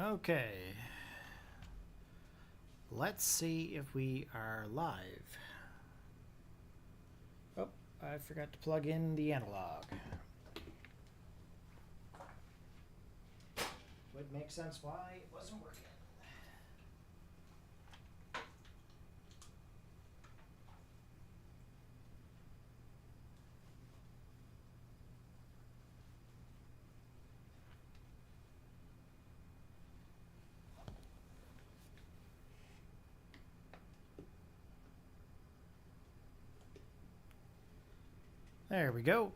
Okay. Let's see if we are live. Oh, I forgot to plug in the analog. Would make sense why it wasn't working. There we go.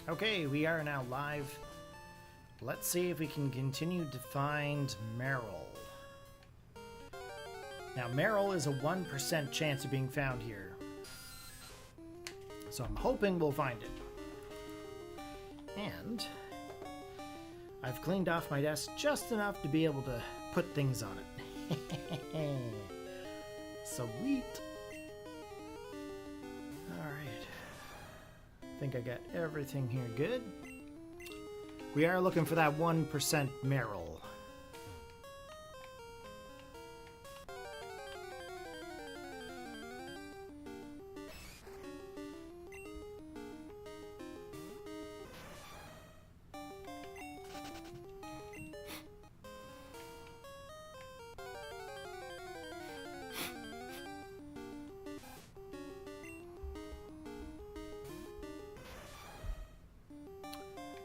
Okay, we are now live. Let's see if we can continue to find Meryl. Now, Meryl is a 1% chance of being found here. So I'm hoping we'll find it. And I've cleaned off my desk just enough to be able to put things on it. Sweet. Alright. I think I got everything here good. We are looking for that 1% Meryl.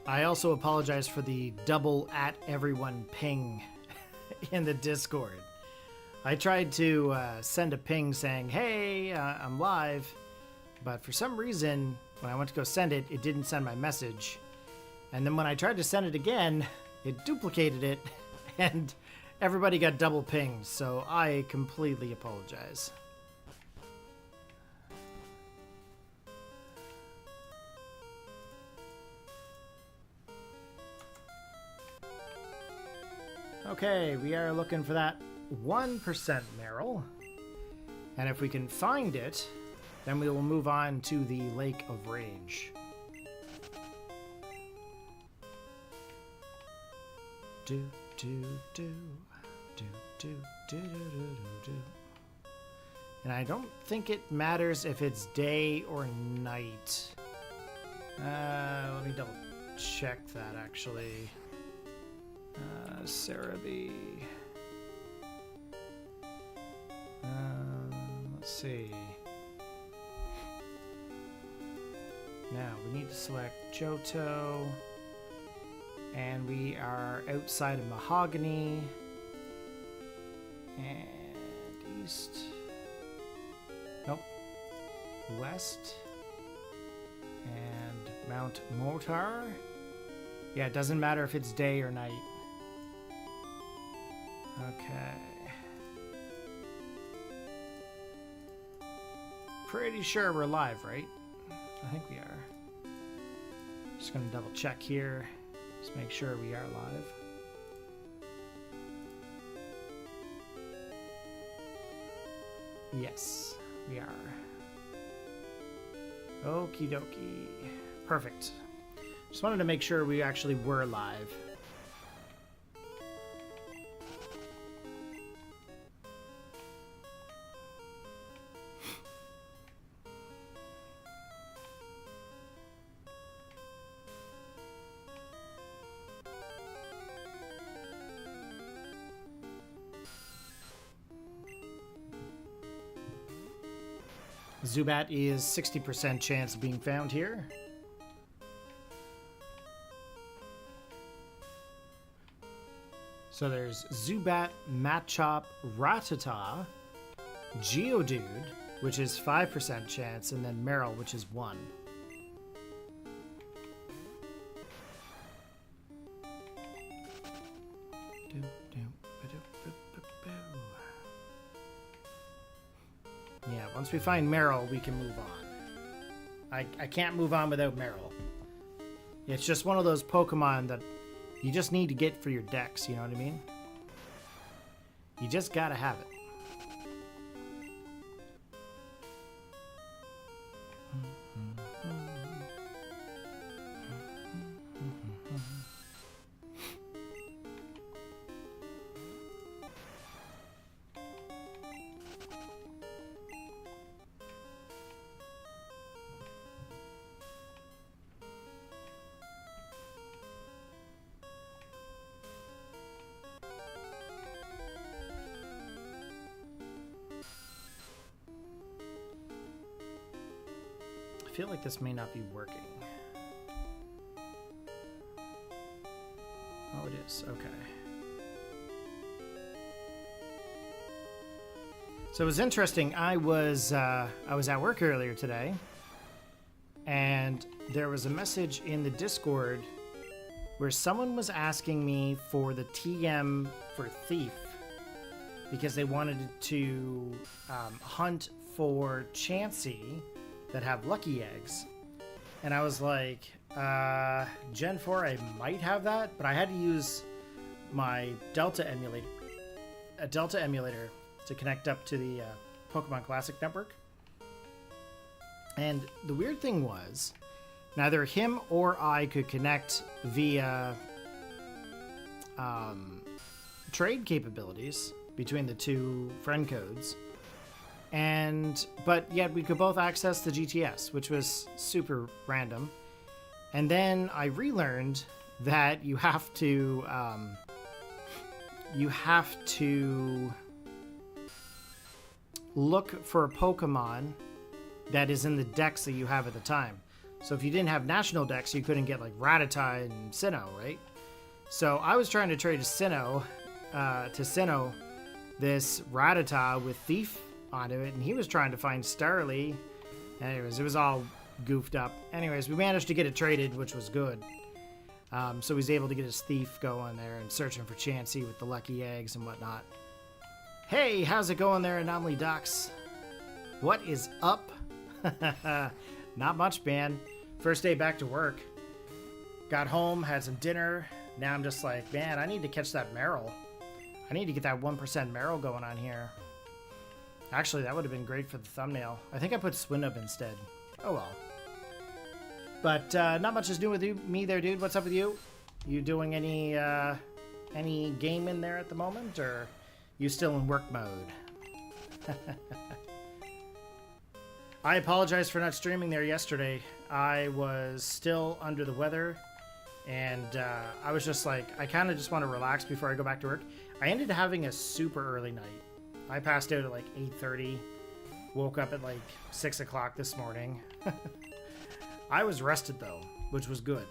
I also apologize for the double at everyone ping in the Discord. I tried to send a ping saying, hey, I'm live, but for some reason, when I went to go send it, it didn't send my message. And then when I tried to send it again, it duplicated it, and everybody got double pinged, so I completely apologize. Okay, we are looking for that 1% Meryl. And if we can find it, then we will move on to the Lake of Rage. Do, do, do, do, do, do, do, do, do. And I don't think it matters if it's day or night. Let me double check that actually. Sarah B. Let's see. Now we need to select Johto, and we are outside of Mahogany and east. Nope. West and Mount Motar. Yeah, it doesn't matter if it's day or night. Okay. Pretty sure we're live, right? I think we are. Just gonna double check here. Just make sure we are live. Yes, we are. Okie dokie. Perfect. Just wanted to make sure we actually were live. Zubat is 60% chance of being found here. So there's Zubat, Machop, Rattata, Geodude, which is 5% chance, and then Meryl, which is 1. Yeah, once we find Meryl, we can move on. I can't move on without Meryl. It's just one of those Pokemon that You just need to get for your decks, you know what I mean? You just gotta have it. I feel like this may not be working. Oh, it is. Okay. So it was interesting. I was at work earlier today, and there was a message in the Discord where someone was asking me for the TM for Thief because they wanted to hunt for Chansey that have lucky eggs. And I was like, Gen 4, I might have that, but I had to use my Delta emulator, to connect up to the Pokemon Classic network. And the weird thing was, neither him or I could connect via trade capabilities between the two friend codes. But yet we could both access the GTS, which was super random. And then I relearned that you have to look for a Pokemon that is in the decks that you have at the time. So if you didn't have national decks, you couldn't get like Rattata and Sinnoh, right? So I was trying to trade a Sinnoh, this Rattata with Thief onto it, and he was trying to find Starly. Anyways, it was all goofed up. Anyways, we managed to get it traded, which was good. So he's able to get his Thief going there and searching for Chansey with the lucky eggs and whatnot. Hey, how's it going there, Anomaly Ducks? What is up? Not much, man. First day back to work. Got home, had some dinner. Now I'm just like, man, I need to catch that Meryl. I need to get that 1% Meryl going on here. Actually, that would have been great for the thumbnail. I think I put Swinub instead. Oh well. But not much is new with me there, dude. What's up with you? You doing any game in there at the moment, or you still in work mode? I apologize for not streaming there yesterday. I was still under the weather, and I was just like, I kind of just want to relax before I go back to work. I ended up having a super early night. I passed out at like 8:30, woke up at like 6 o'clock this morning. I was rested though, which was good.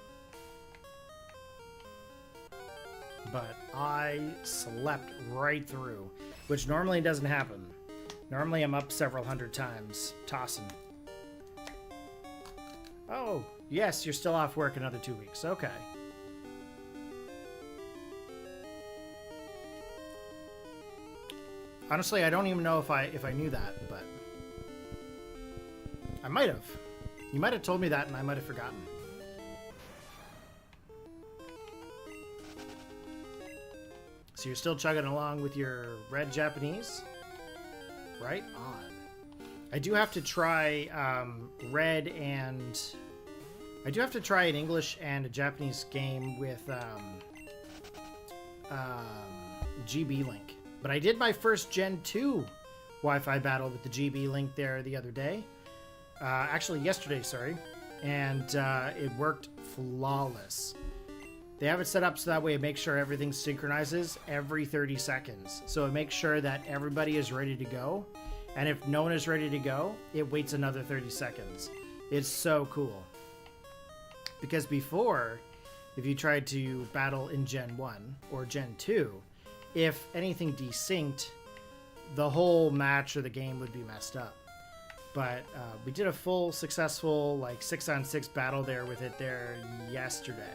But I slept right through, which normally doesn't happen. Normally I'm up several hundred times, tossing. Oh, yes, you're still off work another 2 weeks. Okay. Honestly, I don't even know if I knew that, but I might have. You might have told me that, and I might have forgotten. So you're still chugging along with your red Japanese? Right on. I do have to try red, and I do have to try an English and a Japanese game with GB Link. But I did my first Gen 2 Wi-Fi battle with the GB Link there the other day. Actually, yesterday, sorry. And it worked flawless. They have it set up so that way it makes sure everything synchronizes every 30 seconds. So it makes sure that everybody is ready to go. And if no one is ready to go, it waits another 30 seconds. It's so cool. Because before, if you tried to battle in Gen 1 or Gen 2, if anything desynced, the whole match or the game would be messed up. But we did a full successful like 6-on-6 battle there with it there yesterday.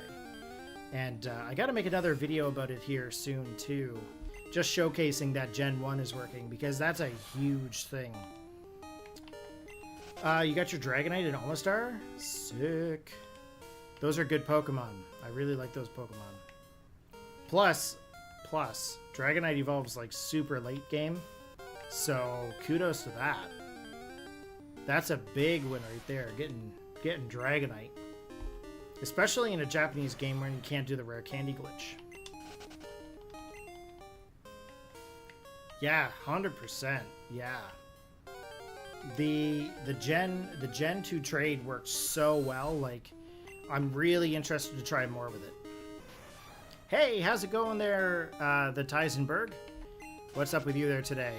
And I got to make another video about it here soon too. Just showcasing that Gen 1 is working, because that's a huge thing. You got your Dragonite and Omastar? Sick. Those are good Pokemon. I really like those Pokemon. Plus, Dragonite evolves like super late game. So kudos to that. That's a big win right there, getting Dragonite. Especially in a Japanese game where you can't do the rare candy glitch. Yeah, 100%. Yeah. The Gen 2 trade works so well, like I'm really interested to try more with it. Hey, how's it going there, the Tysenberg? What's up with you there today?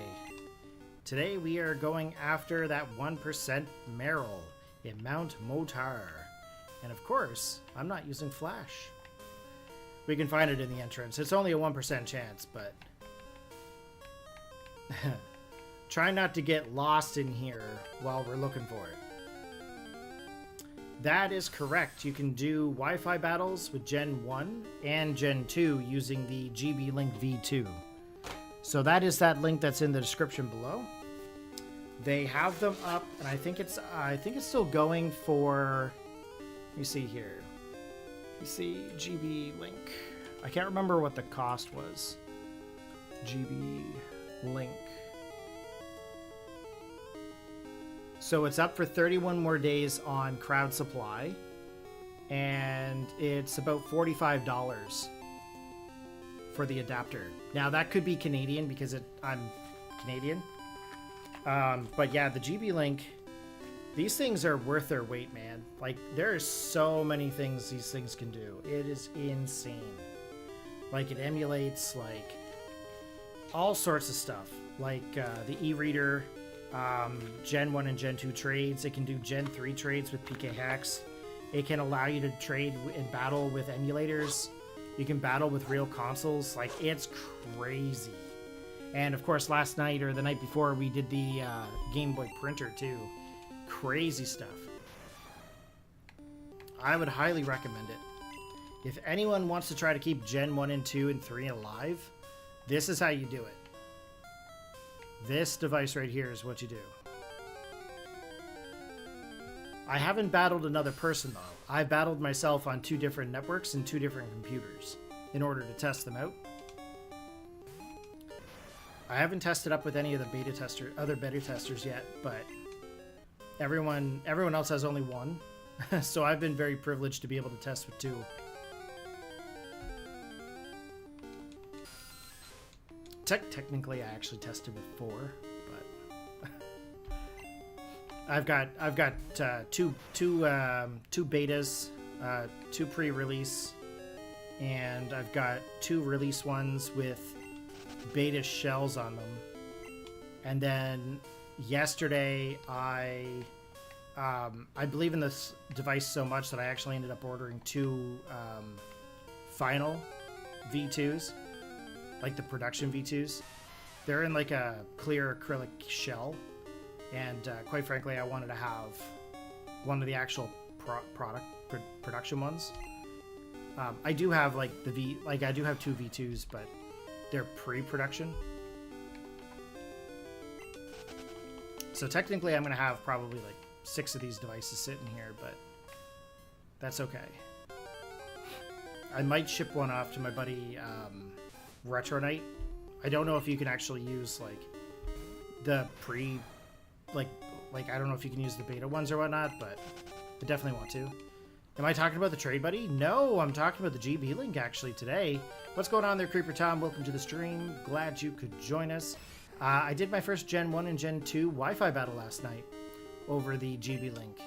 Today we are going after that 1% Meryl in Mount Motar. And of course, I'm not using Flash. We can find it in the entrance. It's only a 1% chance, but... try not to get lost in here while we're looking for it. That is correct. You can do Wi-Fi battles with Gen 1 and Gen 2 using the GB Link V2. So that is that link that's in the description below. They have them up, and I think it's still going for... Let me see here. You see GB Link. I can't remember what the cost was. GB Link. So it's up for 31 more days on Crowd Supply, and it's about $45 for the adapter. Now that could be Canadian because I'm Canadian. But yeah, the GB Link, these things are worth their weight, man. Like, there are so many things these things can do. It is insane. Like, it emulates, like, all sorts of stuff. Like, the e-reader, Gen 1 and Gen 2 trades. It can do Gen 3 trades with PK hacks. It can allow you to trade and battle with emulators. You can battle with real consoles. Like, it's crazy. And, of course, last night or the night before, we did the Game Boy printer, too. Crazy stuff. I would highly recommend it. If anyone wants to try to keep Gen 1 and 2 and 3 alive, this is how you do it. This device right here is what you do. I haven't battled another person, though. I battled myself on 2 different networks and 2 different computers in order to test them out. I haven't tested up with any of the other beta testers yet, but everyone else has only 1. So I've been very privileged to be able to test with 2. Technically, I actually tested with 4, but I've got two betas, 2 pre-release, and I've got 2 release ones with beta shells on them. And then yesterday, I believe in this device so much that I actually ended up ordering 2 final V2s. Like the production V2s. They're in like a clear acrylic shell, and quite frankly, I wanted to have one of the actual production ones. I do have like I do have 2 V2s, but they're pre-production. So technically, I'm gonna have probably like 6 of these devices sitting here, but that's okay. I might ship one off to my buddy Retro Knight. I don't know if you can actually use like the I don't know if you can use the beta ones or whatnot, but I definitely want to. Am I talking about the trade buddy? No, I'm talking about the GB Link actually today. What's going on there, Creeper Tom? Welcome to the stream. Glad you could join us. I did my first Gen 1 and Gen 2 Wi-Fi battle last night over the GB Link.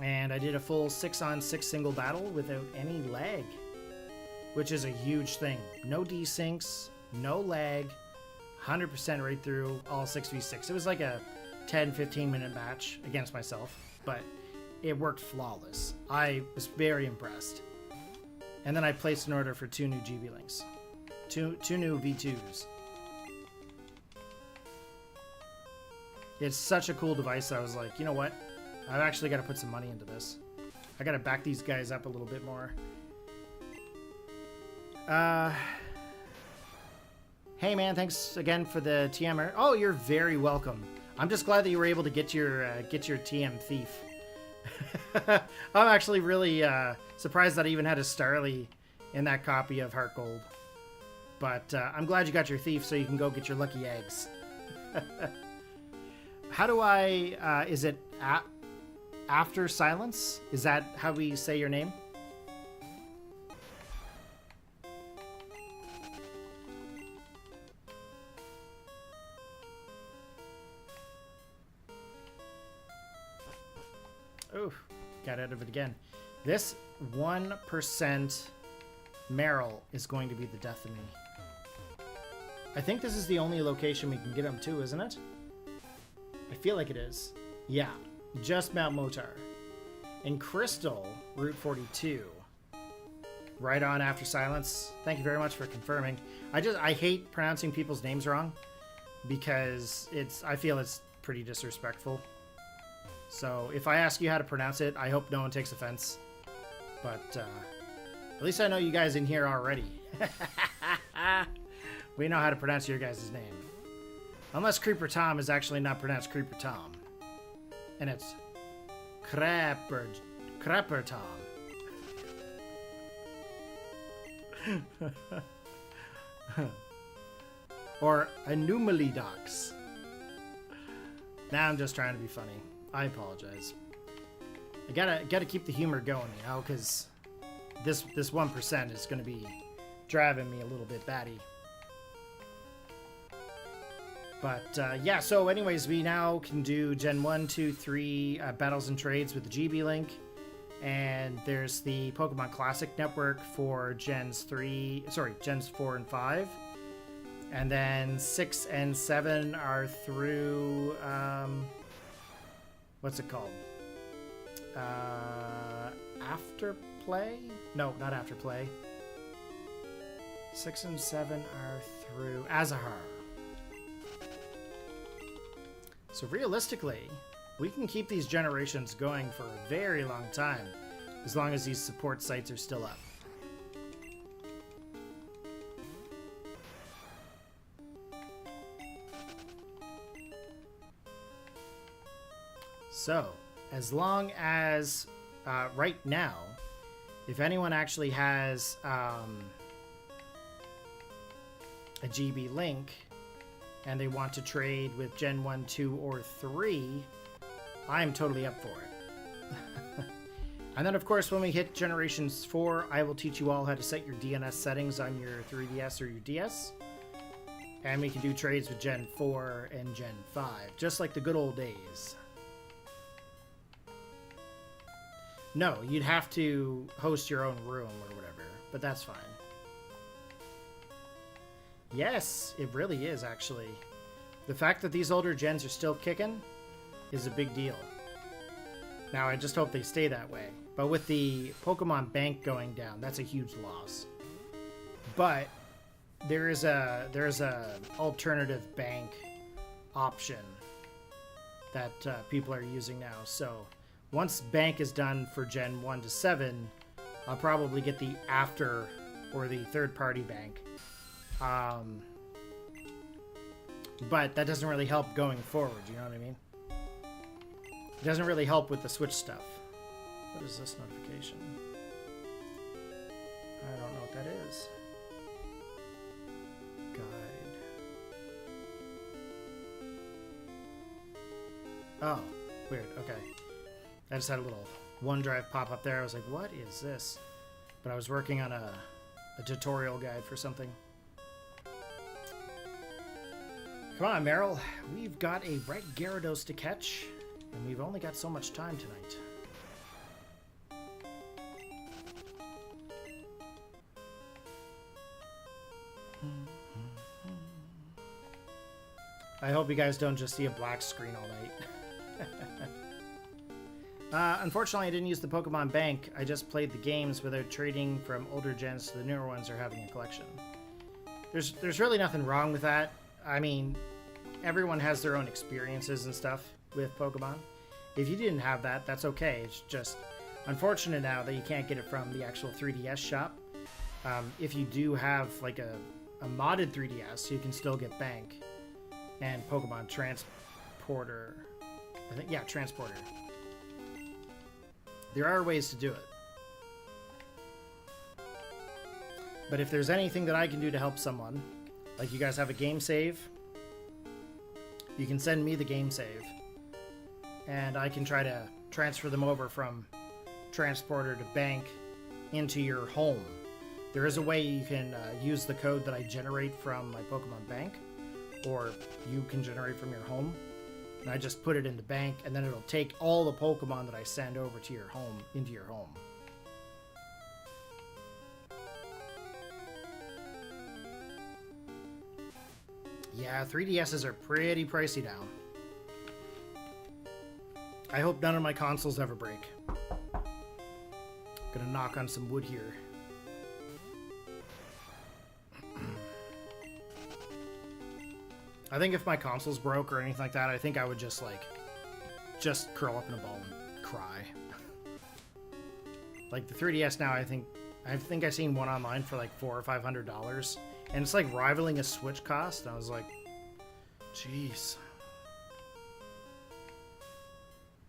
And I did a full 6-on-6 single battle without any lag, which is a huge thing. No desyncs, no lag, 100% right through, all 6v6. It was like a 10-15 minute match against myself, but it worked flawless. I was very impressed. And then I placed an order for 2 new GB Links. Two new V2s. It's such a cool device that I was like, you know what? I've actually got to put some money into this. I got to back these guys up a little bit more. Hey man, thanks again for the TM. Oh, you're very welcome. I'm just glad that you were able to get your TM thief. I'm actually really surprised that I even had a Starly in that copy of Heart Gold. But I'm glad you got your Thief so you can go get your lucky eggs. How do I... is it after silence? Is that how we say your name? Ooh, got out of it again. This 1% Meryl is going to be the death of me. I think this is the only location we can get him to, isn't it? I feel like it is. Yeah, just Mount Motar. In Crystal, Route 42. Right on after silence. Thank you very much for confirming. I hate pronouncing people's names wrong because I feel it's pretty disrespectful. So if I ask you how to pronounce it, I hope no one takes offense. But at least I know you guys in here already. We know how to pronounce your guys' name. Unless Creeper Tom is actually not pronounced Creeper Tom. And it's Crapper Tom. Or Anomalidox. Now I'm just trying to be funny. I apologize. I gotta keep the humor going, you know, because this 1% is gonna be driving me a little bit batty. But yeah, so anyways, we now can do Gen 1, 2, 3 battles and trades with the GB link. And there's the Pokemon Classic Network for Gens 4 and 5. And then 6 and 7 are through, what's it called? Afterplay? No, not Afterplay. 6 and 7 are through Azahar. So realistically, we can keep these generations going for a very long time, as long as these support sites are still up. So, as long as, right now, if anyone actually has a GB link, and they want to trade with Gen 1, 2, or 3, I'm totally up for it. And then, of course, when we hit Generations 4, I will teach you all how to set your DNS settings on your 3DS or your DS. And we can do trades with Gen 4 and Gen 5, just like the good old days. No, you'd have to host your own room or whatever, but that's fine. Yes, it really is, actually. The fact that these older gens are still kicking is a big deal. Now, I just hope they stay that way. But with the Pokemon Bank going down, that's a huge loss. But there is a alternative bank option that people are using now. So once Bank is done for Gen 1 to 7, I'll probably get the after or the third-party bank. But that doesn't really help going forward, you know what I mean? It doesn't really help with the Switch stuff. What is this notification? I don't know what that is. Guide. Oh, weird, okay. I just had a little OneDrive pop up there. I was like, what is this? But I was working on a tutorial guide for something. Come on, Meryl. We've got a red Gyarados to catch, and we've only got so much time tonight. I hope you guys don't just see a black screen all night. Unfortunately, I didn't use the Pokemon Bank. I just played the games without trading from older gens to the newer ones or having a collection. There's really nothing wrong with that. I mean, everyone has their own experiences and stuff with Pokemon. If you didn't have that, that's okay. It's just unfortunate now that you can't get it from the actual 3DS shop. If you do have like a modded 3DS, you can still get Bank and Pokemon Transporter. I think, yeah, Transporter. There are ways to do it. But if there's anything that I can do to help someone, like you guys have a game save, you can send me the game save, and I can try to transfer them over from transporter to bank into your home. There is a way you can use the code that I generate from my Pokemon Bank, or you can generate from your home, and I just put it in the bank, and then it'll take all the Pokemon that I send over to your home, into your home. Yeah, 3DSs are pretty pricey now. I hope none of my consoles ever break. Gonna knock on some wood here. I think if my consoles broke or anything like that, I think I would just curl up in a ball and cry. Like the 3DS now, I think I've seen one online for like $400 or $500, and it's like rivaling a Switch cost. And I was like, jeez.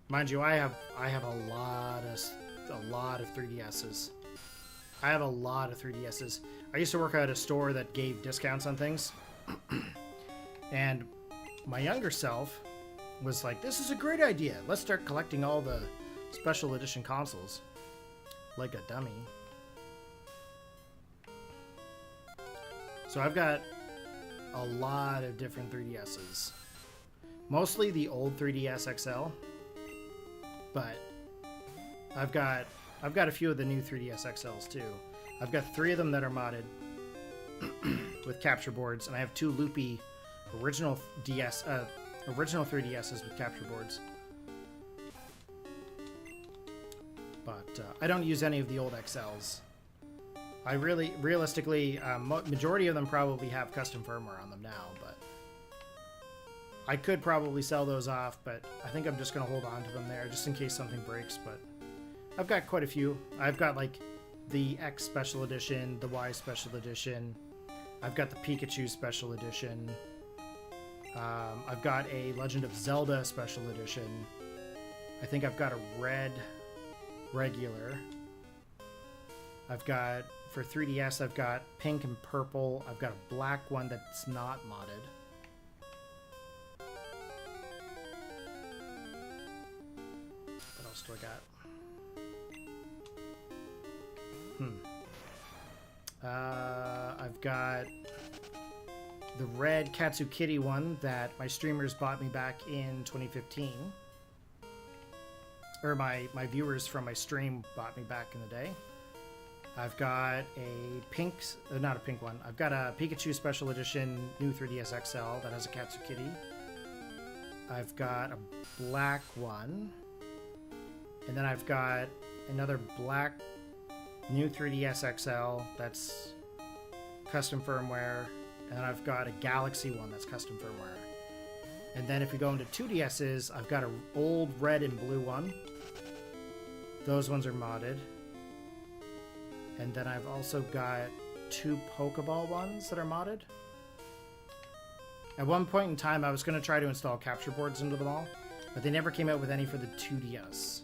Mind you, I have a lot of 3DSs. I have a lot of 3DSs. I used to work at a store that gave discounts on things. And my younger self was like, this is a great idea. Let's start collecting all the special edition consoles. Like a dummy. So I've got a lot of different 3DSs. Mostly the old 3DS XL. But I've got a few of the new 3DS XLs too. I've got 3 of them that are modded with capture boards, and I have 2 loopy original 3DSs with capture boards. But I don't use any of the old XLs. I realistically, majority of them probably have custom firmware on them now, but I could probably sell those off, but I think I'm just going to hold on to them there just in case something breaks. But I've got quite a few. I've got like the X Special Edition, the Y Special Edition. I've got the Pikachu Special Edition. I've got a Legend of Zelda Special Edition. I think I've got a red regular. I've got, for 3DS, I've got pink and purple. I've got a black one that's not modded. What else do I got? I've got the red Katsu Kitty one that my streamers bought me back in 2015. Or my viewers from my stream bought me back in the day. I've got a pink, not a pink one. I've got a Pikachu Special Edition new 3DS XL that has a Katsu Kitty. I've got a black one. And then I've got another black new 3DS XL that's custom firmware. And then I've got a Galaxy one that's custom firmware. And then if we go into 2DSs, I've got an old red and blue one. Those ones are modded. And then I've also got 2 Pokeball ones that are modded. At one point in time, I was going to try to install capture boards into them all, but they never came out with any for the 2DS.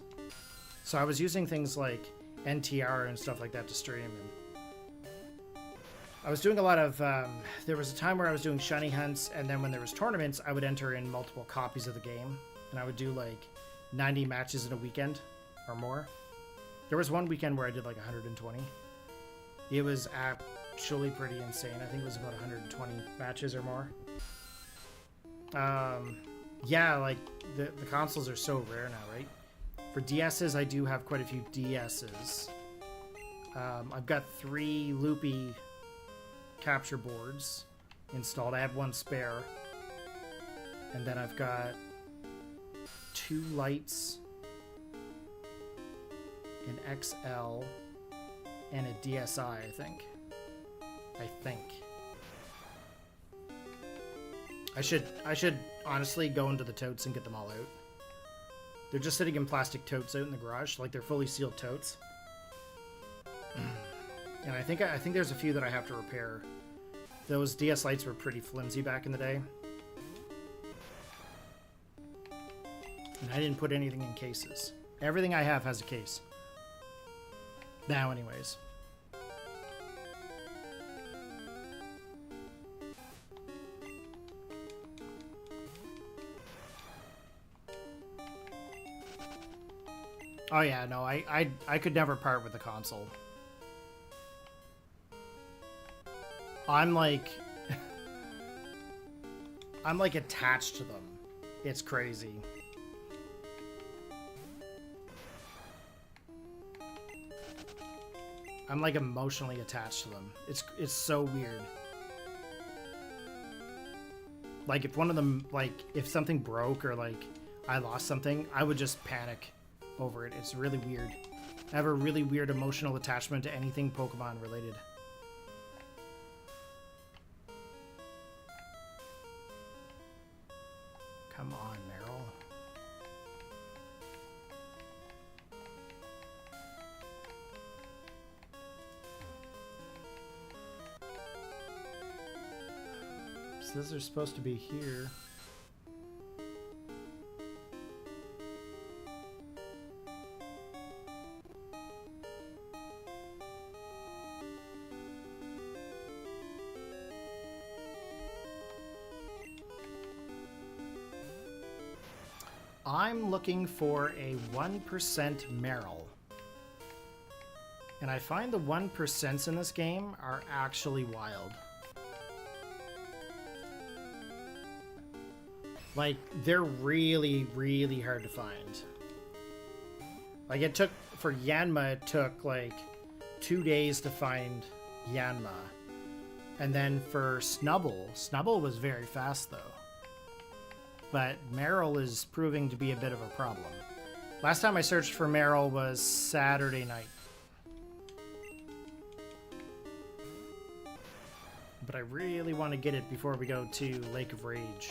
So I was using things like NTR and stuff like that to stream. And I was doing a lot of... there was a time where I was doing shiny hunts, and then when there was tournaments, I would enter in multiple copies of the game. And I would do like 90 matches in a weekend or more. There was one weekend where I did like 120. It was actually pretty insane. I think it was about 120 matches or more. Yeah, like the consoles are so rare now, right? For DSs, I do have quite a few DSs. I've got 3 loopy capture boards installed. I have 1 spare. And then I've got 2 lights, an XL, and a DSi, I think. I should honestly go into the totes and get them all out. They're just sitting in plastic totes out in the garage, like they're fully sealed totes. And I think there's a few that I have to repair. Those DS lights were pretty flimsy back in the day. And I didn't put anything in cases. Everything I have has a case. Now, anyways. Oh yeah, no, I could never part with the console. I'm like I'm like attached to them. It's crazy. I'm like emotionally attached to them. It's so weird. Like if one of them, like if something broke or like I lost something, I would just panic over it. It's really weird. I have a really weird emotional attachment to anything Pokemon related. Come on, Meryl. Says they're supposed to be here. I'm looking for a 1% Meryl. And I find the 1% in this game are actually wild. Like, they're really, really hard to find. Like, it took, for Yanma, it took, like, 2 days to find Yanma. And then for Snubbull was very fast, though. But Meryl is proving to be a bit of a problem. Last time I searched for Meryl was Saturday night. But I really want to get it before we go to Lake of Rage.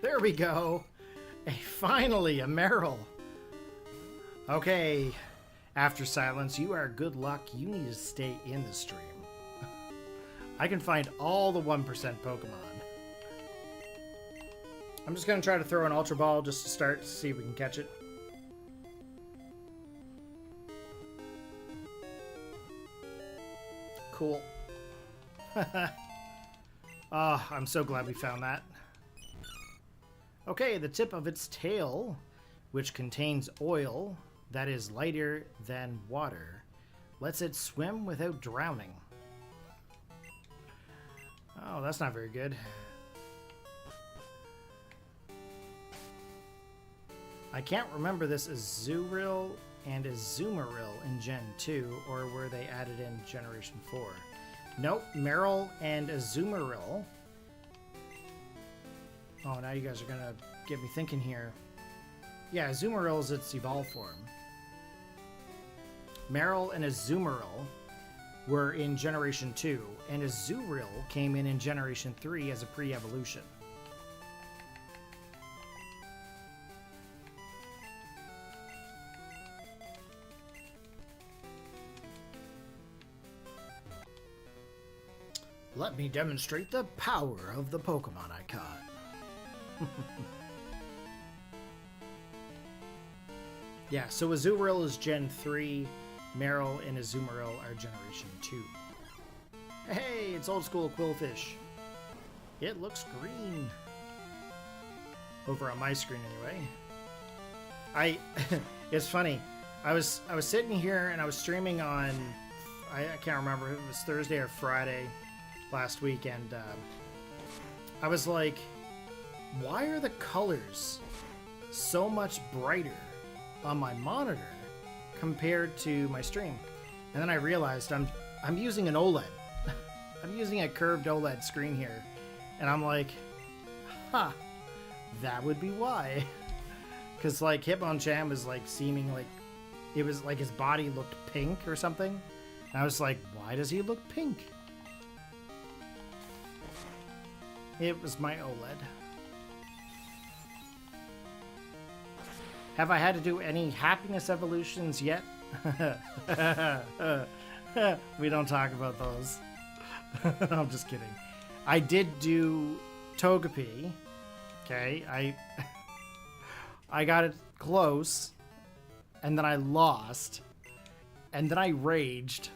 There we go. Finally, a Meryl. Okay. After silence, you are good luck. You need to stay in the stream. I can find all the 1% Pokemon. I'm just going to try to throw an Ultra Ball just to start to see if we can catch it. Cool. Ah, I'm so glad we found that. Okay, the tip of its tail, which contains oil that is lighter than water, lets it swim without drowning. Oh, that's not very good. I can't remember this Azurill and Azumarill in Gen 2, or were they added in Generation 4? Nope, Meryl and Azumarill. Oh, now you guys are gonna get me thinking here. Yeah, Azumarill is its evolved form. Meryl and Azumarill were in Generation 2, and Azurill came in Generation 3 as a pre-evolution. Let me demonstrate the power of the Pokemon I caught. Yeah, so Azurill is Gen 3, Meryl and Azumarill are Generation 2. Hey, it's old school Quillfish. It looks green. Over on my screen anyway. It's funny. I was sitting here and I was streaming on, I can't remember if it was Thursday or Friday last week, and I was like, why are the colors so much brighter on my monitor compared to my stream? And then I realized I'm using an OLED. I'm using a curved OLED screen here, and I'm like, huh, that would be why. Because like Hitmonchan is like seeming like it was like his body looked pink or something. And I was like, why does he look pink? It was my OLED. Have I had to do any happiness evolutions yet? We don't talk about those. I'm just kidding. I did do Togepi. Okay, I got it close, and then I lost, and then I raged,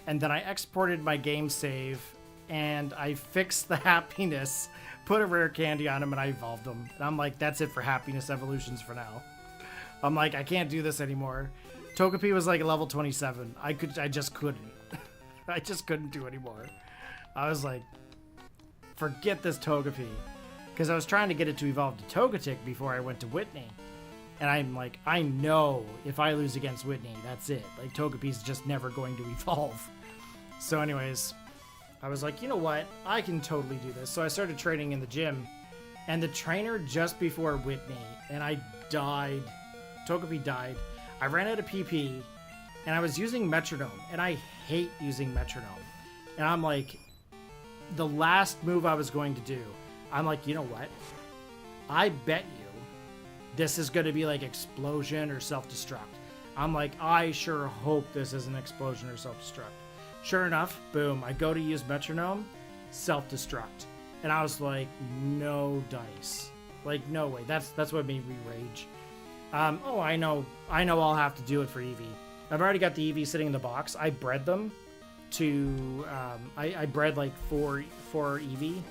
and then I exported my game save, and I fixed the happiness, put a rare candy on him, and I evolved him. And I'm like, that's it for happiness evolutions for now. I'm like, I can't do this anymore. Togepi was like level 27. I just couldn't. I just couldn't do anymore. I was like, forget this Togepi. Because I was trying to get it to evolve to Togetic before I went to Whitney. And I'm like, I know if I lose against Whitney, that's it. Like, Togepi's just never going to evolve. So anyways, I was like, you know what? I can totally do this. So I started training in the gym. And the trainer just before Whitney, and I died. Togepi died. I ran out of PP, and I was using Metronome. And I hate using Metronome. And I'm like, the last move I was going to do, I'm like, you know what? I bet you this is going to be like explosion or self-destruct. I'm like, I sure hope this is an explosion or self-destruct. Sure enough, boom, I go to use Metronome, self-destruct. And I was like, no dice. Like, no way. That's what made me rage. Oh, I know I'll have to do it for Eevee. I've already got the Eevee sitting in the box. I bred them to, I bred like four Eevee.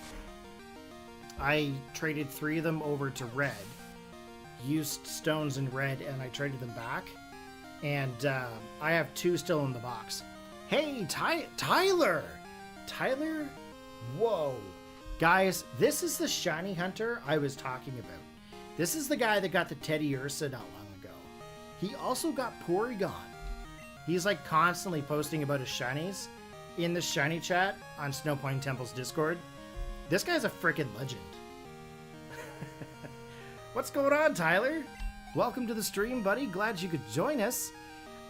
I traded 3 of them over to red, used stones in red, and I traded them back. And I have 2 still in the box. Hey, Tyler! Tyler? Whoa. Guys, this is the shiny hunter I was talking about. This is the guy that got the Teddy Ursa not long ago. He also got Porygon. He's like constantly posting about his shinies in the shiny chat on Snowpoint Temple's Discord. This guy's a freaking legend. What's going on, Tyler? Welcome to the stream, buddy. Glad you could join us.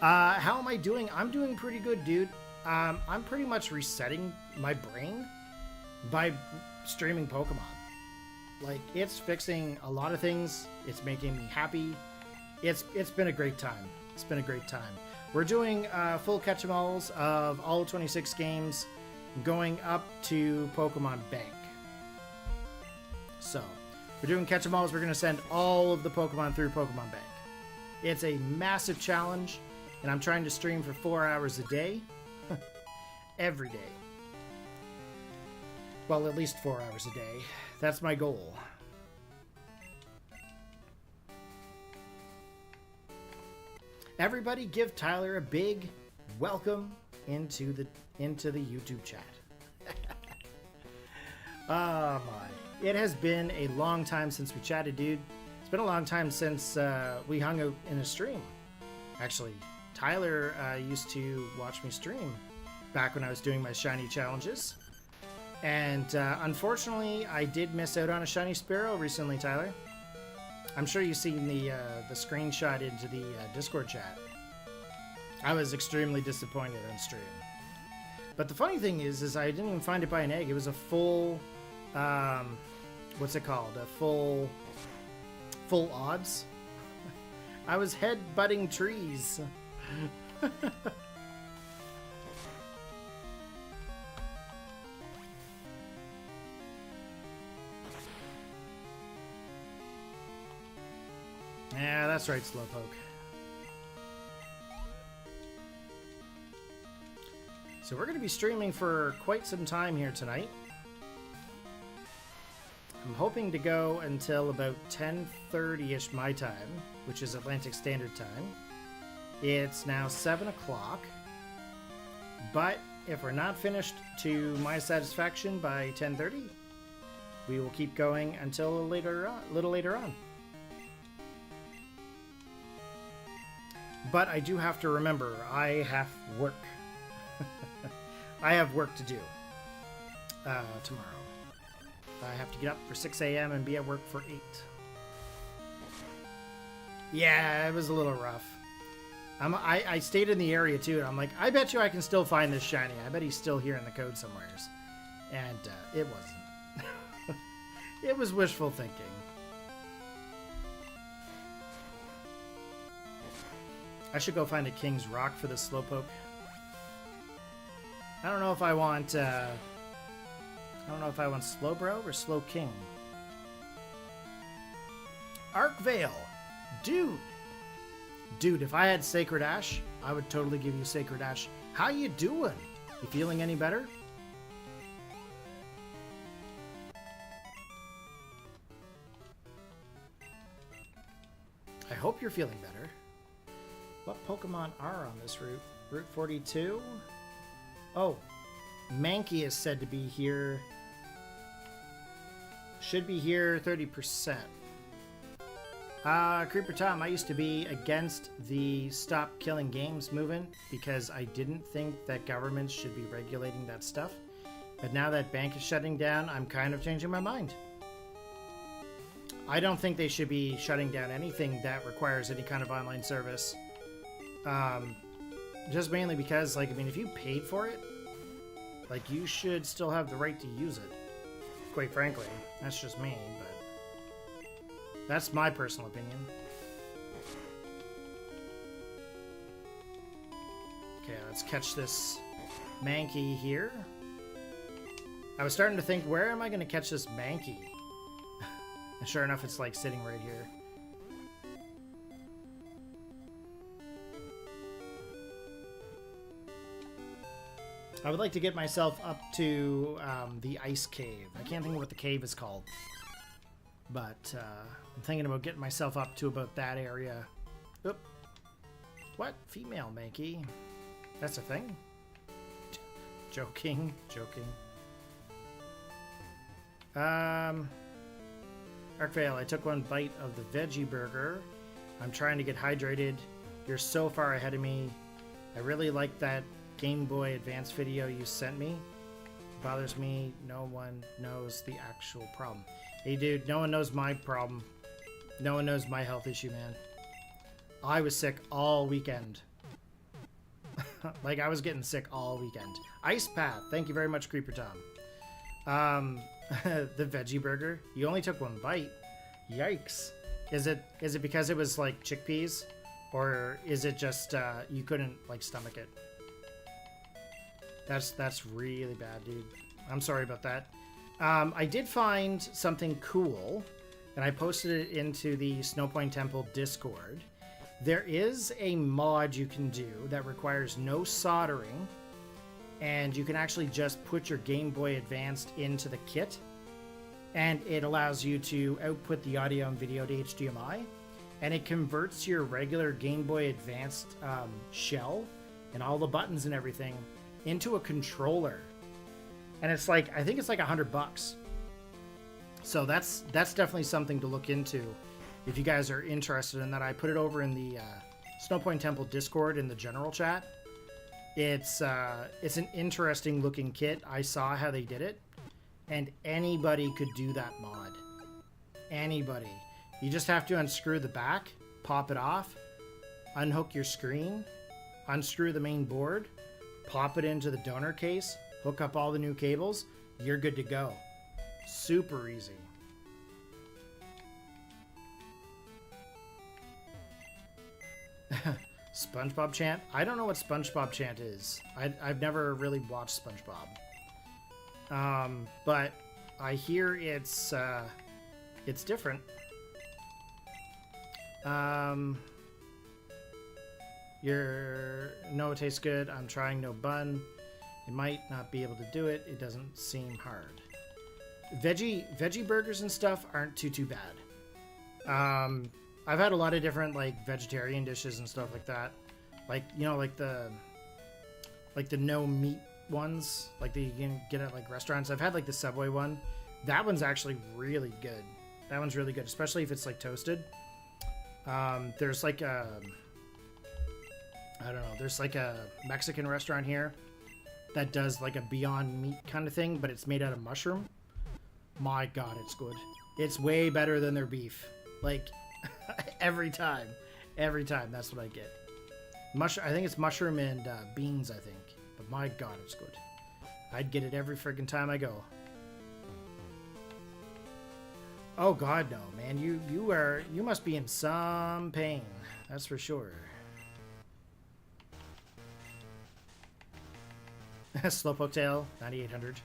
How am I doing? I'm doing pretty good, dude. I'm pretty much resetting my brain by streaming Pokemon. Like, it's fixing a lot of things. It's making me happy. It's been a great time. It's been a great time. We're doing full catch-em-alls of all 26 games, going up to Pokemon Bank. So, we're doing catch-em-alls. We're going to send all of the Pokemon through Pokemon Bank. It's a massive challenge, and I'm trying to stream for 4 hours a day. Every day. Well, at least 4 hours a day. That's my goal. Everybody give Tyler a big welcome into the YouTube chat. Oh my. It has been a long time since we chatted, dude. It's been a long time since we hung out in a stream. Actually, Tyler used to watch me stream back when I was doing my shiny challenges. And unfortunately, I did miss out on a shiny Sparrow recently, Tyler. I'm sure you've seen the screenshot into the Discord chat. I was extremely disappointed on stream. But the funny thing is I didn't even find it by an egg. It was a full, what's it called? A full odds. I was head-butting trees. Yeah, that's right, Slowpoke. So we're going to be streaming for quite some time here tonight. I'm hoping to go until about 10:30ish my time, which is Atlantic Standard Time. It's now 7 o'clock. But if we're not finished to my satisfaction by 10:30, we will keep going until a little later on. But I do have to remember, I have work. I have work to do tomorrow. I have to get up for 6 a.m. and be at work for 8. Yeah, it was a little rough. I stayed in the area too, and I'm like, I bet you I can still find this shiny. I bet he's still here in the code somewheres. And it wasn't. It was wishful thinking. I should go find a King's Rock for the Slowpoke. I don't know if I want Slowbro or Slow King. Arkvale, dude, if I had Sacred Ash, I would totally give you Sacred Ash. How you doing? You feeling any better? I hope you're feeling better. What Pokemon are on this route? Route 42? Oh, Mankey is said to be here. Should be here 30%. Creeper Tom, I used to be against the Stop Killing Games movement because I didn't think that governments should be regulating that stuff. But now that Bank is shutting down, I'm kind of changing my mind. I don't think they should be shutting down anything that requires any kind of online service. Just mainly because, like, I mean, if you paid for it, like, you should still have the right to use it. Quite frankly. That's just me, but that's my personal opinion. Okay, let's catch this Mankey here. I was starting to think, where am I going to catch this Mankey? And sure enough, it's like sitting right here. I would like to get myself up to the ice cave. I can't think of what the cave is called. But I'm thinking about getting myself up to about that area. Oop. What? Female Mankey? That's a thing? Joking. Arkvale, I took one bite of the veggie burger. I'm trying to get hydrated. You're so far ahead of me. I really like that Game Boy Advance video you sent me. It bothers me. No one knows the actual problem. Hey dude, no one knows my problem. No one knows my health issue, man. I was sick all weekend. Like, I was getting sick all weekend. Ice Path, thank you very much, Creeper Tom. The veggie burger. You only took one bite. Yikes. Is it because it was like chickpeas? Or is it just you couldn't like stomach it? That's really bad, dude. I'm sorry about that. I did find something cool, and I posted it into the Snowpoint Temple Discord. There is a mod you can do that requires no soldering, and you can actually just put your Game Boy Advanced into the kit, and it allows you to output the audio and video to HDMI, and it converts your regular Game Boy Advanced shell and all the buttons and everything into a controller. And it's like, I think it's like $100. So that's definitely something to look into if you guys are interested in that. I put it over in the Snowpoint Temple Discord in the general chat. It's an interesting looking kit. I saw how they did it, and anybody could do that mod. Anybody. You just have to unscrew the back, pop it off, unhook your screen, unscrew the main board, pop it into the donor case, hook up all the new cables, you're good to go. Super easy. SpongeBob chant? I don't know what SpongeBob chant is. I've never really watched SpongeBob. But I hear it's different. No, it tastes good. I'm trying no bun. It might not be able to do it. It doesn't seem hard. Veggie burgers and stuff aren't too bad. I've had a lot of different like vegetarian dishes and stuff like that. Like, you know, like the no meat ones, like that you can get at like restaurants. I've had like the Subway one. That one's actually really good. That one's really good, especially if it's like toasted. There's like a, I don't know, there's like a Mexican restaurant here that does like a Beyond Meat kind of thing, but it's made out of mushroom. My God, it's good. It's way better than their beef. Like, every time, that's what I get. I think it's mushroom and beans, I think. But my god, it's good. I'd get it every friggin' time I go. Oh god, no, man. You must be in some pain. That's for sure. Slowpoke tail, 9800.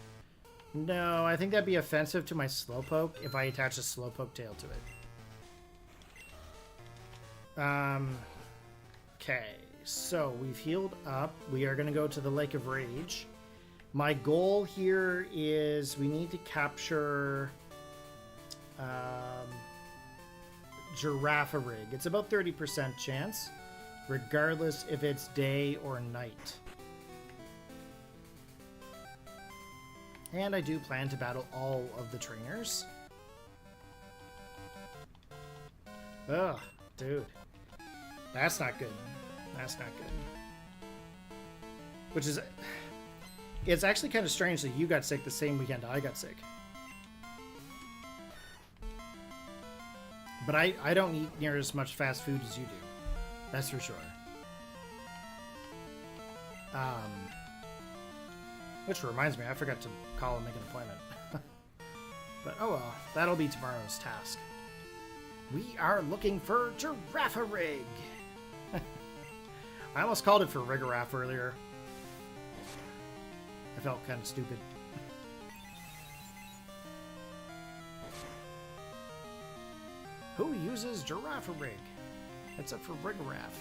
No, I think that'd be offensive to my Slowpoke if I attach a Slowpoke tail to it. Okay, so we've healed up. We are going to go to the Lake of Rage. My goal here is we need to capture Girafarig. It's about 30% chance, regardless if it's day or night. And I do plan to battle all of the trainers. Ugh, dude. That's not good. That's not good. Which is... It's actually kind of strange that you got sick the same weekend I got sick. But I don't eat near as much fast food as you do. That's for sure. Which reminds me, I forgot to call and make an appointment. But oh well, that'll be tomorrow's task. We are looking for Girafarig. I almost called it for Rigoraph earlier. I felt kind of stupid. Who uses Girafarig? Except for Rigoraph.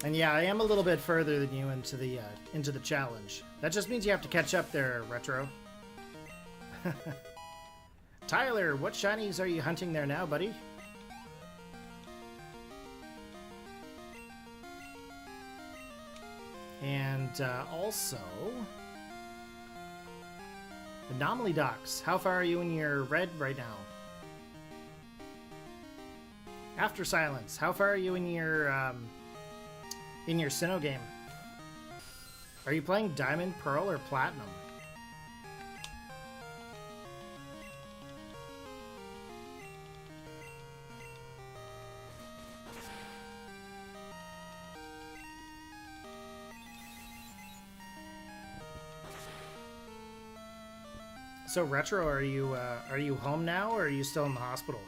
And yeah, I am a little bit further than you into the challenge. That just means you have to catch up there, Retro. Tyler, what shinies are you hunting there now, buddy? And also... Anomaly Docs, how far are you in your red right now? After Silence, how far are you in your Sinnoh game? Are you playing Diamond, Pearl, or Platinum? So Retro, are you home now, or are you still in the hospital?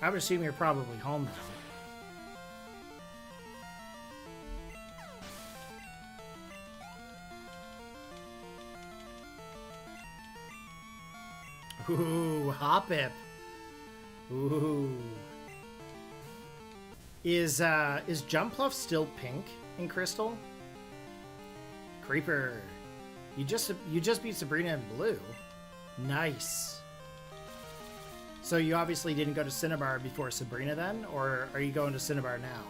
I would assume you're probably home now. Ooh, Hoppip. Ooh. Is Jumpluff still pink in Crystal? Creeper. You just beat Sabrina in blue. Nice. So you obviously didn't go to Cinnabar before Sabrina then, or are you going to Cinnabar now?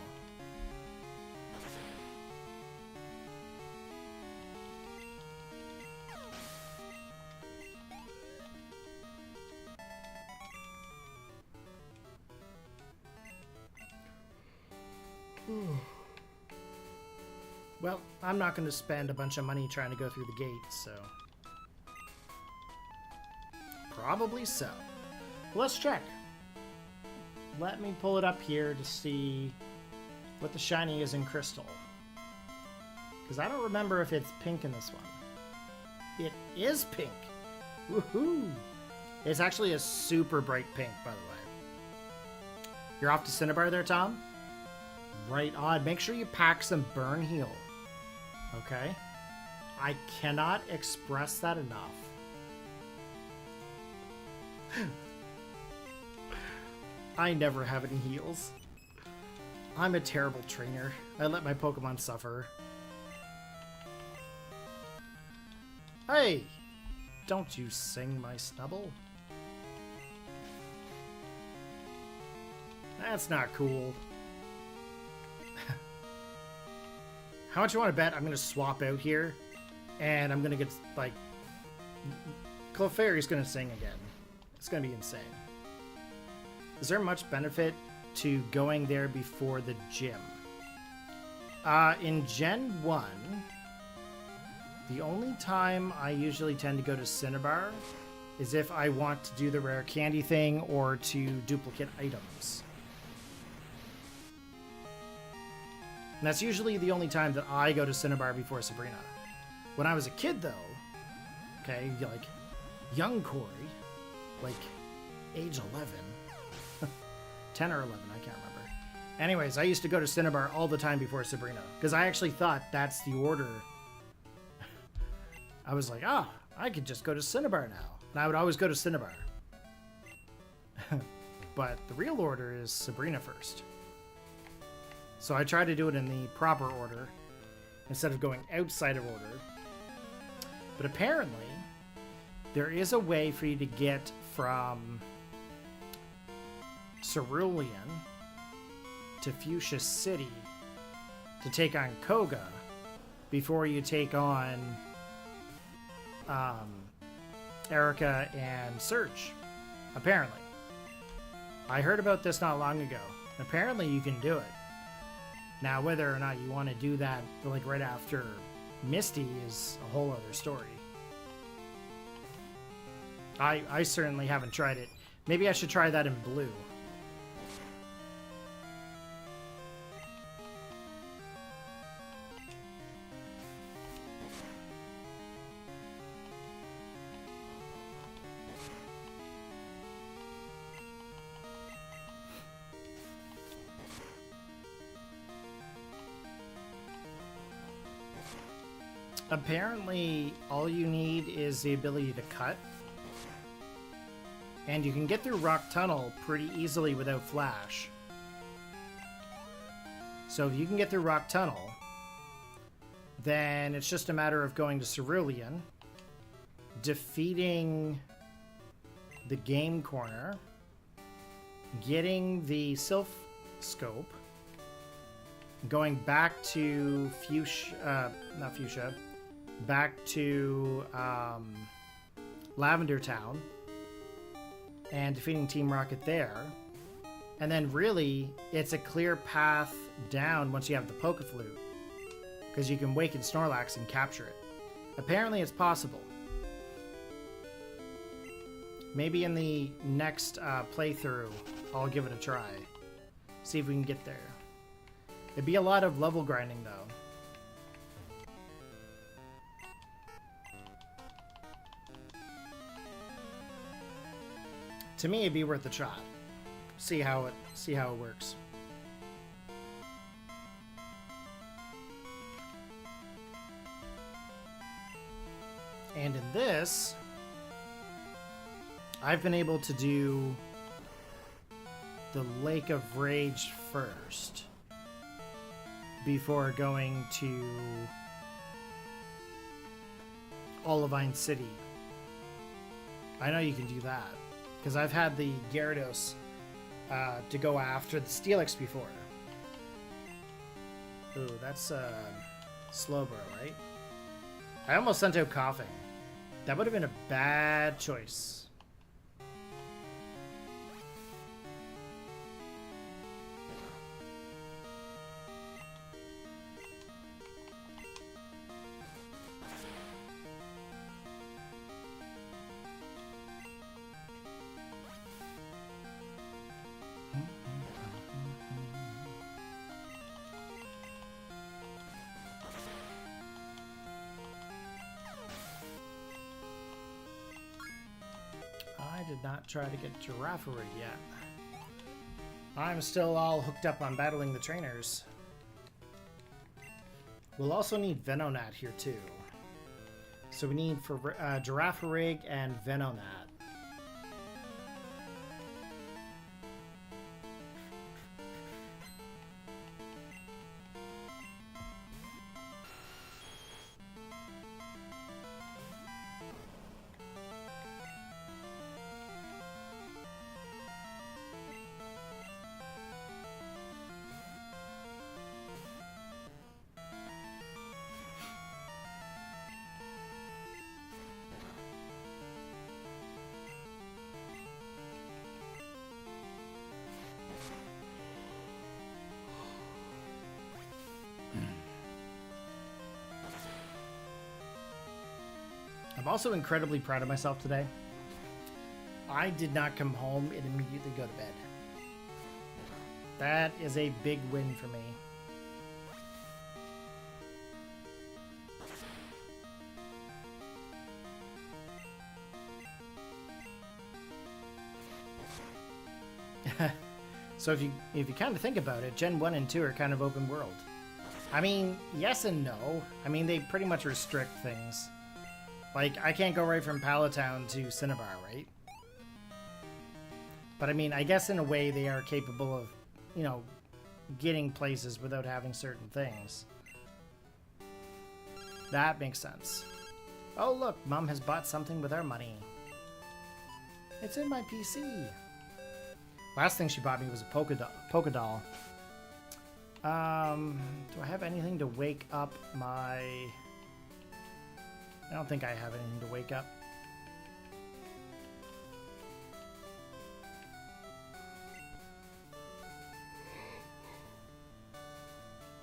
Well, I'm not going to spend a bunch of money trying to go through the gate, so... Probably so. Let's check. Let me pull it up here to see what the shiny is in Crystal. Because I don't remember if it's pink in this one. It is pink! Woohoo! It's actually a super bright pink, by the way. You're off to Cinnabar there, Tom? Right on. Make sure you pack some Burn Heal. Okay? I cannot express that enough. I never have any heals. I'm a terrible trainer. I let my Pokemon suffer. Hey! Don't you sing, my Snubble. That's not cool. How much you want to bet I'm going to swap out here, and I'm going to get, like... Clefairy's going to sing again. It's going to be insane. Is there much benefit to going there before the gym? In Gen 1, The only time I usually tend to go to Cinnabar is if I want to do the rare candy thing or to duplicate items. And that's usually the only time that I go to Cinnabar before Sabrina. When I was a kid, though, okay, like young Corey, like age 11, 10 or 11, I can't remember. Anyways, I used to go to Cinnabar all the time before Sabrina because I actually thought that's the order. I was like, oh, I could just go to Cinnabar now. And I would always go to Cinnabar. But the real order is Sabrina first. So I try to do it in the proper order instead of going outside of order. But apparently, there is a way for you to get from Cerulean to Fuchsia City to take on Koga before you take on Erica and Surge. Apparently. I heard about this not long ago. Apparently you can do it. Now, whether or not you want to do that like right after Misty is a whole other story. I certainly haven't tried it. Maybe I should try that in blue. Apparently, all you need is the ability to cut. And you can get through Rock Tunnel pretty easily without Flash. So if you can get through Rock Tunnel, then it's just a matter of going to Cerulean, defeating the Game Corner, getting the Sylph Scope, going back to not Fuchsia, back to Lavender Town, and defeating Team Rocket there. And then really, it's a clear path down once you have the Pokéflute, because you can waken Snorlax and capture it. Apparently it's possible. Maybe in the next playthrough, I'll give it a try. See if we can get there. It'd be a lot of level grinding, though. To me, it'd be worth a shot. See how it works. And in this, I've been able to do the Lake of Rage first before going to Olivine City. I know you can do that because I've had the Gyarados to go after the Steelix before. Ooh, that's Slowbro, right? I almost sent out Coughing. That would have been a bad choice. I did not try to get Girafarig yet. I'm still all hooked up on battling the trainers. We'll also need Venonat here too. So we need for Girafarig and Venonat. I'm also incredibly proud of myself today. I did not come home and immediately go to bed. That is a big win for me. So if you kind of think about it, Gen 1 and 2 are kind of open world. I mean, yes and no. I mean, they pretty much restrict things. Like, I can't go right from Palatown to Cinnabar, right? But I mean, I guess in a way they are capable of, you know, getting places without having certain things. That makes sense. Oh look, Mom has bought something with our money. It's in my PC. Last thing she bought me was a Poké doll. Do I have anything to wake up my... I don't think I have anything to wake up.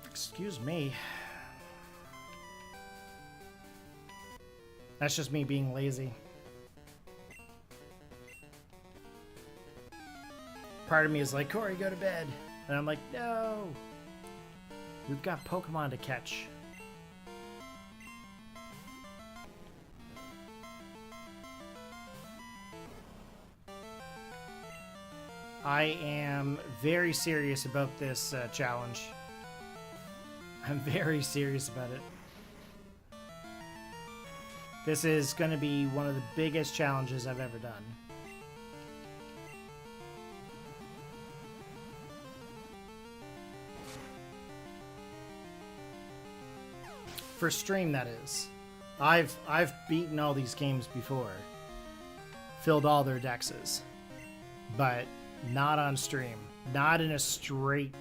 Excuse me. That's just me being lazy. Part of me is like, Corey, go to bed. And I'm like, no. We've got Pokemon to catch. I am very serious about this challenge. I'm very serious about it. This is going to be one of the biggest challenges I've ever done. For stream, that is. I've beaten all these games before. Filled all their dexes. But not on stream. Not in a straight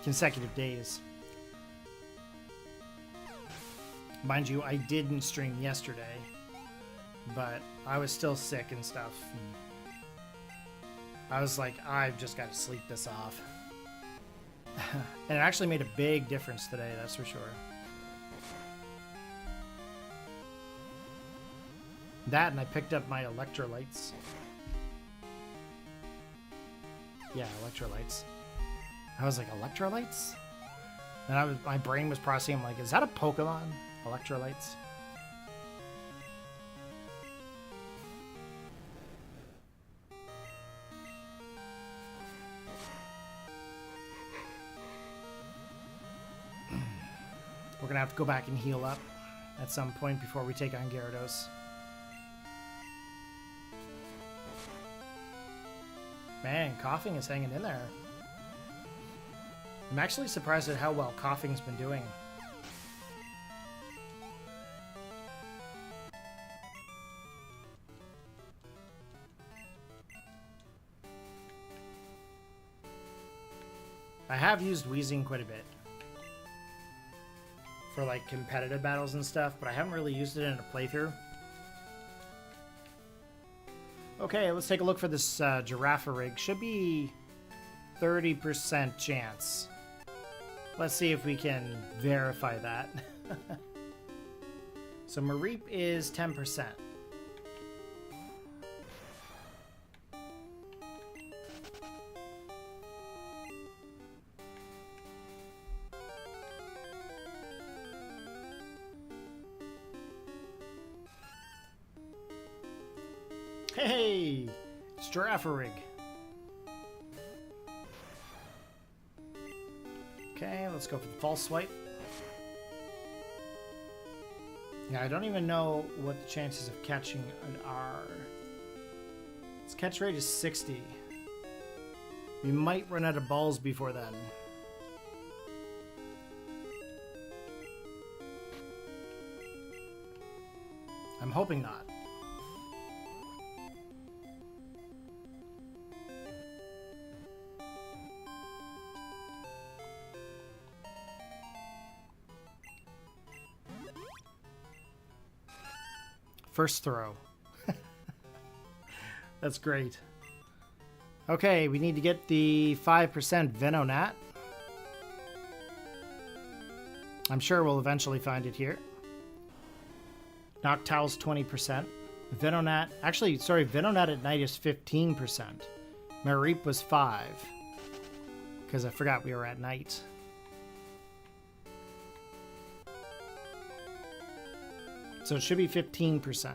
consecutive days. Mind you, I didn't stream yesterday, but I was still sick and stuff. And I was like, I've just got to sleep this off. And it actually made a big difference today, that's for sure. That, and I picked up my electrolytes. Yeah, electrolytes. I was like, electrolytes? And my brain was processing, I'm like, is that a Pokemon? Electrolytes? We're gonna have to go back and heal up at some point before we take on Gyarados. Man, Coughing is hanging in there. I'm actually surprised at how well Coughing's been doing. I have used Wheezing quite a bit for like competitive battles and stuff, but I haven't really used it in a playthrough. Okay, let's take a look for this Girafarig. Should be 30% chance. Let's see if we can verify that. So Mareep is 10%. Hey, it's Girafarig. Okay, let's go for the false swipe. Yeah, I don't even know what the chances of catching an R. Its catch rate is 60. We might run out of balls before then. I'm hoping not. First throw. That's great. Okay, we need to get the 5% Venonat. I'm sure we'll eventually find it here. Noctowl's 20%. Venonat, actually, sorry, Venonat at night is 15%. Mareep was 5. Because I forgot we were at night. So it should be 15%.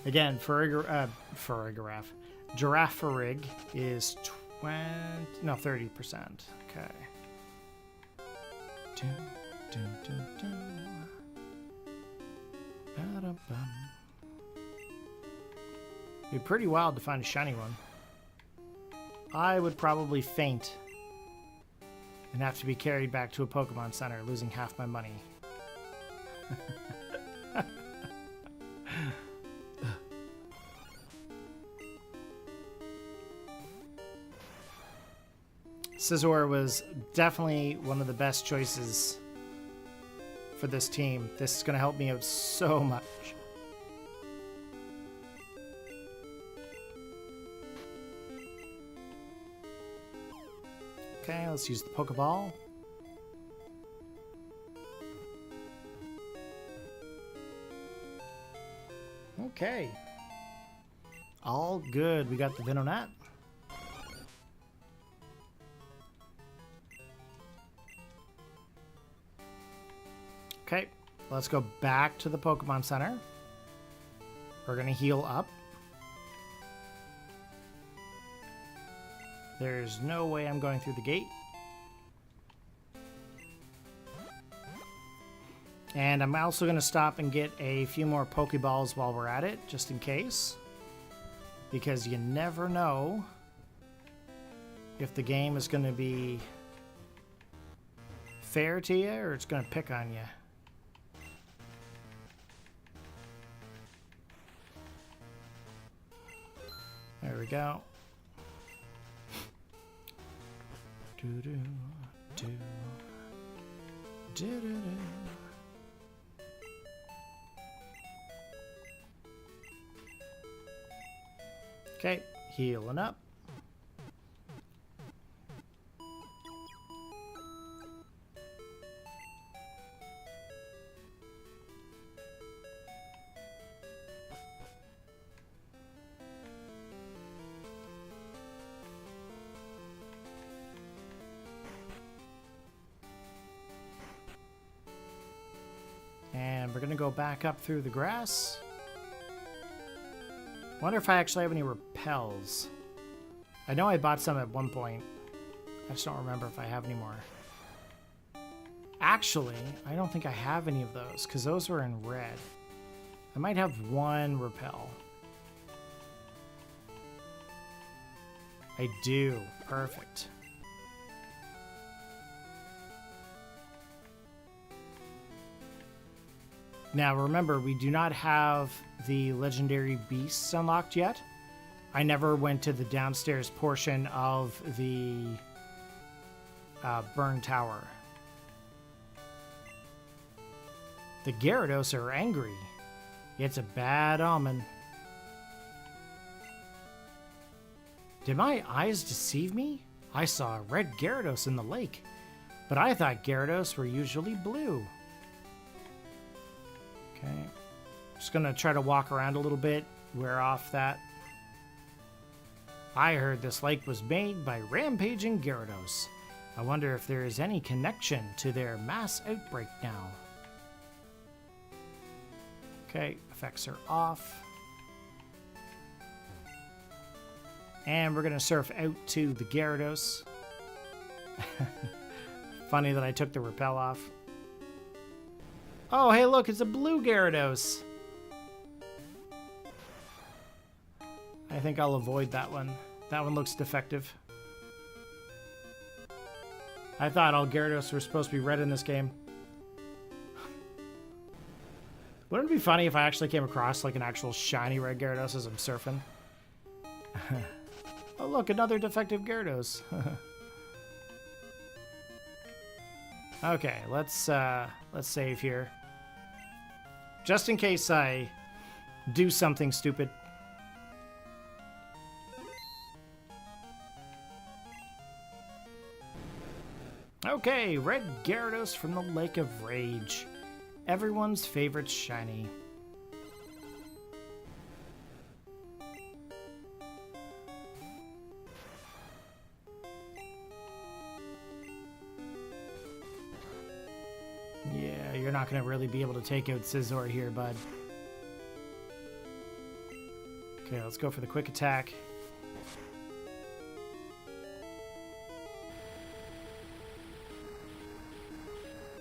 Again, Farigiraf. Giraffarig is 30%. Okay. Dun, dun, dun, dun. Ba-da-bum. It'd be pretty wild to find a shiny one. I would probably faint and have to be carried back to a Pokemon Center, losing half my money. Scizor was definitely one of the best choices for this team. This is going to help me out so much. Okay, let's use the Pokeball. Okay. All good. We got the Venonat. Okay, let's go back to the Pokemon Center. We're going to heal up. There's no way I'm going through the gate. And I'm also going to stop and get a few more Pokeballs while we're at it, just in case. Because you never know if the game is going to be fair to you or it's going to pick on you. There we go. Do do do do do do. Okay, healing up. And we're going to go back up through the grass. Wonder if I actually have any repels. I know I bought some at one point. I just don't remember if I have any more. Actually, I don't think I have any of those because those were in red. I might have one repel. I do. Perfect. Now remember, we do not have the legendary beasts unlocked yet. I never went to the downstairs portion of the Burn Tower. The Gyarados are angry. It's a bad omen. Did my eyes deceive me? I saw a red Gyarados in the lake, but I thought Gyarados were usually blue. Okay, just gonna try to walk around a little bit, wear off that. I heard this lake was made by rampaging Gyarados. I wonder if there is any connection to their mass outbreak now. Okay, effects are off. And we're gonna surf out to the Gyarados. Funny that I took the repel off. Oh, hey, look, it's a blue Gyarados. I think I'll avoid that one. That one looks defective. I thought all Gyarados were supposed to be red in this game. Wouldn't it be funny if I actually came across like an actual shiny red Gyarados as I'm surfing? Oh, look, another defective Gyarados. Okay, let's save here. Just in case I do something stupid. Okay, red Gyarados from the Lake of Rage. Everyone's favorite shiny. Yeah, you're not going to really be able to take out Scizor here, bud. Okay, let's go for the quick attack.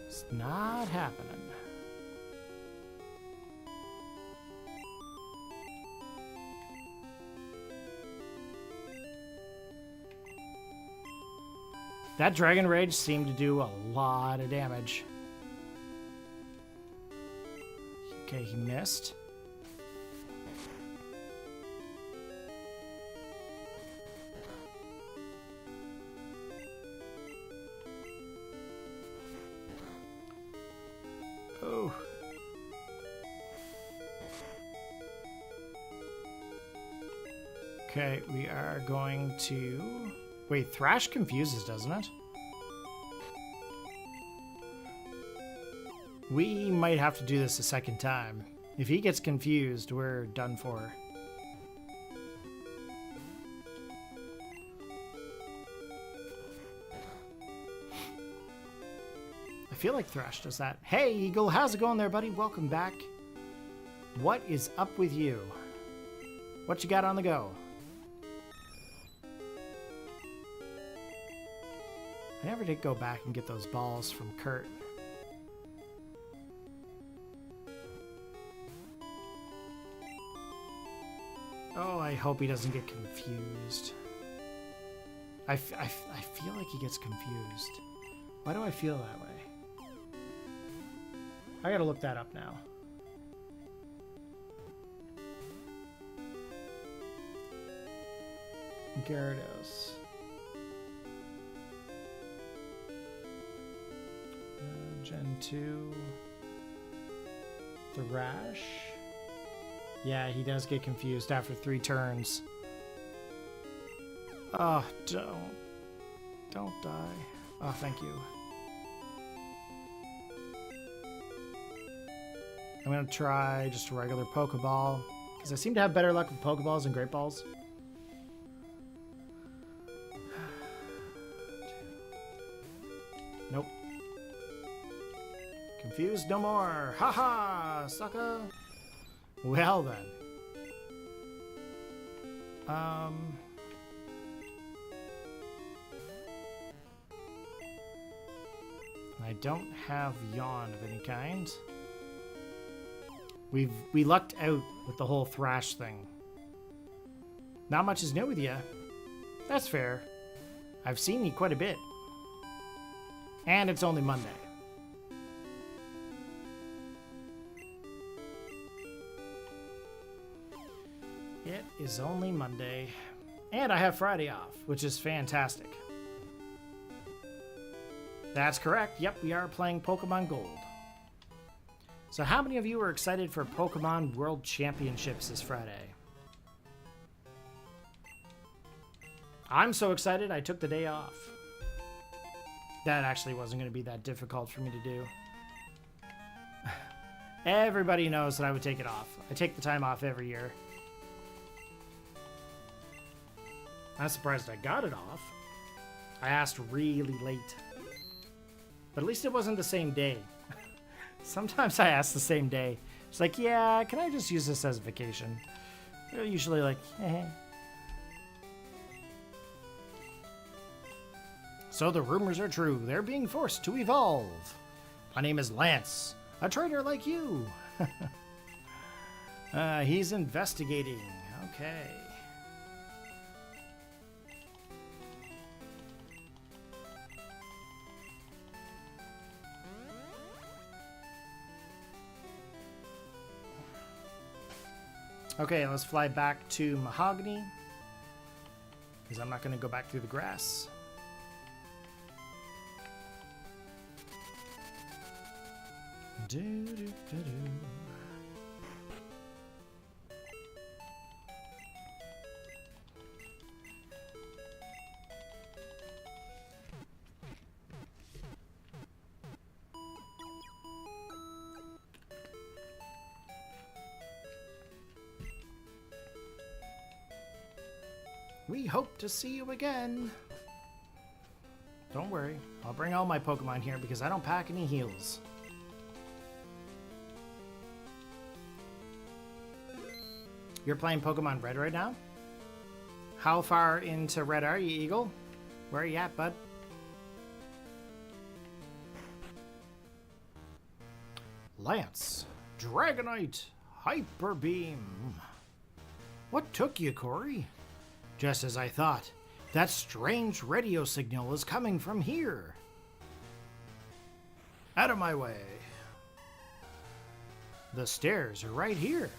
It's not happening. That Dragon Rage seemed to do a lot of damage. Okay, he missed. Oh. Okay, we are going to... Wait, Thrash confuses, doesn't it? We might have to do this a second time. If he gets confused, we're done for. I feel like Thrash does that. Hey, Eagle, how's it going there, buddy? Welcome back. What is up with you? What you got on the go? I never did go back and get those balls from Kurt. Oh, I hope he doesn't get confused. I feel like he gets confused. Why do I feel that way? I gotta look that up now. Gyarados. Gen 2. Thrash. Yeah, he does get confused after 3 turns. Oh, don't die. Oh, thank you. I'm gonna try just a regular Pokeball, because I seem to have better luck with Pokeballs than Great Balls. Nope. Confused no more. Haha, sucker. Well then. I don't have Yawn of any kind. We lucked out with the whole Thrash thing. Not much is new with you. That's fair. I've seen you quite a bit. And it's only Monday. It is only Monday. And I have Friday off, which is fantastic. That's correct. Yep, we are playing Pokemon Gold. So how many of you are excited for Pokemon World Championships this Friday? I'm so excited I took the day off. That actually wasn't going to be that difficult for me to do. Everybody knows that I would take it off. I take the time off every year. I'm surprised I got it off. I asked really late. But at least it wasn't the same day. Sometimes I ask the same day. It's like, yeah, can I just use this as a vacation? They're usually like, eh. So the rumors are true. They're being forced to evolve. My name is Lance, a trainer like you. He's investigating. Okay. Okay, let's fly back to Mahogany, because I'm not going to go back through the grass. We hope to see you again. Don't worry, I'll bring all my Pokemon here because I don't pack any heals. You're playing Pokemon Red right now? How far into Red are you, Eagle? Where are you at, bud? Lance, Dragonite, Hyper Beam. What took you, Corey? Just as I thought. That strange radio signal is coming from here. Out of my way. The stairs are right here.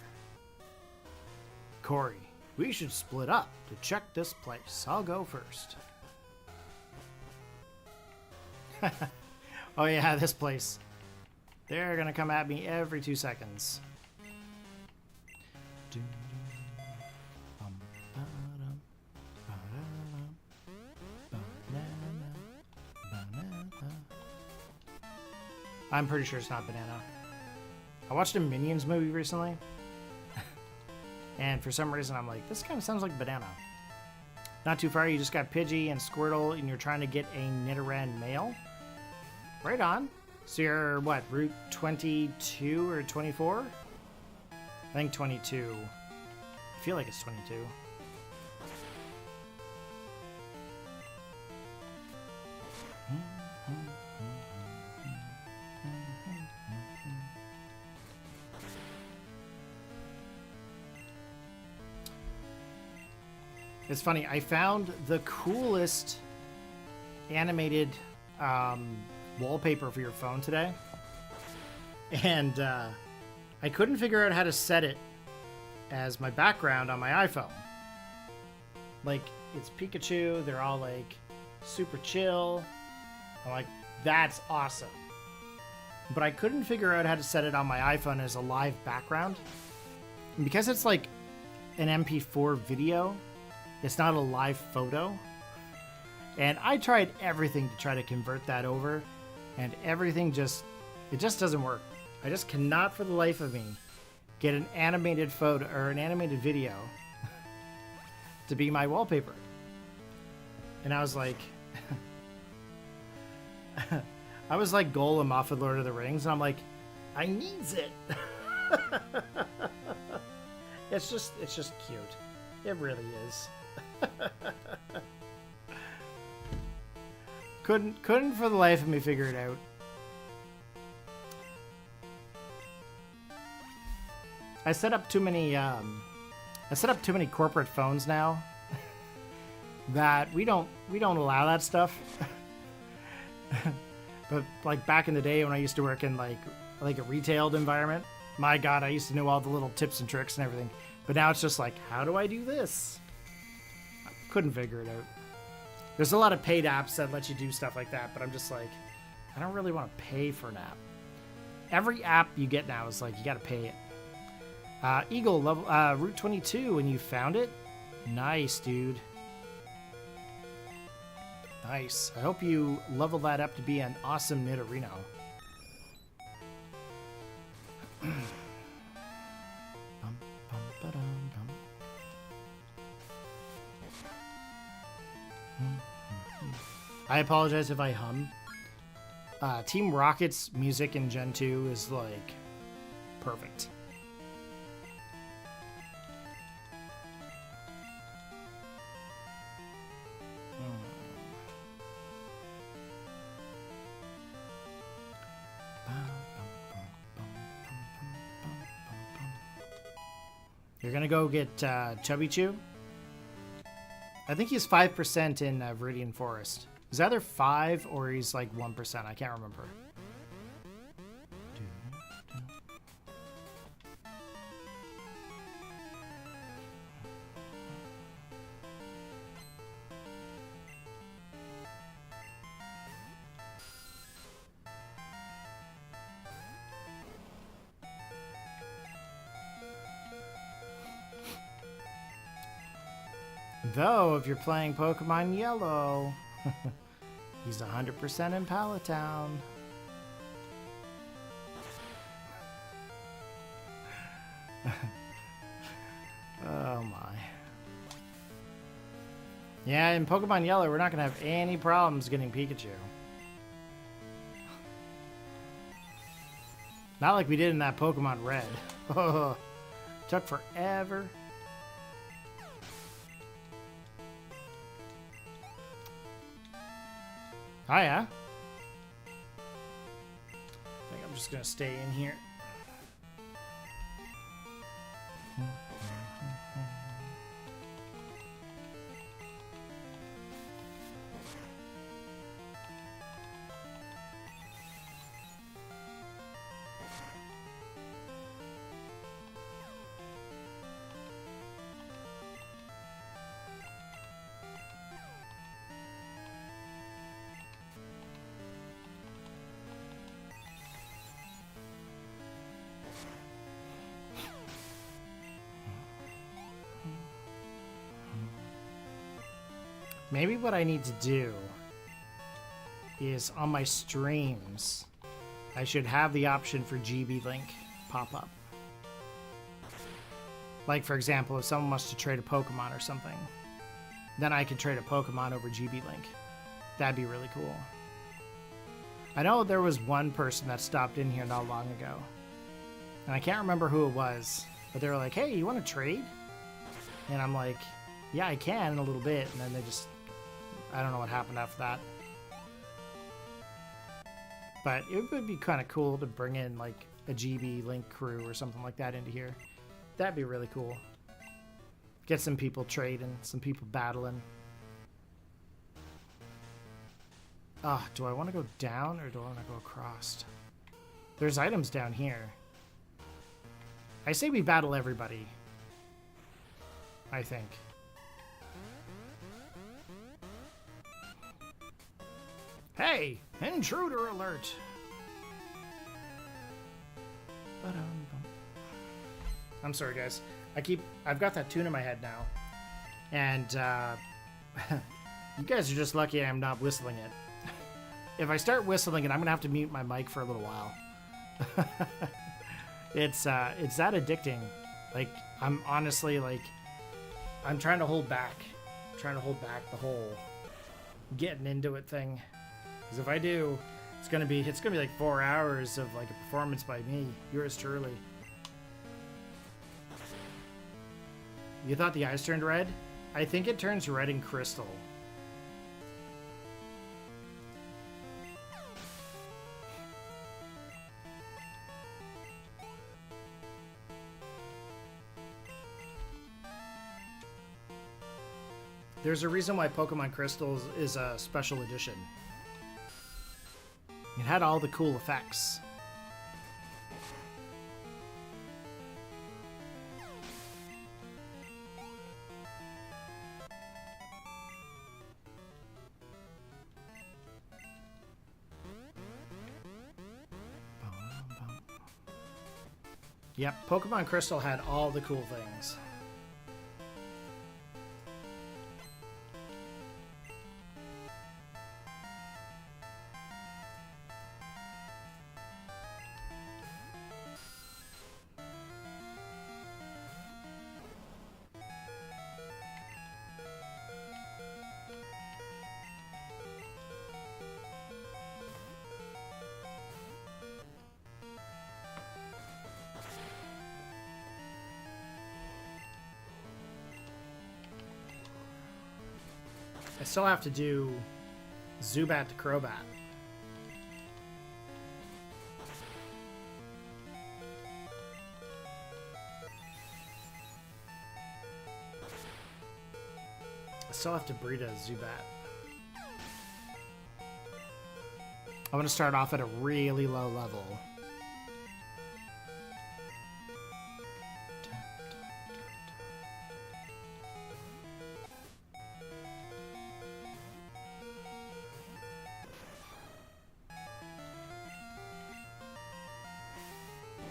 Corey, we should split up to check this place. I'll go first. Oh yeah, this place. They're gonna come at me every 2 seconds. I'm pretty sure it's not banana. I watched a Minions movie recently. And for some reason I'm like, this kind of sounds like banana. Not too far, you just got Pidgey and Squirtle and you're trying to get a Nidoran male. Right on. So you're, what, Route 22 or 24? I think 22. I feel like it's 22. It's funny, I found the coolest animated wallpaper for your phone today. And I couldn't figure out how to set it as my background on my iPhone. Like, it's Pikachu, they're all like super chill. I'm like, that's awesome. But I couldn't figure out how to set it on my iPhone as a live background. And because it's like an MP4 video, it's not a live photo. And I tried everything to try to convert that over, and everything it just doesn't work. I just cannot for the life of me get an animated photo or an animated video to be my wallpaper. And I was like, I was like Golem off of Lord of the Rings, and I'm like, I needs it. It's just cute. It really is. Couldn't for the life of me figure it out. I set up too many corporate phones now that we don't allow that stuff. But like back in the day when I used to work in like a retailed environment, my God, I used to know all the little tips and tricks and everything. But now it's just like, how do I do this? I couldn't figure it out. There's a lot of paid apps that let you do stuff like that, but I'm just like, I don't really want to pay for an app. Every app you get now is like, you got to pay it. Eagle, level, Route 22, and you found it? Nice, dude. Nice. I hope you level that up to be an awesome Nidorino. I apologize if I hum. Team Rocket's music in Gen 2 is like perfect. You're gonna go get Chubby Chew? I think he's 5% in Viridian Forest. He's either 5 or he's like 1%. I can't remember. Though, if you're playing Pokemon Yellow, he's 100% in Pallet Town. Oh my. Yeah, in Pokemon Yellow, we're not going to have any problems getting Pikachu. Not like we did in that Pokemon Red. Oh, took forever. Oh, yeah? I think I'm just going to stay in here. Maybe what I need to do is on my streams, I should have the option for GB Link pop up. Like, for example, if someone wants to trade a Pokemon or something, then I could trade a Pokemon over GB Link. That'd be really cool. I know there was one person that stopped in here not long ago, and I can't remember who it was, but they were like, hey, you want to trade? And I'm like, yeah, I can in a little bit, and then they just... I don't know what happened after that. But it would be kind of cool to bring in like a GB Link crew or something like that into here. That'd be really cool. Get some people trading, some people battling. Do I want to go down or do I want to go across? There's items down here. I say we battle everybody. I think. Hey, intruder alert. I'm sorry, guys. I've got that tune in my head now. And, you guys are just lucky I'm not whistling it. If I start whistling it, I'm gonna have to mute my mic for a little while. It's that addicting. Like, I'm honestly, like, I'm trying to hold back. I'm trying to hold back the whole getting into it thing. Because if I do, it's gonna be like 4 hours of like a performance by me, yours truly. You thought the eyes turned red? I think it turns red in Crystal. There's a reason why Pokemon Crystal is a special edition. It had all the cool effects. Yep, Pokemon Crystal had all the cool things. I still have to do Zubat to Crobat. I still have to breed a Zubat. I want to start off at a really low level.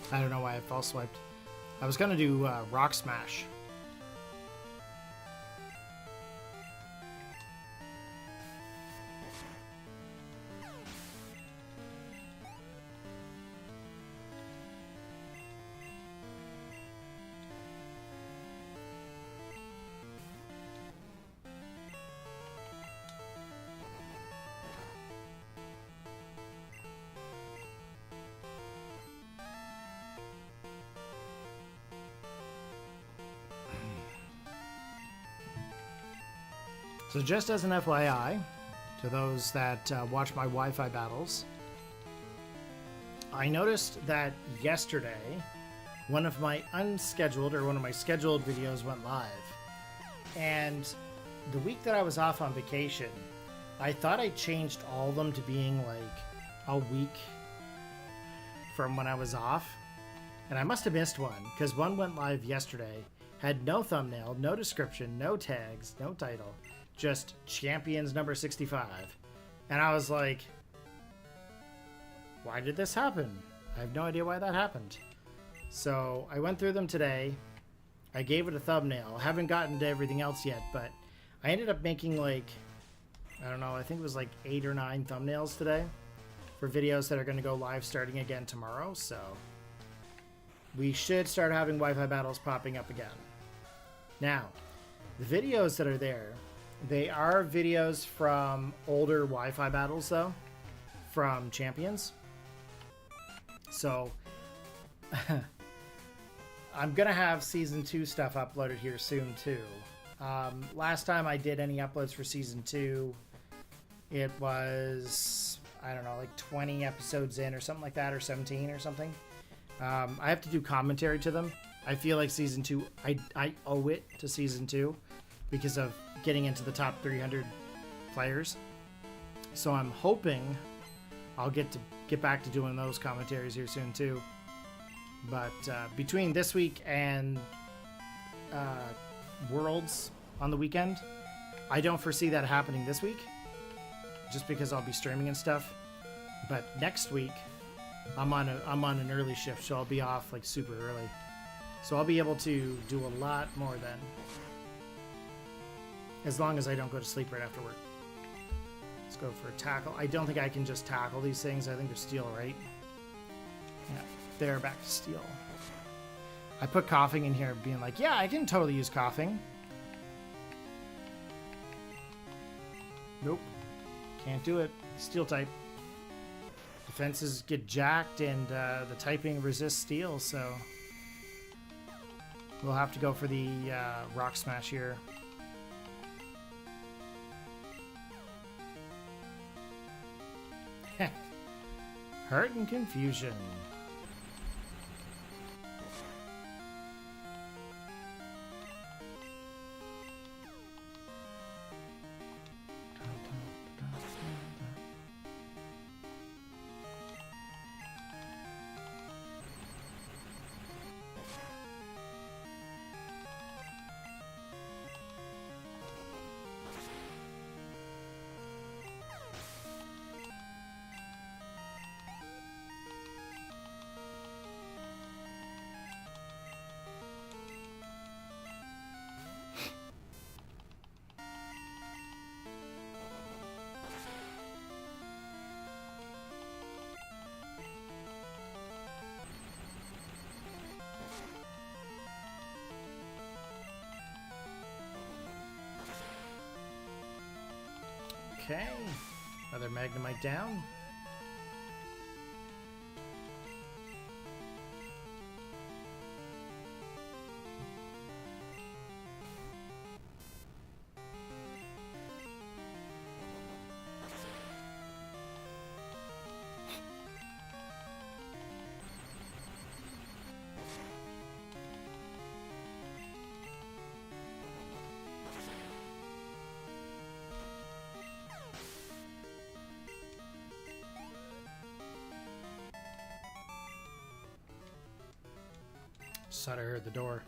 I don't know why I false swiped. I was gonna do Rock Smash. So just as an FYI, to those that watch my Wi-Fi battles, I noticed that yesterday, one of my scheduled videos went live. And the week that I was off on vacation, I thought I changed all of them to being like a week from when I was off. And I must have missed one, because one went live yesterday, had no thumbnail, no description, no tags, no title, just Champions number 65. And I was like, why did this happen? I have no idea why that happened. So I went through them today. I gave it a thumbnail. I haven't gotten to everything else yet, but I ended up making like, I don't know, I think it was like 8 or 9 thumbnails today for videos that are going to go live starting again tomorrow. So we should start having Wi-Fi battles popping up again. Now, the videos that are there, they are videos from older Wi-Fi battles though, from Champions. So I'm gonna have season 2 stuff uploaded here soon too. Last time I did any uploads for season 2, it was, I don't know, like 20 episodes in or something like that, or 17 or something. I have to do commentary to them. I feel like season 2, I owe it to season 2 because of getting into the top 300 players. So I'm hoping I'll get back to doing those commentaries here soon too. But between this week and Worlds on the weekend, I don't foresee that happening this week, just because I'll be streaming and stuff. But next week, I'm on an early shift, so I'll be off like super early. So I'll be able to do a lot more then, as long as I don't go to sleep right after work. Let's go for a tackle. I don't think I can just tackle these things. I think they're steel, right? Yeah, they're back to steel. I put coughing in here being like, yeah, I can totally use coughing. Nope. Can't do it. Steel type. Defenses get jacked and the typing resists steel, so we'll have to go for the rock smash here. Hurt and confusion. Okay, another Magnemite down. Just thought I heard the door.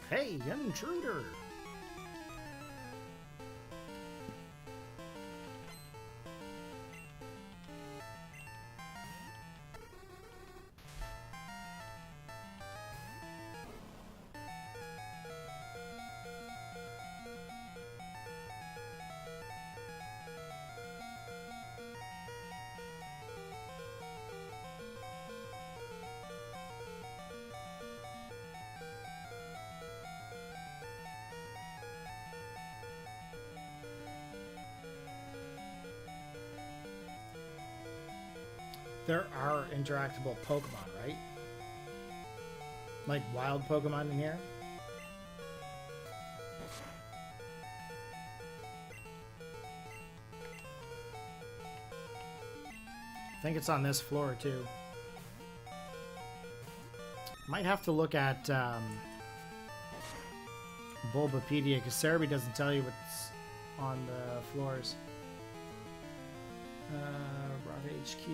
Hey, intruder! There are interactable Pokemon, right? Like wild Pokemon in here? I think it's on this floor too. Might have to look at Bulbapedia because Cerebi doesn't tell you what's on the floors. Rock HQ.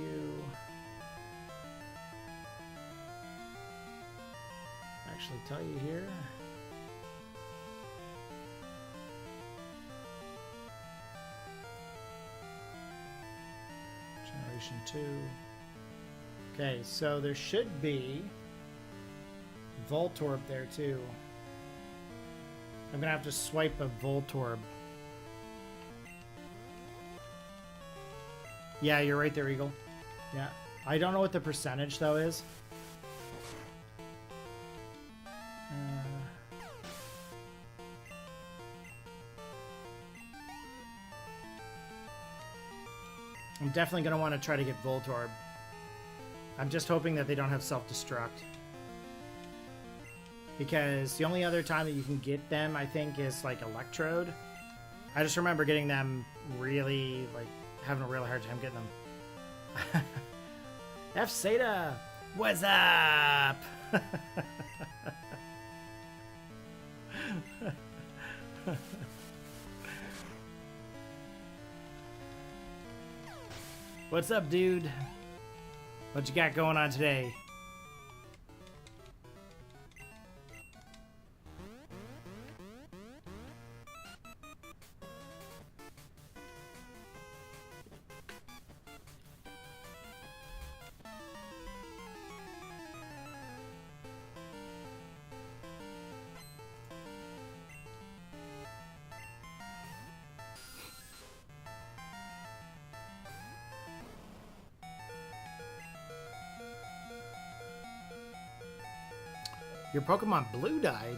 Actually tell you here. Generation 2. Okay, so there should be Voltorb there too. I'm gonna have to swipe a Voltorb. Yeah, you're right there, Eagle. Yeah. I don't know what the percentage though is. I'm definitely going to want to try to get Voltorb. I'm just hoping that they don't have self-destruct. Because the only other time that you can get them, I think, is like Electrode. I just remember getting them really, like, having a really hard time getting them. F Seda, what's up? What's up, dude? What you got going on today? Your Pokemon Blue died?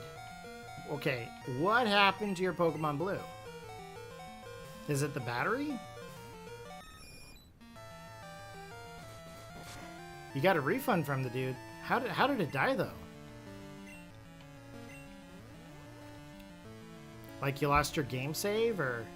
Okay, what happened to your Pokemon Blue? Is it the battery? You got a refund from the dude. How did it die though? Like you lost your game save or?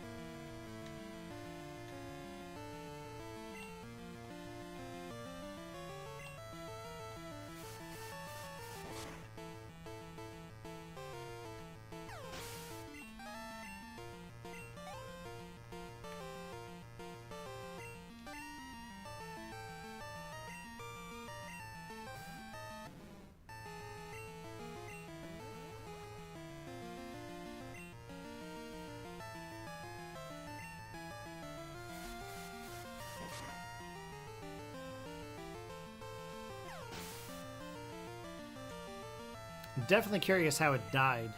I'm definitely curious how it died.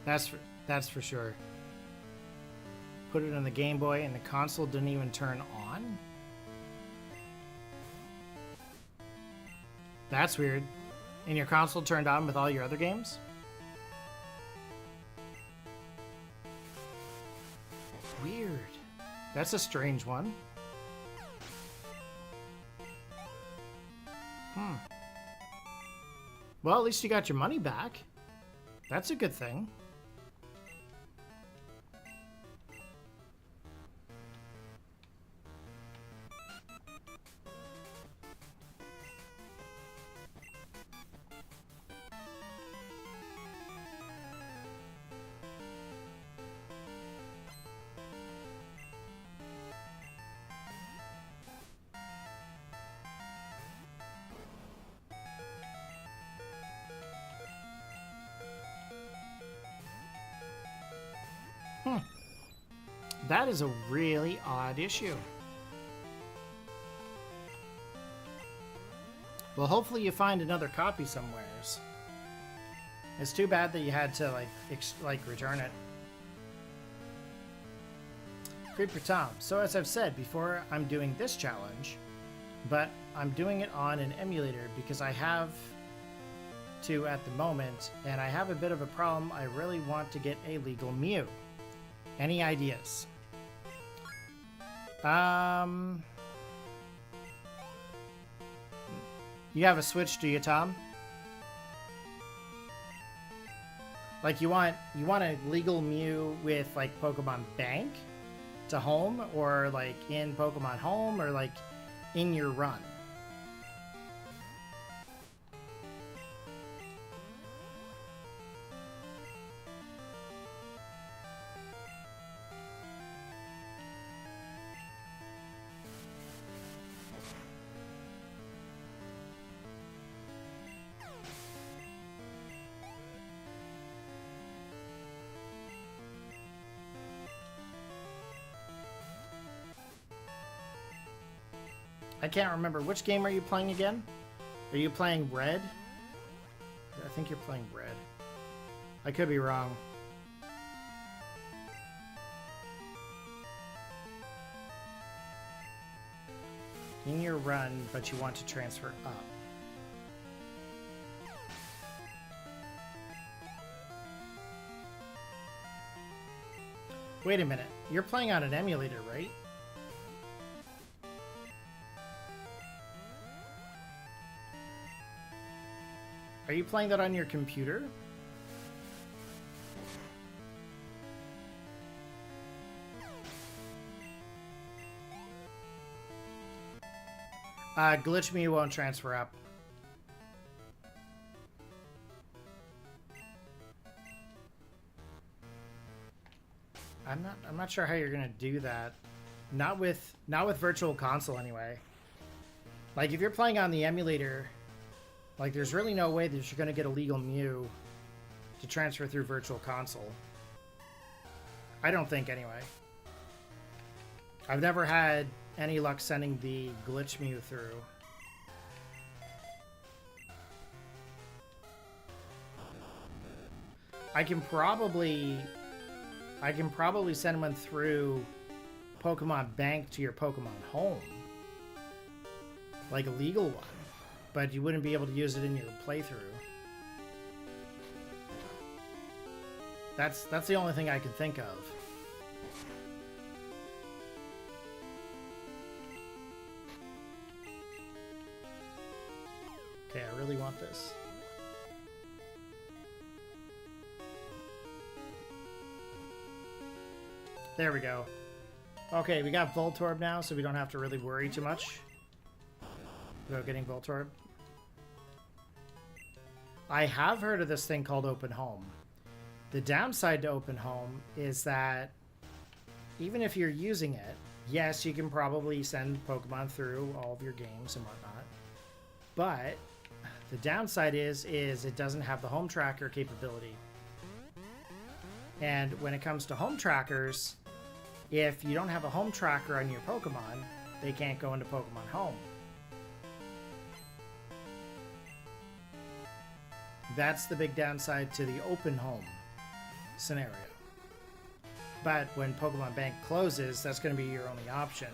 That's for sure. Put it on the Game Boy and the console didn't even turn on? That's weird. And your console turned on with all your other games? Weird. That's a strange one. Well, at least you got your money back. That's a good thing. That is a really odd issue. Well, hopefully you find another copy somewheres. It's too bad that you had to like return it. Creeper Tom. So as I've said before, I'm doing this challenge, but I'm doing it on an emulator because I have to at the moment, and I have a bit of a problem. I really want to get a legal Mew. Any ideas? You have a Switch, do you, Tom? Like, you want a legal Mew with, like, Pokemon Bank to home? Or, like, in Pokemon Home? Or, like, in your run? I can't remember. Which game are you playing again? Are you playing Red? I think you're playing Red. I could be wrong. In your run, but you want to transfer up. Wait a minute. You're playing on an emulator, right? Are you playing that on your computer? Glitch me won't transfer up. I'm not sure how you're gonna do that. Not with Virtual Console anyway. Like, if you're playing on the emulator, like, there's really no way that you're gonna get a legal Mew to transfer through Virtual Console. I don't think, anyway. I've never had any luck sending the glitch Mew through. I can probably send one through Pokemon Bank to your Pokemon Home. Like a legal one. But you wouldn't be able to use it in your playthrough. That's the only thing I can think of. Okay, I really want this. There we go. Okay, we got Voltorb now, so we don't have to really worry too much about getting Voltorb. I have heard of this thing called Open Home. The downside to Open Home is that even if you're using it, yes, you can probably send Pokemon through all of your games and whatnot. But the downside is it doesn't have the home tracker capability. And when it comes to home trackers, if you don't have a home tracker on your Pokemon, they can't go into Pokemon Home. That's the big downside to the Open Home scenario. But when Pokemon Bank closes, that's going to be your only option.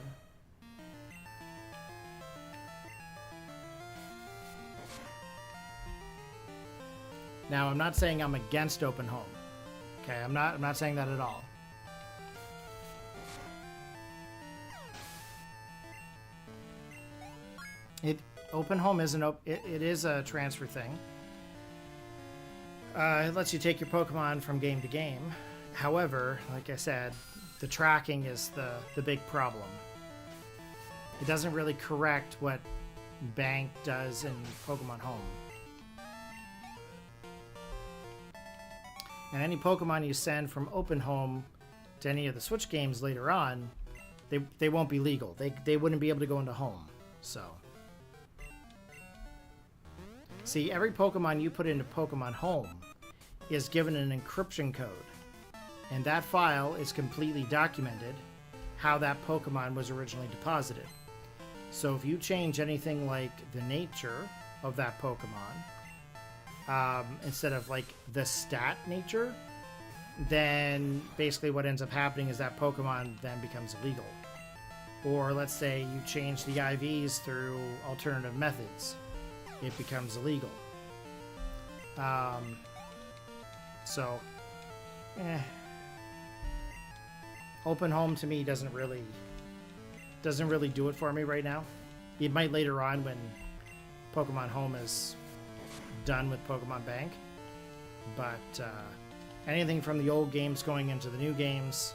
Now, I'm not saying I'm against Open Home. Okay, I'm not saying that at all. Open Home isn't it is a transfer thing. It lets you take your Pokemon from game to game. However, like I said, the tracking is the big problem. It doesn't really correct what Bank does in Pokemon Home. And any Pokemon you send from Open Home to any of the Switch games later on, they won't be legal. They wouldn't be able to go into Home. So, see, every Pokemon you put into Pokemon Home is given an encryption code. And that file is completely documented how that Pokemon was originally deposited. So if you change anything like the nature of that Pokemon, instead of like the stat nature, then basically what ends up happening is that Pokemon then becomes illegal. Or let's say you change the IVs through alternative methods, it becomes illegal. So, Open Home to me doesn't really doesn't really do it for me right now. It might later on when Pokemon Home is done with Pokemon Bank. But anything from the old games going into the new games,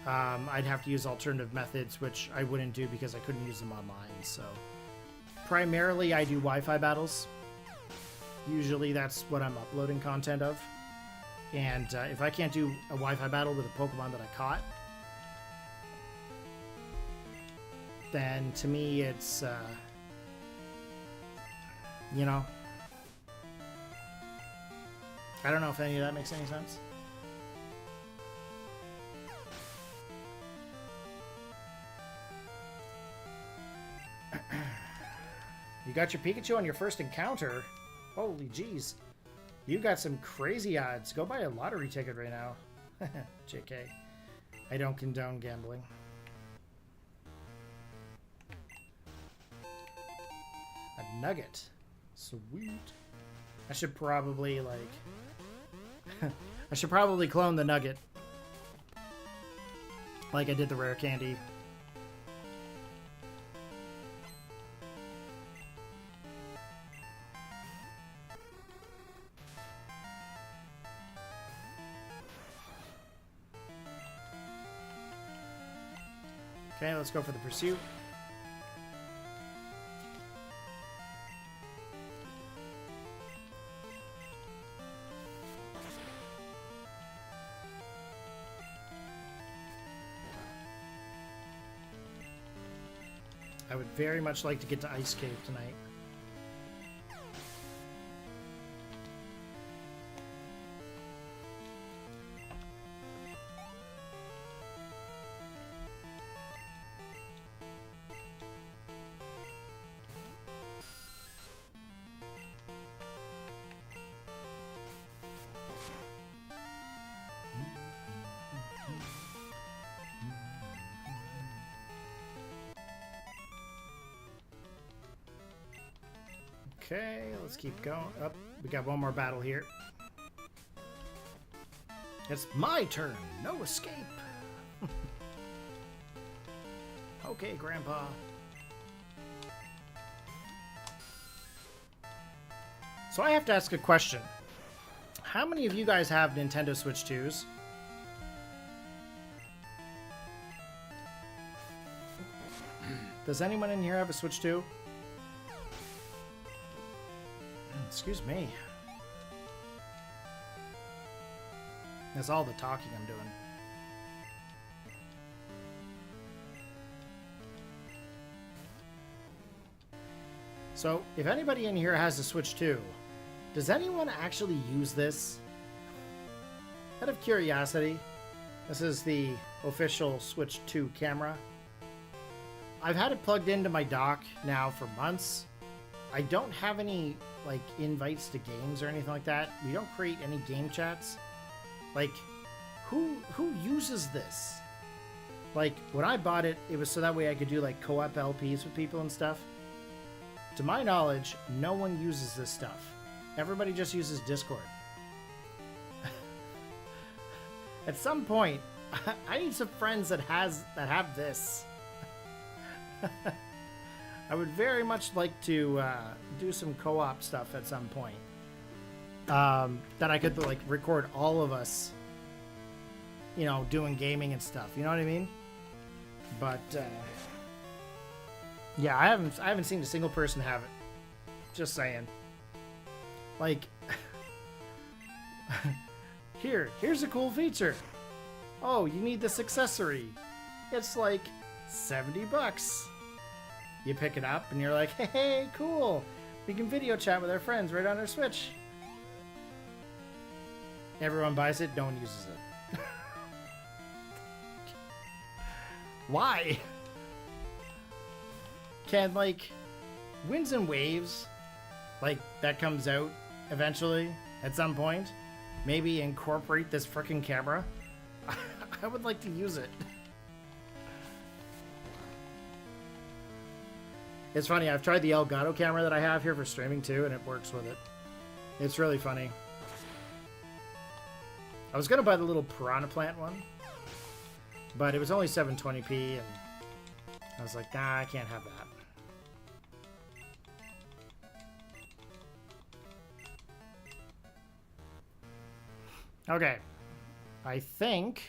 I'd have to use alternative methods, which I wouldn't do because I couldn't use them online. So primarily I do Wi-Fi battles. Usually that's what I'm uploading content of. And if I can't do a Wi-Fi battle with a Pokemon that I caught, then to me it's, you know, I don't know if any of that makes any sense. You got your Pikachu on your first encounter? Holy jeez. You got some crazy odds. Go buy a lottery ticket right now. JK. I don't condone gambling. A nugget. Sweet. I should probably, like... I should probably clone the nugget. Like I did the rare candy. Okay, let's go for the pursuit. I would very much like to get to Ice Cave tonight. Okay, let's keep going. Up, we got one more battle here. It's my turn. No escape. Okay, Grandpa. So I have to ask a question. How many of you guys have Nintendo Switch 2s? Does anyone in here have a Switch 2? Excuse me. That's all the talking I'm doing. So, if anybody in here has a Switch 2, does anyone actually use this? Out of curiosity, this is the official Switch 2 camera. I've had it plugged into my dock now for months. I don't have any, like, invites to games or anything like that. We don't create any game chats. Like, who uses this? Like, when I bought it, it was so that way I could do, like, co-op LPs with people and stuff. To my knowledge, no one uses this stuff. Everybody just uses Discord. At some point, I need some friends that have this. I would very much like to do some co-op stuff at some point. That I could, like, record all of us, you know, doing gaming and stuff. You know what I mean? But yeah, I haven't seen a single person have it. Just saying. Like, here's a cool feature. Oh, you need this accessory. It's like $70. You pick it up and you're like, hey, cool. We can video chat with our friends right on our Switch. Everyone buys it, no one uses it. Why? Can, like, Winds and Waves, like, that comes out eventually at some point, maybe incorporate this frickin' camera? I would like to use it. It's funny, I've tried the Elgato camera that I have here for streaming too, and it works with it. It's really funny. I was gonna buy the little Piranha Plant one, but it was only 720p, and I was like, nah, I can't have that. Okay. I think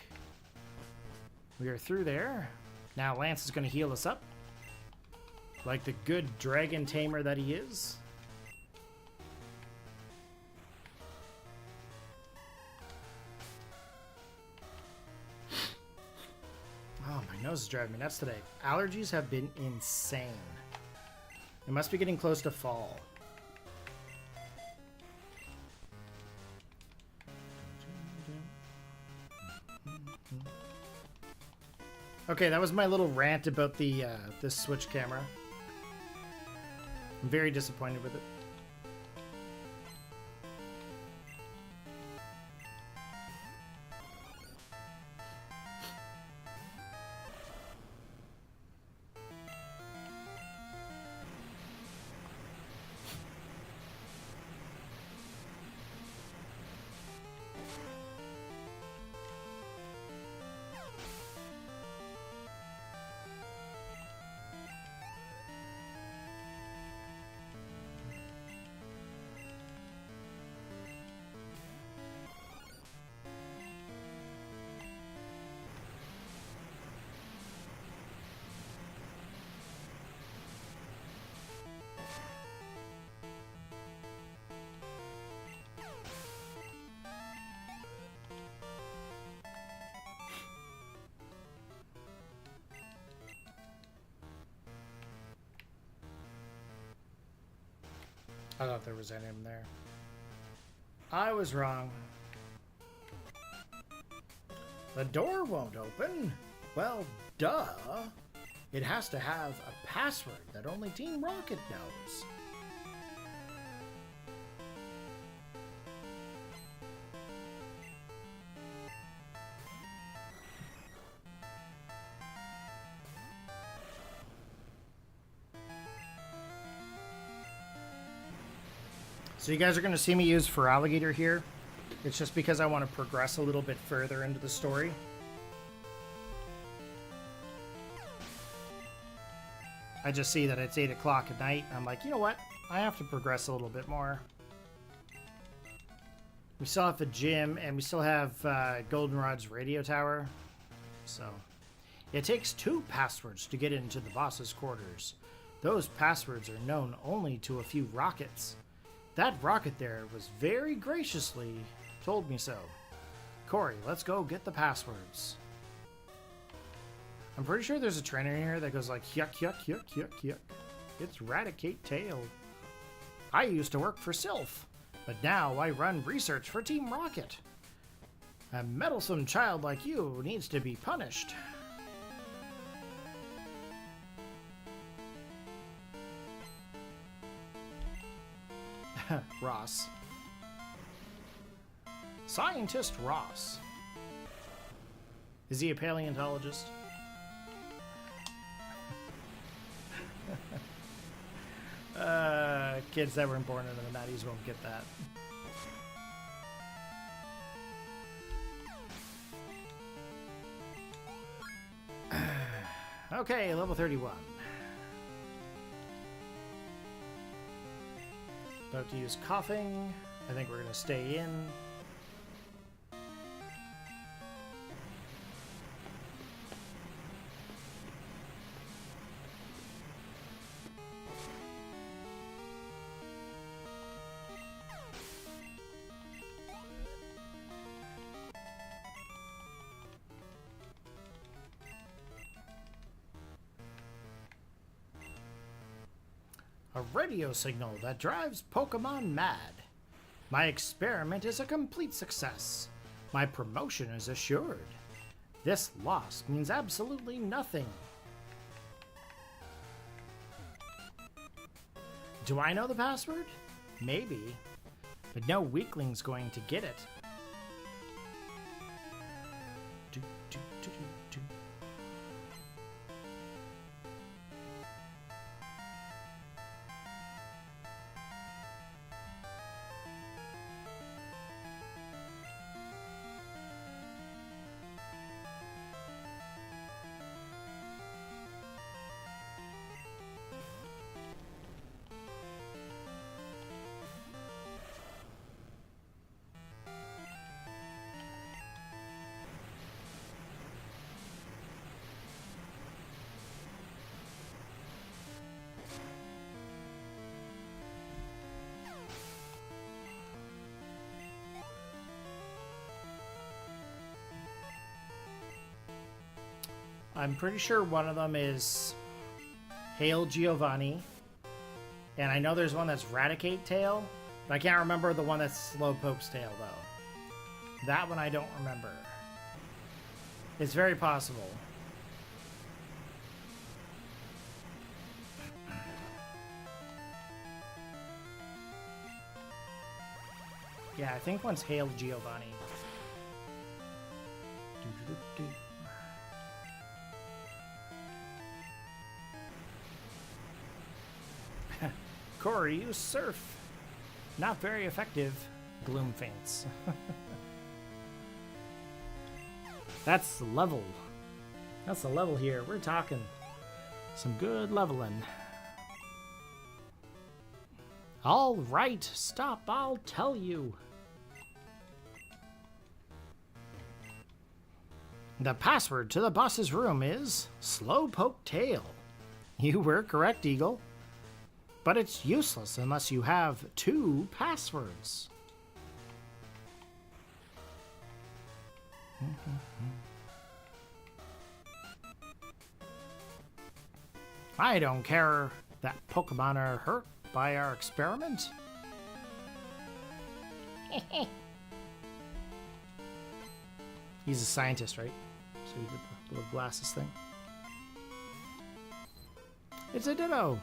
we are through there. Now Lance is going to heal us up. Like the good dragon tamer that he is. Oh, my nose is driving me nuts today. Allergies have been insane. It must be getting close to fall. Okay, that was my little rant about the this Switch camera. I'm very disappointed with it. I thought there was an M there. I was wrong. The door won't open. Well, duh. It has to have a password that only Team Rocket knows. So you guys are going to see me use for alligator here. It's just because I want to progress a little bit further into the story. I just see that it's 8 o'clock at night. I'm like, you know what? I have to progress a little bit more. We still have the gym, and we still have Goldenrod's radio tower. So, it takes 2 passwords to get into the boss's quarters. Those passwords are known only to a few rockets. That rocket there was very graciously told me so. Corey, let's go get the passwords. I'm pretty sure there's a trainer in here that goes like, yuck, yuck, yuck, yuck, yuck. It's Raticate Tail. I used to work for Sylph, but now I run research for Team Rocket. A meddlesome child like you needs to be punished. Ross. Scientist Ross. Is he a paleontologist? Kids that weren't born into the 90s won't get that. Okay, level 31. About to use coughing. I think we're going to stay in. A radio signal that drives Pokemon mad. My experiment is a complete success. My promotion is assured. This loss means absolutely nothing. Do I know the password? Maybe. But no weakling's going to get it. Do, do, do, do, do. I'm pretty sure one of them is Hail Giovanni. And I know there's one that's Raticate Tail. But I can't remember the one that's Slowpoke's Tail, though. That one I don't remember. It's very possible. Yeah, I think one's Hail Giovanni. Corey, you surf. Not very effective. Gloom faints. That's the level. That's the level here. We're talking some good leveling. All right, stop. I'll tell you. The password to the boss's room is Slowpoke Tail. You were correct, Eagle. But it's useless unless you have 2 passwords. I don't care that Pokemon are hurt by our experiment. He's a scientist, right? So he did the little glasses thing. It's a Ditto.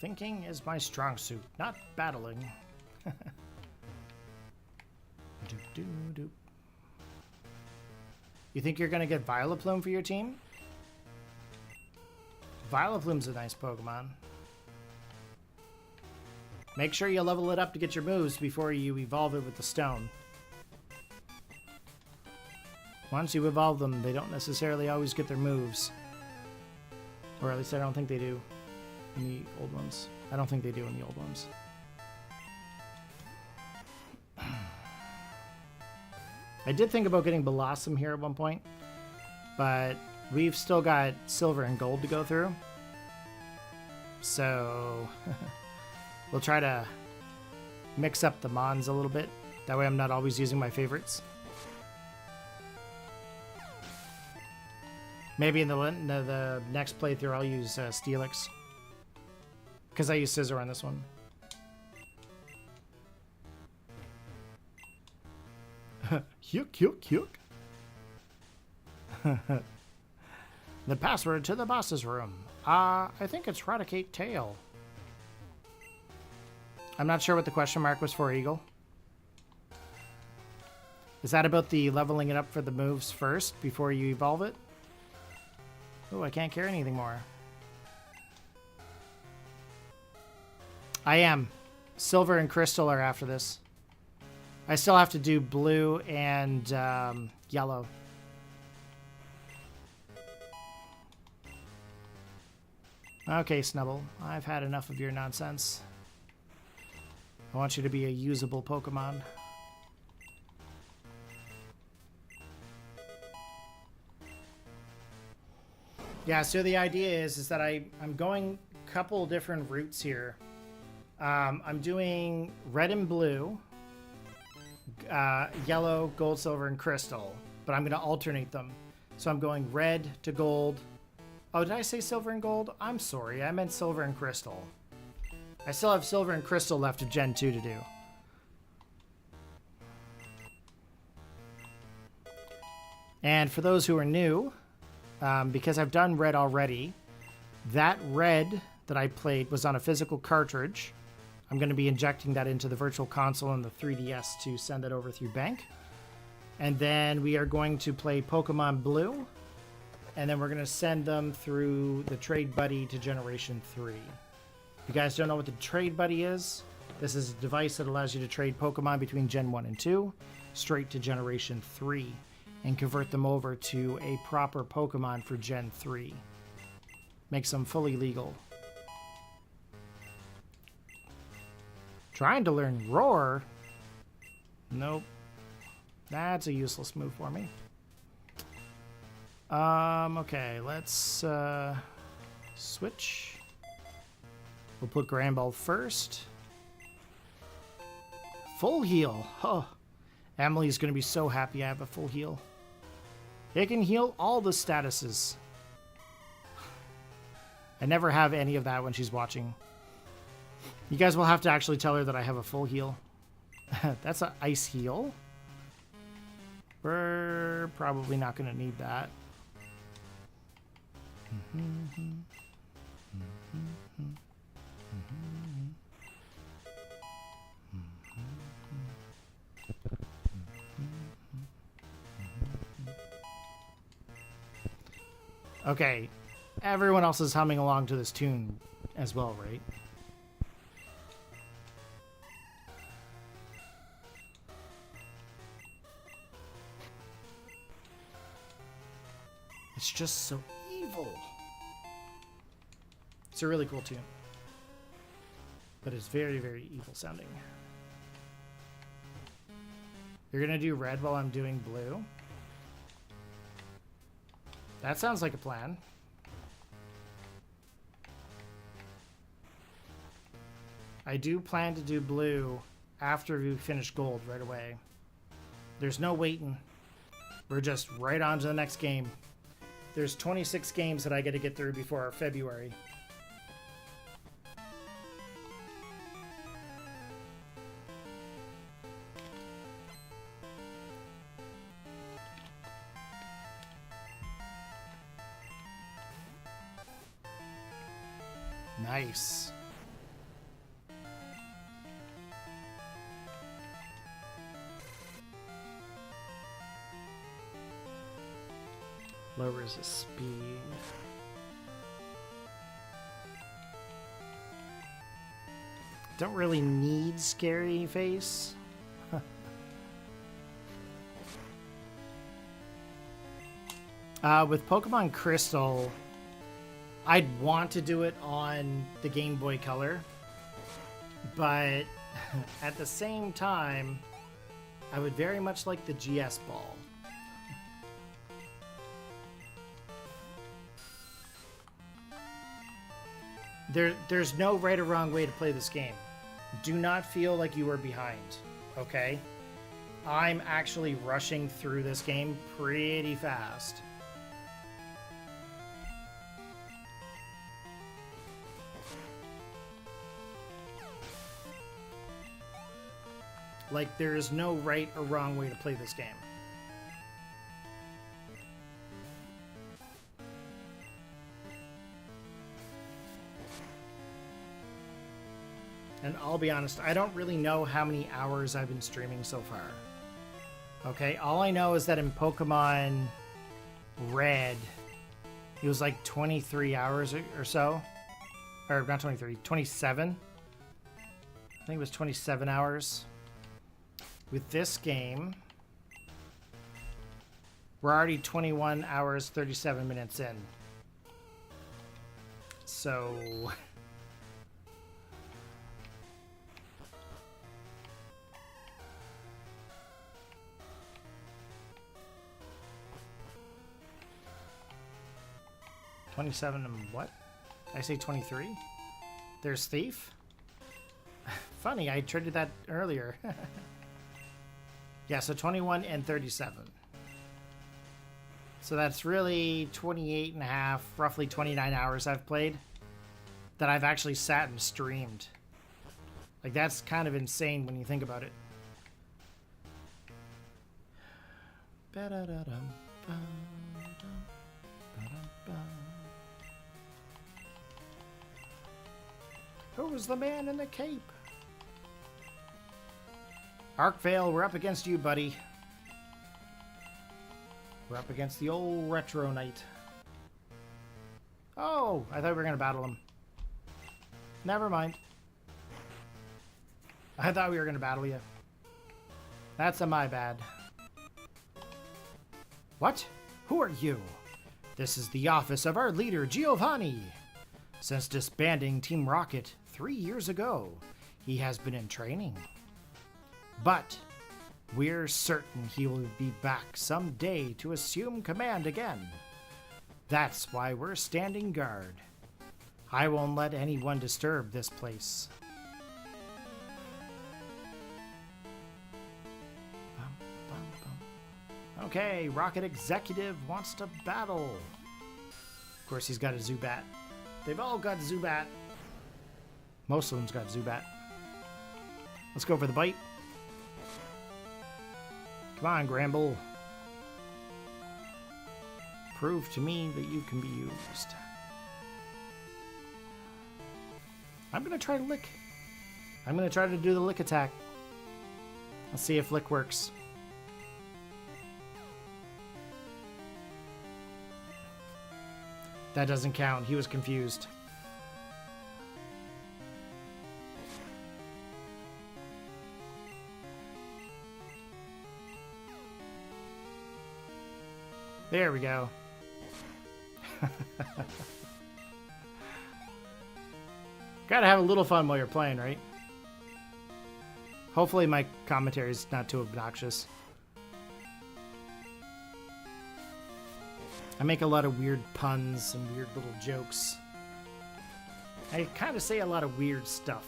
Thinking is my strong suit, not battling. You think you're gonna get Vileplume for your team? Vileplume's a nice Pokemon. Make sure you level it up to get your moves before you evolve it with the stone. Once you evolve them, they don't necessarily always get their moves. Or at least I don't think they do. In the old ones. I don't think they do in the old ones. I did think about getting Blossom here at one point, but we've still got Silver and Gold to go through. So we'll try to mix up the Mons a little bit. That way I'm not always using my favorites. Maybe in the next playthrough I'll use Steelix. Because I use Scissor on this one. Yuck. The password to the boss's room. I think it's Raticate Tail. I'm not sure what the question mark was for, Eagle. Is that about the leveling it up for the moves first before you evolve it? Oh, I can't carry anything more. I am. Silver and Crystal are after this. I still have to do blue and yellow. Okay, Snubble. I've had enough of your nonsense. I want you to be a usable Pokemon. Yeah, so the idea is that I'm going a couple different routes here. I'm doing red and blue, yellow, gold, silver, and crystal, but I'm going to alternate them. So I'm going red to gold. Oh, did I say silver and gold? I'm sorry, I meant silver and crystal. I still have silver and crystal left of Gen 2 to do. And for those who are new, because I've done red already, that red that I played was on a physical cartridge. I'm going to be injecting that into the Virtual Console and the 3DS to send that over through Bank. And then we are going to play Pokemon Blue. And then we're going to send them through the Trade Buddy to Generation 3. If you guys don't know what the Trade Buddy is, this is a device that allows you to trade Pokemon between Gen 1 and 2 straight to Generation 3 and convert them over to a proper Pokemon for Gen 3. Makes them fully legal. Trying to learn Roar? Nope. That's a useless move for me. Okay, let's switch. We'll put Granball first. Full heal. Oh, Emily's going to be so happy I have a full heal. It can heal all the statuses. I never have any of that when she's watching. You guys will have to actually tell her that I have a full heal. That's an ice heal. We're probably not going to need that. Okay, everyone else is humming along to this tune as well, right? It's just so evil. It's a really cool tune. But it's very, very evil sounding. You're going to do red while I'm doing blue? That sounds like a plan. I do plan to do blue after we finish gold right away. There's no waiting. We're just right on to the next game. There's 26 games that I got to get through before February. Nice. Lowers the speed. Don't really need scary face. With Pokemon Crystal, I'd want to do it on the Game Boy Color, but at the same time, I would very much like the GS Ball. There's no right or wrong way to play this game. Do not feel like you are behind, okay? I'm actually rushing through this game pretty fast. Like, there is no right or wrong way to play this game. And I'll be honest, I don't really know how many hours I've been streaming so far. Okay, all I know is that in Pokemon Red, it was like 23 hours or so. Or not 23, 27. I think it was 27 hours. With this game, we're already 21 hours, 37 minutes in. So... $27 and what? Did I say 23? There's Thief? Funny, I traded that earlier. Yeah, so 21 and 37. So that's really 28 and a half, roughly 29 hours I've played that I've actually sat and streamed. Like, that's kind of insane when you think about it. Who was the man in the cape? Arkvale, we're up against you, buddy. We're up against the old Retro Knight. Oh, I thought we were going to battle him. Never mind. I thought we were going to battle you. That's my bad. What? Who are you? This is the office of our leader, Giovanni. Since disbanding Team Rocket 3 years ago, he has been in training. But We're certain he will be back someday to assume command again. That's why we're standing guard. I won't let anyone disturb this place. Okay, Rocket Executive wants to battle. Of course, he's got a Zubat. They've all got Zubat. Most of them's got Zubat. Let's go for the bite. Come on, Gramble. Prove to me that you can be used. I'm going to try to lick. I'm going to try to do the lick attack. Let's see if lick works. That doesn't count. He was confused. There we go. Gotta have a little fun while you're playing, right? Hopefully my commentary is not too obnoxious. I make a lot of weird puns and weird little jokes. I kind of say a lot of weird stuff.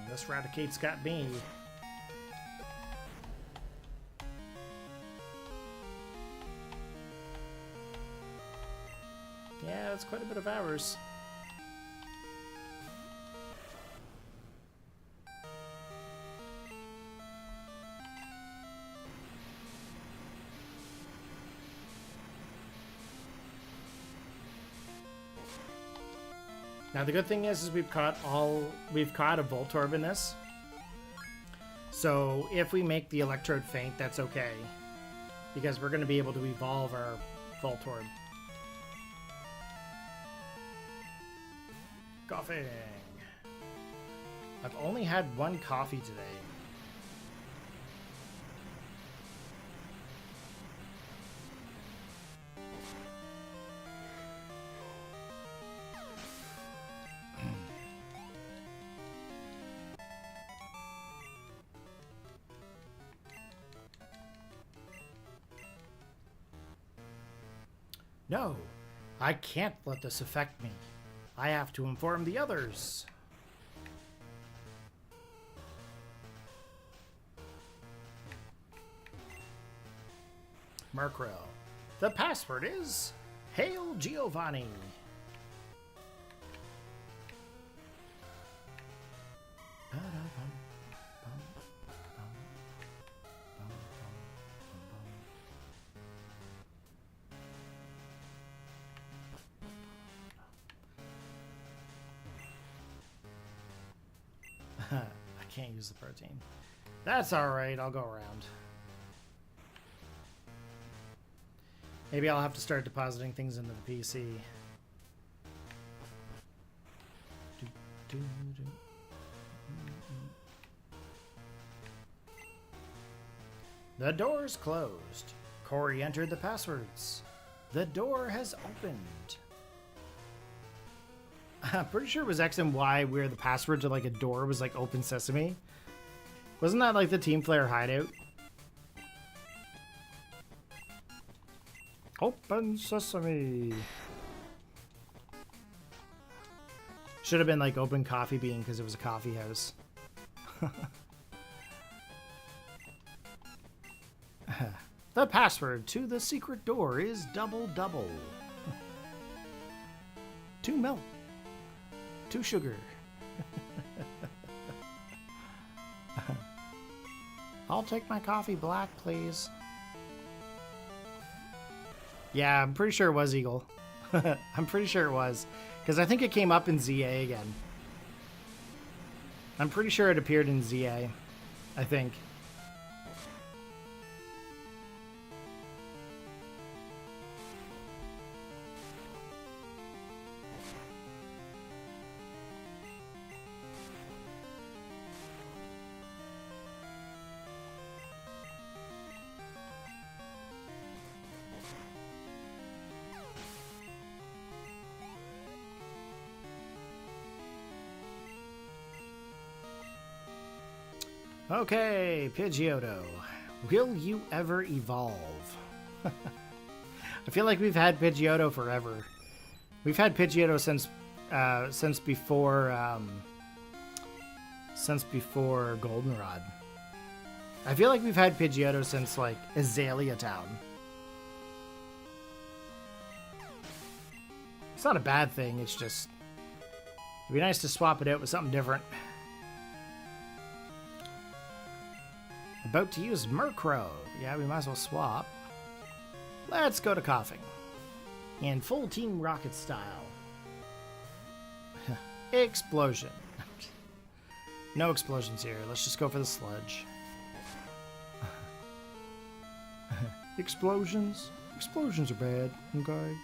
This Raticate's got me. Yeah, that's quite a bit of hours. Now the good thing is we've caught a Voltorb in this. So if we make the Electrode faint, that's okay. Because we're going to be able to evolve our Voltorb. Coughing. I've only had one coffee today. No, I can't let this affect me. I have to inform the others. Murkrow. The password is Hail Giovanni. I can't use the protein. That's alright, I'll go around. Maybe I'll have to start depositing things into the PC. The door's closed. Corey entered the passwords. The door has opened. I'm pretty sure it was X and Y where the password to like a door was like open sesame. Wasn't that like the Team Flare hideout? Open sesame. Should have been like open coffee bean because it was a coffee house. The password to the secret door is double double. 2 milk. 2 sugar. I'll take my coffee black, please. Yeah, I'm pretty sure it was Eagle. I'm pretty sure it was. Because I think it came up in ZA again. I'm pretty sure it appeared in ZA. I think. Okay, Pidgeotto. Will you ever evolve? I feel like we've had Pidgeotto forever. We've had Pidgeotto since before Goldenrod. I feel like we've had Pidgeotto since like Azalea Town. It's not a bad thing. It's just it'd be nice to swap it out with something different. About to use Murkrow. Yeah, we might as well swap. Let's go to coughing. In full Team Rocket style. Explosion. No explosions here. Let's just go for the sludge. Explosions? Explosions are bad, okay?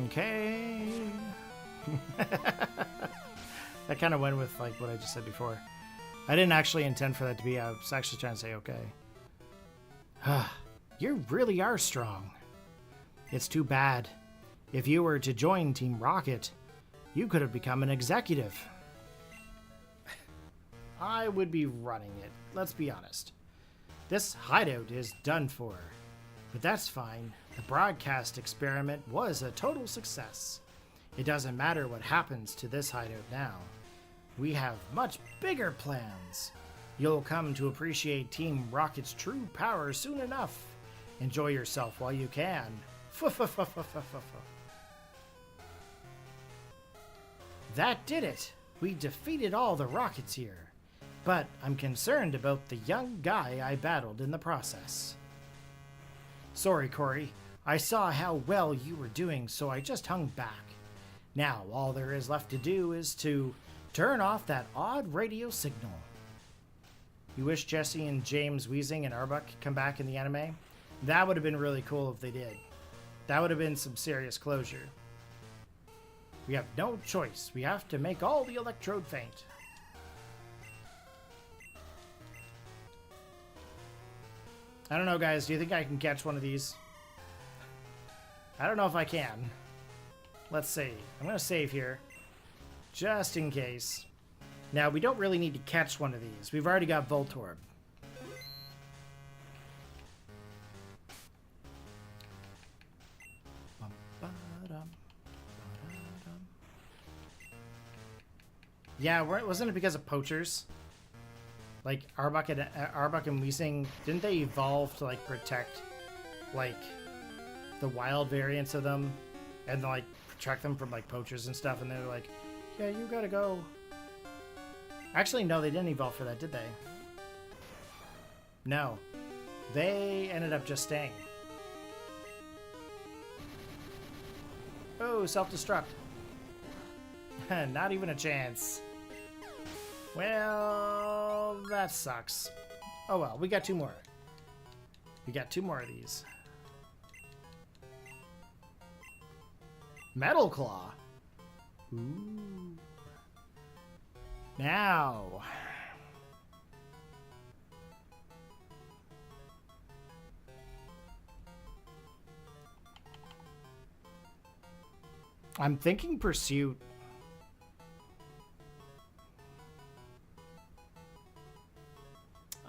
Okay. That kind of went with like what I just said before. I didn't actually intend for that to be. I was actually trying to say okay. You really are strong. It's too bad. If you were to join Team Rocket, you could have become an executive. I would be running it, let's be honest. This hideout is done for. But that's fine. The broadcast experiment was a total success. It doesn't matter what happens to this hideout now. We have much bigger plans. You'll come to appreciate Team Rocket's true power soon enough. Enjoy yourself while you can. That did it. We defeated all the Rockets here. But I'm concerned about the young guy I battled in the process. Sorry, Corey. I saw how well you were doing, so I just hung back. Now, all there is left to do is to turn off that odd radio signal. You wish Jesse and James Weezing and Arbok come back in the anime? That would have been really cool if they did. That would have been some serious closure. We have no choice. We have to make all the Electrode faint. I don't know, guys. Do you think I can catch one of these? I don't know if I can. Let's see. I'm going to save here. Just in case. Now, we don't really need to catch one of these. We've already got Voltorb. Yeah, wasn't it because of poachers? Like, Arbok and Weezing, didn't they evolve to, like, protect, like, the wild variants of them? And, like, protect them from, like, poachers and stuff? And they were like, yeah, you gotta go. Actually, no, they didn't evolve for that, did they? No. They ended up just staying. Oh, self-destruct. Not even a chance. Well, that sucks. Oh well, we got two more. We got two more of these. Metal Claw. Ooh. Now. I'm thinking Pursuit.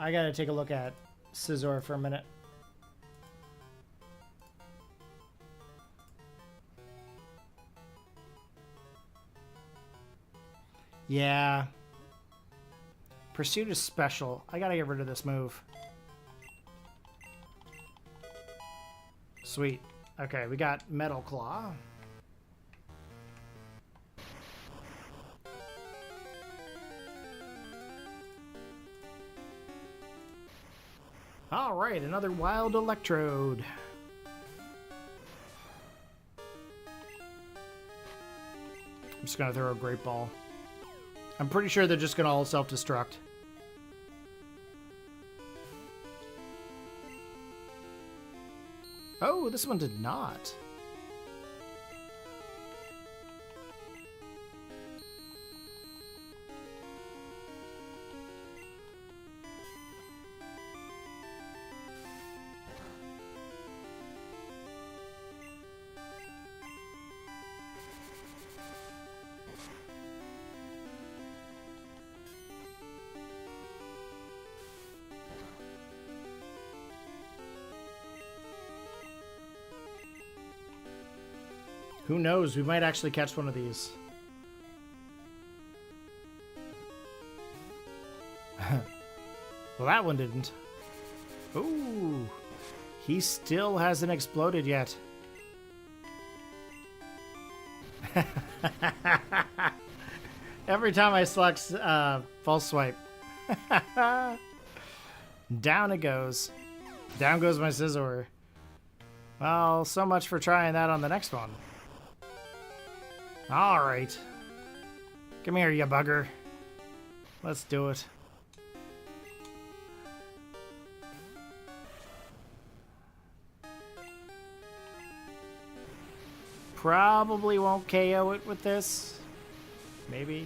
I gotta take a look at Scizor for a minute. Yeah. Pursuit is special. I gotta get rid of this move. Sweet. Okay, we got Metal Claw. Alright, another wild Electrode. I'm just gonna throw a Great Ball. I'm pretty sure they're just gonna all self-destruct. Oh, this one did not. Who knows? We might actually catch one of these. Well, that one didn't. Ooh. He still hasn't exploded yet. Every time I select false swipe. Down it goes. Down goes my scissor. Well, so much for trying that on the next one. Alright. Come here, you bugger. Let's do it. Probably won't KO it with this. Maybe.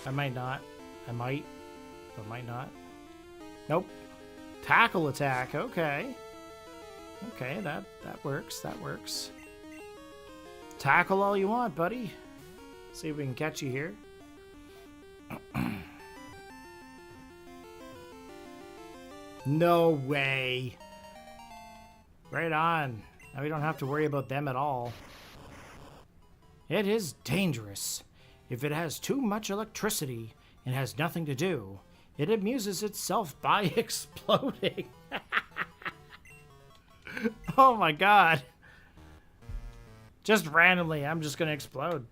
I might not. I might. But might not. Nope. Tackle attack. Okay. Okay, that works. That works. Tackle all you want, buddy. See if we can catch you here. No way. Right on. Now we don't have to worry about them at all. It is dangerous. If it has too much electricity and has nothing to do, it amuses itself by exploding. Oh my god. Just randomly, I'm just gonna explode.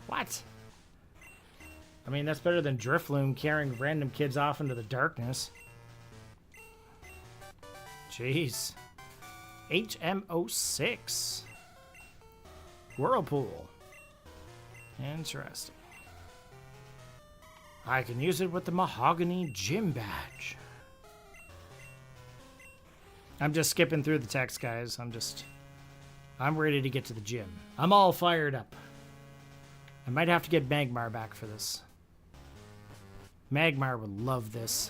What? I mean, that's better than Drifloon carrying random kids off into the darkness. Jeez. HM06. Whirlpool. Interesting. I can use it with the Mahogany Gym Badge. I'm just skipping through the text, guys. I'm ready to get to the gym. I'm all fired up. I might have to get Magmar back for this. Magmar would love this.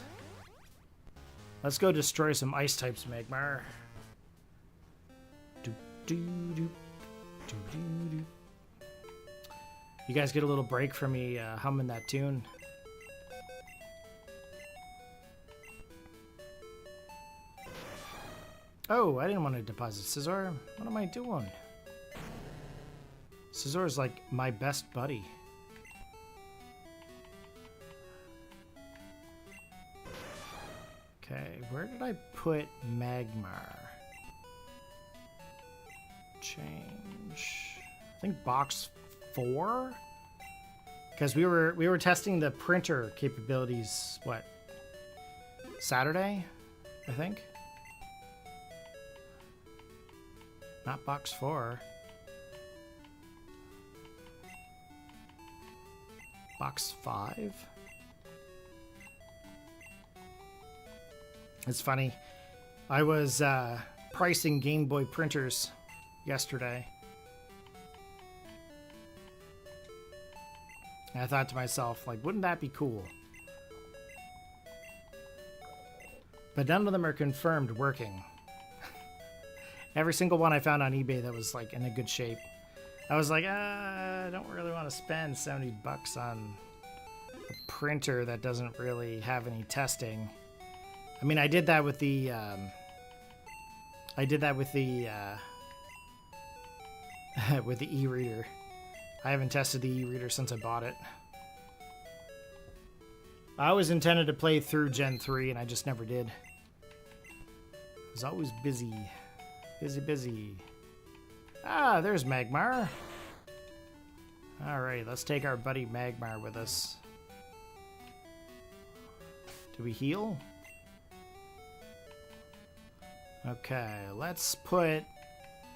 Let's go destroy some ice types, Magmar. You guys get a little break from me humming that tune. Oh, I didn't want to deposit Scizor. What am I doing? Scizor is like my best buddy. Okay, where did I put Magmar? Change. I think box 4? Because we were testing the printer capabilities, what? Saturday, I think. Not box 4. Box 5? It's funny. I was pricing Game Boy printers yesterday. And I thought to myself, like, wouldn't that be cool? But none of them are confirmed working. Every single one I found on eBay that was like in a good shape. I was like, I don't really want to spend $70 on a printer that doesn't really have any testing. I mean, I did that with the with the e-reader. I haven't tested the e-reader since I bought it. I always intended to play through Gen 3 and I just never did. I was always busy. Busy. Ah, there's Magmar. Alright, let's take our buddy Magmar with us. Do we heal? Okay, let's put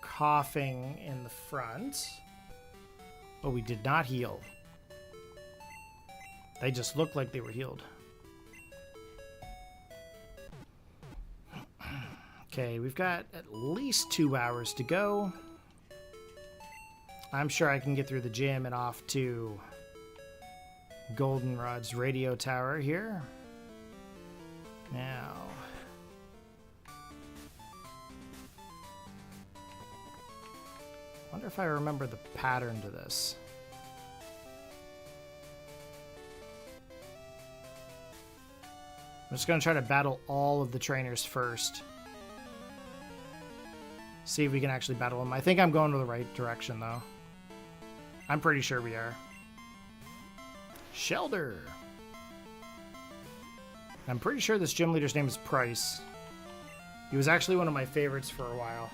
Coughing in the front. Oh, we did not heal. They just looked like they were healed. Okay, we've got at least 2 hours to go. I'm sure I can get through the gym and off to Goldenrod's radio tower here. Now, wonder if I remember the pattern to this. I'm just going to try to battle all of the trainers first. See if we can actually battle him. I think I'm going to the right direction, though. I'm pretty sure we are. Shelder. I'm pretty sure this gym leader's name is Price. He was actually one of my favorites for a while.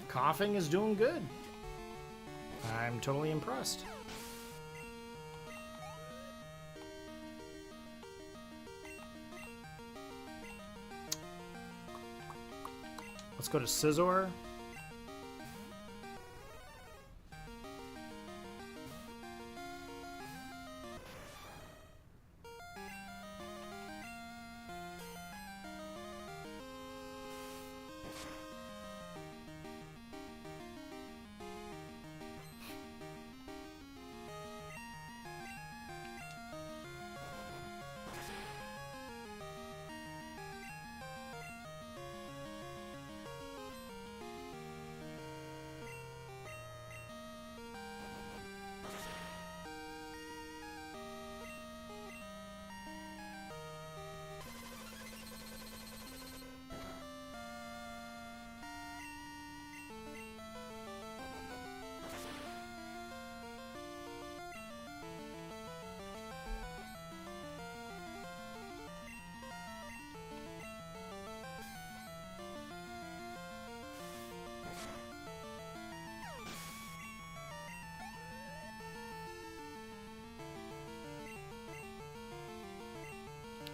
Coughing is doing good. I'm totally impressed. Let's go to Scizor.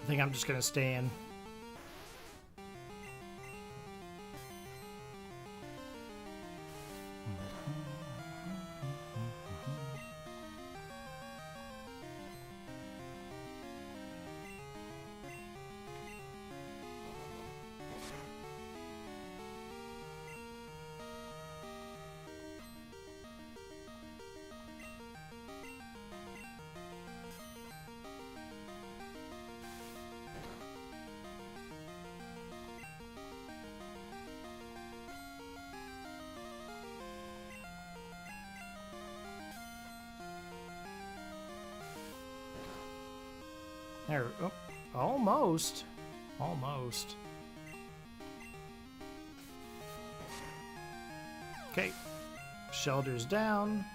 I think I'm just gonna stay in. There, oh, almost. Almost. Okay. Shelter's down.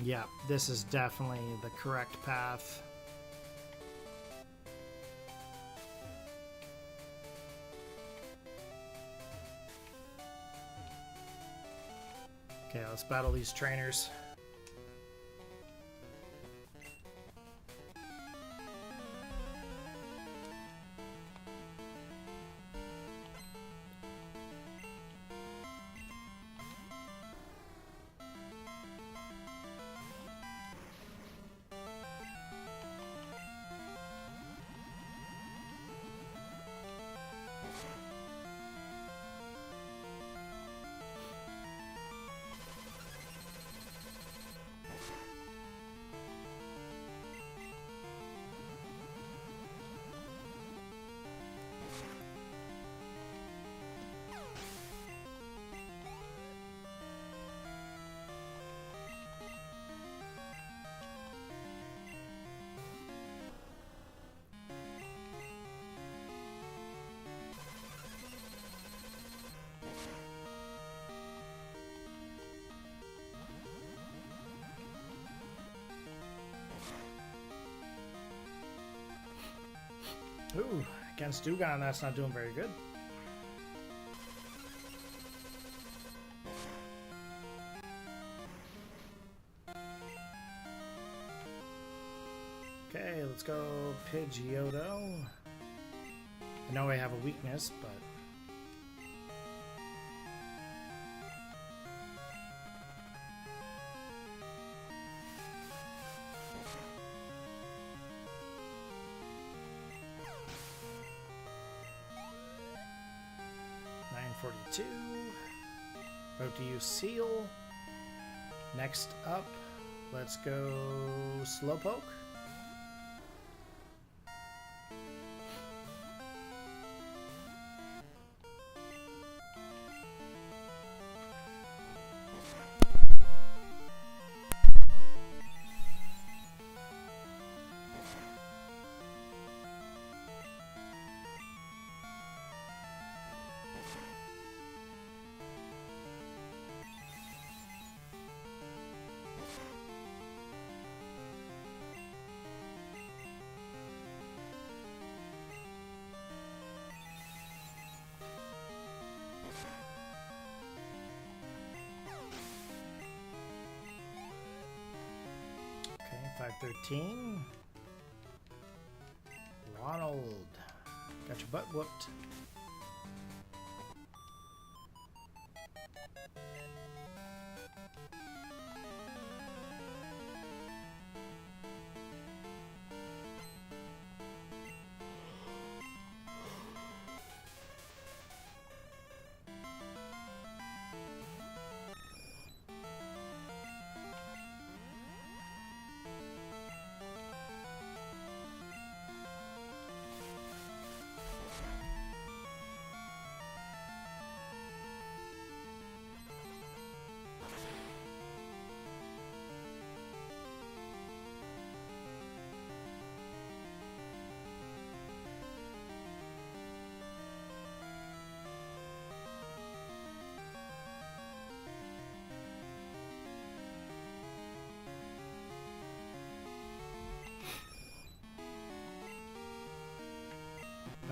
Yeah, this is definitely the correct path. Okay, let's battle these trainers. Ooh, against Dugon, that's not doing very good. Okay, let's go Pidgeotto. I know I have a weakness, but... 42. About to use Seal. Next up, let's go Slowpoke. Okay, 513. Ronald. Got your butt whooped.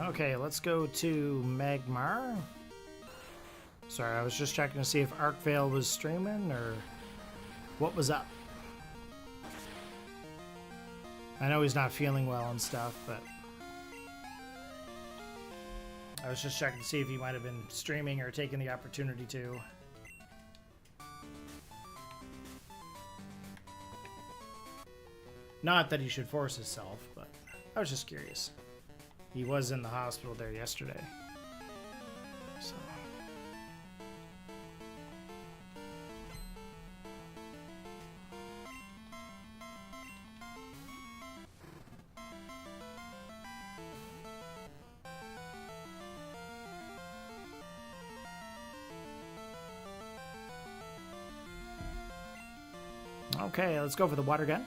Okay, let's go to Magmar. Sorry, I was just checking to see if Arcvale was streaming or what was up. I know he's not feeling well and stuff, but I was just checking to see if he might have been streaming or taking the opportunity to. Not that he should force himself, but I was just curious. He was in the hospital there yesterday. So. Okay, let's go for the water gun.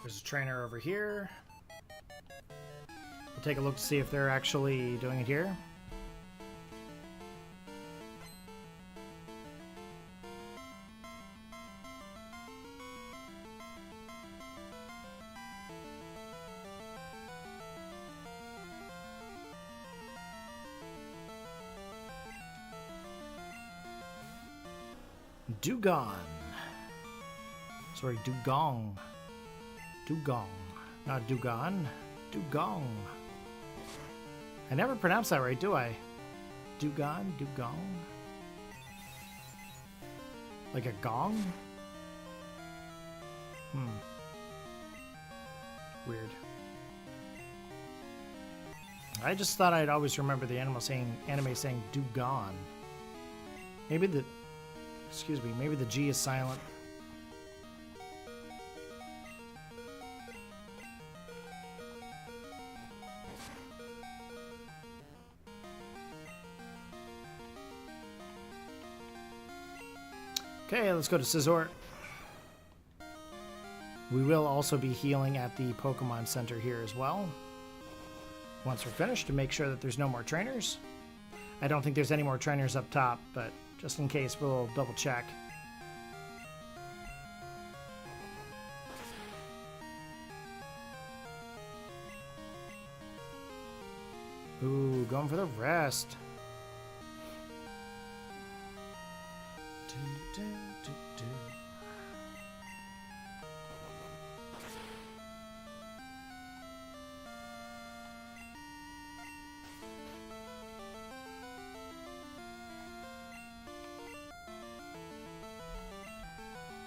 There's a trainer over here. We'll take a look to see if they're actually doing it here. Dugong. Sorry, Dugong. Dugong. Not Dugon. Dugong. I never pronounce that right, do I? Dugon? Dugong? Like a gong? Weird. I just thought I'd always remember the anime saying Dugon. Maybe the... Excuse me, maybe the G is silent. Okay, let's go to Scizor. We will also be healing at the Pokemon Center here as well. Once we're finished, to make sure that there's no more trainers. I don't think there's any more trainers up top, but just in case, we'll double check. Ooh, going for the rest.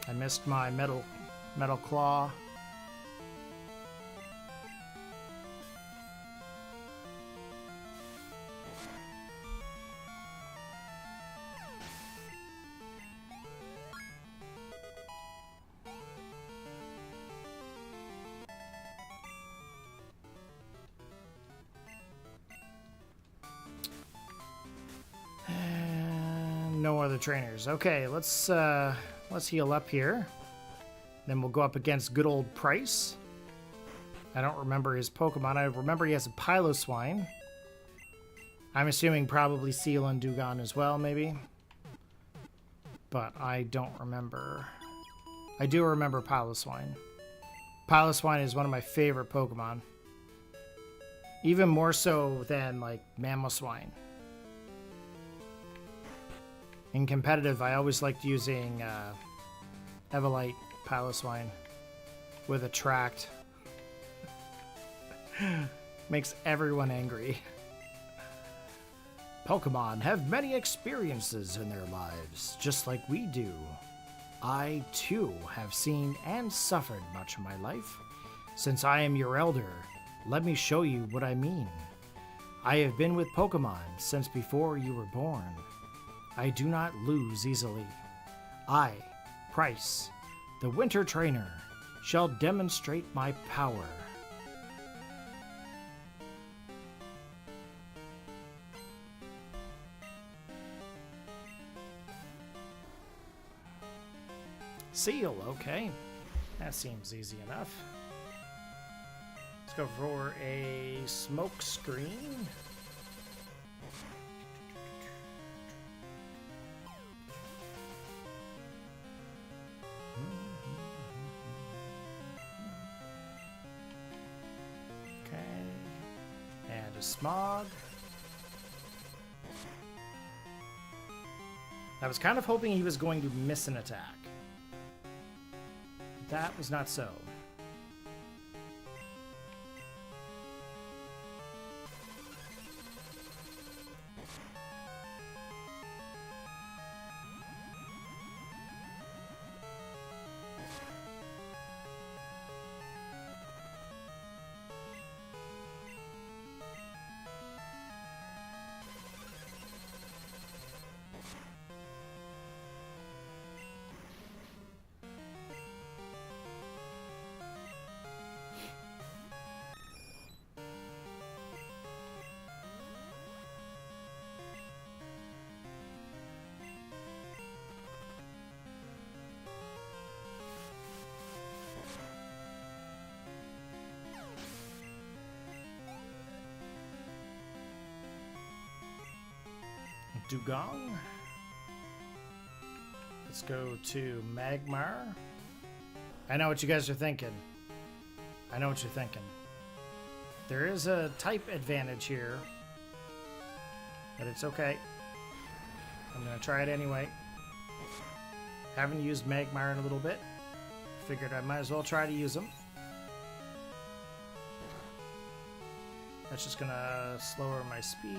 I missed my metal claw. And no other trainers. Okay, let's heal up here. Then we'll go up against good old Price. I don't remember his Pokemon. I remember he has a Piloswine. I'm assuming probably Seal and Dugon as well, maybe. But I don't remember. I do remember Piloswine. Piloswine is one of my favorite Pokemon. Even more so than, like, Mamoswine. In competitive, I always liked using Evolite Piloswine with Attract. Makes everyone angry. Pokemon have many experiences in their lives, just like we do. I, too, have seen and suffered much of my life. Since I am your elder, let me show you what I mean. I have been with Pokemon since before you were born. I do not lose easily. I, Price, the Winter Trainer, shall demonstrate my power. Seal, okay. That seems easy enough. Let's go for a smoke screen. Smog. I was kind of hoping he was going to miss an attack. That was not so. Dugong. Let's go to Magmar. I know what you guys are thinking. I know what you're thinking. There is a type advantage here, but it's okay. I'm going to try it anyway. Haven't used Magmar in a little bit. Figured I might as well try to use them. That's just going to slower my speed.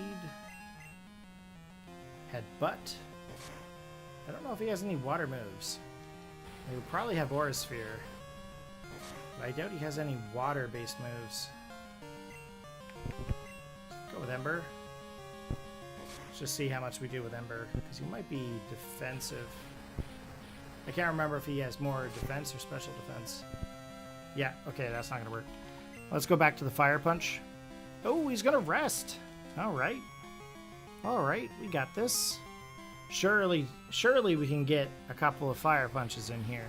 Headbutt. I don't know if he has any water moves. He would probably have Aura Sphere. I doubt he has any water-based moves. Go with Ember. Let's just see how much we do with Ember, because he might be defensive. I can't remember if he has more defense or special defense. Yeah, okay, that's not going to work. Let's go back to the Fire Punch. Oh, he's going to rest. All right. All right, we got this. Surely we can get a couple of Fire Punches in here.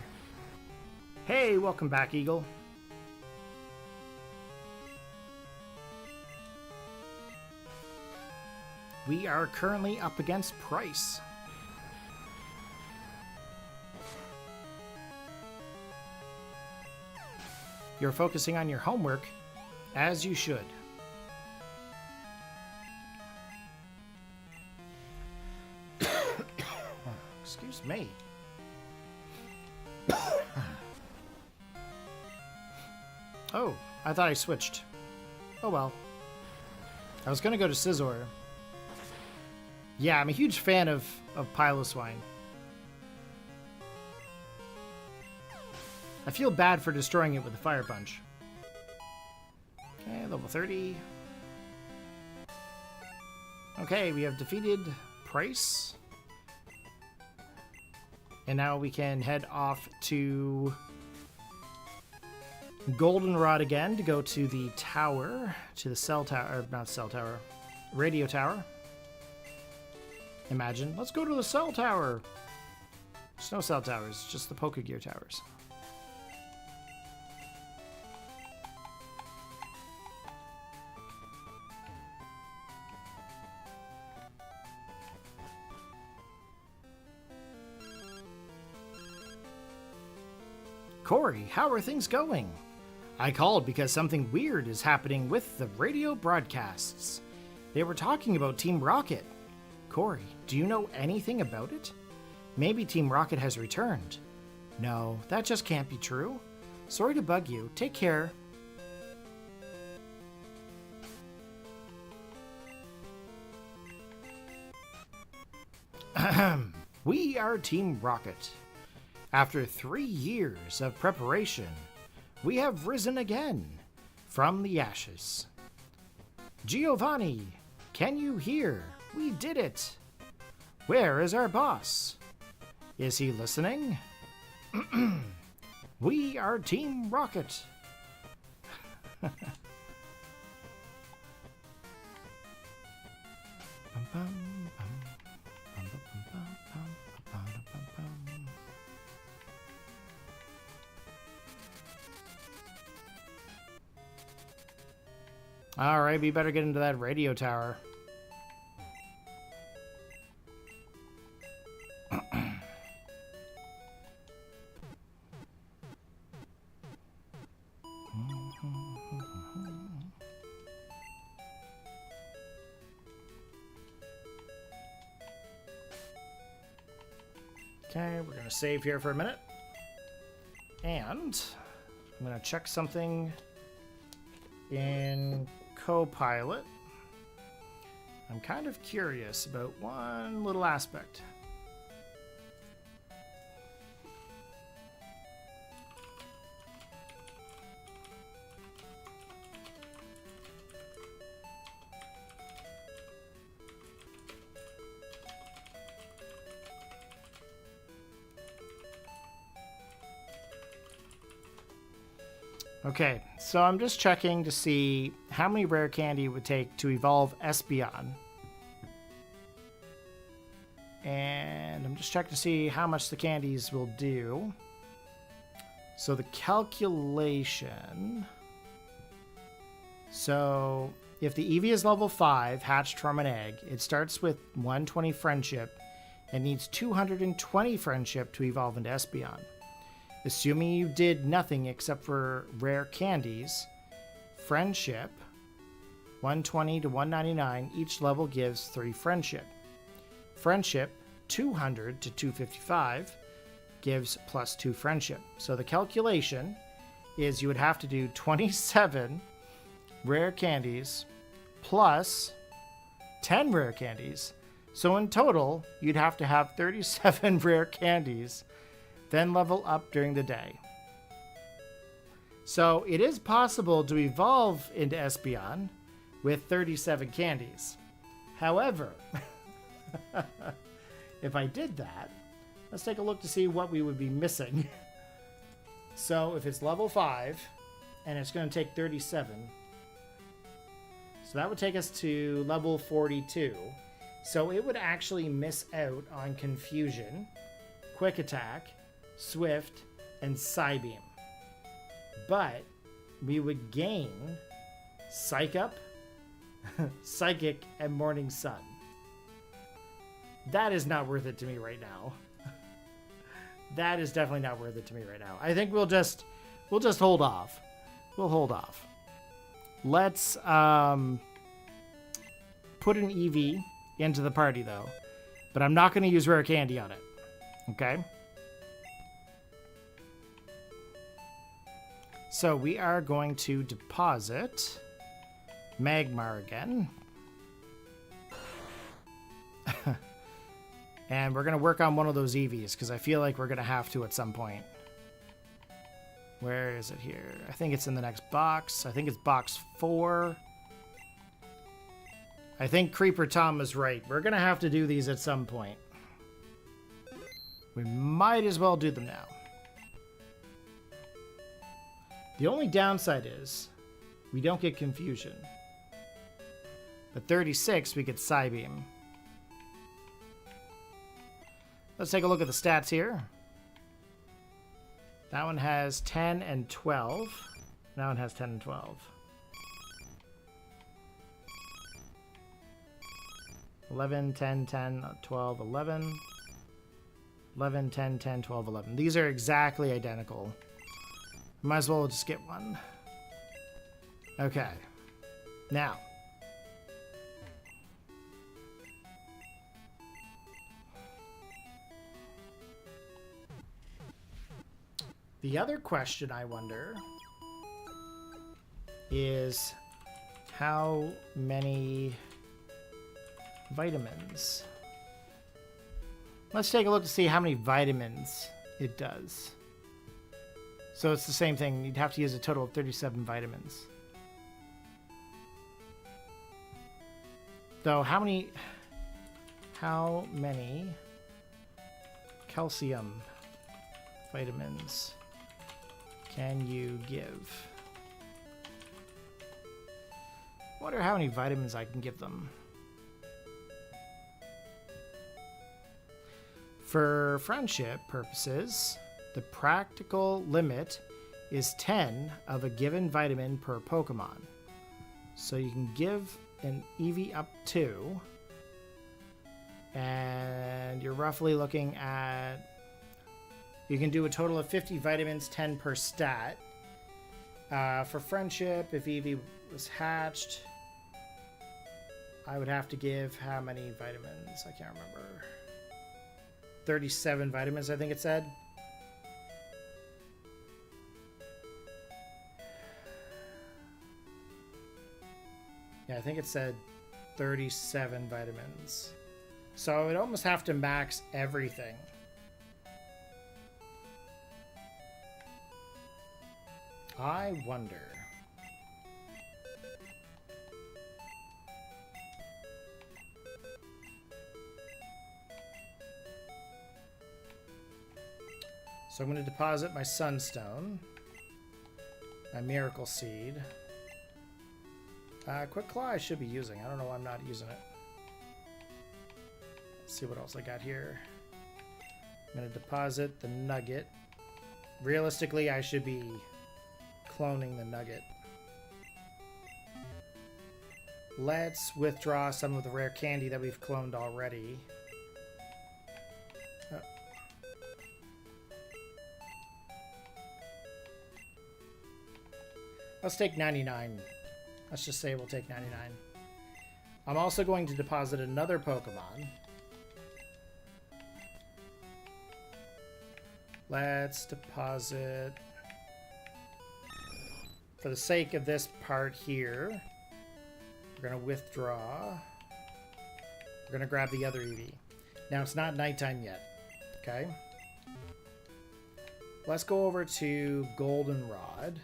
Hey, welcome back, Eagle. We are currently up against Price. You're focusing on your homework, as you should. Excuse me. Oh, I thought I switched. Oh well. I was gonna go to Scizor. Yeah, I'm a huge fan of Piloswine. I feel bad for destroying it with a Fire Punch. Okay, level 30. Okay, we have defeated Price. And now we can head off to Goldenrod again to go to the tower, to the cell tower, or not cell tower, radio tower. Imagine. Let's go to the cell tower. There's no cell towers, just the Pokegear towers. Corey, how are things going? I called because something weird is happening with the radio broadcasts. They were talking about Team Rocket. Corey, do you know anything about it? Maybe Team Rocket has returned. No, that just can't be true. Sorry to bug you. Take care. We are Team Rocket. After 3 years of preparation, we have risen again from the ashes. Giovanni, can you hear? We did it. Where is our boss? Is he listening? We are Team Rocket. All right, we better get into that radio tower. Okay, we're going to save here for a minute. And I'm going to check something in Copilot. I'm kind of curious about one little aspect. Okay, so I'm just checking to see how many rare candy it would take to evolve Espeon. And I'm just checking to see how much the candies will do. So the calculation... So if the Eevee is level 5, hatched from an egg, it starts with 120 friendship and needs 220 friendship to evolve into Espeon. Assuming you did nothing except for rare candies, friendship, 120 to 199, each level gives 3 friendship. Friendship, 200 to 255, gives plus 2 friendship. So the calculation is you would have to do 27 rare candies plus 10 rare candies. So in total, you'd have to have 37 rare candies, then level up during the day. So it is possible to evolve into Espeon with 37 candies. However, if I did that, let's take a look to see what we would be missing. So if it's level 5 and it's going to take 37, so that would take us to level 42. So it would actually miss out on Confusion, Quick Attack, Swift, and Psybeam. But we would gain Psych Up, Psychic, and Morning Sun. That is not worth it to me right now. That is definitely not worth it to me right now. I think we'll just hold off. We'll hold off. Let's put an EV into the party though, but I'm not going to use rare candy on it. Okay. So we are going to deposit Magmar again. And we're going to work on one of those EVs because I feel like we're going to have to at some point. Where is it here? I think it's in the next box. I think it's box 4. I think Creeper Tom is right. We're going to have to do these at some point. We might as well do them now. The only downside is we don't get Confusion. But 36, we get Psybeam. Let's take a look at the stats here. That one has 10 and 12. That one has 10 and 12. 11, 10, 10, 12, 11. 11, 10, 10, 12, 11. These are exactly identical. Might as well just get one. Okay. Now. The other question I wonder is how many vitamins. Let's take a look to see how many vitamins it does. So it's the same thing. You'd have to use a total of 37 vitamins. Though how many calcium vitamins can you give? I wonder how many vitamins I can give them. For friendship purposes, the practical limit is 10 of a given vitamin per Pokemon. So you can give an EV up to, and you're roughly looking at, you can do a total of 50 vitamins, 10 per stat. For friendship, if Eevee was hatched, I would have to give how many vitamins? I can't remember. 37 vitamins, I think it said. Yeah, I think it said 37 vitamins. So I would almost have to max everything. I wonder. So I'm going to deposit my Sunstone, my Miracle Seed. Quick Claw I should be using. I don't know why I'm not using it. Let's see what else I got here. I'm going to deposit the Nugget. Realistically, I should be cloning the Nugget. Let's withdraw some of the rare candy that we've cloned already. Oh. Let's take 99. Let's just say we'll take 99. I'm also going to deposit another Pokemon. Let's deposit, for the sake of this part here, we're going to withdraw. We're going to grab the other Eevee. Now, it's not nighttime yet, okay? Let's go over to Goldenrod.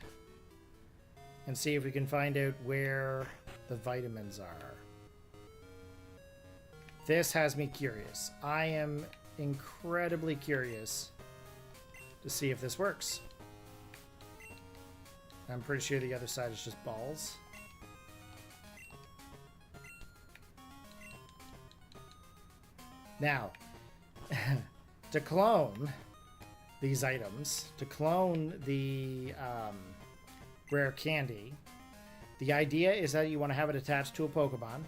and see if we can find out where the vitamins are. This has me curious. I am incredibly curious to see if this works. I'm pretty sure the other side is just balls. Now, to clone these items, to clone the rare candy, the idea is that you want to have it attached to a Pokemon,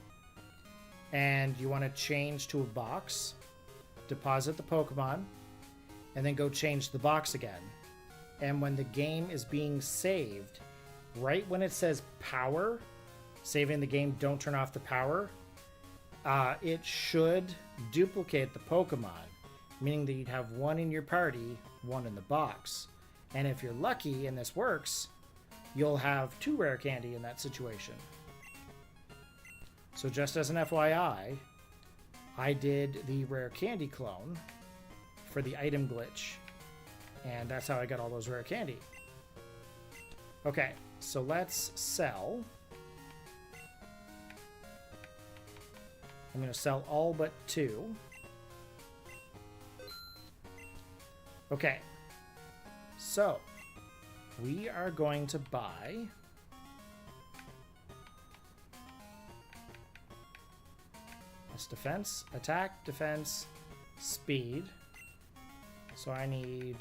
and you want to change to a box, deposit the Pokemon, and then go change the box again. And when the game is being saved, right when it says power, saving the game, don't turn off the power, it should duplicate the Pokemon, meaning that you'd have one in your party, one in the box. And if you're lucky and this works, you'll have 2 rare candy in that situation. So just as an FYI, I did the rare candy clone for the item glitch, and that's how I got all those rare candy. Okay, so let's sell. I'm going to sell all but 2. Okay, so we are going to buy this defense, attack, defense, speed. So I need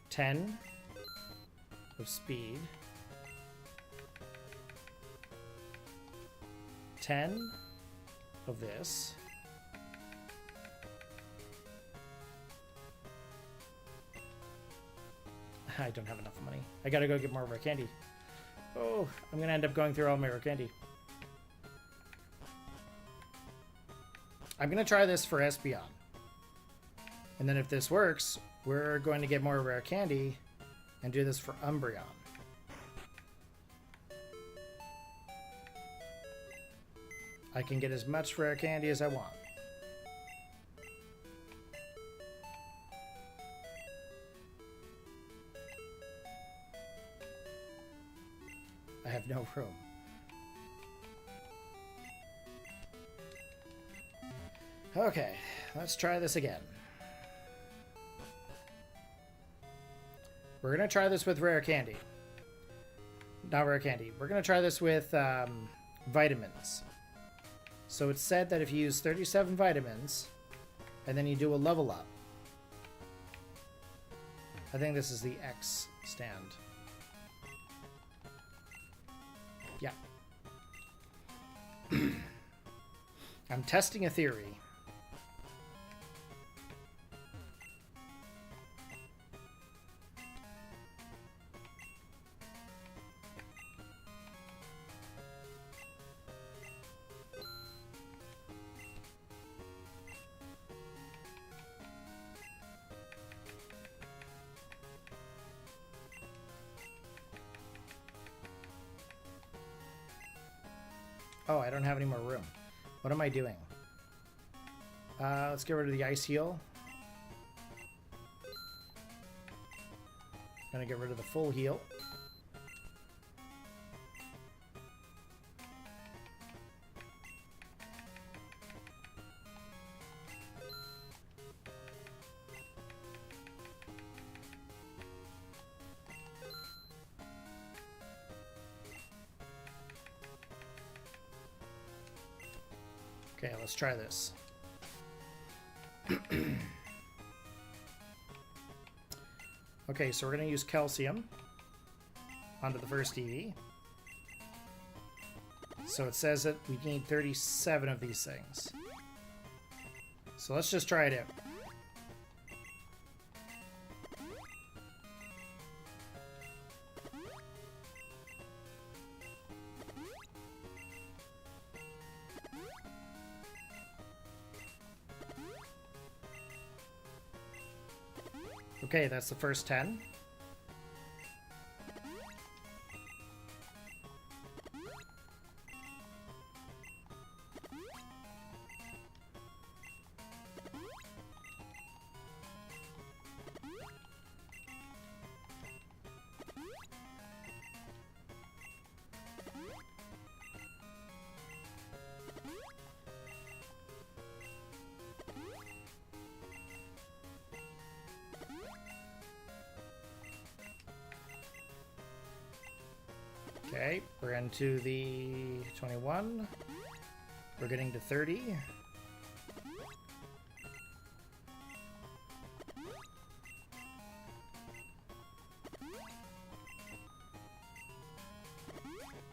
10 of speed, 10 of this, I don't have enough money. I gotta go get more rare candy. Oh, I'm gonna end up going through all my rare candy. I'm gonna try this for Espeon. And then if this works, we're going to get more rare candy and do this for Umbreon. I can get as much rare candy as I want. I have no room. Okay, let's try this again. We're going to try this with rare candy. Not rare candy. We're going to try this with vitamins. So it said that if you use 37 vitamins, and then you do a level up. I think this is the X stand. Yeah. I'm testing a theory. Oh, I don't have any more room. What am I doing? Let's get rid of the ice heal. Gonna get rid of the full heal. Okay, let's try this. Okay, so we're going to use calcium onto the first EV. So it says that we need 37 of these things. So let's just try it out. Okay, that's the first 10. Okay, we're into the 21. We're getting to 30.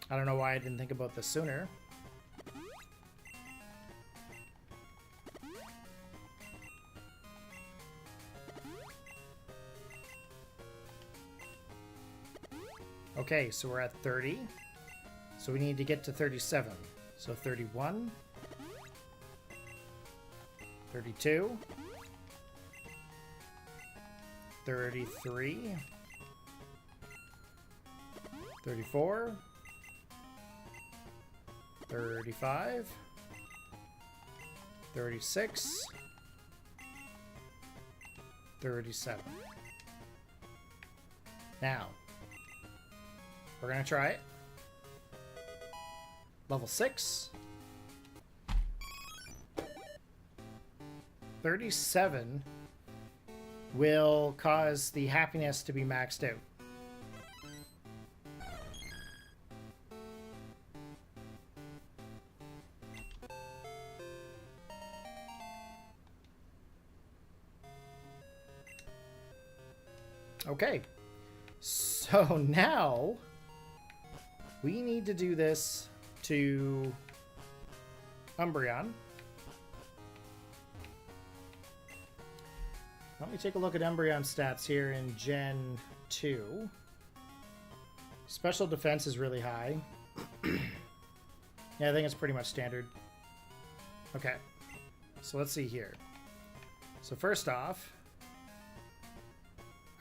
I don't know why I didn't think about this sooner. Okay, so we're at 30. So we need to get to 37. So 31. 32. 33. 34. 35. 36. 37. Now, we're going to try it. Level 6. 37 will cause the happiness to be maxed out. Okay. So now we need to do this to Umbreon. Let me take a look at Umbreon stats here in Gen 2. Special defense is really high. Yeah, I think it's pretty much standard. Okay. So let's see here. So first off,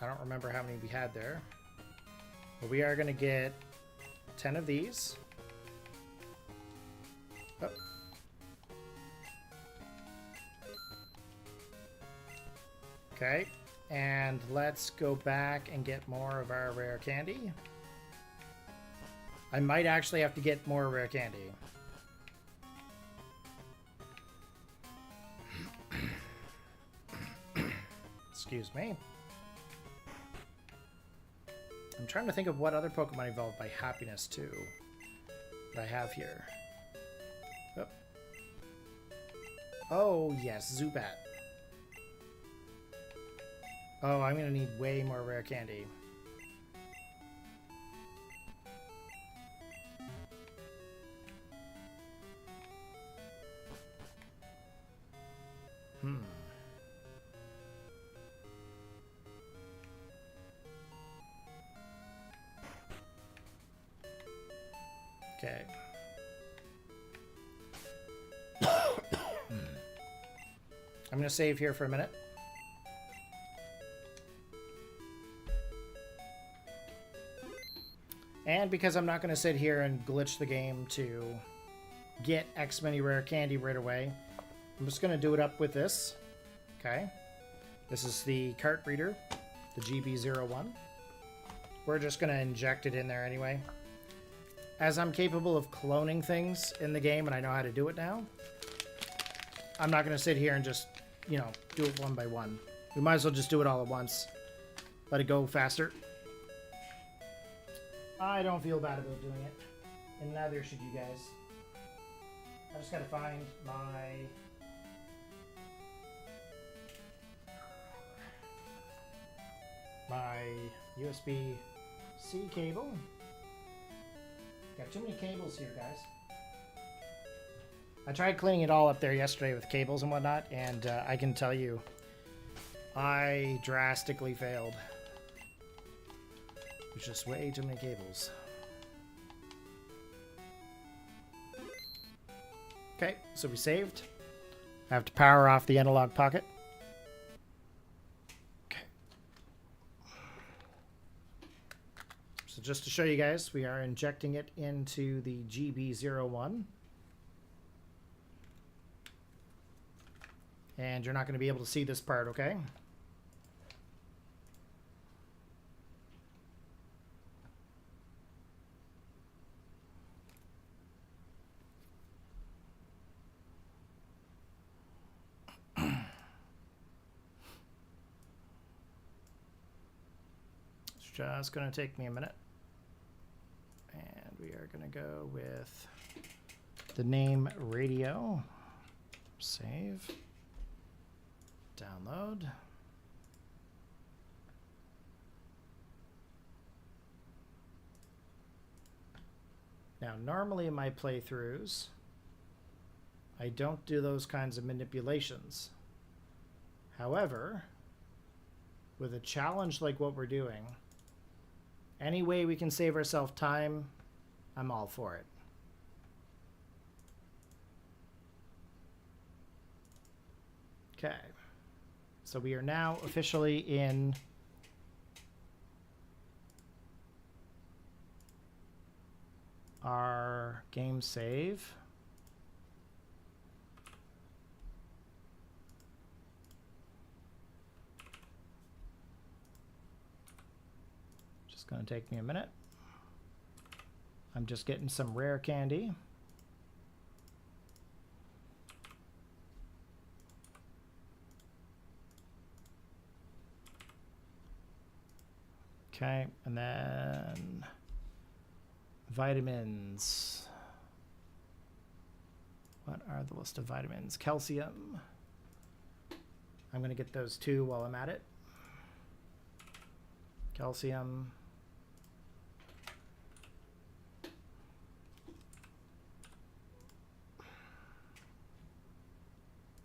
I don't remember how many we had there. But we are going to get 10 of these. Oh. Okay, and let's go back and get more of our rare candy. I might actually have to get more rare candy. Excuse me. I'm trying to think of what other Pokemon evolved by happiness too that I have here. Oh, oh yes, Zubat. Oh, I'm gonna need way more rare candy. Okay. I'm gonna save here for a minute. And because I'm not going to sit here and glitch the game to get X many rare candy right away, I'm just going to do it up with this. Okay. This is the cart reader, the GB01. We're just going to inject it in there anyway. As I'm capable of cloning things in the game and I know how to do it now, I'm not going to sit here and just, you know, do it one by one. We might as well just do it all at once. Let it go faster. I don't feel bad about doing it, and neither should you guys. I just gotta find my USB-C cable. Got too many cables here, guys. I tried cleaning it all up there yesterday with cables and whatnot, and I can tell you, I drastically failed. There's just way too many cables. Okay, so we saved. I have to power off the analog pocket. Okay. So just to show you guys, we are injecting it into the GB01. And you're not going to be able to see this part, okay? Just going to take me a minute. And we're gonna go with the name radio. Save. Download. Now, normally in my playthroughs, I don't do those kinds of manipulations. However, with a challenge like what we're doing, any way we can save ourselves time, I'm all for it. Okay, so we are now officially in our game save. Just gonna take me a minute. I'm just getting some rare candy. Okay, and then vitamins. What are the list of vitamins? Calcium. I'm going to get those two while I'm at it. Calcium.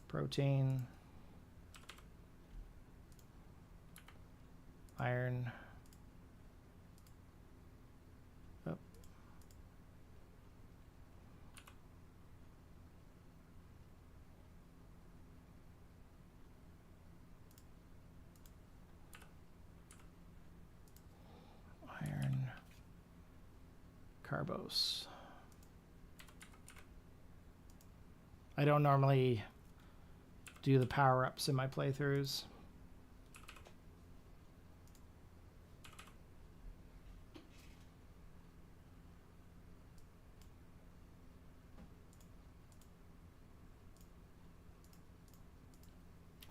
Protein. Iron. Oh. Iron. Carbos. I don't normally do the power-ups in my playthroughs.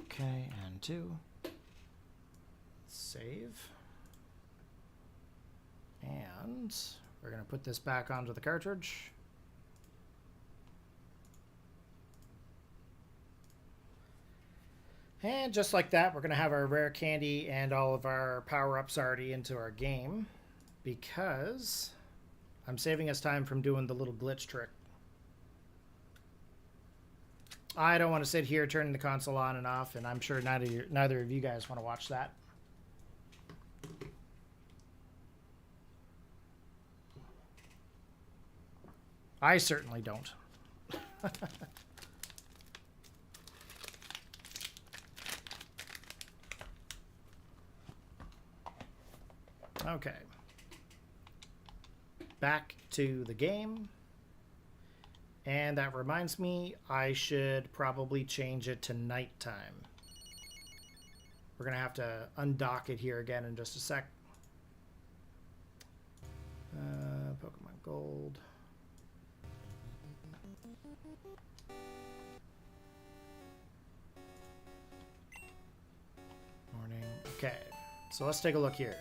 Okay, and 2. Save. And we're going to put this back onto the cartridge. And just like that, we're going to have our rare candy and all of our power-ups already into our game, because I'm saving us time from doing the little glitch trick. I don't want to sit here turning the console on and off, and I'm sure neither of you guys want to watch that. I certainly don't. Okay. Back to the game. And that reminds me, I should probably change it to nighttime. We're going to have to undock it here again in just a sec. Pokemon Gold. Morning. Okay, so let's take a look here.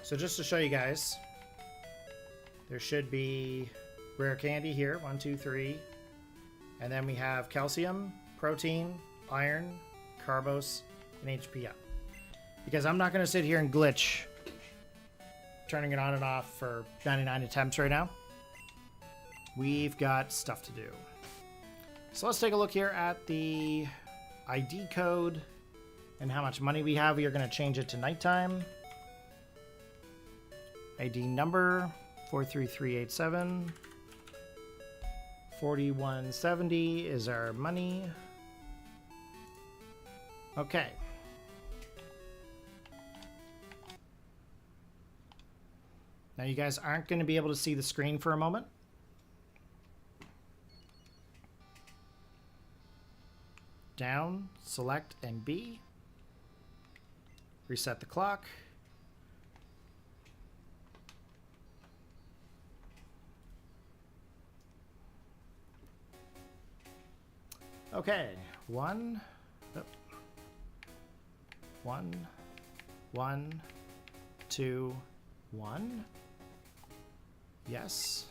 So just to show you guys, there should be rare candy here, 1, 2, 3. And then we have calcium, protein, iron, carbos, and HP up. Because I'm not going to sit here and glitch turning it on and off for 99 attempts right now. We've got stuff to do. So let's take a look here at the ID code and how much money we have. We are going to change it to nighttime. ID number 43387. 4170 is our money. Okay. Now you guys aren't going to be able to see the screen for a moment. Down, select, and B. Reset the clock. Okay, 1, 1, 1, 2, 1. Yes.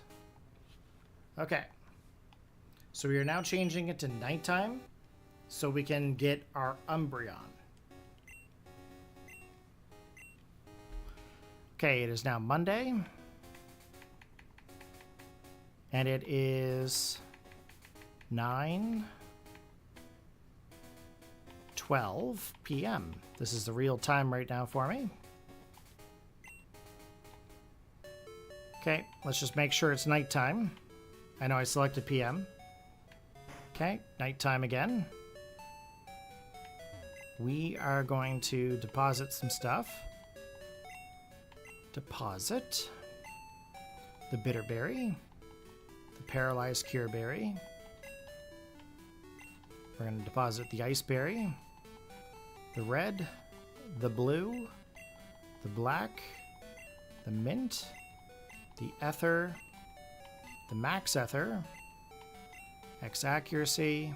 Okay. So we are now changing it to nighttime so we can get our Umbreon. Okay, it is now Monday. And it is 9:12 p.m. This is the real time right now for me. Okay, let's just make sure it's nighttime. I know I selected PM. Okay, nighttime again. We are going to deposit some stuff. Deposit the Bitterberry, the Paralyzed Cure Berry. We're going to deposit the Ice Berry, the red, the blue, the black, the mint, the Ether, the Max Ether, X Accuracy,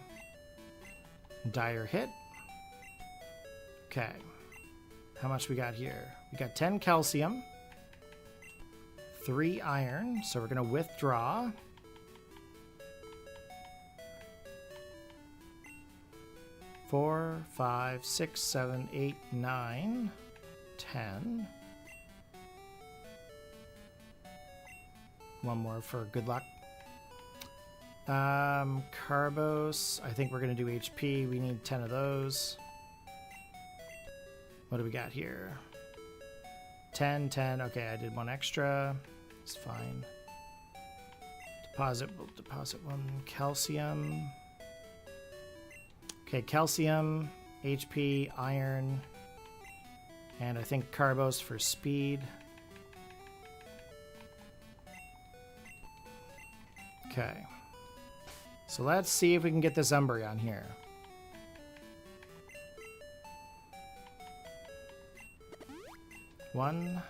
Dire Hit. Okay. How much we got here? We got 10 calcium, 3 iron, so we're going to withdraw. Four, 5, 6, 7, 8, 9, 10. One more for good luck. Carbos. I think we're going to do HP. We need 10 of those. What do we got here? 10, 10. Okay, I did one extra. It's fine. Deposit. We'll deposit 1 calcium. Okay, calcium, HP, iron, and I think carbos for speed. Okay. So let's see if we can get this Umbreon here. One,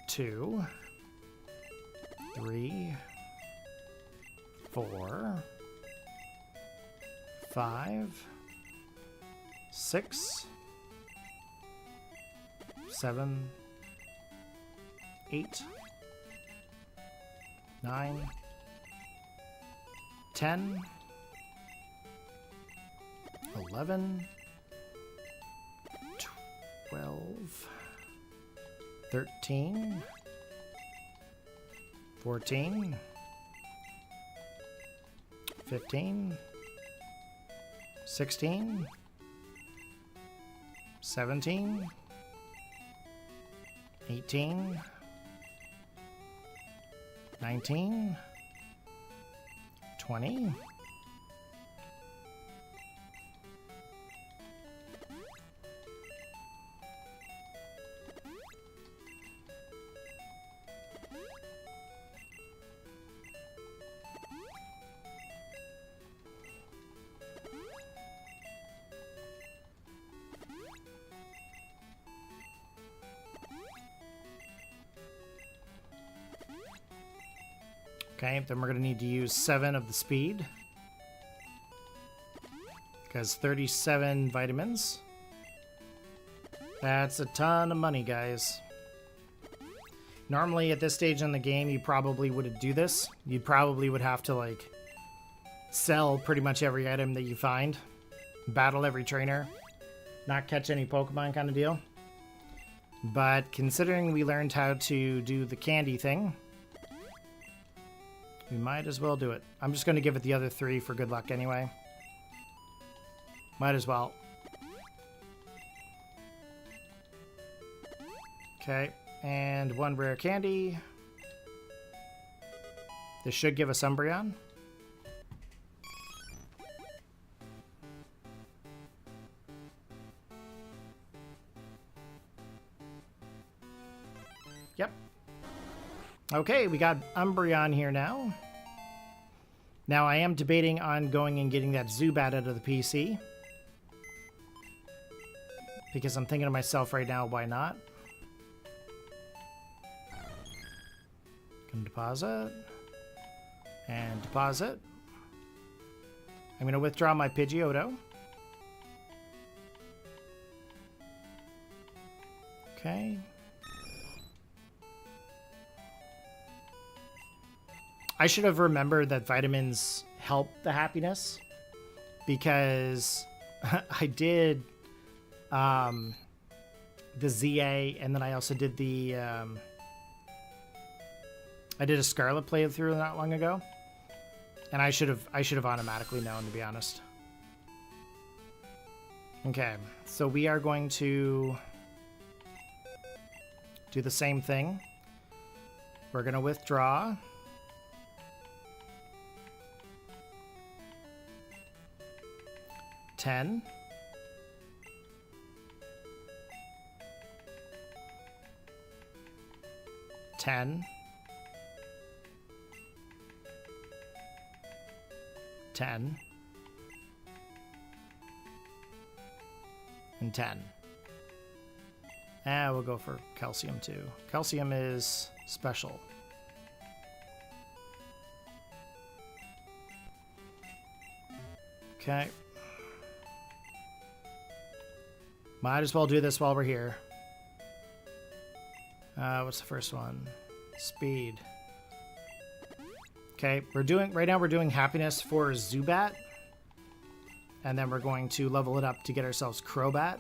2, 3, 4, 5, 6, 7, 8, 9, 10, 11, 12, 13, 14, 15, 16, 17, 18, 19, 20, Okay, then we're going to need to use 7 of the speed. Because 37 vitamins. That's a ton of money, guys. Normally, at this stage in the game, you probably wouldn't do this. You probably would have to, like, sell pretty much every item that you find. Battle every trainer. Not catch any Pokemon kind of deal. But considering we learned how to do the candy thing, we might as well do it. I'm just going to give it the other 3 for good luck anyway. Might as well. Okay, and 1 rare candy. This should give us Umbreon. Yep. Okay, we got Umbreon here now. Now, I am debating on going and getting that Zubat out of the PC. Because I'm thinking to myself right now, why not? Can deposit. And deposit. I'm going to withdraw my Pidgeotto. Okay. I should have remembered that vitamins help the happiness, because I did the ZA, and then I also did the I did a Scarlet playthrough not long ago, and I should have automatically known, to be honest. Okay, so we are going to do the same thing. We're going to withdraw. $10. $10. $10. And 10. And we'll go for calcium too. Calcium is special. Okay. Might as well do this while we're here. What's the first one? Speed. Okay, right now we're doing happiness for Zubat. And then we're going to level it up to get ourselves Crobat.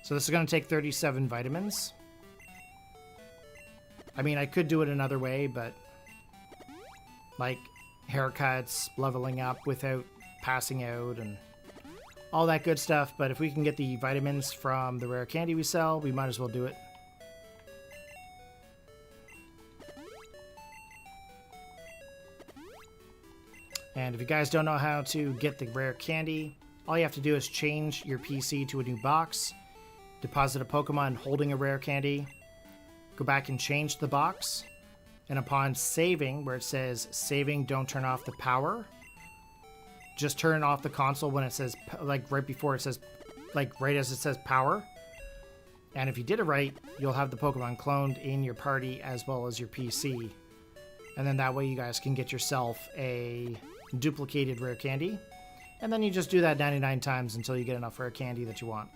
So this is going to take 37 vitamins. I mean, I could do it another way, but like haircuts, leveling up without passing out, and all that good stuff. But if we can get the vitamins from the rare candy we sell, we might as well do it. And if you guys don't know how to get the rare candy, all you have to do is change your PC to a new box, deposit a Pokemon holding a rare candy, go back and change the box, and upon saving, where it says saving, don't turn off the power, just turn off the console when it says, like right before it says, like right as it says power. And if you did it right, you'll have the Pokemon cloned in your party as well as your PC. And then that way you guys can get yourself a duplicated rare candy, and then you just do that 99 times until you get enough rare candy that you want.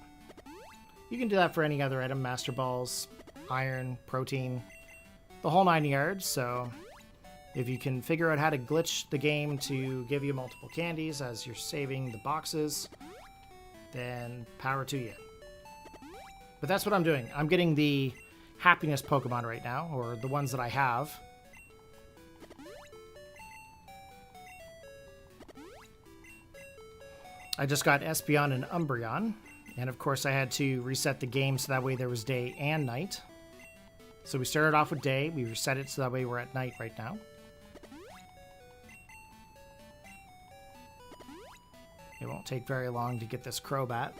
You can do that for any other item, Master Balls, Iron, Protein, the whole 9 yards. So if you can figure out how to glitch the game to give you multiple candies as you're saving the boxes, then power to you. But that's what I'm doing. I'm getting the happiness Pokemon right now, or the ones that I have. I just got Espeon and Umbreon, and of course I had to reset the game so that way there was day and night. So we started off with day, we reset it so that way we're at night right now. It won't take very long to get this Crobat.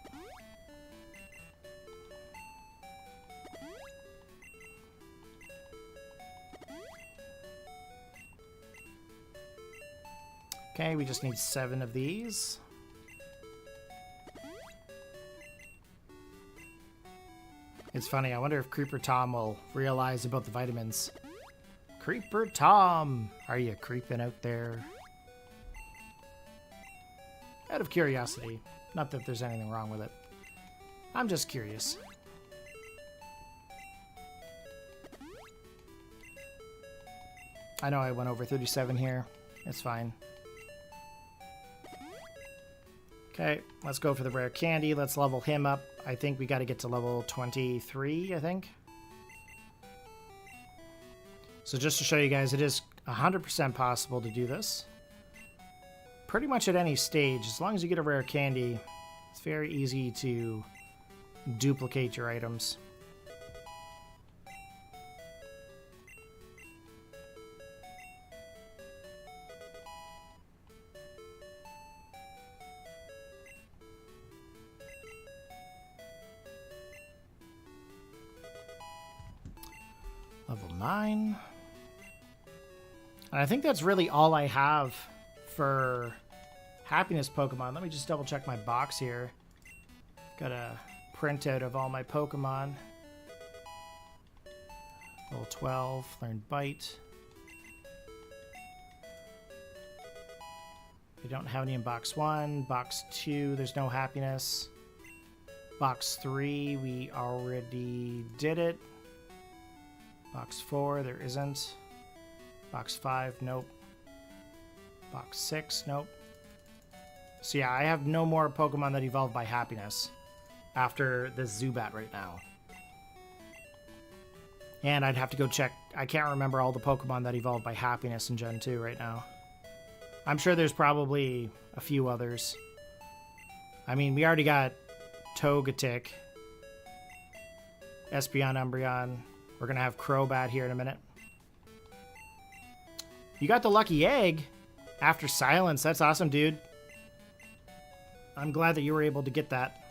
Okay, we just need 7 of these. It's funny, I wonder if Creeper Tom will realize about the vitamins. Creeper Tom! Are you creeping out there? Out of curiosity. Not that there's anything wrong with it. I'm just curious. I know I went over 37 here. It's fine. Okay, let's go for the rare candy. Let's level him up. I think we got to get to level 23, I think. So just to show you guys, it is 100% possible to do this. Pretty much at any stage, as long as you get a rare candy, it's very easy to duplicate your items. Level 9. And I think that's really all I have for happiness Pokemon. Let me just double check my box here. Got a printout of all my Pokemon. Level 12, learned Bite. We don't have any in box 1. Box 2, there's no happiness. Box 3, we already did it. Box 4, there isn't. Box 5, nope. Box 6, nope. So yeah, I have no more Pokemon that evolve by happiness after this Zubat right now. And I'd have to go check. I can't remember all the Pokemon that evolve by happiness in Gen 2 right now. I'm sure there's probably a few others. I mean, we already got Togetic, Espeon, Umbreon. We're going to have Crobat here in a minute. You got the lucky egg after silence. That's awesome, dude. I'm glad that you were able to get that.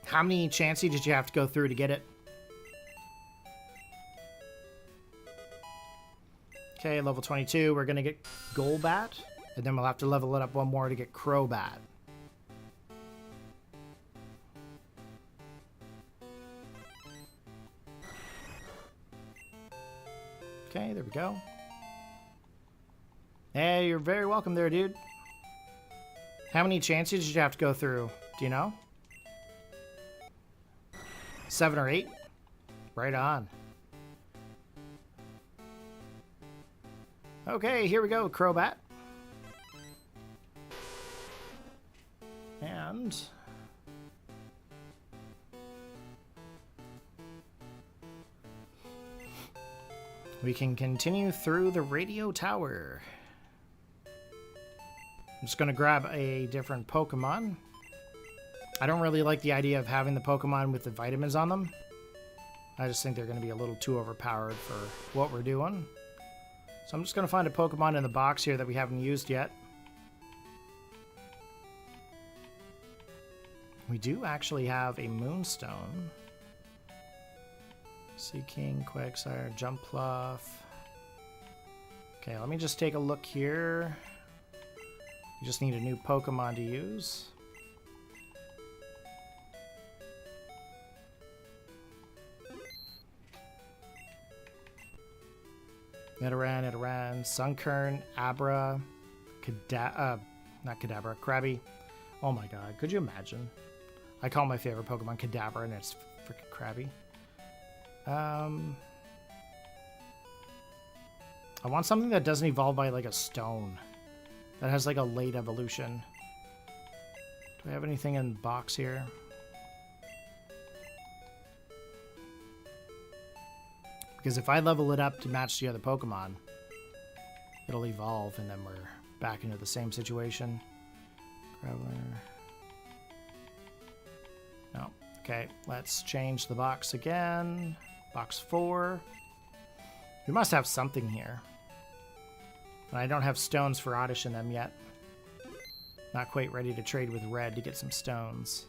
How many Chansey did you have to go through to get it? Okay, level 22. We're going to get Golbat. And then we'll have to level it up one more to get Crobat. Okay, there we go. Hey, you're very welcome there, dude. How many Chansey did you have to go through? Do you know? 7 or 8? Right on. Okay, here we go, Crobat. And we can continue through the radio tower. I'm just going to grab a different Pokemon. I don't really like the idea of having the Pokemon with the vitamins on them. I just think they're going to be a little too overpowered for what we're doing. So I'm just going to find a Pokemon in the box here that we haven't used yet. We do actually have a Moonstone. Seaking, Quagsire, Jumpluff. Okay, let me just take a look here. We just need a new Pokemon to use. Nidoran, Sunkern, Abra, not Kadabra, Krabby. Oh my god, could you imagine? I call my favorite Pokemon Kadabra and it's freaking Krabby. I want something that doesn't evolve by like a stone. That has like a late evolution. Do I have anything in the box here? Because if I level it up to match the other Pokemon, it'll evolve and then we're back into the same situation. Graveler. No. Okay, let's change the box again. Box 4. We must have something here. And I don't have stones for Oddish in them yet. Not quite ready to trade with Red to get some stones.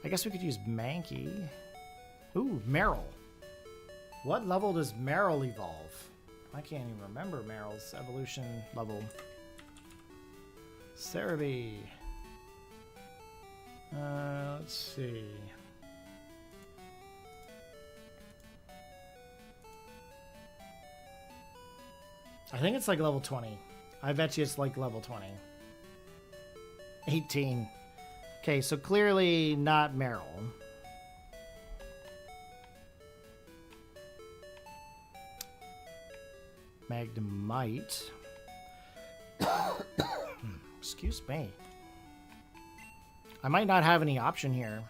I guess we could use Mankey. Ooh, Meryl. What level does Meryl evolve? I can't even remember Meryl's evolution level. Cerebi. Let's see. I think it's like level 20. I bet you it's like level 20. 18. Okay, so clearly not Meryl. Magnemite. Excuse me. I might not have any option here.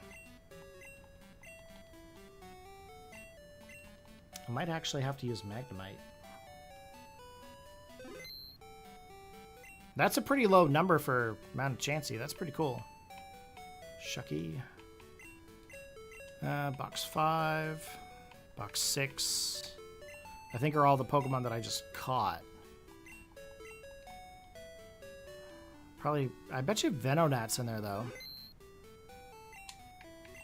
I might actually have to use Magnemite. That's a pretty low number for amount of Chansey. That's pretty cool. Shucky. Box 5. Box 6. I think are all the Pokemon that I just caught. Probably, I bet you Venonat's in there though.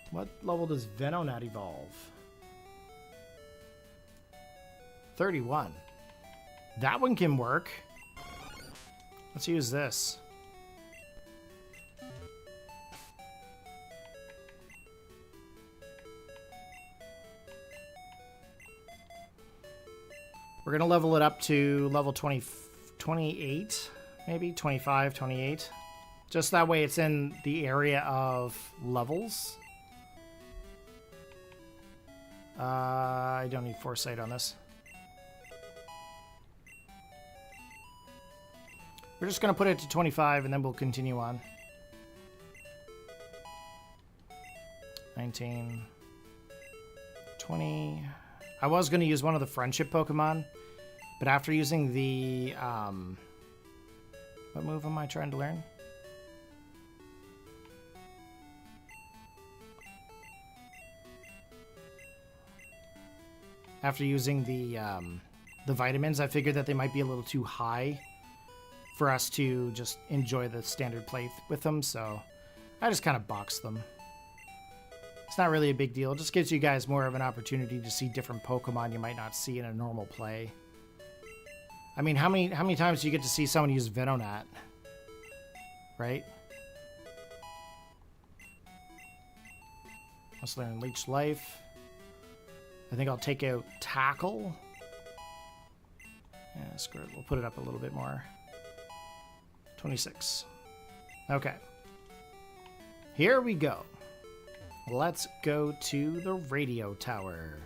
What level does Venonat evolve? 31. That one can work. Let's use this. We're going to level it up to level 20, 28, maybe 25, 28. Just that way it's in the area of levels. I don't need foresight on this. We're just going to put it to 25 and then we'll continue on. 19, 20. I was going to use one of the friendship Pokemon, but after using the, what move am I trying to learn? After using the vitamins, I figured that they might be a little too high for us to just enjoy the standard play with them, so I just kind of boxed them. It's not really a big deal. It just gives you guys more of an opportunity to see different Pokemon you might not see in a normal play. I mean, how many times do you get to see someone use Venonat? Right? Let's learn Leech Life. I think I'll take out Tackle. Yeah, screw it. We'll put it up a little bit more. 26. Okay. Here we go. Let's go to the radio tower.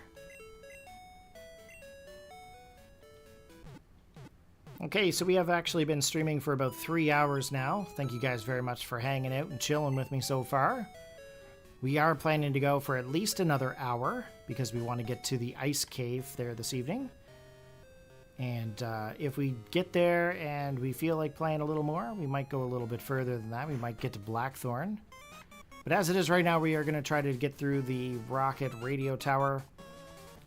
Okay, so we have actually been streaming for about 3 hours now. Thank you guys very much for hanging out and chilling with me so far. We are planning to go for at least another hour because we want to get to the ice cave there this evening. And if we get there and we feel like playing a little more, we might go a little bit further than that. We might get to Blackthorn. But as it is right now, we are going to try to get through the Rocket Radio Tower,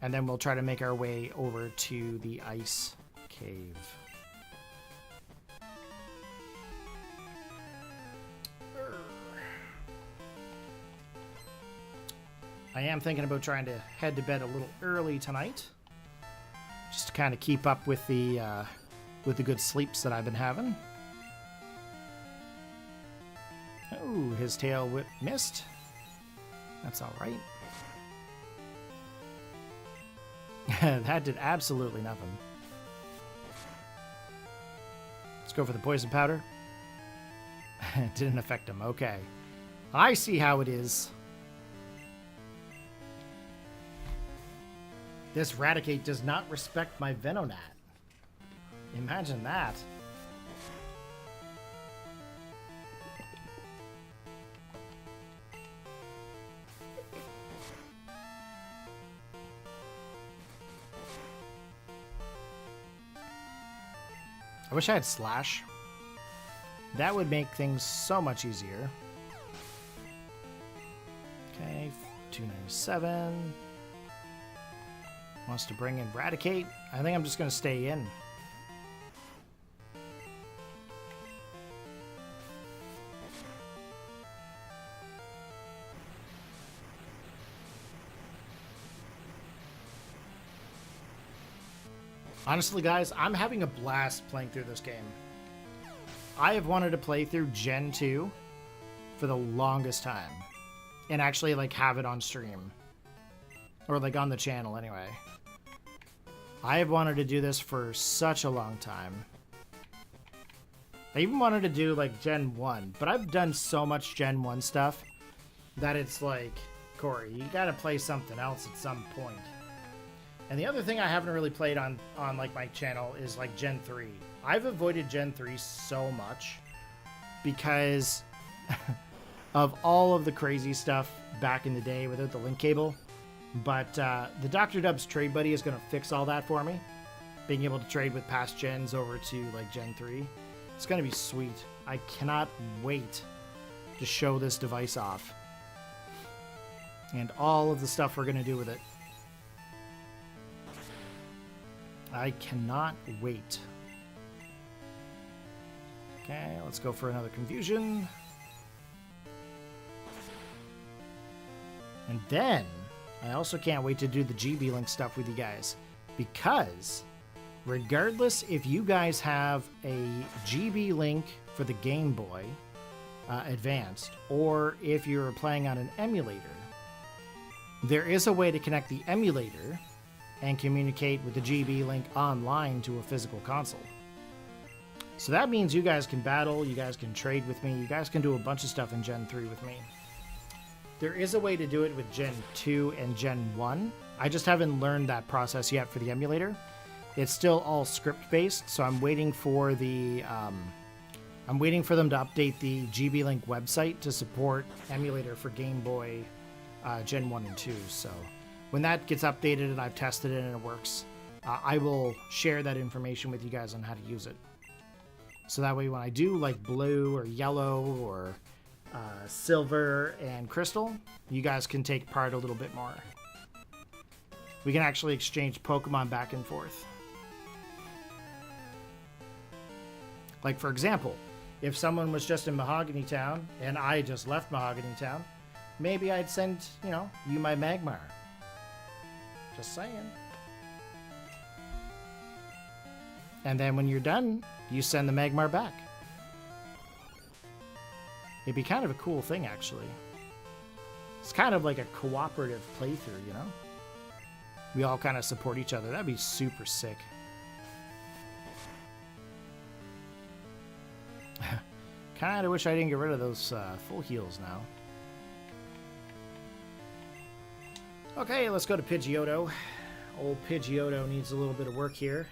and then we'll try to make our way over to the Ice Cave. I am thinking about trying to head to bed a little early tonight, just to kind of keep up with the good sleeps that I've been having. Oh, his tail whip missed. That's all right. That did absolutely nothing. Let's go for the poison powder. It didn't affect him. Okay. I see how it is. This Raticate does not respect my Venonat. Imagine that. I wish I had Slash. That would make things so much easier. Okay, 297. Wants to bring in Raticate. I think I'm just going to stay in. Honestly, guys, I'm having a blast playing through this game. I have wanted to play through Gen 2 for the longest time. And actually, like, have it on stream. Or, like, on the channel, anyway. I have wanted to do this for such a long time. I even wanted to do, like, Gen 1. But I've done so much Gen 1 stuff that it's like, Corey, you gotta play something else at some point. And the other thing I haven't really played on like my channel is like Gen 3. I've avoided Gen 3 so much because of all of the crazy stuff back in the day without the link cable. But the Dr. Dub's Trade Buddy is going to fix all that for me. Being able to trade with past gens over to like Gen 3. It's going to be sweet. I cannot wait to show this device off. And all of the stuff we're going to do with it. I cannot wait. Okay, let's go for another Confusion. And then, I also can't wait to do the GB Link stuff with you guys. Because, regardless if you guys have a GB Link for the Game Boy Advanced, or if you're playing on an emulator, there is a way to connect the emulator and communicate with the GB link online to a physical console. So that means you guys can battle, you guys can trade with me, you guys can do a bunch of stuff in Gen 3 with me. There is a way to do it with Gen 2 and Gen 1. I just haven't learned that process yet for the emulator. It's still all script based, so I'm waiting for the I'm waiting for them to update the GB Link website to support emulator for Game Boy Gen 1 and 2. So when that gets updated and I've tested it and it works, I will share that information with you guys on how to use it. So that way when I do like blue or yellow or silver and crystal, you guys can take part a little bit more. We can actually exchange Pokemon back and forth. Like for example, if someone was just in Mahogany Town and I just left Mahogany Town, maybe I'd send, you my Magmar. Just saying. And then when you're done, you send the Magmar back. It'd be kind of a cool thing, actually. It's kind of like a cooperative playthrough, We all kind of support each other. That'd be super sick. Kind of wish I didn't get rid of those full heals now. Okay, let's go to Pidgeotto. Old Pidgeotto needs a little bit of work here.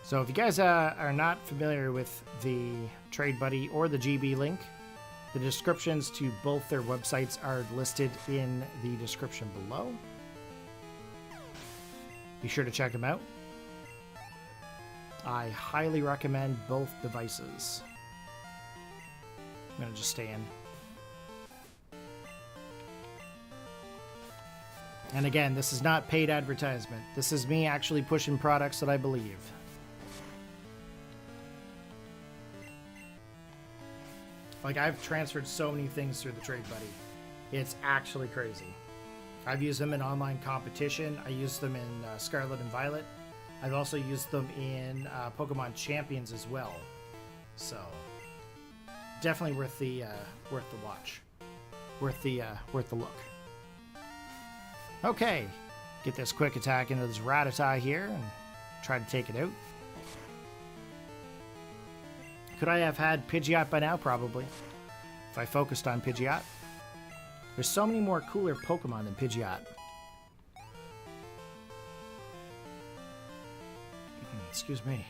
So if you guys are not familiar with the Trade Buddy or the GB Link, the descriptions to both their websites are listed in the description below. Be sure to check them out. I highly recommend both devices. I'm going to just stay in. And again, this is not paid advertisement. This is me actually pushing products that I believe. Like, I've transferred so many things through the Trade Buddy. It's actually crazy. I've used them in online competition. I used them in Scarlet and Violet. I've also used them in Pokemon Champions as well. So, definitely worth the watch. Worth the look. Okay, get this quick attack into this Rattata here and try to take it out. Could I have had Pidgeot by now? Probably. If I focused on Pidgeot. There's so many more cooler Pokemon than Pidgeot. Excuse me.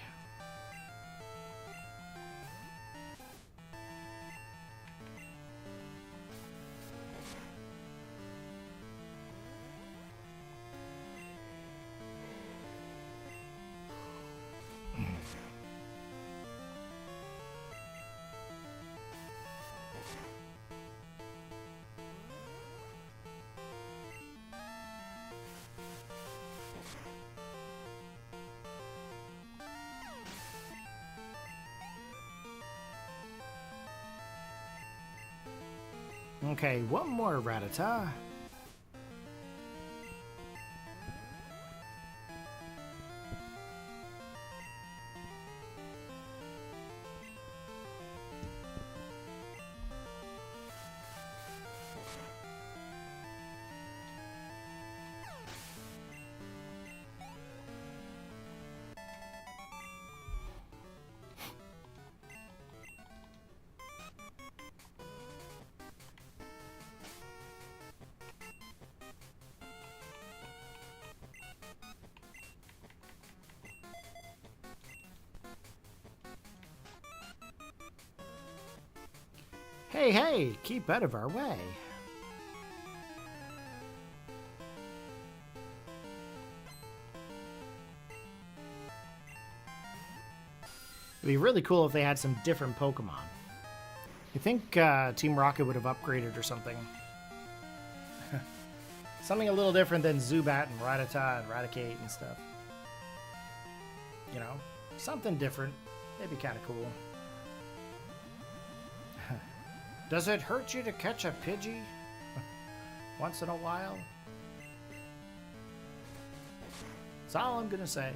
Okay, one more Rattata. Hey, hey, keep out of our way. It'd be really cool if they had some different Pokemon. You think Team Rocket would have upgraded or something? Something a little different than Zubat and Rattata and Raticate and stuff. You know, something different. That'd be kind of cool. Does it hurt you to catch a Pidgey once in a while? That's all I'm gonna say.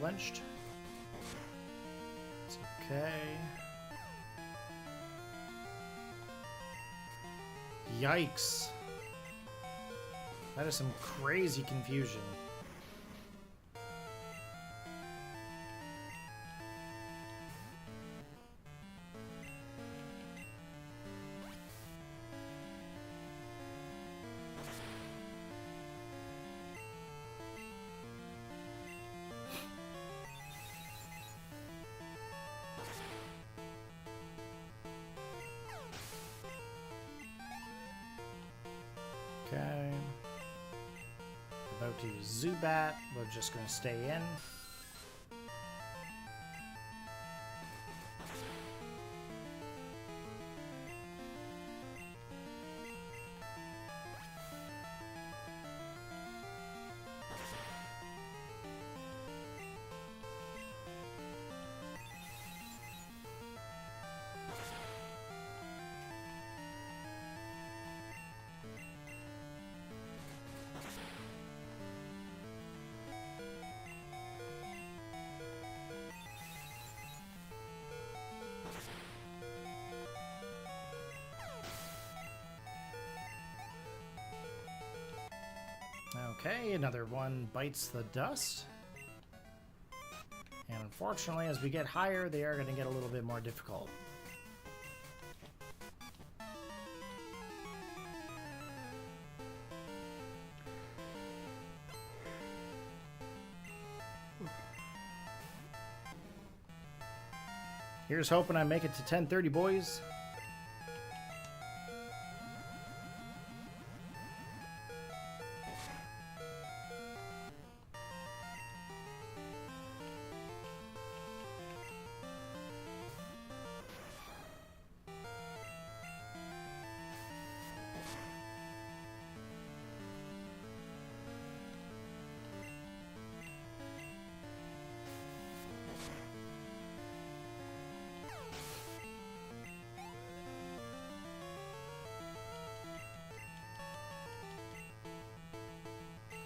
flinched. It's okay. Yikes. That is some crazy confusion. Okay. About to use Zubat. We're just going to stay in. Okay, another one bites the dust. And unfortunately, as we get higher, they are going to get a little bit more difficult. Here's hoping I make it to 10:30, boys.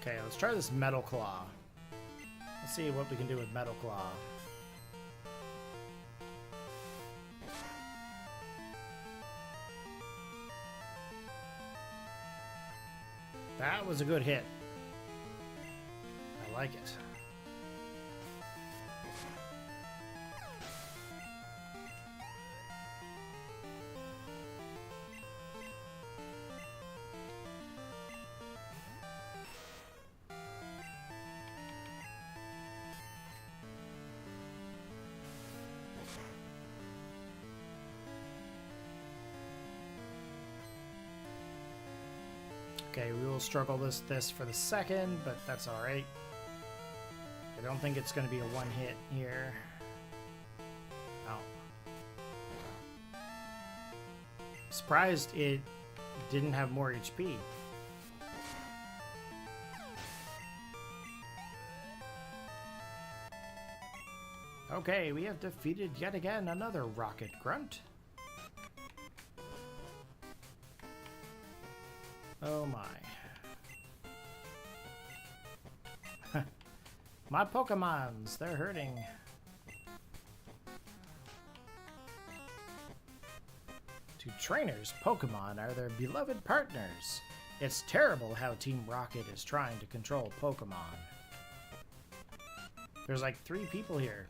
Okay, let's try this Metal Claw. Let's see what we can do with Metal Claw. That was a good hit. I like it. Okay, we will struggle this for the second, but that's alright. I don't think it's going to be a one hit here. Oh. Surprised it didn't have more HP. Okay, we have defeated yet again another Rocket Grunt. Oh my. My Pokemons, they're hurting. To trainers, Pokemon are their beloved partners. It's terrible how Team Rocket is trying to control Pokemon. There's like 3 people here.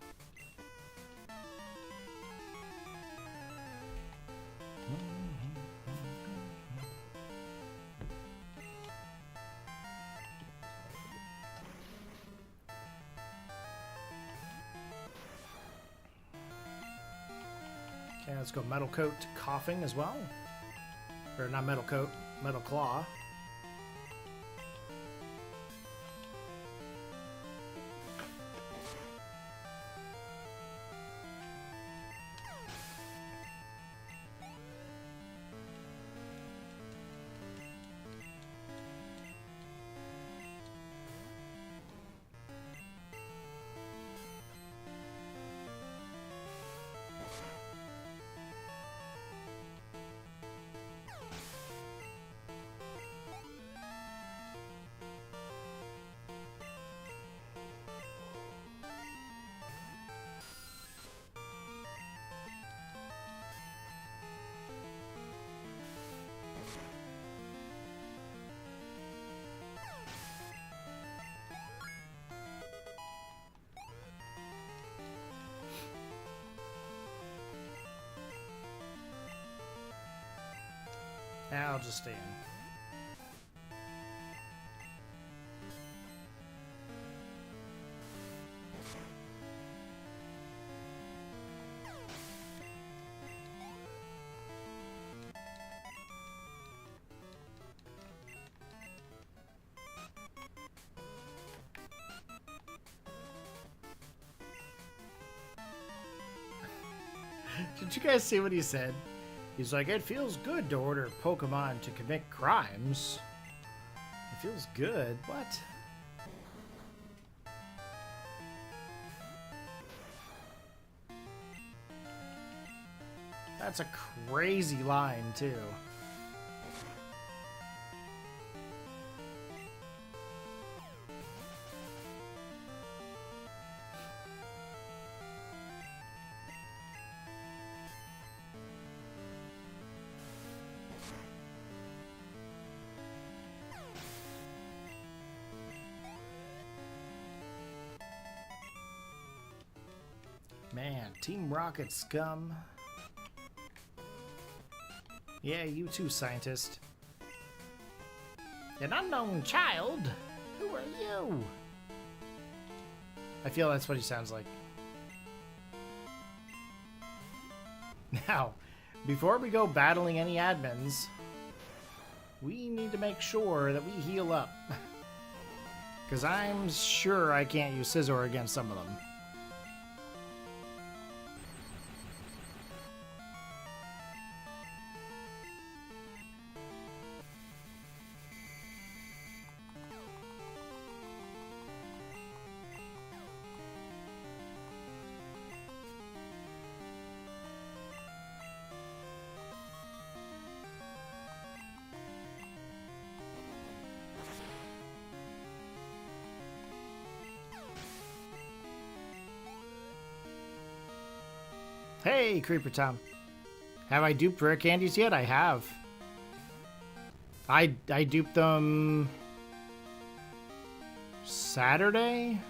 Okay, let's go Metal Coat to Coughing as well. Or not Metal Coat, Metal Claw. I'll just stay in. Did you guys see what he said? He's like, it feels good to order Pokemon to commit crimes. It feels good? What? That's a crazy line, too. Man, Team Rocket scum. Yeah, you too, scientist. An unknown child? Who are you? I feel that's what he sounds like. Now, before we go battling any admins, we need to make sure that we heal up. Because I'm sure I can't use Scizor against some of them. Hey, Creeper Tom. Have I duped rare candies yet? I have. I duped them Saturday?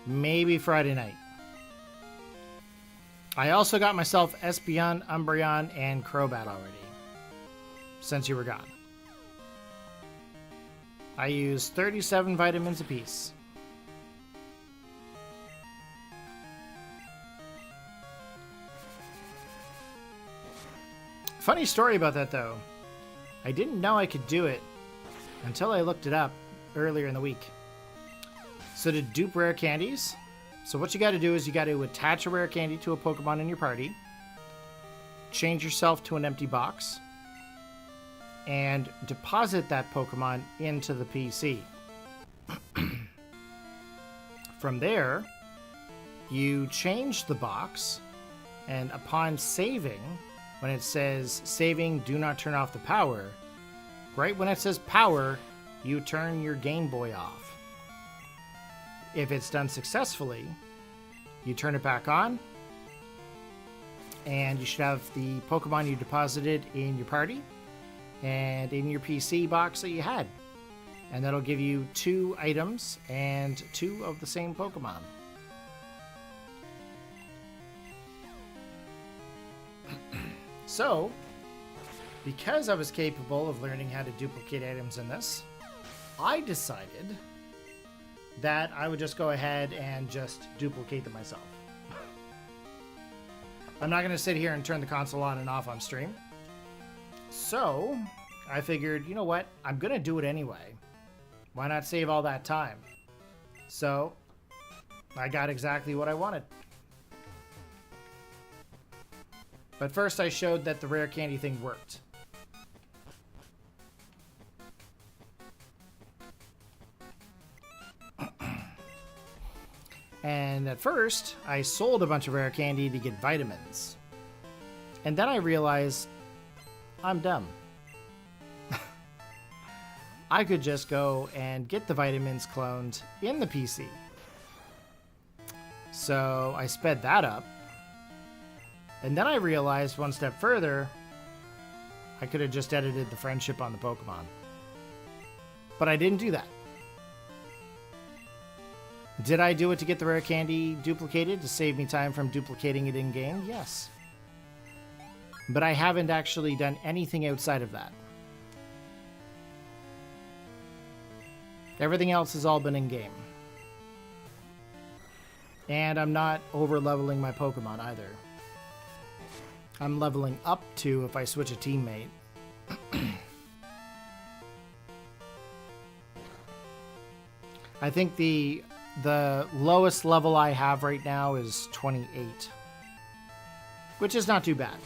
Maybe Friday night. I also got myself Espeon, Umbreon, and Crobat already. Since you were gone. I used 37 vitamins apiece. Funny story about that, though. I didn't know I could do it until I looked it up earlier in the week. So to dupe rare candies, so what you got to do is you got to attach a rare candy to a Pokemon in your party, change yourself to an empty box, and deposit that Pokemon into the PC. From there, you change the box, and upon saving, when it says saving, do not turn off the power, right when it says power, you turn your Game Boy off. If it's done successfully, you turn it back on, and you should have the Pokemon you deposited in your party and in your PC box that you had. And that'll give you 2 items and 2 of the same Pokemon. So, because I was capable of learning how to duplicate items in this, I decided that I would just go ahead and just duplicate them myself. I'm not going to sit here and turn the console on and off on stream. So, I figured, you know what? I'm going to do it anyway. Why not save all that time? So, I got exactly what I wanted. But first I showed that the rare candy thing worked. And at first, I sold a bunch of rare candy to get vitamins. And then I realized, I'm dumb. I could just go and get the vitamins cloned in the PC. So I sped that up. And then I realized one step further, I could have just edited the friendship on the Pokemon. But I didn't do that. Did I do it to get the rare candy duplicated to save me time from duplicating it in-game? Yes. But I haven't actually done anything outside of that. Everything else has all been in-game. And I'm not over-leveling my Pokemon either. I'm leveling up to if I switch a teammate. I think the lowest level I have right now is 28. Which is not too bad.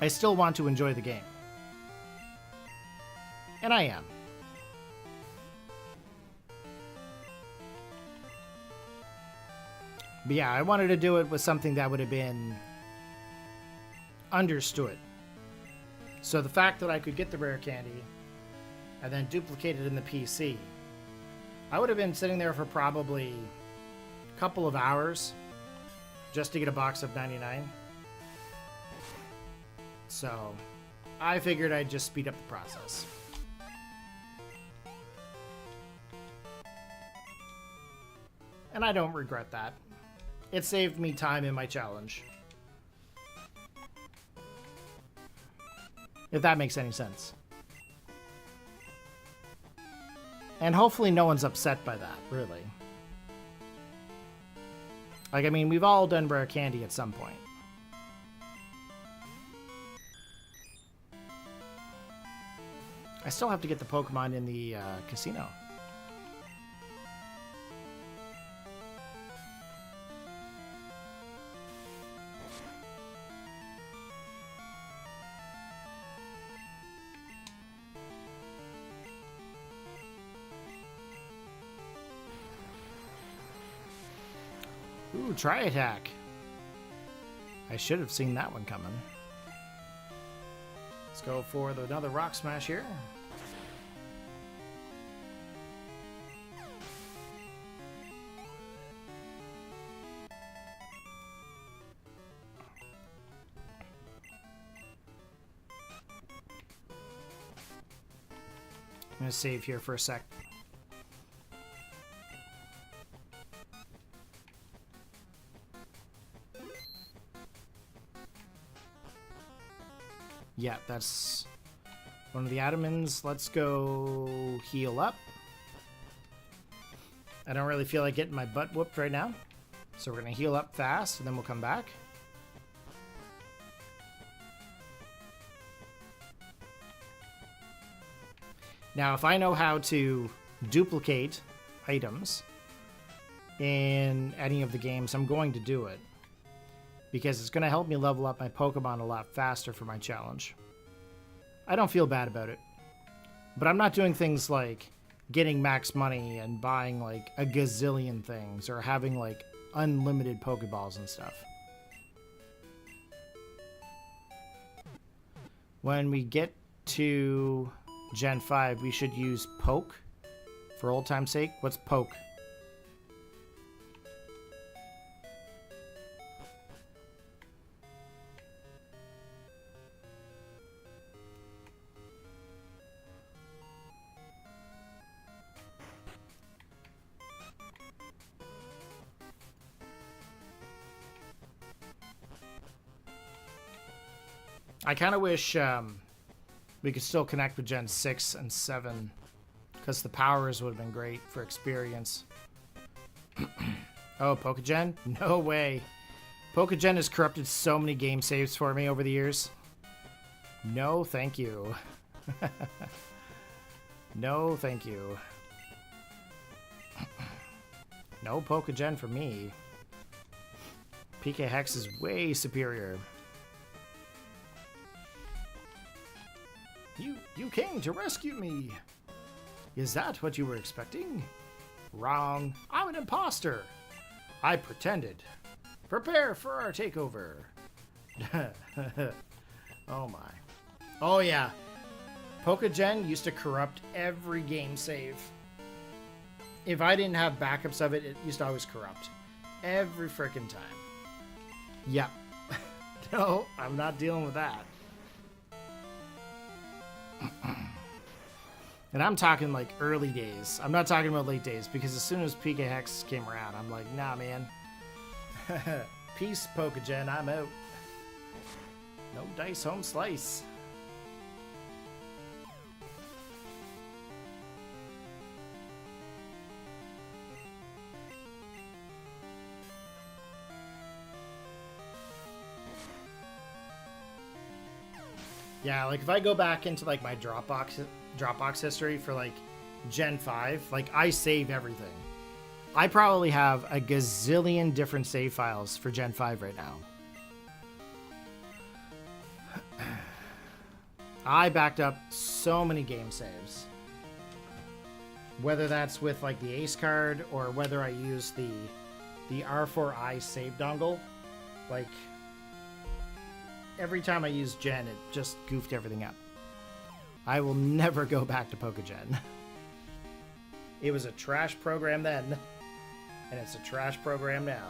I still want to enjoy the game. And I am. But yeah, I wanted to do it with something that would have been understood. So the fact that I could get the rare candy and then duplicate it in the PC, I would have been sitting there for probably a couple of hours just to get a box of 99. So I figured I'd just speed up the process. And I don't regret that. It saved me time in my challenge. If that makes any sense. And hopefully no one's upset by that, really. Like, I mean, we've all done rare candy at some point. I still have to get the Pokemon in the casino. Ooh, try attack. I should have seen that one coming. Let's go for another rock smash here. I'm going to save here for a sec. Yeah, that's one of the Adamins. Let's go heal up. I don't really feel like getting my butt whooped right now. So we're going to heal up fast, and then we'll come back. Now, if I know how to duplicate items in any of the games, I'm going to do it. Because it's going to help me level up my Pokemon a lot faster for my challenge. I don't feel bad about it. But I'm not doing things like getting max money and buying like a gazillion things or having like unlimited Pokeballs and stuff. When we get to Gen 5, we should use Poke for old time's sake. What's Poke? I kind of wish we could still connect with Gen 6 and 7 because the powers would have been great for experience. Oh, Pokegen? No way. Pokegen has corrupted so many game saves for me over the years. No, thank you. No, thank you. No Pokegen for me. PK Hex is way superior. You came to rescue me. Is that what you were expecting? Wrong. I'm an imposter. I pretended. Prepare for our takeover. Oh my. Oh yeah. Pokegen used to corrupt every game save. If I didn't have backups of it, it used to always corrupt. Every frickin' time. Yep. No, I'm not dealing with that. And I'm talking like early days. I'm not talking about late days because as soon as PK Hex came around, I'm like, nah, man. Peace, Pokegen, I'm out. No dice home slice. Yeah, like if I go back into like my Dropbox history for like Gen 5, like I save everything. I probably have a gazillion different save files for Gen 5 right now. I backed up so many game saves. Whether that's with like the Ace card or whether I use the R4i save dongle. Like every time I use Gen, it just goofed everything up. I will never go back to Pokegen. It was a trash program then, and it's a trash program now.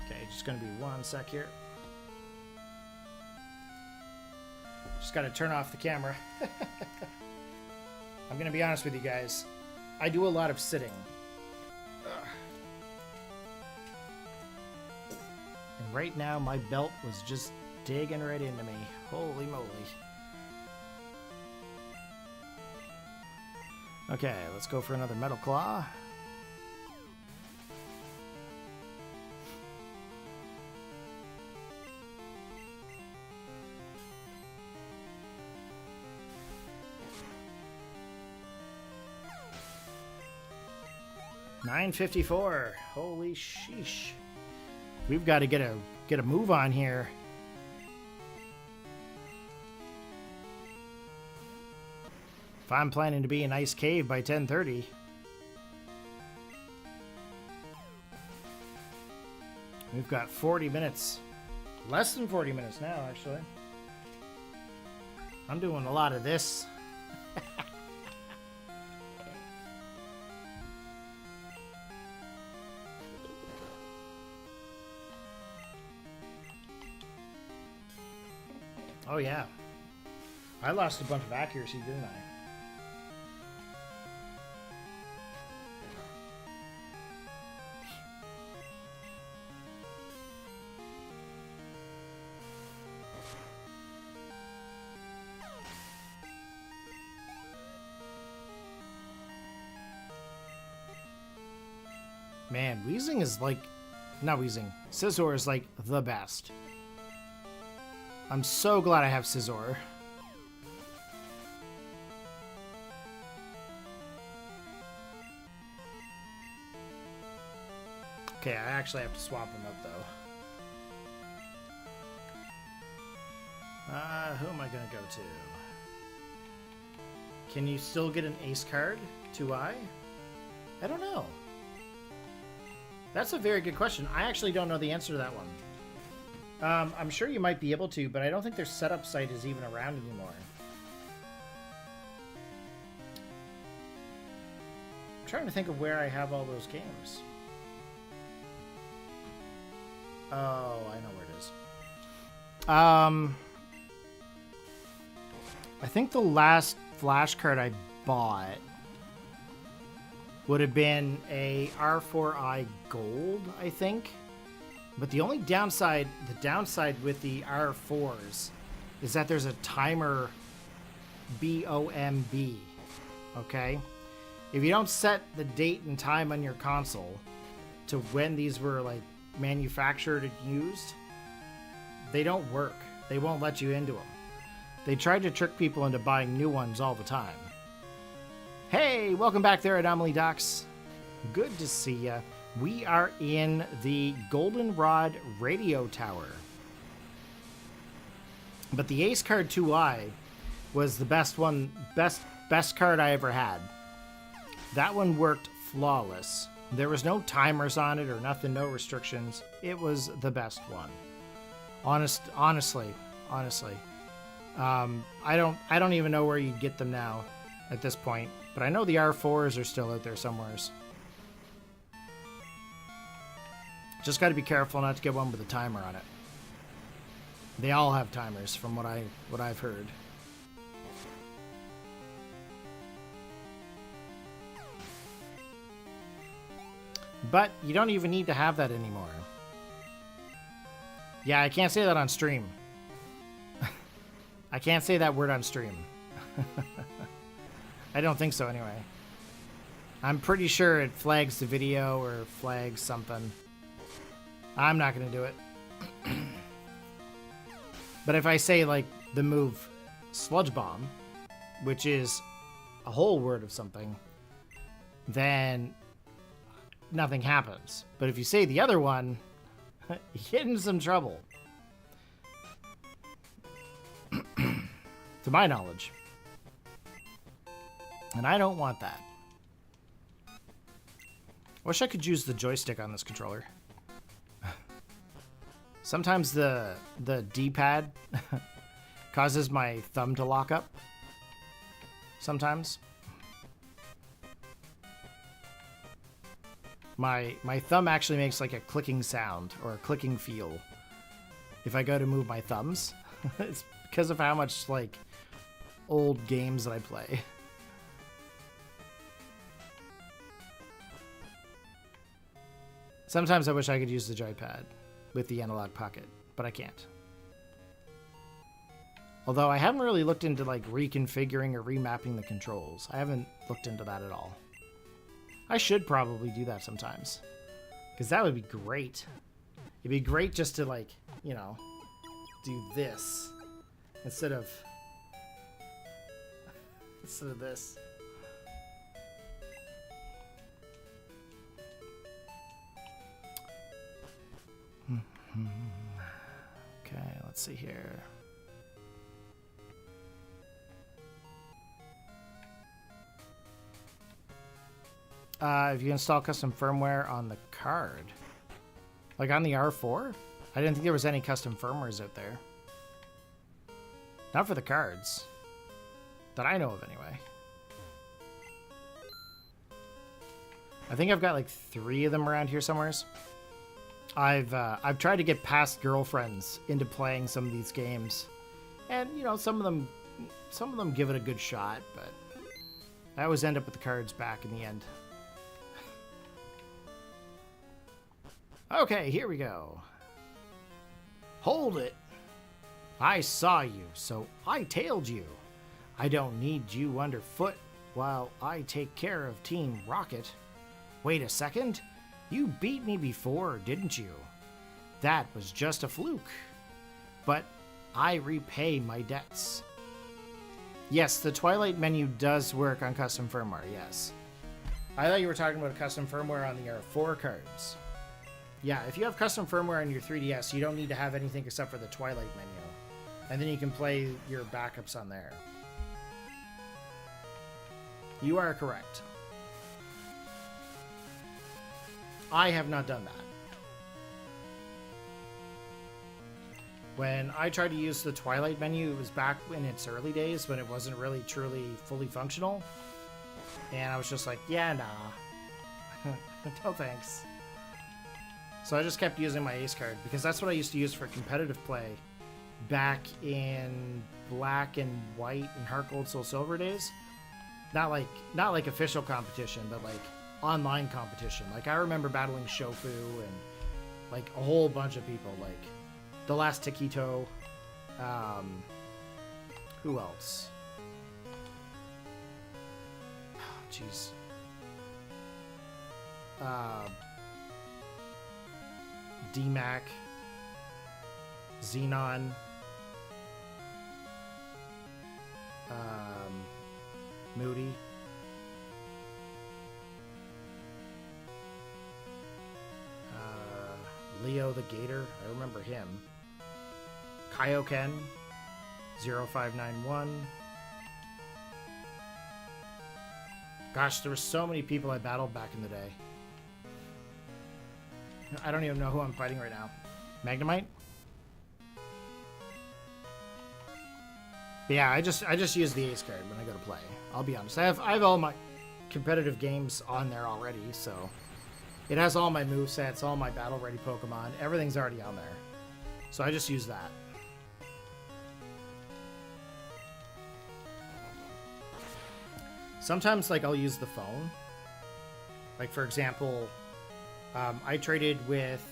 Okay, just gonna be one sec here. Just gotta turn off the camera. I'm gonna be honest with you guys. I do a lot of sitting. Ugh. And right now, my belt was just digging right into me. Holy moly. Okay, let's go for another Metal Claw. $9.54. Holy sheesh. We've got to get a move on here. If I'm planning to be in Ice Cave by 10:30. We've got 40 minutes. Less than 40 minutes now, actually. I'm doing a lot of this. Oh yeah, I lost a bunch of accuracy, didn't I? Man, Weezing is like, not Weezing, Scizor is like the best. I'm so glad I have Scizor. Okay, I actually have to swap him up, though. Who am I going to go to? Can you still get an Ace card? 2i? I don't know. That's a very good question. I actually don't know the answer to that one. I'm sure you might be able to, but I don't think their setup site is even around anymore. I'm trying to think of where I have all those games. Oh, I know where it is. I think the last flash card I bought would have been a R4i Gold, I think. But the only downside, with the R4s is that there's a timer BOMB, okay? If you don't set the date and time on your console to when these were like manufactured and used, they don't work. They won't let you into them. They tried to trick people into buying new ones all the time. Hey, welcome back there, Anomaly Docs. Good to see ya. We are in the Goldenrod Radio Tower. But the Ace card 2i was the best card I ever had. That one worked flawless. There was no timers on it or nothing, no restrictions. It was the best one. Honestly. I don't even know where you'd get them now at this point. But I know the R4s are still out there somewheres. Just got to be careful not to get one with a timer on it. They all have timers, from what I've heard. But you don't even need to have that anymore. Yeah, I can't say that on stream. I can't say that word on stream. I don't think so anyway. I'm pretty sure it flags the video or flags something. I'm not going to do it. But if I say, like, the move Sludge Bomb, which is a whole word of something, then nothing happens. But if you say the other one, you get into some trouble. To my knowledge. And I don't want that. Wish I could use the joystick on this controller. Sometimes the D-pad causes my thumb to lock up. Sometimes. My thumb actually makes like a clicking sound or a clicking feel if I go to move my thumbs. It's because of how much like old games that I play. Sometimes I wish I could use the joypad with the analog pocket, but I can't. Although I haven't really looked into like reconfiguring or remapping the controls. I haven't looked into that at all. I should probably do that sometimes, because that would be great. It'd be great just to like, you know, do this instead of this. Okay, let's see here. If you install custom firmware on the card. Like on the R4? I didn't think there was any custom firmwares out there. Not for the cards. That I know of anyway. I think I've got like 3 of them around here somewheres. I've tried to get past girlfriends into playing some of these games. And you know, some of them give it a good shot, but I always end up with the cards back in the end. Okay, here we go. Hold it. I saw you, so I tailed you. I don't need you underfoot while I take care of Team Rocket. Wait a second. You beat me before, didn't you? That was just a fluke. But I repay my debts. Yes, the Twilight menu does work on custom firmware, yes. I thought you were talking about custom firmware on the R4 cards. Yeah, if you have custom firmware on your 3DS, you don't need to have anything except for the Twilight menu. And then you can play your backups on there. You are correct. I have not done that. When I tried to use the Twilight menu, it was back in its early days when it wasn't really truly fully functional. And I was just like, yeah, nah. No thanks. So I just kept using my Ace card because that's what I used to use for competitive play back in Black and White and Heart Gold Soul Silver days. Not like official competition, but like online competition. Like I remember battling Shofu and like a whole bunch of people, like the last Taquito. Who else? Jeez. DMAC, Xenon, Moody, Leo the Gator, I remember him, Kaioken, 0591. Gosh, there were so many people I battled back in the day. I don't even know who I'm fighting right now. Magnemite? But yeah, I just use the Ace card when I go to play. I'll be honest. I have all my competitive games on there already, so It has all my movesets, all my battle-ready Pokemon. Everything's already on there. So I just use that. Sometimes, like, I'll use the phone. Like, for example, I traded with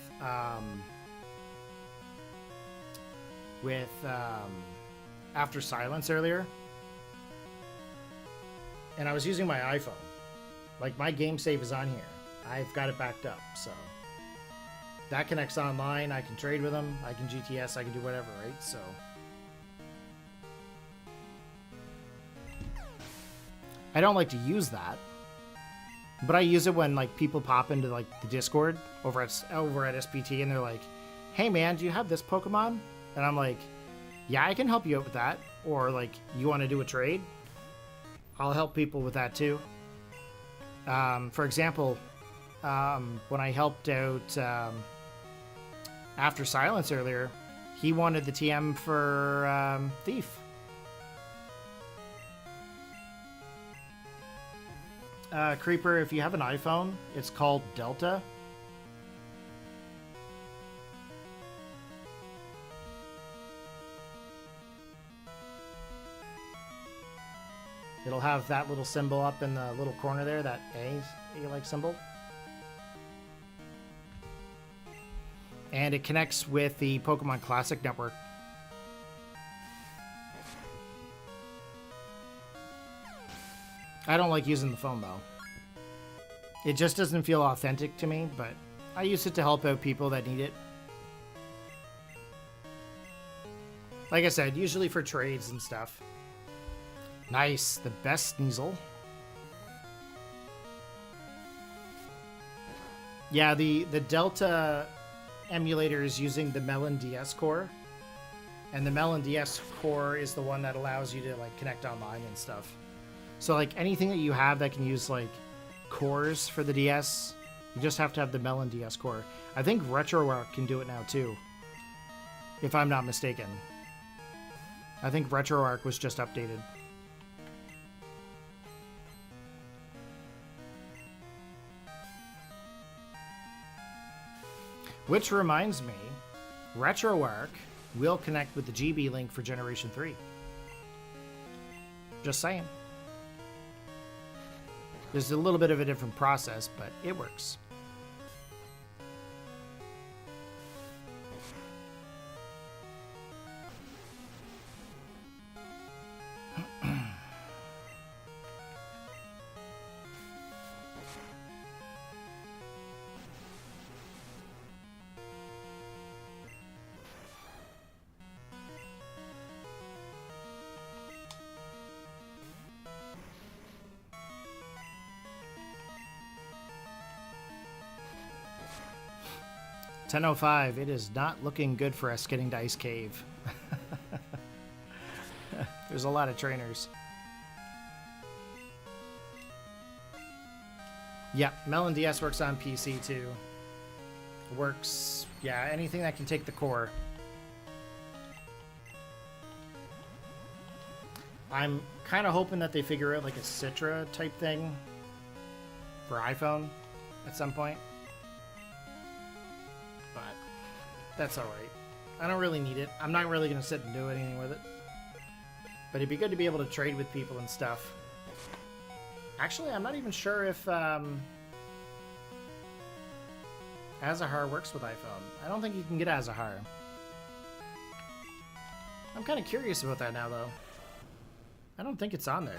After Silence earlier. And I was using my iPhone. Like, my game save is on here. I've got it backed up, so that connects online. I can trade with them. I can GTS. I can do whatever, right? So I don't like to use that, but I use it when like people pop into like the Discord over at SPT and they're like, "Hey man, do you have this Pokemon?" And I'm like, "Yeah, I can help you out with that." Or like, "You want to do a trade?" I'll help people with that too. For example, when I helped out After Silence earlier, he wanted the TM for Thief. Creeper, if you have an iPhone, it's called Delta. It'll have that little symbol up in the little corner there, that A-like symbol. And it connects with the Pokemon Classic Network. I don't like using the phone, though. It just doesn't feel authentic to me, but I use it to help out people that need it. Like I said, usually for trades and stuff. Nice, the best Sneasel. Yeah, the Delta emulator is using the Melon DS core. And the Melon DS core is the one that allows you to like connect online and stuff. So like anything that you have that can use like cores for the DS, you just have to have the Melon DS core. I think RetroArch can do it now too, if I'm not mistaken. I think RetroArch was just updated. Which reminds me, RetroArch will connect with the GB link for Generation 3. Just saying. There's a little bit of a different process, but it works. $10:05. It is not looking good for us getting to Ice Cave. There's a lot of trainers. Yeah, Melon DS works on PC too. Works, yeah, anything that can take the core. I'm kind of hoping that they figure out like a Citra type thing for iPhone at some point. But that's alright. I don't really need it. I'm not really going to sit and do anything with it. But it'd be good to be able to trade with people and stuff. Actually, I'm not even sure if Azahar works with iPhone. I don't think you can get Azahar. I'm kind of curious about that now, though. I don't think it's on there.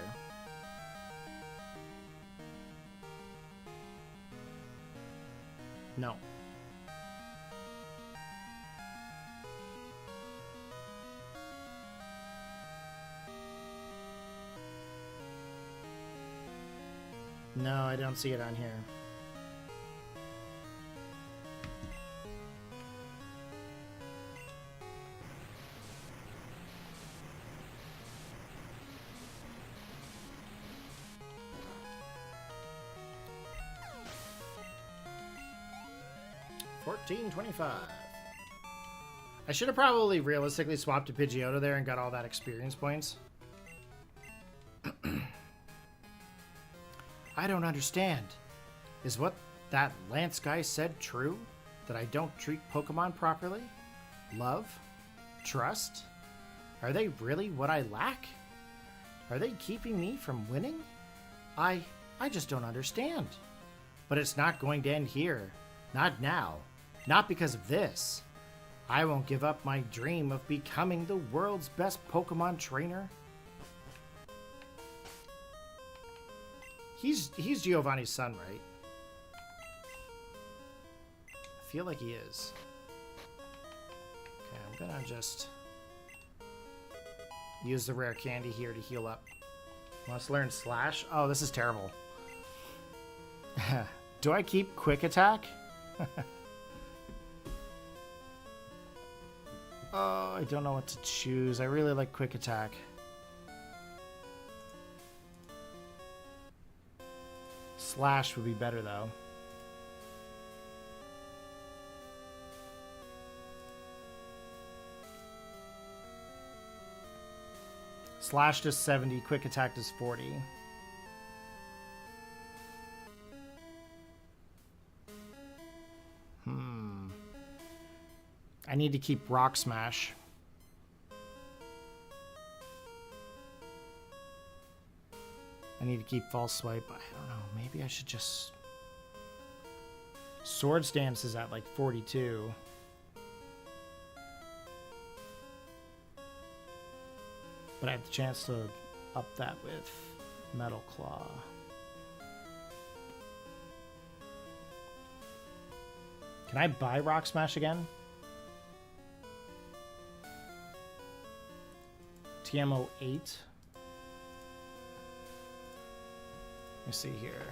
No. No, I don't see it on here. $14.25. I should have probably realistically swapped to Pidgeotto there and got all that experience points. I don't understand. Is what that Lance guy said true? That I don't treat Pokemon properly? Love? Trust? Are they really what I lack? Are they keeping me from winning? I just don't understand. But it's not going to end here. Not now. Not because of this. I won't give up my dream of becoming the world's best Pokemon trainer. He's Giovanni's son, right? I feel like he is. Okay, I'm gonna just use the rare candy here to heal up. Must learn Slash. Oh, this is terrible. Do I keep Quick Attack? Oh, I don't know what to choose. I really like Quick Attack. Slash would be better, though. Slash does 70, Quick Attack does 40. I need to keep Rock Smash. I need to keep False Swipe. I don't know. Maybe I should just... Swords Dance is at like 42. But I have the chance to up that with Metal Claw. Can I buy Rock Smash again? TMO 8. Let me see here.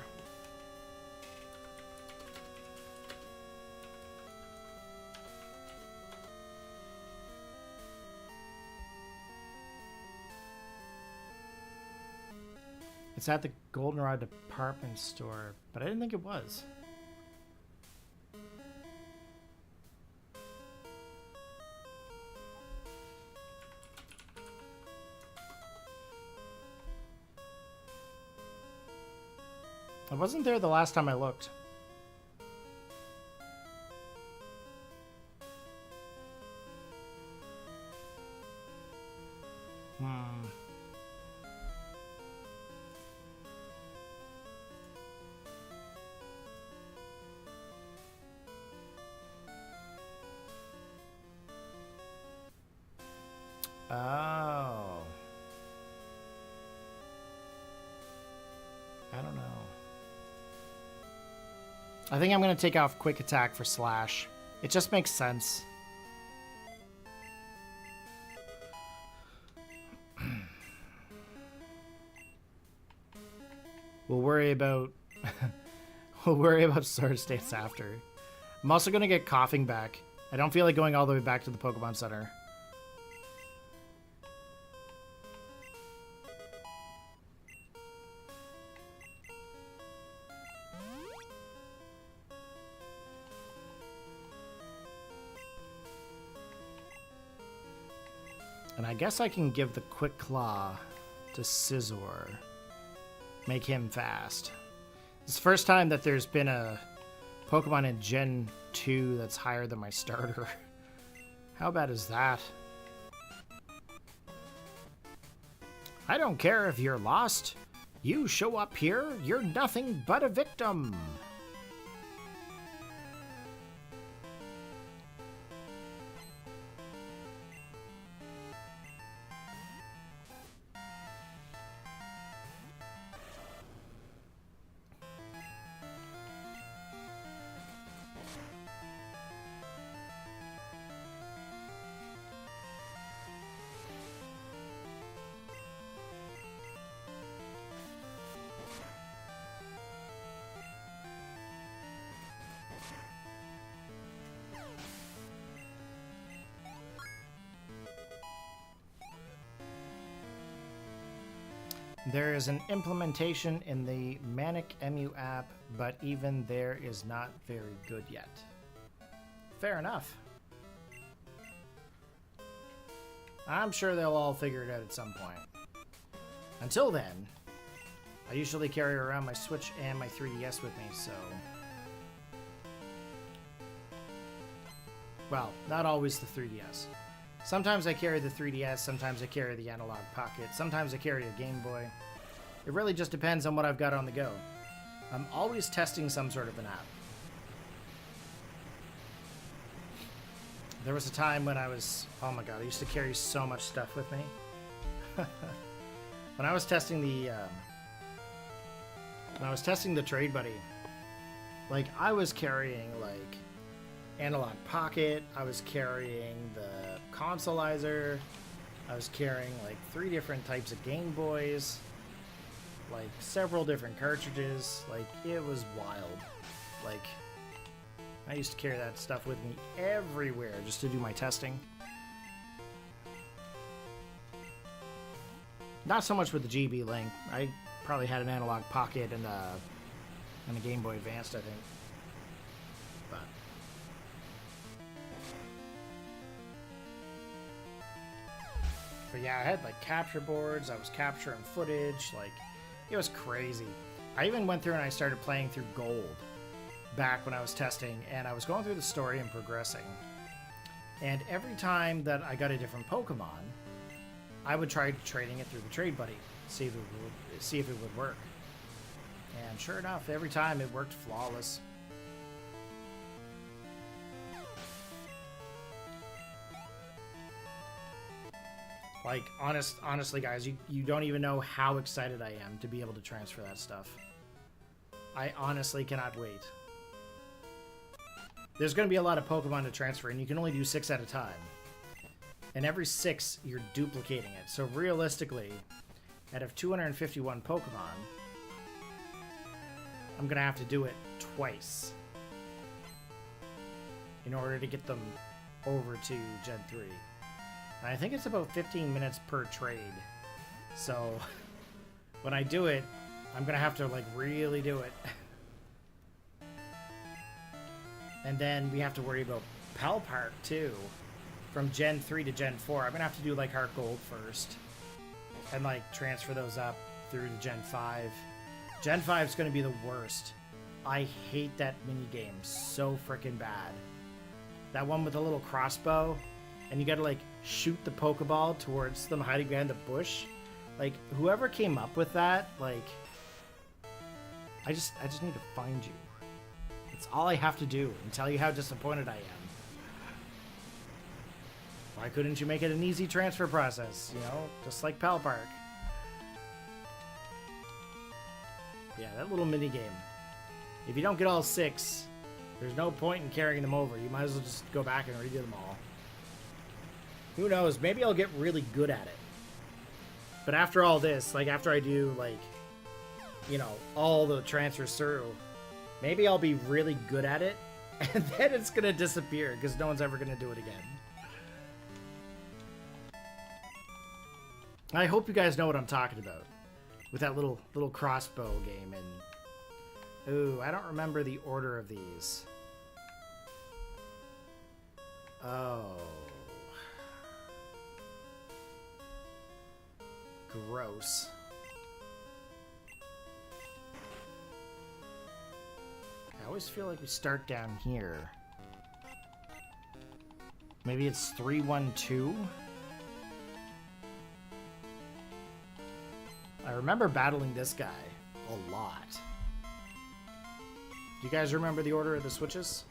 It's at the Goldenrod department store, but I didn't think it was. I wasn't there the last time I looked. Oh. I don't know. I think I'm going to take off Quick Attack for Slash. It just makes sense. We'll worry about Sword States after. I'm also going to get Coughing back. I don't feel like going all the way back to the Pokemon Center. And I guess I can give the Quick Claw to Scizor. Make him fast. It's the first time that there's been a Pokemon in Gen 2 that's higher than my starter. How bad is that? I don't care if you're lost. You show up here, you're nothing but a victim. There is an implementation in the Manic MU app, but even there is not very good yet. Fair enough. I'm sure they'll all figure it out at some point. Until then, I usually carry around my Switch and my 3DS with me, so Well, not always the 3DS. Sometimes I carry the 3DS, sometimes I carry the Analog Pocket, sometimes I carry a Game Boy. It really just depends on what I've got on the go. I'm always testing some sort of an app. There was a time when I was, oh my god, I used to carry so much stuff with me. When I was testing the Trade Buddy, like I was carrying like Analog Pocket, I was carrying the Consolizer, I was carrying like 3 different types of Game Boys, like several different cartridges. Like it was wild. Like I used to carry that stuff with me everywhere just to do my testing. Not so much with the GB Link. I probably had an Analog Pocket and a Game Boy Advanced, I think. But yeah, I had like capture boards, I was capturing footage, like it was crazy. I even went through and I started playing through Gold back when I was testing, and I was going through the story and progressing. And every time that I got a different Pokemon, I would try trading it through the Trade Buddy, see if it would work. And sure enough, every time it worked flawless. Like, honestly, guys, you don't even know how excited I am to be able to transfer that stuff. I honestly cannot wait. There's going to be a lot of Pokemon to transfer, and you can only do 6 at a time. And every 6, you're duplicating it. So realistically, out of 251 Pokemon, I'm going to have to do it twice in order to get them over to Gen 3. And I think it's about 15 minutes per trade. So when I do it, I'm going to have to like really do it. And then we have to worry about Pal Park too. From Gen 3 to Gen 4, I'm going to have to do like Heart Gold first. And like transfer those up through to Gen 5. Gen 5 is going to be the worst. I hate that minigame so freaking bad. That one with the little crossbow. And you got to like shoot the Pokeball towards them hiding behind the bush. Like whoever came up with that, like I just need to find you. That's all I have to do and tell you how disappointed I am. Why couldn't you make it an easy transfer process? You know, just like Pal Park. Yeah, that little mini game. If you don't get all 6, there's no point in carrying them over. You might as well just go back and redo them all. Who knows? Maybe I'll get really good at it. But after all this, like after I do like, you know, all the transfers through, maybe I'll be really good at it, and then it's gonna disappear because no one's ever gonna do it again. I hope you guys know what I'm talking about with that little crossbow game. And ooh, I don't remember the order of these. Oh. Gross. I always feel like we start down here. Maybe it's 312? I remember battling this guy a lot. Do you guys remember the order of the switches?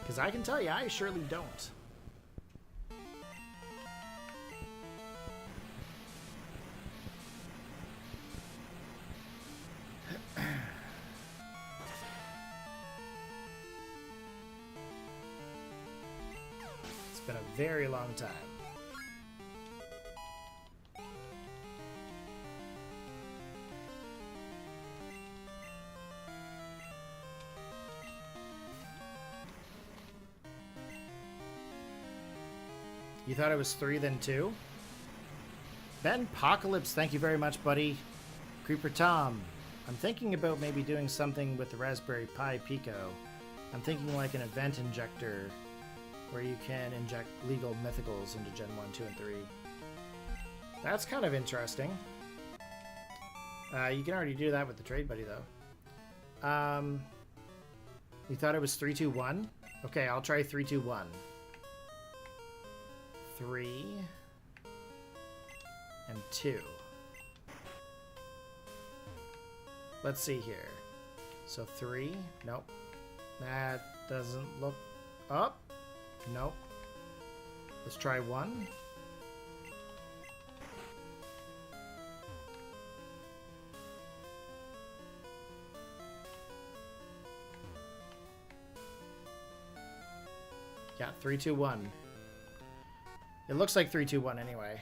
Because I can tell you, I surely don't. It's been a very long time. You thought it was 3, then 2? Ben Apocalypse, thank you very much, buddy. Creeper Tom, I'm thinking about maybe doing something with the Raspberry Pi Pico. I'm thinking like an event injector where you can inject legal mythicals into Gen 1, 2, and 3. That's kind of interesting. You can already do that with the Trade Buddy, though. You thought it was 3, 2, 1? Okay, I'll try 3, 2, 1. 3 and 2. Let's see here. So 3. Nope. That doesn't look up. Nope. Let's try 1. Yeah, 3, 2, 1. It looks like 3, 2, 1 anyway.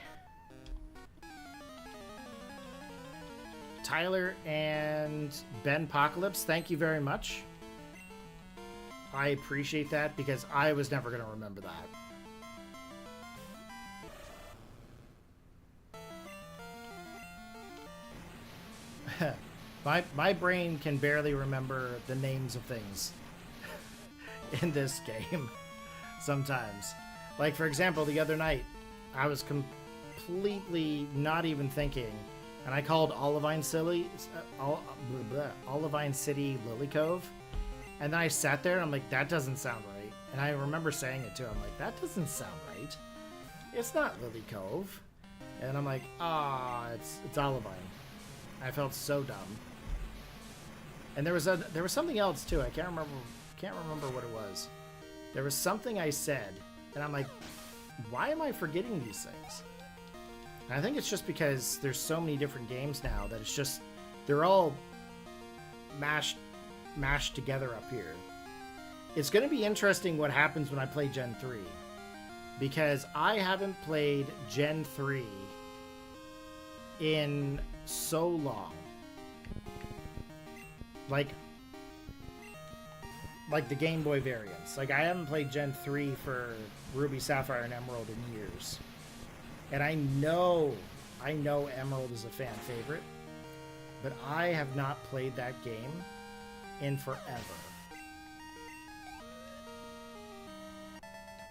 Tyler and Ben Apocalypse, thank you very much. I appreciate that because I was never going to remember that. My brain can barely remember the names of things in this game sometimes. Like, for example, the other night, I was completely not even thinking, and I called Olivine City Lily Cove, and then I sat there and I'm like, that doesn't sound right. And I remember saying it too. I'm like, that doesn't sound right. It's not Lily Cove. And I'm like, it's Olivine. I felt so dumb. And there was something else too. I can't remember what it was. There was something I said, and I'm like, why am I forgetting these things? And I think it's just because there's so many different games now that it's just, they're all mashed together up here. It's going to be interesting what happens when I play Gen 3, because I haven't played Gen 3 in so long. Like the Game Boy variants. Like, I haven't played Gen 3 for Ruby, Sapphire, and Emerald in years. And I know Emerald is a fan favorite, but I have not played that game in forever.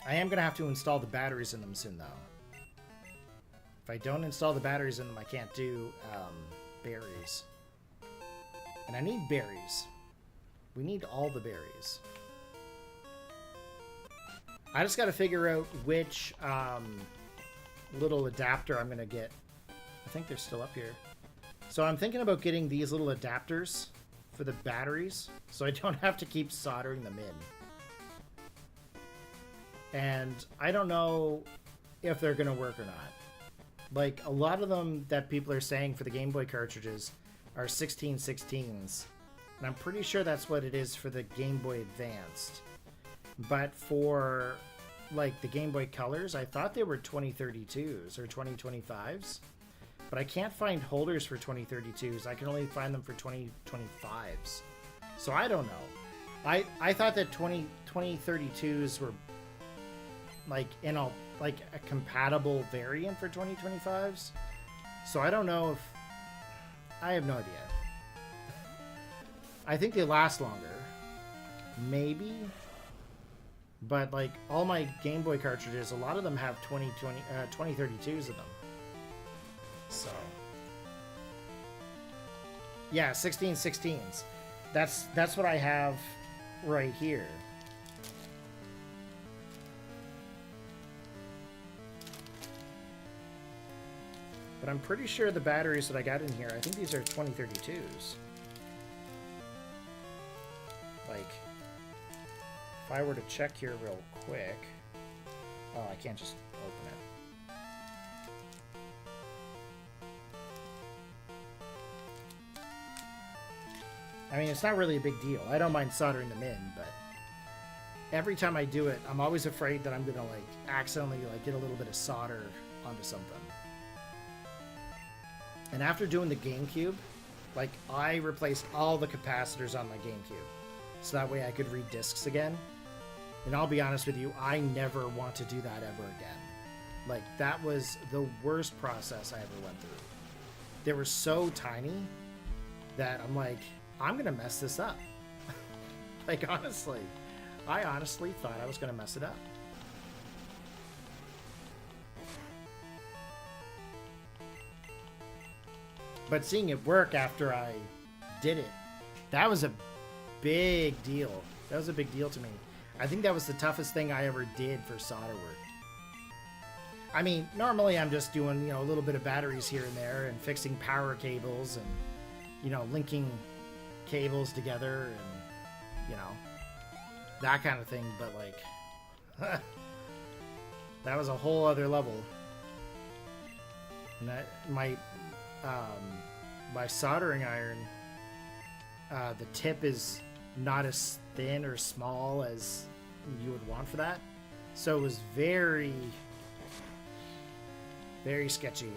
I am going to have to install the batteries in them soon, though. If I don't install the batteries in them, I can't do berries. And I need berries. We need all the berries. I just got to figure out which little adapter I'm going to get. I think they're still up here. So I'm thinking about getting these little adapters for the batteries, so I don't have to keep soldering them in. And I don't know if they're going to work or not. Like, a lot of them that people are saying for the Game Boy cartridges are 1616s. And I'm pretty sure that's what it is for the Game Boy Advanced. But for, like, the Game Boy Colors, I thought they were 2032s or 2025s. But I can't find holders for 2032s. I can only find them for 2025s. So I don't know. I thought that 2032s were, like, in a compatible variant for 2025s. So I don't know if... I have no idea. I think they last longer. Maybe. But, like, all my Game Boy cartridges, a lot of them have 2032s of them. So. Yeah, 1616s. That's what I have right here. But I'm pretty sure the batteries that I got in here, I think these are 2032s. Like, if I were to check here real quick... Oh, I can't just open it. I mean, it's not really a big deal. I don't mind soldering them in, but every time I do it, I'm always afraid that I'm gonna, like, accidentally, like, get a little bit of solder onto something. And after doing the GameCube, like, I replaced all the capacitors on my GameCube. So that way I could read discs again. And I'll be honest with you, I never want to do that ever again. Like, that was the worst process I ever went through. They were so tiny that I'm like, I'm going to mess this up. Like, honestly. I honestly thought I was going to mess it up. But seeing it work after I did it, that was a big deal. That was a big deal to me. I think that was the toughest thing I ever did for solder work. I mean, normally I'm just doing, you know, a little bit of batteries here and there and fixing power cables and, you know, linking cables together and, you know, that kind of thing. But like, that was a whole other level. And my soldering iron, the tip is not as thin or small as you would want for that. So it was very, very sketchy.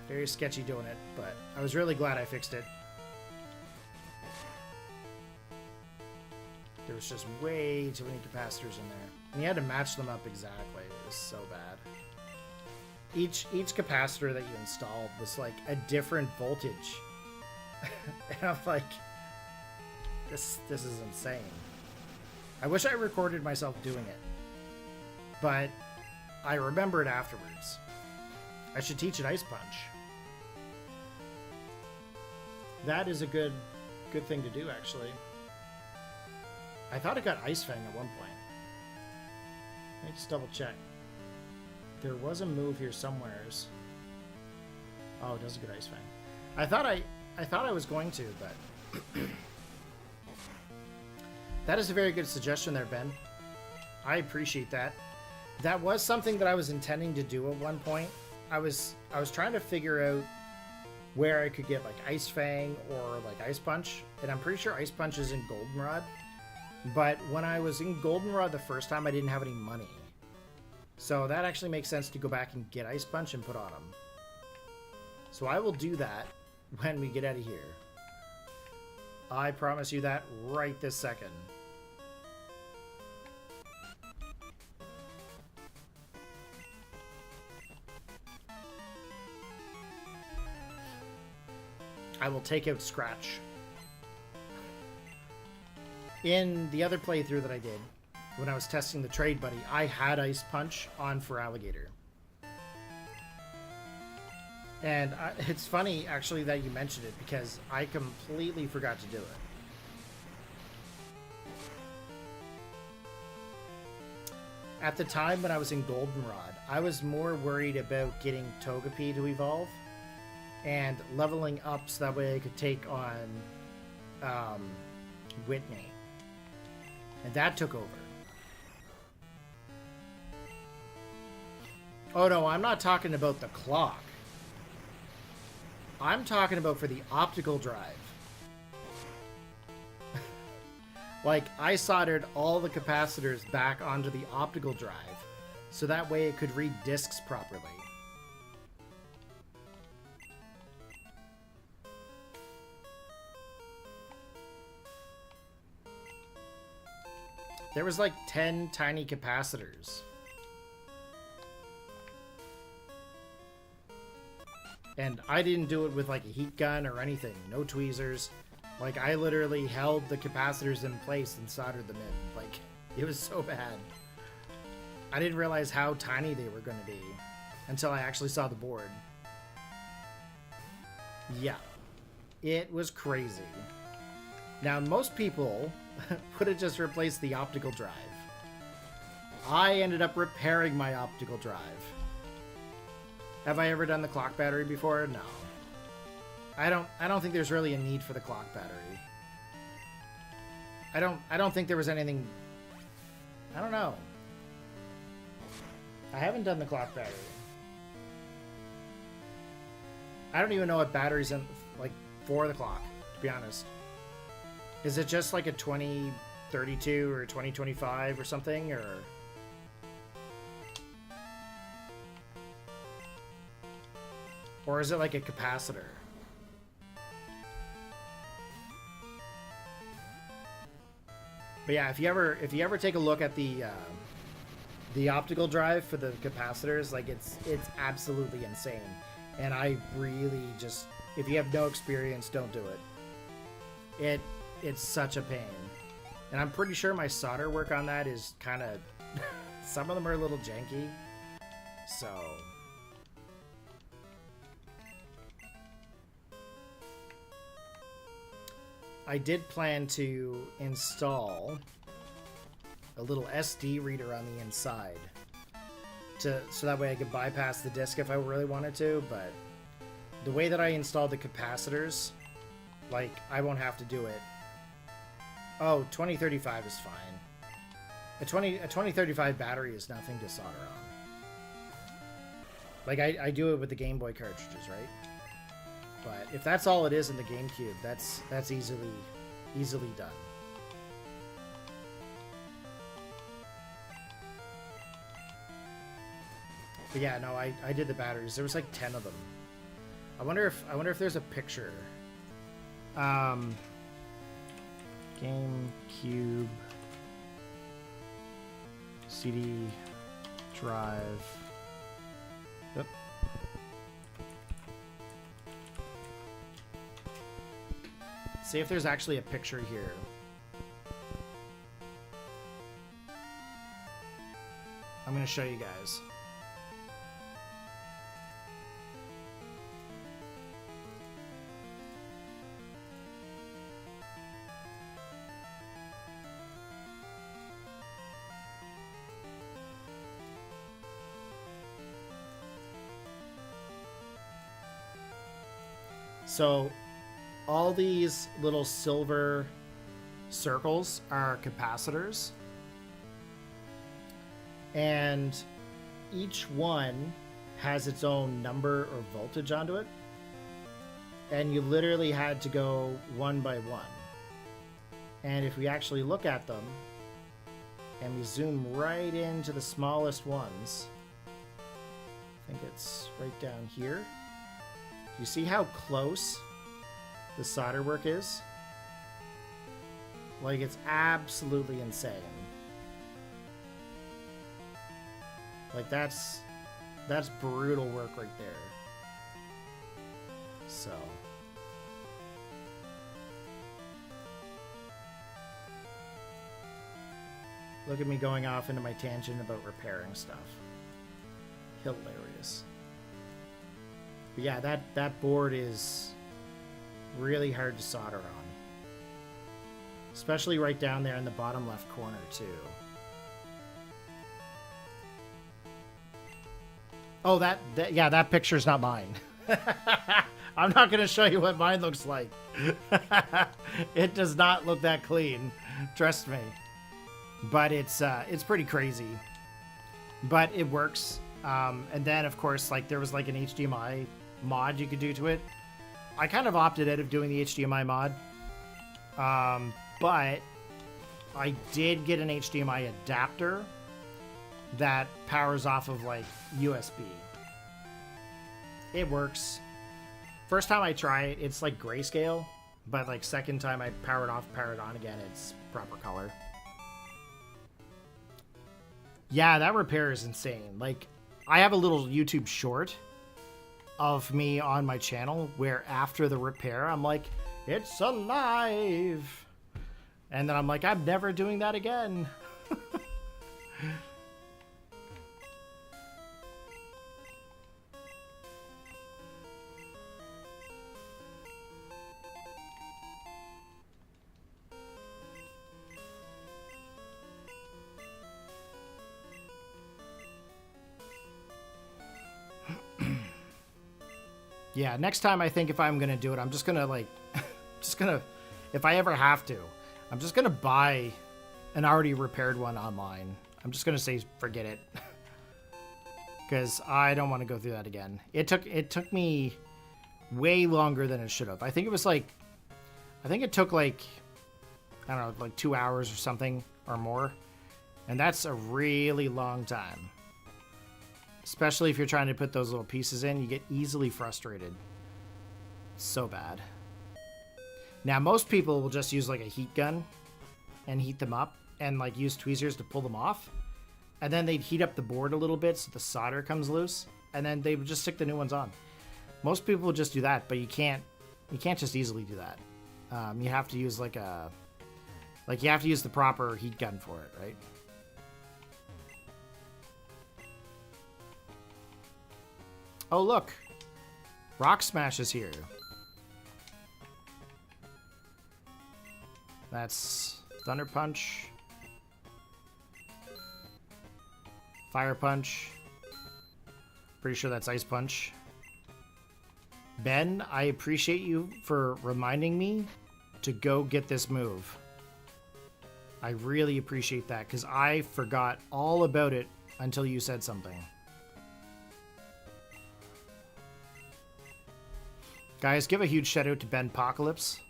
Very sketchy doing it, but I was really glad I fixed it. There was just way too many capacitors in there. And you had to match them up exactly. It was so bad. Each capacitor that you installed was like a different voltage. And I'm like, this is insane. I wish I recorded myself doing it, but I remembered afterwards. I should teach an ice punch. That is a good thing to do, actually. I thought it got Ice Fang at one point. Let me just double check. There was a move here somewheres. Oh, it does a good Ice Fang. I thought I was going to, but that is a very good suggestion there, Ben. I appreciate that. That was something that I was intending to do at one point. I was trying to figure out where I could get like Ice Fang or like Ice Punch, and I'm pretty sure Ice Punch is in Goldenrod. But when I was in Goldenrod the first time, I didn't have any money. So that actually makes sense to go back and get Ice Punch and put on them. So I will do that when we get out of here. I promise you that right this second. I will take out Scratch. In the other playthrough that I did, when I was testing the Trade Buddy, I had Ice Punch on for Alligator. And it's funny, actually, that you mentioned it, because I completely forgot to do it. At the time when I was in Goldenrod, I was more worried about getting Togepi to evolve and leveling up so that way I could take on Whitney. And that took over. Oh no, I'm not talking about the clock. I'm talking about for the optical drive. Like, I soldered all the capacitors back onto the optical drive, so that way it could read discs properly. There was like 10 tiny capacitors. And I didn't do it with like a heat gun or anything. No tweezers. Like, I literally held the capacitors in place and soldered them in. Like, it was so bad. I didn't realize how tiny they were going to be until I actually saw the board. Yeah. It was crazy. Now, most people would have just replaced the optical drive. I ended up repairing my optical drive. Have I ever done the clock battery before? No. I don't think there's really a need for the clock battery. I don't think there was anything. I don't know. I haven't done the clock battery. I don't even know what battery's in, like, for the clock, to be honest. Is it just like a 2032 or 2025 or something, or? Or is it like a capacitor? But yeah, if you ever take a look at the optical drive for the capacitors, like, it's absolutely insane. And I really just, if you have no experience, don't do it. It's such a pain. And I'm pretty sure my solder work on that is kind of, some of them are a little janky. So I did plan to install a little SD reader on the inside, so that way I could bypass the disc if I really wanted to. But the way that I installed the capacitors, like, I won't have to do it. Oh, 2035 is fine. A 2035 battery is nothing to solder on. Like, I do it with the Game Boy cartridges, right? But if that's all it is in the GameCube, that's easily done. But yeah, no, I did the batteries. There was like 10 of them. I wonder if there's a picture. GameCube CD drive. Yep. See if there's actually a picture here. I'm going to show you guys. So all these little silver circles are capacitors, and each one has its own number or voltage onto it, and you literally had to go one by one. And if we actually look at them and we zoom right into the smallest ones, I think it's right down here. You see how close the solder work is? Like, it's absolutely insane. Like, that's brutal work right there. So look at me going off into my tangent about repairing stuff. Hilarious. But yeah, that board is really hard to solder on. Especially right down there in the bottom left corner, too. Oh, that picture's not mine. I'm not going to show you what mine looks like. It does not look that clean. Trust me. But it's pretty crazy. But it works. And then, of course, like, there was like an HDMI mod you could do to it. I kind of opted out of doing the HDMI mod. But I did get an HDMI adapter that powers off of, like, USB. It works. First time I try it, it's like grayscale, but like second time I power it off, power it on again, it's proper color. Yeah, that repair is insane. Like, I have a little YouTube short of me on my channel where after the repair, I'm like, it's alive. And then I'm like, I'm never doing that again. Yeah, next time I think if I'm gonna do it, I'm just gonna like, if I ever have to, I'm just gonna buy an already repaired one online. I'm just gonna say forget it, because I don't want to go through that again. It took me way longer than it should have. I think it took like, I don't know, like 2 hours or something or more, and that's a really long time. Especially if you're trying to put those little pieces in, you get easily frustrated. So bad. Now, most people will just use like a heat gun and heat them up and like use tweezers to pull them off. And then they'd heat up the board a little bit so the solder comes loose. And then they would just stick the new ones on. Most people will just do that, but you can't just easily do that. You have to use you have to use the proper heat gun for it, right? Oh, look. Rock Smash is here. That's Thunder Punch. Fire Punch. Pretty sure that's Ice Punch. Ben, I appreciate you for reminding me to go get this move. I really appreciate that because I forgot all about it until you said something. Guys, give a huge shout out to Ben Apocalypse,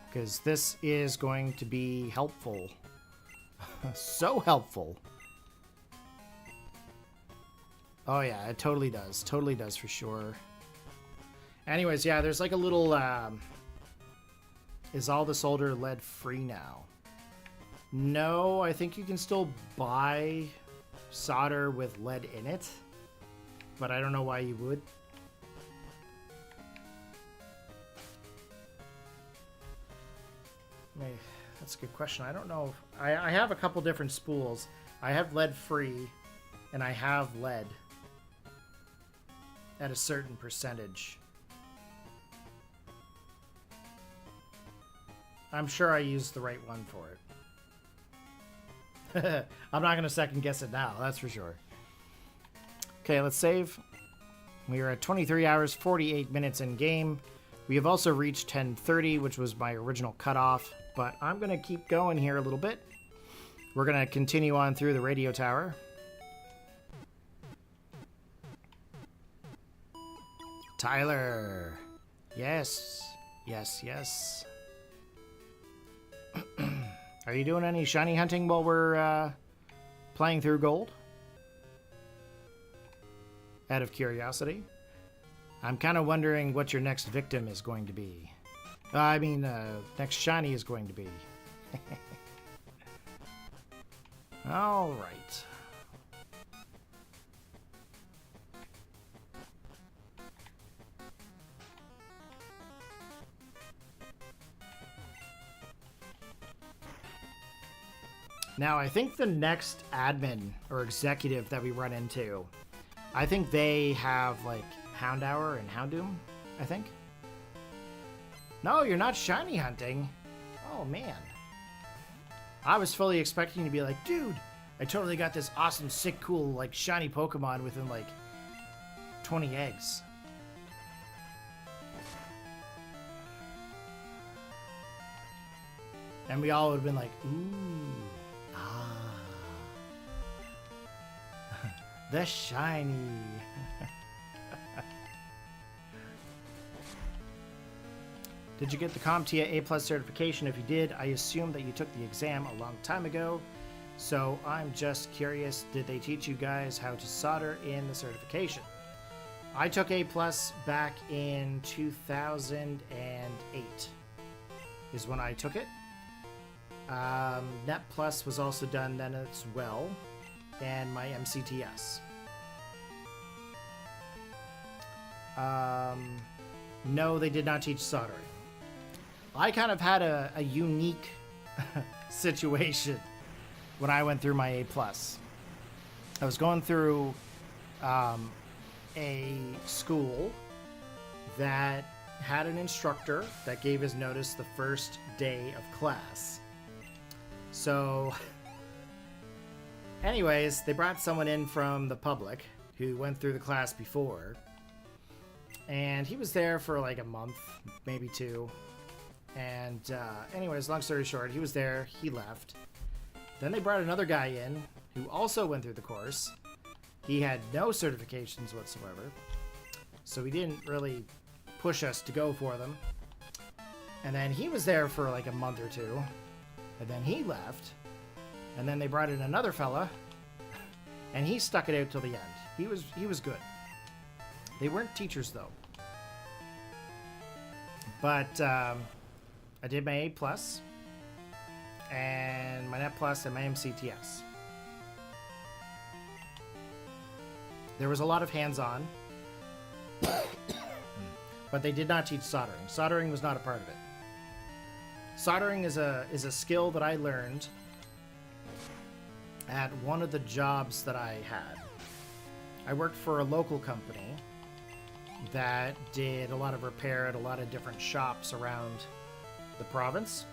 because this is going to be helpful. So helpful. Oh yeah, it totally does. Totally does for sure. Anyways, yeah, there's like a little... is all the solder lead free now? No, I think you can still buy solder with lead in it, but I don't know why you would. That's a good question. I don't know. I have a couple different spools. I have lead free, and I have lead at a certain percentage. I'm sure I used the right one for it. I'm not going to second guess it now, that's for sure. Okay, let's save. We are at 23 hours, 48 minutes in game. We have also reached 10:30, which was my original cutoff, but I'm going to keep going here a little bit. We're going to continue on through the radio tower. Tyler. Yes. Yes, yes. Are you doing any shiny hunting while we're playing through gold? Out of curiosity. I'm kind of wondering what your next victim is going to be. Next shiny is going to be. All right. Now, I think the next admin or executive that we run into, I think they have, like, Houndour and Houndoom, I think. No, you're not shiny hunting. Oh, man. I was fully expecting to be like, dude, I totally got this awesome, sick, cool, like, shiny Pokemon within, like, 20 eggs. And we all would have been like, ooh. The shiny. Did you get the CompTIA A+ certification? If you did, I assume that you took the exam a long time ago. So I'm just curious, did they teach you guys how to solder in the certification? I took A+ back in 2008 is when I took it. Net Plus was also done then as well. And my MCTS. No, they did not teach soldering. I kind of had a unique situation when I went through my A+. I was going through a school that had an instructor that gave his notice the first day of class. So... anyways, they brought someone in from the public who went through the class before. And he was there for like a month, maybe two. And anyways, long story short, he was there, he left. Then they brought another guy in who also went through the course. He had no certifications whatsoever. So he didn't really push us to go for them. And then he was there for like a month or two. And then he left. And then they brought in another fella, and he stuck it out till the end. He was good. They weren't teachers though. But I did my A+, and my Net Plus, and my MCTS. There was a lot of hands-on, but they did not teach soldering. Soldering was not a part of it. Soldering is a skill that I learned at one of the jobs that I had. I worked for a local company that did a lot of repair at a lot of different shops around the province.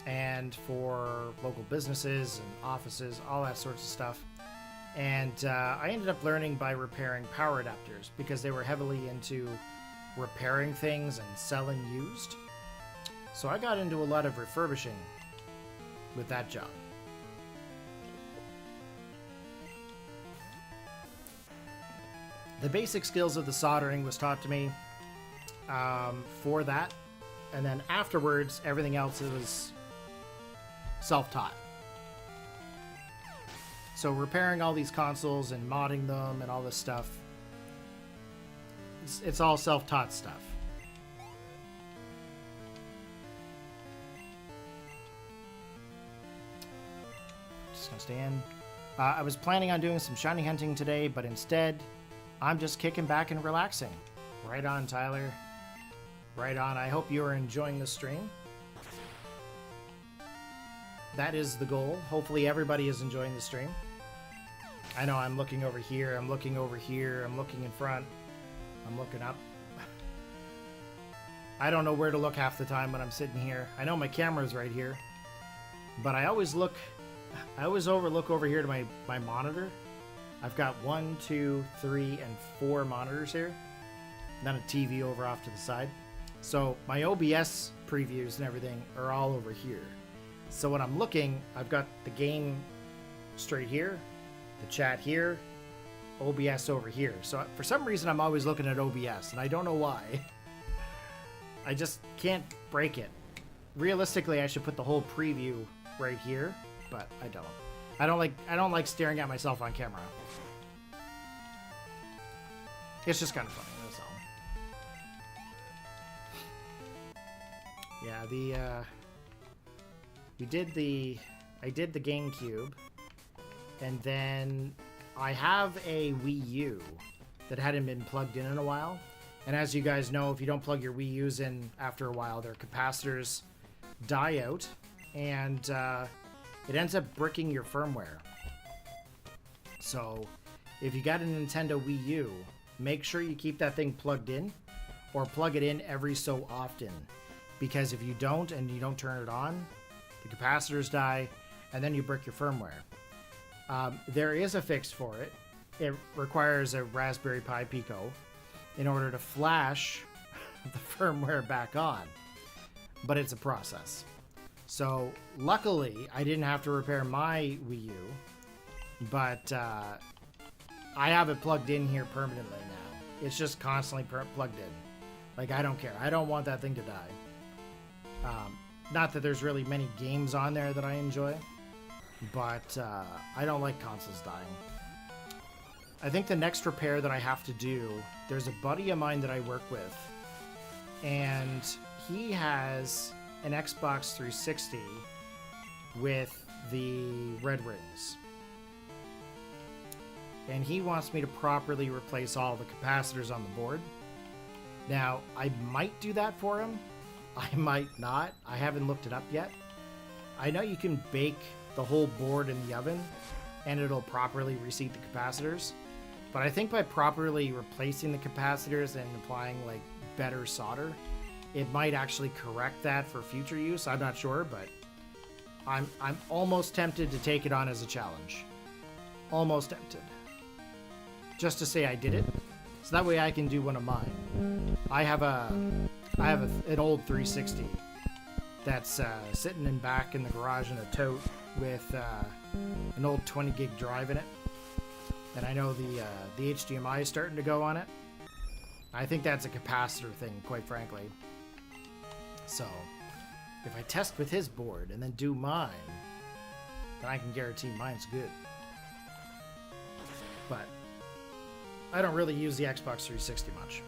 and for local businesses and offices, all that sorts of stuff. And I ended up learning by repairing power adapters because they were heavily into repairing things and selling used. So I got into a lot of refurbishing with that job. The basic skills of the soldering was taught to me for that. And then afterwards, everything else was self-taught. So repairing all these consoles and modding them and all this stuff, it's all self-taught stuff. Just gonna stay in. I was planning on doing some shiny hunting today, but instead, I'm just kicking back and relaxing. Right on, Tyler. Right on. I hope you are enjoying the stream. That is the goal. Hopefully everybody is enjoying the stream. I know I'm looking over here, I'm looking over here, I'm looking in front, I'm looking up. I don't know where to look half the time when I'm sitting here. I know my camera's right here, but I always overlook over here to my monitor. I've got 1, 2, 3, and 4 monitors here, and then a TV over off to the side. So my OBS previews and everything are all over here. So when I'm looking, I've got the game straight here, the chat here, OBS over here. So for some reason, I'm always looking at OBS, and I don't know why. I just can't break it. Realistically, I should put the whole preview right here, but I don't. I don't like staring at myself on camera. It's just kind of funny, that's all. Yeah, I did the GameCube, and then I have a Wii U that hadn't been plugged in a while. And as you guys know, if you don't plug your Wii U's in after a while, their capacitors die out, and it ends up bricking your firmware. So if you got a Nintendo Wii U, make sure you keep that thing plugged in, or plug it in every so often. Because if you don't, and you don't turn it on, the capacitors die, and then you brick your firmware. There is a fix for it. It requires a Raspberry Pi Pico in order to flash the firmware back on. But it's a process. So luckily, I didn't have to repair my Wii U, but I have it plugged in here permanently now. It's just constantly plugged in. Like, I don't care. I don't want that thing to die. Not that there's really many games on there that I enjoy, but I don't like consoles dying. I think the next repair that I have to do, there's a buddy of mine that I work with, and he has an Xbox 360 with the red rings. And he wants me to properly replace all the capacitors on the board. Now, I might do that for him. I might not. I haven't looked it up yet. I know you can bake the whole board in the oven and it'll properly reseat the capacitors. But I think by properly replacing the capacitors and applying like better solder, it might actually correct that for future use. I'm not sure, but I'm almost tempted to take it on as a challenge. Almost tempted. Just to say I did it. So that way I can do one of mine. I have an old 360 that's sitting in back in the garage in a tote with an old 20 gig drive in it. And I know the HDMI is starting to go on it. I think that's a capacitor thing, quite frankly. So if I test with his board and then do mine, then I can guarantee mine's good. But I don't really use the Xbox 360 much.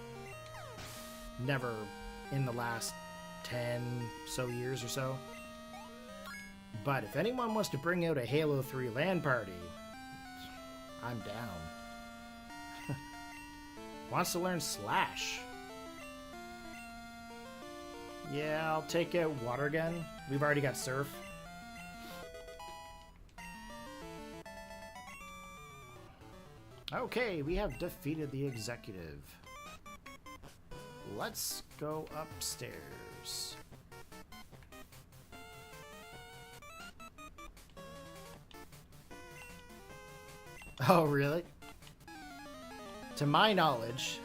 Never in the last 10 so years or so. But if anyone wants to bring out a Halo 3 LAN party, I'm down. Wants to learn Slash? Yeah, I'll take out Water Gun. We've already got Surf. Okay, we have defeated the executive. Let's go upstairs. Oh, really? To my knowledge,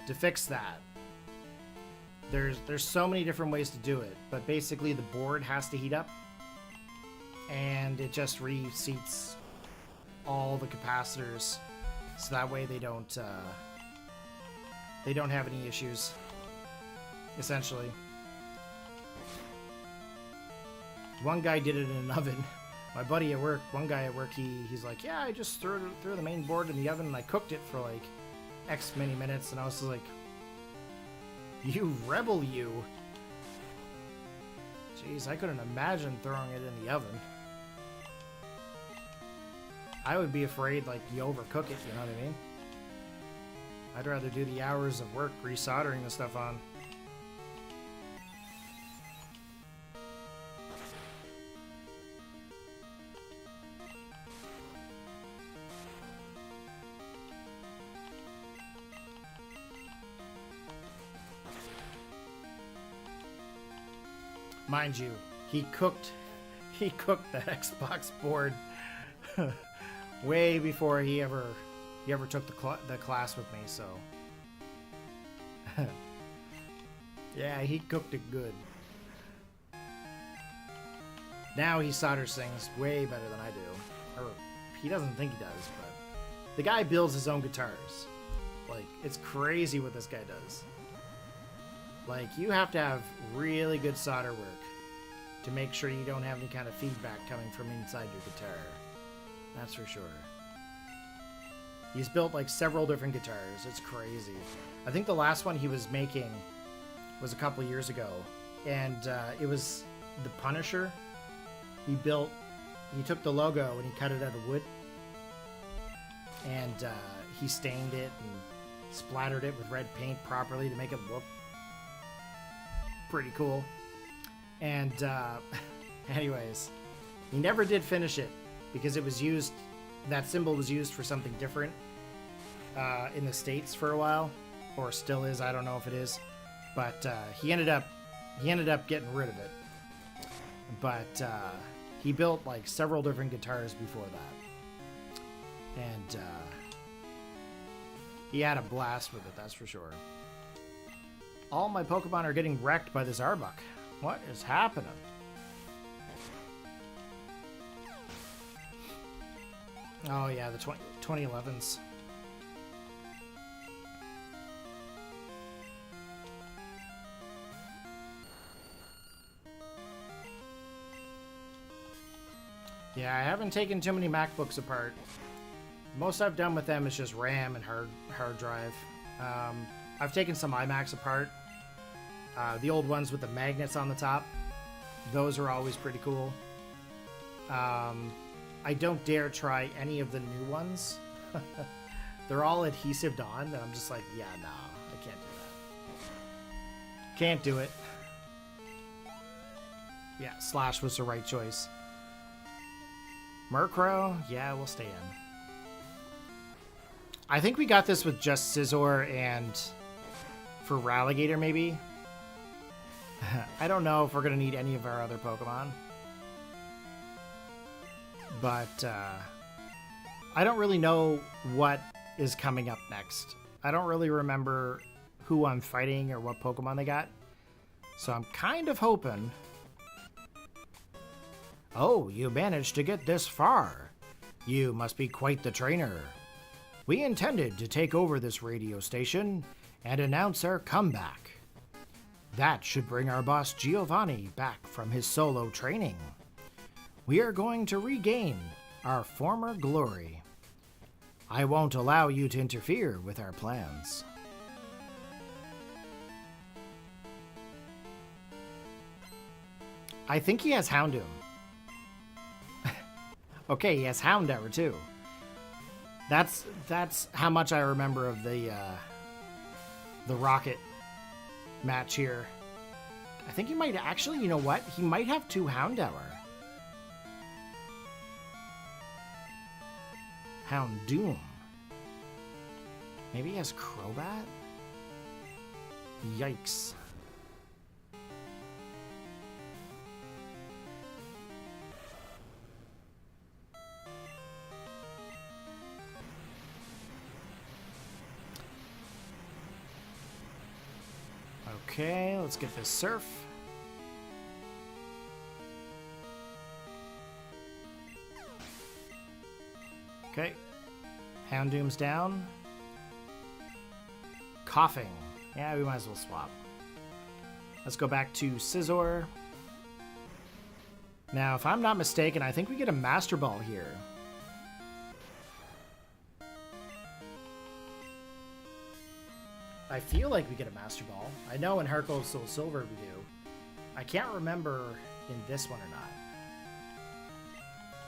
to fix that, there's so many different ways to do it, but basically the board has to heat up, and it just reseats all the capacitors, so that way they don't have any issues, essentially. One guy did it in an oven. My buddy at work, one guy at work, he's like, yeah, I just threw the main board in the oven and I cooked it for like X many minutes, and I was like, you rebel, you. Jeez, I couldn't imagine throwing it in the oven. I would be afraid, like, you overcook it, you know what I mean? I'd rather do the hours of work resoldering the stuff on. Mind you, he cooked that Xbox board way before he ever took the class with me, so yeah, he cooked it good. Now he solders things way better than I do. Or he doesn't think he does, but the guy builds his own guitars. Like, it's crazy what this guy does. Like, you have to have really good solder work to make sure you don't have any kind of feedback coming from inside your guitar. That's for sure. He's built like several different guitars. It's crazy. I think the last one he was making was a couple years ago, and it was the Punisher. He took the logo and he cut it out of wood, and he stained it and splattered it with red paint properly to make it look pretty cool. And anyways, he never did finish it because it was used, that symbol was used for something different in the States for a while, or still is. I don't know if it is, but he ended up getting rid of it. But he built like several different guitars before that, and he had a blast with it, that's for sure. All my Pokemon are getting wrecked by this Arbok. What is happening? Oh yeah, the 2011s. Yeah, I haven't taken too many MacBooks apart. Most I've done with them is just RAM and hard drive. I've taken some iMacs apart. The old ones with the magnets on the top. Those are always pretty cool. I don't dare try any of the new ones. They're all adhesived on, and I'm just like, yeah, no, I can't do that. Can't do it. Yeah, Slash was the right choice. Murkrow, yeah, we'll stay in. I think we got this with just Scizor and for Ralligator, maybe. I don't know if we're going to need any of our other Pokemon. But I don't really know what is coming up next. I don't really remember who I'm fighting or what Pokemon they got. So I'm kind of hoping... Oh, you managed to get this far. You must be quite the trainer. We intended to take over this radio station and announce our comeback. That should bring our boss Giovanni back from his solo training. We are going to regain our former glory. I won't allow you to interfere with our plans. I think he has Houndoom. Okay, he has Houndour too. That's how much I remember of the Rocket match here. I think he might actually, you know what? He might have 2 Houndour. Houndoom. Maybe he has Crobat? Yikes. Okay, let's get this surf. Okay. Houndoom's down. Coughing. Yeah, we might as well swap. Let's go back to Scizor. Now, if I'm not mistaken, I think we get a Master Ball here. I feel like we get a Master Ball. I know in Heart Gold Soul Silver we do. I can't remember in this one or not.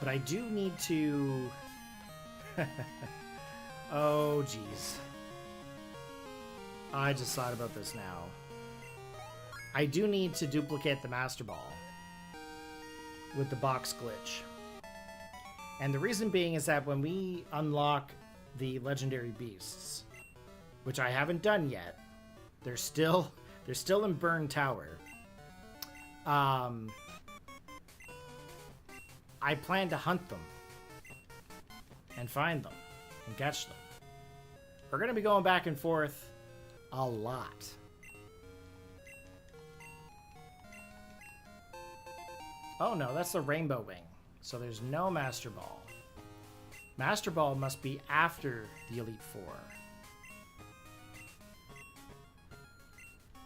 But I do need to... Oh, jeez. I just thought about this now. I do need to duplicate the Master Ball with the box glitch. And the reason being is that when we unlock the legendary beasts, which I haven't done yet, they're still in Burn Tower. I plan to hunt them and find them and catch them. We're going to be going back and forth a lot. Oh no, that's the Rainbow Wing. So there's no Master Ball. Master Ball must be after the Elite Four.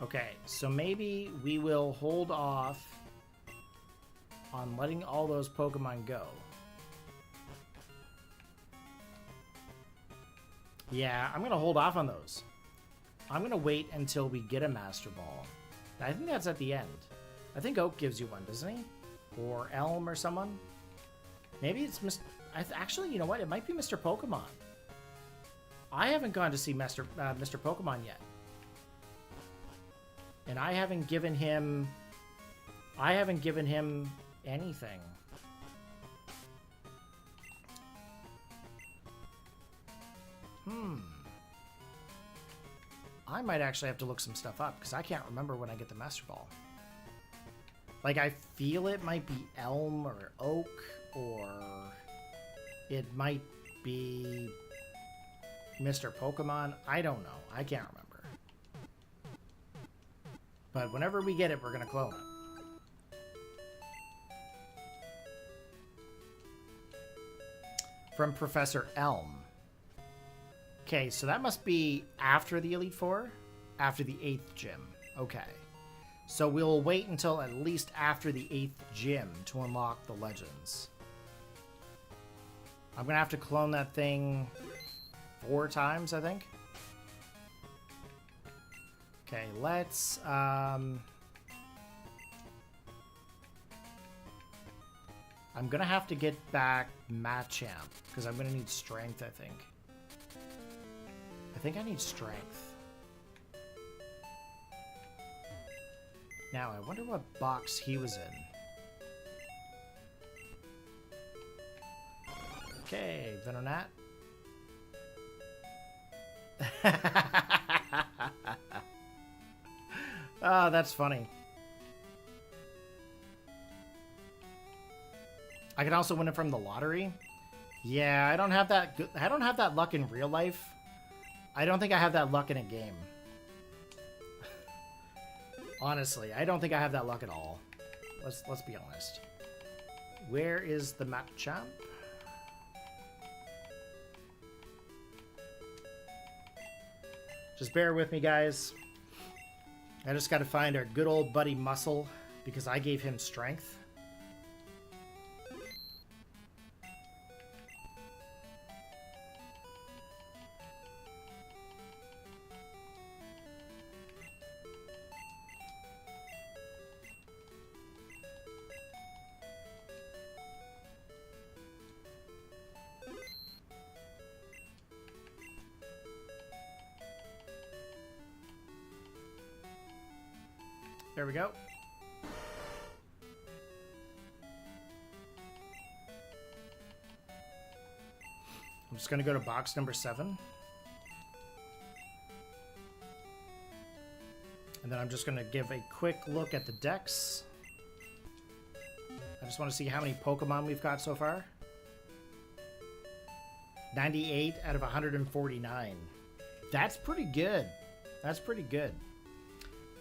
Okay, so maybe we will hold off on letting all those Pokemon go. Yeah, I'm going to hold off on those. I'm going to wait until we get a Master Ball. I think that's at the end. I think Oak gives you one, doesn't he? Or Elm or someone. Maybe it's Mr. Actually, you know what? It might be Mr. Pokemon. I haven't gone to see Mr. Pokemon yet. And I haven't given him anything. I might actually have to look some stuff up because I can't remember when I get the Master Ball. Like, I feel it might be Elm or Oak, or it might be Mr. Pokemon. I don't know. I can't remember. But whenever we get it, we're going to clone it. From Professor Elm. Okay, so that must be after the Elite Four? After the 8th gym. Okay. So we'll wait until at least after the 8th gym to unlock the legends. I'm going to have to clone that thing 4 times, I think. Okay, let's... I'm going to have to get back Machamp, because I'm going to need strength, I think. I think I need strength. Now, I wonder what box he was in. Okay, Venonat. Oh, that's funny. I can also win it from the lottery. Yeah, I don't have that. I don't have that luck in real life. I don't think I have that luck in a game. Honestly, I don't think I have that luck at all. Let's be honest. Where is the Machamp? Just bear with me, guys. I just got to find our good old buddy Muscle because I gave him strength. There we go. I'm just going to go to box number 7. And then I'm just going to give a quick look at the decks. I just want to see how many Pokemon we've got so far. 98 out of 149. That's pretty good. That's pretty good.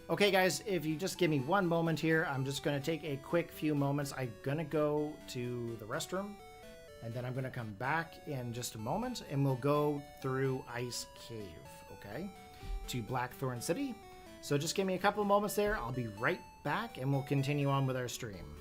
Okay, guys, if you just give me one moment here, I'm just going to take a quick few moments. I'm going to go to the restroom, and then I'm going to come back in just a moment, and we'll go through Ice Cave, okay, to Blackthorn City. So just give me a couple moments there. I'll be right back, and we'll continue on with our stream.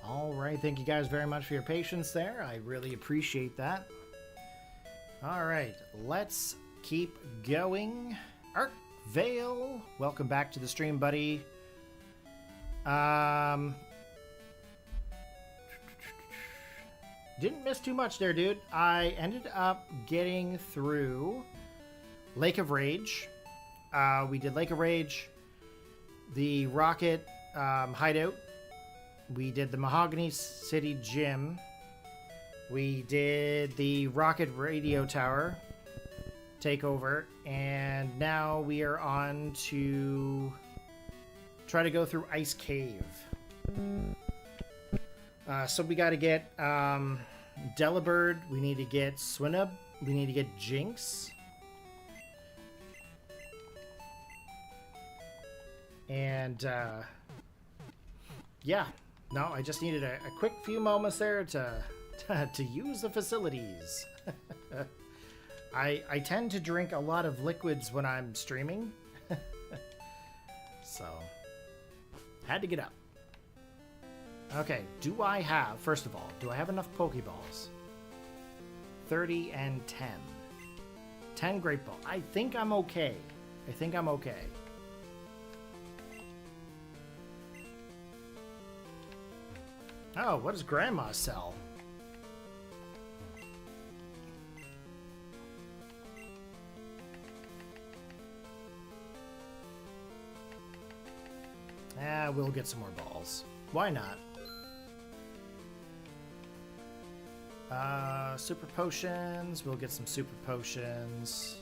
All right, thank you guys very much for your patience there. I really appreciate that. All right, let's keep going. Arc Vale, welcome back to the stream, buddy. Didn't miss too much there, dude. I ended up getting through Lake of Rage. We did Lake of Rage, the Rocket Hideout. We did the Mahogany City Gym. We did the Rocket Radio Tower takeover. And now we are on to try to go through Ice Cave. So we got to get Delibird. We need to get Swinub. We need to get Jinx. And yeah. No, I just needed a quick few moments there to use the facilities. I tend to drink a lot of liquids when I'm streaming. So, had to get up. Okay, do I have, first of all, do I have enough Pokeballs? 30 and 10. 10 Great Ball. I think I'm okay. I think I'm okay. Oh, what does Grandma sell? We'll get some more balls. Why not? Super potions. We'll get some super potions.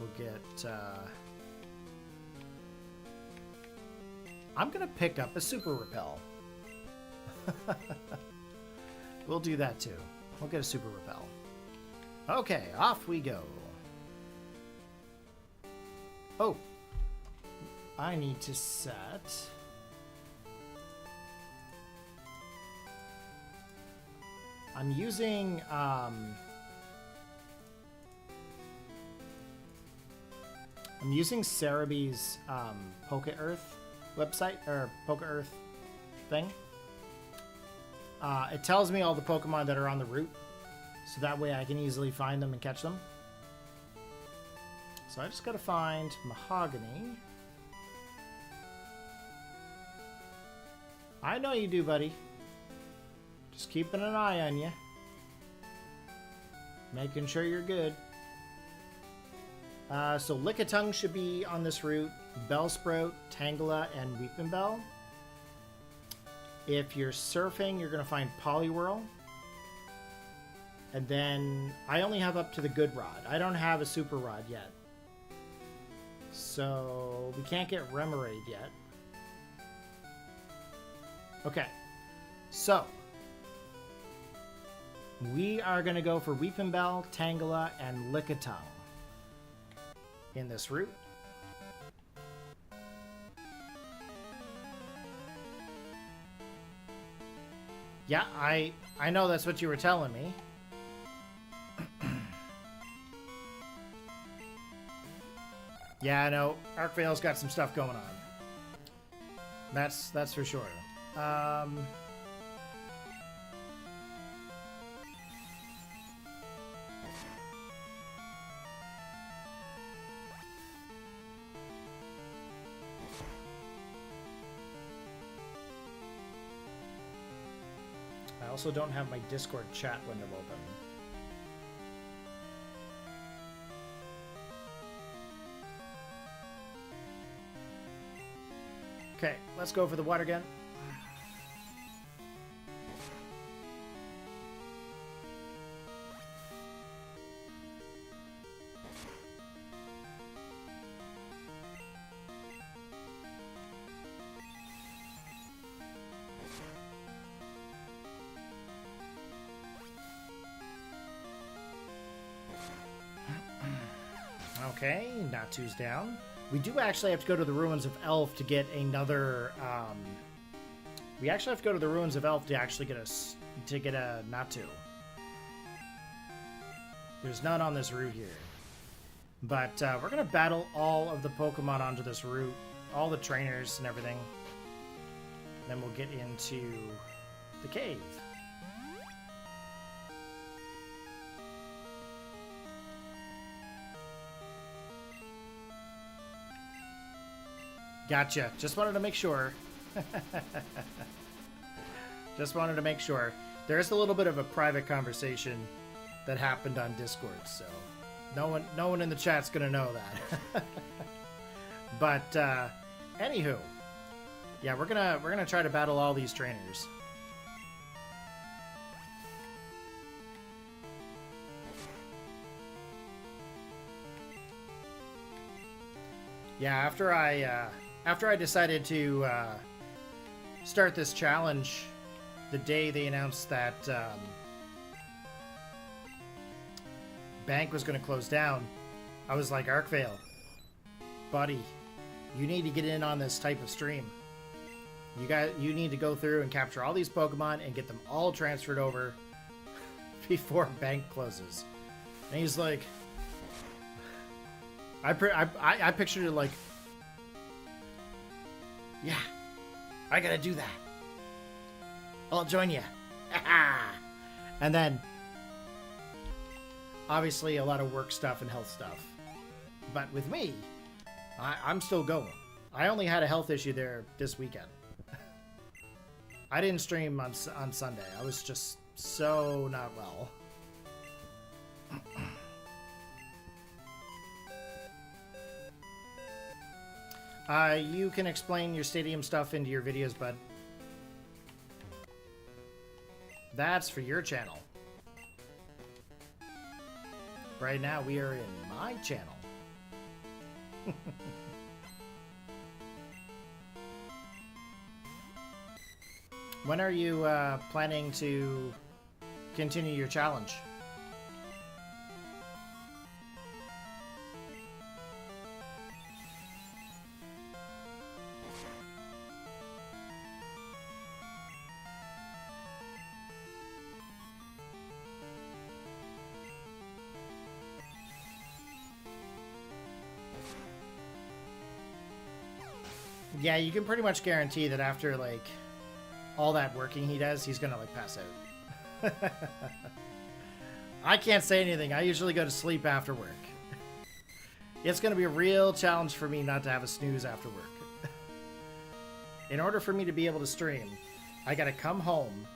We'll get, I'm gonna pick up a super repel. We'll do that too. We'll get a super repel. Okay, off we go. Oh, I need to set. I'm using Cerebee's Poke Earth website, or Poke Earth thing. It tells me all the Pokemon that are on the route, so that way I can easily find them and catch them. So I just gotta find Mahogany. I know you do, buddy. Just keeping an eye on you. Making sure you're good. So Lickitung should be on this route. Bellsprout, Tangela, and Weepinbell. If you're surfing, you're going to find Poliwhirl. And then I only have up to the Good Rod. I don't have a Super Rod yet. So we can't get Remoraid yet. Okay. So we are going to go for Weepinbell, Tangela, and Lickitung in this route. Yeah, I know that's what you were telling me. Yeah, I know. Arcvale's got some stuff going on. That's for sure. I also don't have my Discord chat window open. Okay, let's go for the water gun. Okay, Natu's down. We do actually have to go to the Ruins of Elf to get another, we actually have to go to the Ruins of Elf to actually get a Natu. There's none on this route here. But we're going to battle all of the Pokemon onto this route, all the trainers and everything. Then we'll get into the cave. Gotcha. Just wanted to make sure. Just wanted to make sure. There's a little bit of a private conversation that happened on Discord, so no one in the chat's gonna know that. But anywho, yeah, we're gonna try to battle all these trainers. Yeah, after I decided to start this challenge the day they announced that Bank was going to close down, I was like, Arcvale, buddy, you need to get in on this type of stream. You need to go through and capture all these Pokemon and get them all transferred over before Bank closes. And he's like, I pictured it like, yeah, I gotta do that. I'll join you. And then, obviously, a lot of work stuff and health stuff. But with me, I'm still going. I only had a health issue there this weekend. I didn't stream on Sunday. I was just so not well. You can explain your stadium stuff into your videos, bud. That's for your channel. Right now, we are in my channel. When are you planning to continue your challenge? Yeah, you can pretty much guarantee that after, like, all that working he does, he's gonna, like, pass out. I can't say anything. I usually go to sleep after work. It's gonna be a real challenge for me not to have a snooze after work. In order for me to be able to stream, I gotta come home,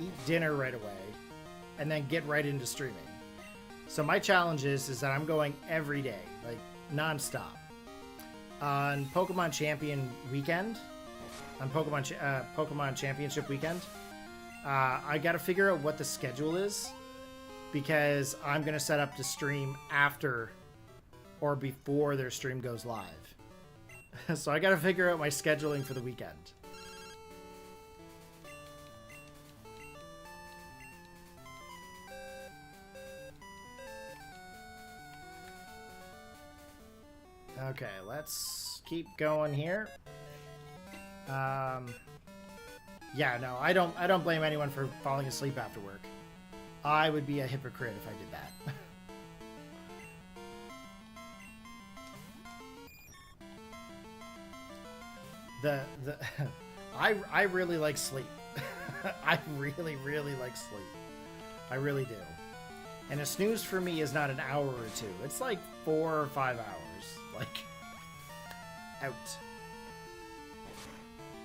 eat dinner right away, and then get right into streaming. So my challenge is that I'm going every day, like, non-stop. On Pokemon Champion weekend, on Pokemon Championship weekend, I gotta figure out what the schedule is, because I'm gonna set up to stream after or before their stream goes live. So I gotta figure out my scheduling for the weekend. Okay, let's keep going here. Yeah, no, I don't blame anyone for falling asleep after work. I would be a hypocrite if I did that. I really like sleep. I really like sleep. I really do. And a snooze for me is not an hour or two. It's like 4 or 5 hours. Like, out.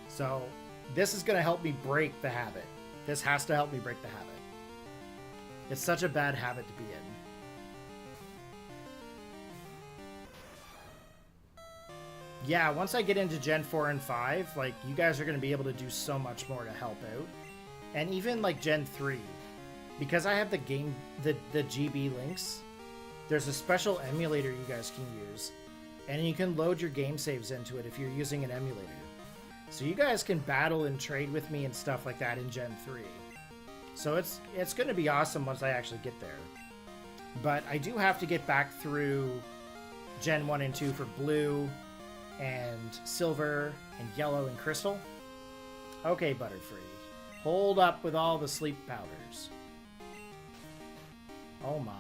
So, this is going to help me break the habit. This has to help me break the habit. It's such a bad habit to be in. Yeah, once I get into Gen 4 and 5, like, you guys are going to be able to do so much more to help out. And even, like, Gen 3, because I have the GB links, there's a special emulator you guys can use, and you can load your game saves into it if you're using an emulator. So you guys can battle and trade with me and stuff like that in Gen 3. So it's going to be awesome once I actually get there. But I do have to get back through Gen 1 and 2 for Blue and Silver and Yellow and Crystal. Okay, Butterfree. Hold up with all the sleep powders. Oh my.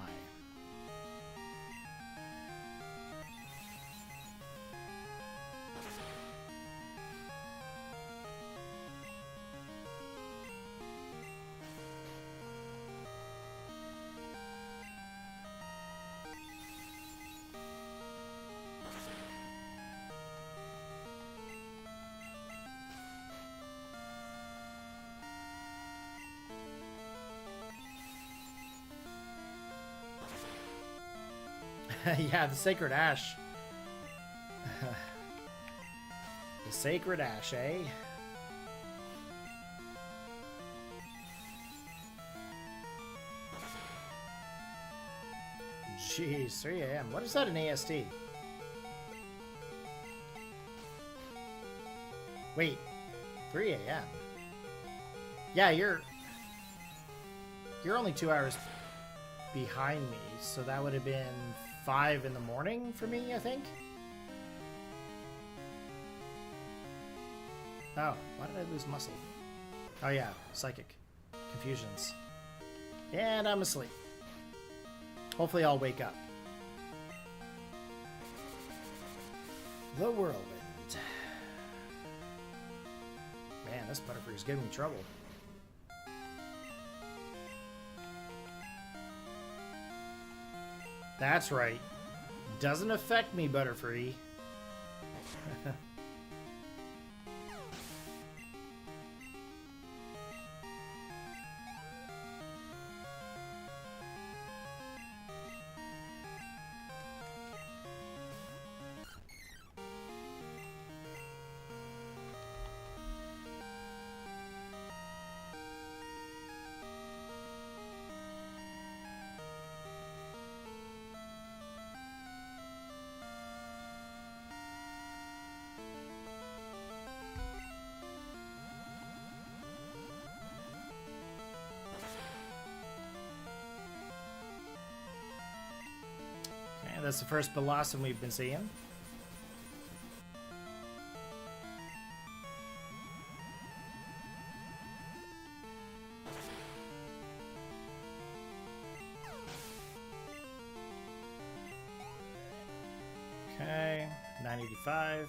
Yeah, the Sacred Ash. The Sacred Ash, eh? Jeez, 3 a.m. What is that in ASD? Wait, 3 a.m. Yeah, you're only 2 hours behind me, so that would have been 5 in the morning for me, I think. Oh, why did I lose muscle? Oh yeah, psychic confusions. And I'm asleep. Hopefully I'll wake up. The Whirlwind. Man, this Butterfree is giving me trouble. That's right. Doesn't affect me, Butterfree. that's the first blossom we've been seeing. Okay, 985.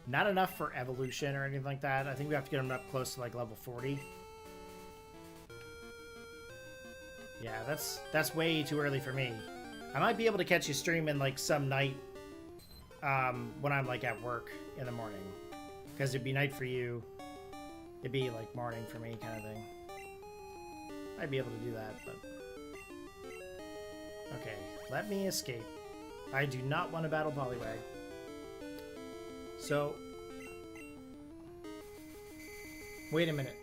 Not enough for evolution or anything like that. I think we have to get them up close to like level 40. Yeah, that's way too early for me. I might be able to catch you streaming like some night when I'm like at work in the morning. Because it'd be night for you. It'd be like morning for me kind of thing. I'd be able to do that, but... Okay, let me escape. I do not want to battle Poliwag. So... Wait a minute.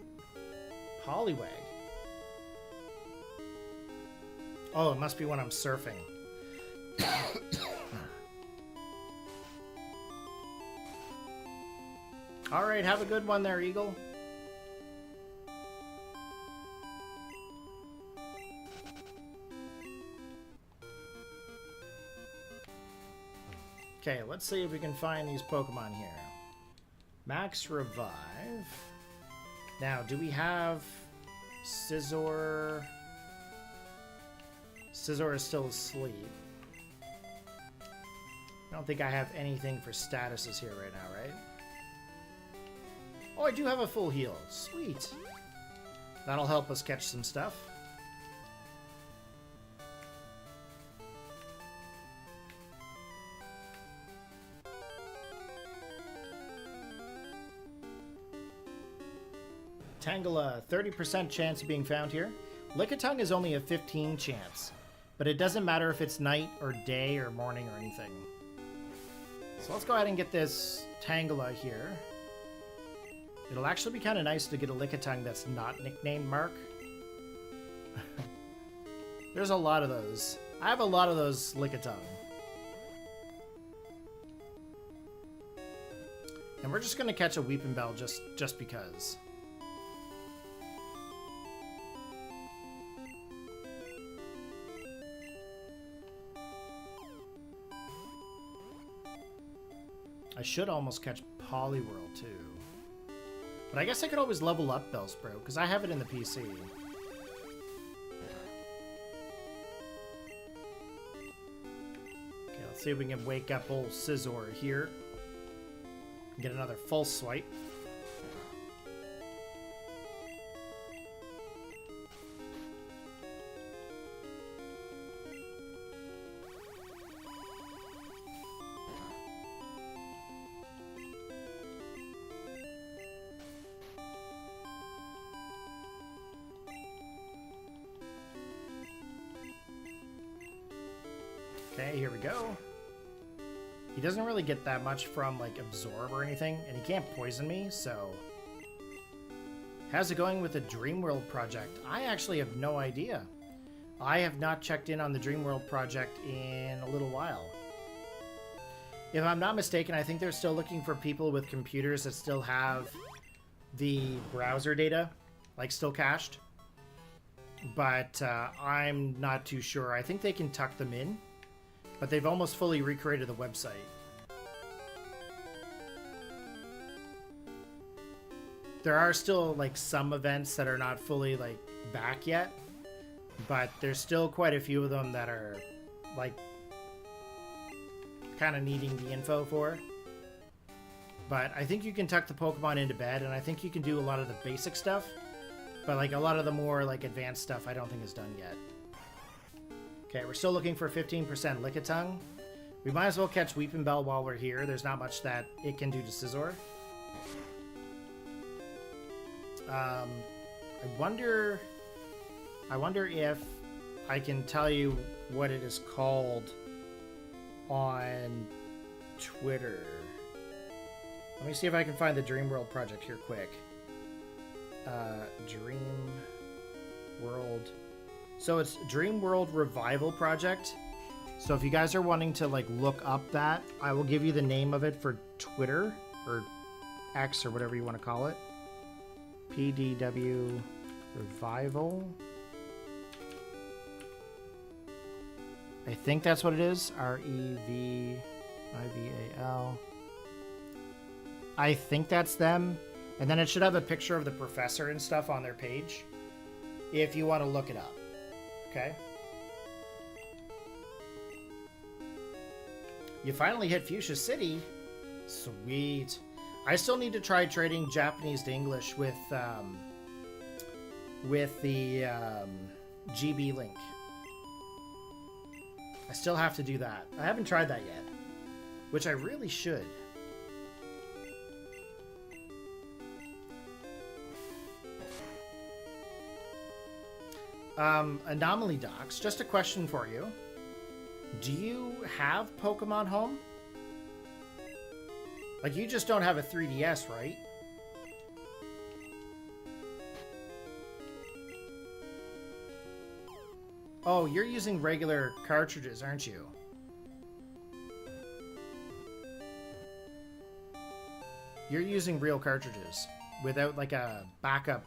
Poliwag? Oh, it must be when I'm surfing. Alright, have a good one there, Eagle. Okay, let's see if we can find these Pokemon here. Max Revive. Now, do we have Scizor? Scizor is still asleep. I don't think I have anything for statuses here right now, right? Oh, I do have a full heal. Sweet. That'll help us catch some stuff. Tangela, 30% chance of being found here. Lickitung is only a 15 chance, but it doesn't matter if it's night or day or morning or anything. So let's go ahead and get this Tangela here. It'll actually be kind of nice to get a Lickitung that's not nicknamed Mark. There's a lot of those. I have a lot of those Lickitung. And we're just going to catch a Weepinbell just because. I should almost catch Poliwhirl too. But I guess I could always level up Bellsprout, because I have it in the PC. Okay, let's see if we can wake up old Scizor here. Get another false swipe. Okay, here we go. He doesn't really get that much from, like, Absorb or anything, and he can't poison me, so... How's it going with the Dreamworld project? I actually have no idea. I have not checked in on the Dreamworld project in a little while. If I'm not mistaken, I think they're still looking for people with computers that still have the browser data, like, still cached. But I'm not too sure. I think they can tuck them in. But they've almost fully recreated the website. There are still, like, some events that are not fully, like, back yet. But there's still quite a few of them that are, like, kind of needing the info for. But I think you can tuck the Pokemon into bed, and I think you can do a lot of the basic stuff. But, like, a lot of the more, like, advanced stuff I don't think is done yet. Okay, we're still looking for 15% Lickitung. We might as well catch Weepinbell while we're here. There's not much that it can do to Scizor. I wonder if I can tell you what it is called on Twitter. Let me see if I can find the Dreamworld project here quick. Dreamworld. So it's Dreamworld Revival Project. So if you guys are wanting to, like, look up that, I will give you the name of it for Twitter or X or whatever you want to call it. PDW Revival. I think that's what it is. Revival. I think that's them. And then it should have a picture of the professor and stuff on their page if you want to look it up. Okay? You finally hit Fuchsia City. Sweet. I still need to try trading Japanese to English with the GB link. I still have to do that. I haven't tried that yet, which I really should. Anomaly Docs, just a question for you. Do you have Pokemon Home? Like, you just don't have a 3DS, right? Oh, you're using regular cartridges, aren't you? You're using real cartridges without, like, a backup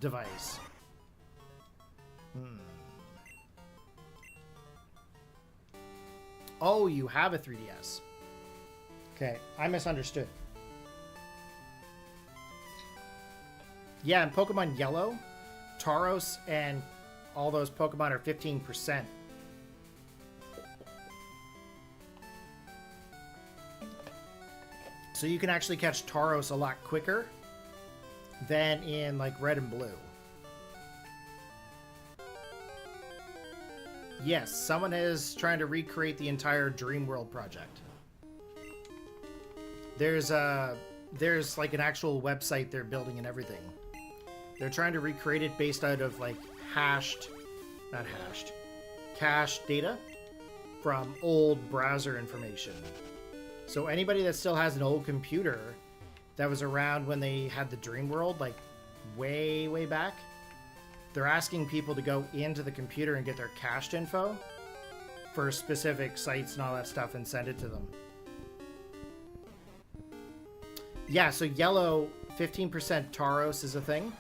device. Oh, you have a 3DS. Okay, I misunderstood. Yeah, in Pokemon Yellow, Tauros and all those Pokemon are 15%. So you can actually catch Tauros a lot quicker than in, like, Red and Blue. Yes, someone is trying to recreate the entire Dream World project. There's like an actual website they're building and everything. They're trying to recreate it based out of, like, cached data from old browser information. So anybody that still has an old computer that was around when they had the Dream World, like, way, way back, they're asking people to go into the computer and get their cached info for specific sites and all that stuff and send it to them. Yeah, so Yellow, 15% Tauros is a thing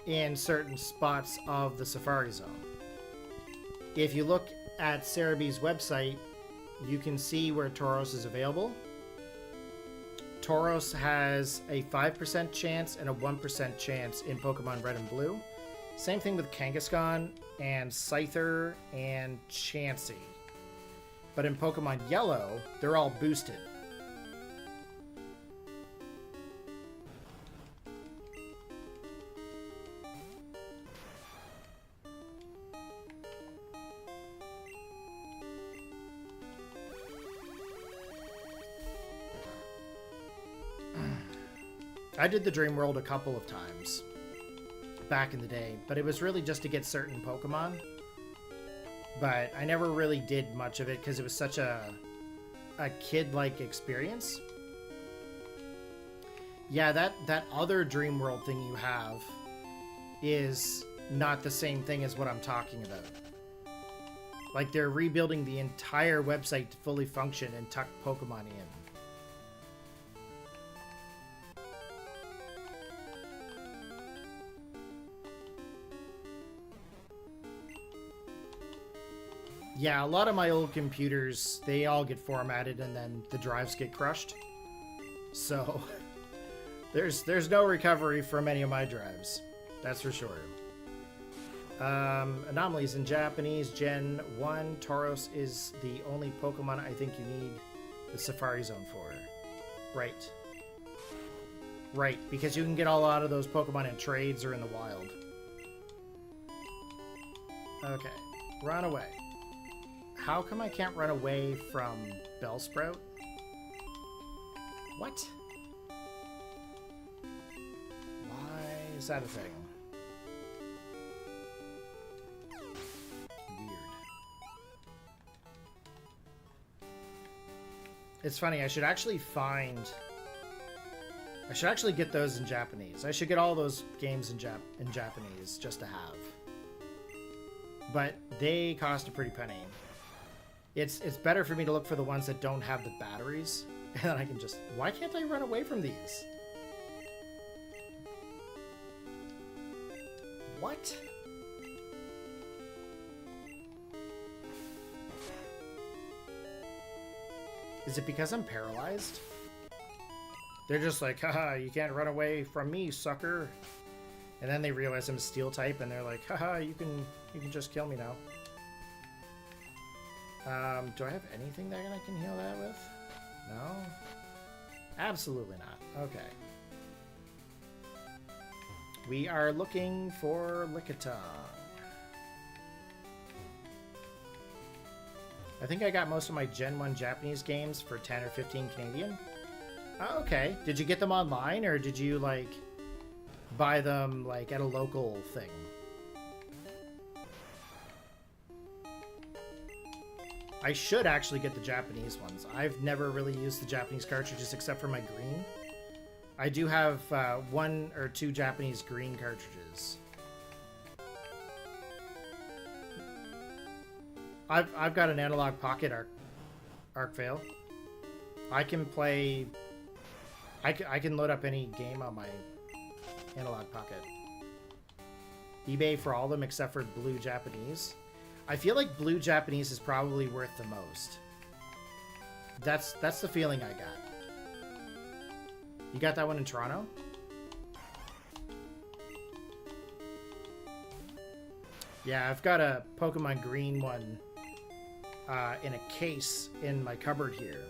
in certain spots of the Safari Zone. If you look at Cerebee's website, you can see where Tauros is available. Tauros has a 5% chance and a 1% chance in Pokemon Red and Blue. Same thing with Kangaskhan and Scyther and Chansey. But in Pokemon Yellow, they're all boosted. I did the Dream World a couple of times back in the day, but it was really just to get certain Pokemon. But I never really did much of it because it was such a kid-like experience. Yeah, that other Dream World thing you have is not the same thing as what I'm talking about. Like, they're rebuilding the entire website to fully function and tuck Pokemon in. Yeah, a lot of my old computers, they all get formatted and then the drives get crushed. So there's no recovery from any of my drives. That's for sure. Anomalies in Japanese, Gen 1. Tauros is the only Pokemon I think you need the Safari Zone for. Right. Right, because you can get a lot of those Pokemon in trades or in the wild. Okay, run away. How come I can't run away from Bellsprout? What? Why is that a thing? Weird. It's funny, I should actually get those in Japanese. I should get all those games in Japanese just to have. But they cost a pretty penny. It's better for me to look for the ones that don't have the batteries, and then I can just... Why can't I run away from these? What? Is it because I'm paralyzed? They're just like, haha, you can't run away from me, sucker. And then they realize I'm steel type and they're like, haha, you can just kill me now. Do I have anything that I can heal that with? No? Absolutely not. Okay. We are looking for Lickitung. I think I got most of my Gen 1 Japanese games for 10 or 15 Canadian. Oh, okay. Did you get them online or did you, like, buy them, like, at a local thing? I should actually get the Japanese ones. I've never really used the Japanese cartridges except for my green. I do have 1 or 2 Japanese green cartridges. I've got an analog pocket arc fail. I can play. I can load up any game on my analog pocket. eBay for all of them except for blue Japanese. I feel like blue Japanese is probably worth the most. That's the feeling I got. You got that one in Toronto? Yeah, I've got a Pokemon Green one in a case in my cupboard here.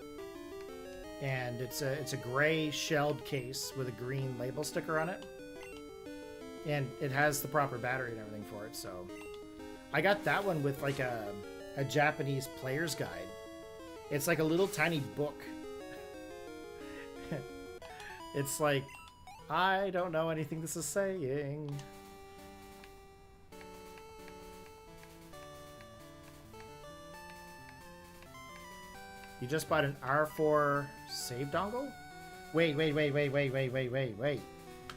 And it's a gray shelled case with a green label sticker on it. And it has the proper battery and everything for it, so... I got that one with like a Japanese player's guide. It's like a little tiny book. It's like, I don't know anything this is saying. You just bought an R4 save dongle? Wait.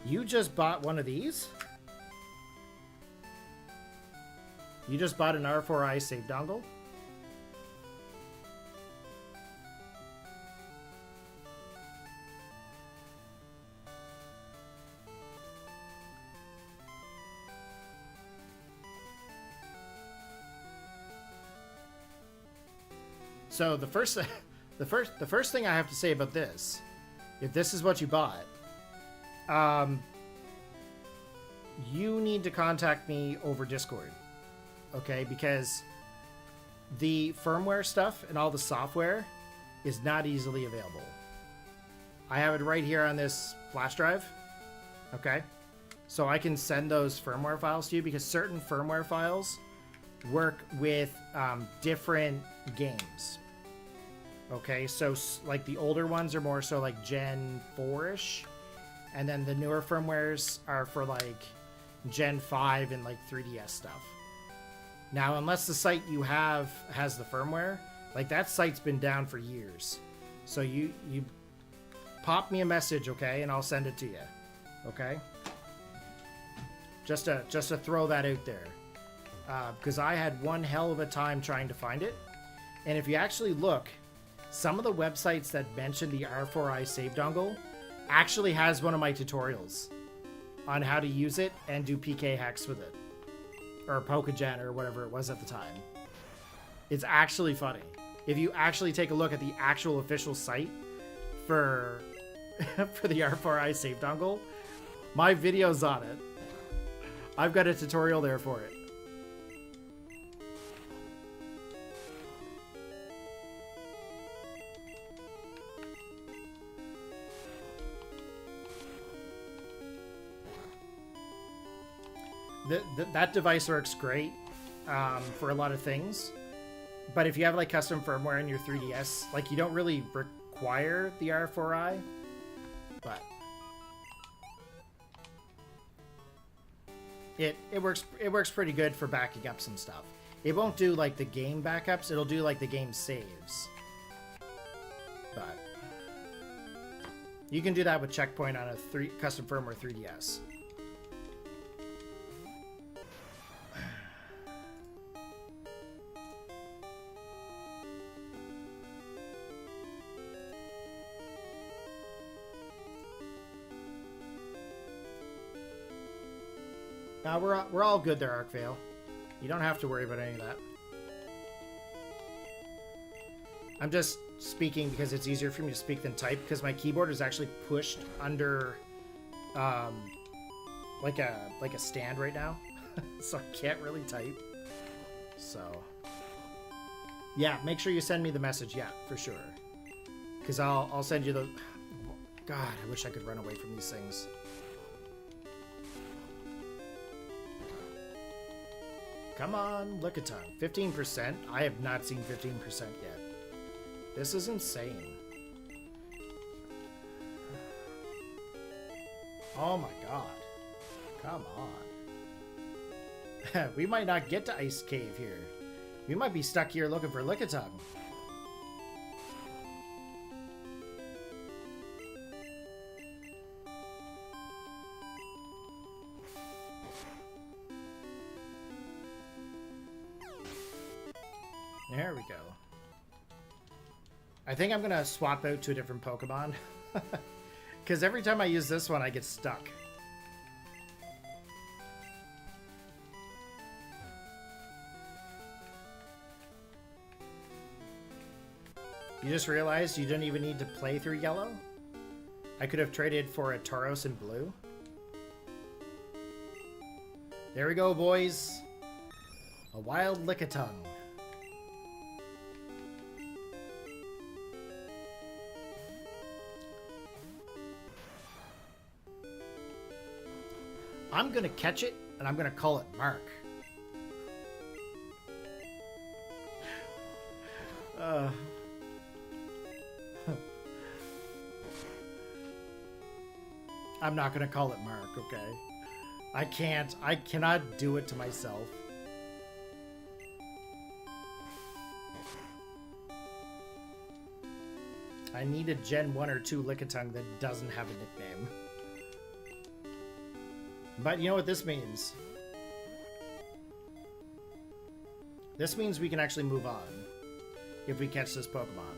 You just bought one of these? You just bought an R4i save dongle? So the first thing I have to say about this, if this is what you bought, you need to contact me over Discord. Okay, because the firmware stuff and all the software is not easily available. I have it right here on this flash drive. Okay, so I can send those firmware files to you because certain firmware files work with different games. Okay, so like the older ones are more so like Gen 4-ish, and then the newer firmwares are for like Gen 5 and like 3DS stuff. Now, unless the site you have has the firmware, like that site's been down for years. So you pop me a message, okay, and I'll send it to you. Okay? Just to throw that out there. Because I had one hell of a time trying to find it. And if you actually look, some of the websites that mention the R4i save dongle actually has one of my tutorials on how to use it and do PK hacks with it. Or Pokegen or whatever it was at the time. It's actually funny. If you actually take a look at the actual official site for for the R4i save dongle, my video's on it. I've got a tutorial there for it. That device works great for a lot of things, but if you have like custom firmware in your 3DS, like you don't really require the R4i, but it works pretty good for backing up some stuff. It won't do like the game backups; it'll do like the game saves. But you can do that with Checkpoint on a custom firmware 3DS. Now we're all good there, Arcvale. You don't have to worry about any of that. I'm just speaking because it's easier for me to speak than type, because my keyboard is actually pushed under like a stand right now. So I can't really type. So yeah, make sure you send me the message, yeah, for sure. Because I'll send you the... God, I wish I could run away from these things. Come on, look at time. 15%? I have not seen 15% yet. This is insane. Oh my god. Come on. We might not get to Ice Cave here. We might be stuck here looking for Lickitung. There we go. I think I'm gonna swap out to a different Pokemon. Because every time I use this one, I get stuck. You just realized you didn't even need to play through yellow? I could have traded for a Tauros in blue. There we go, boys. A wild Lickitung. I'm gonna catch it, and I'm gonna call it Mark. I'm not gonna call it Mark, okay? I cannot do it to myself. I need a Gen 1 or 2 Lickitung that doesn't have a nickname. But you know what this means? This means we can actually move on if we catch this Pokemon.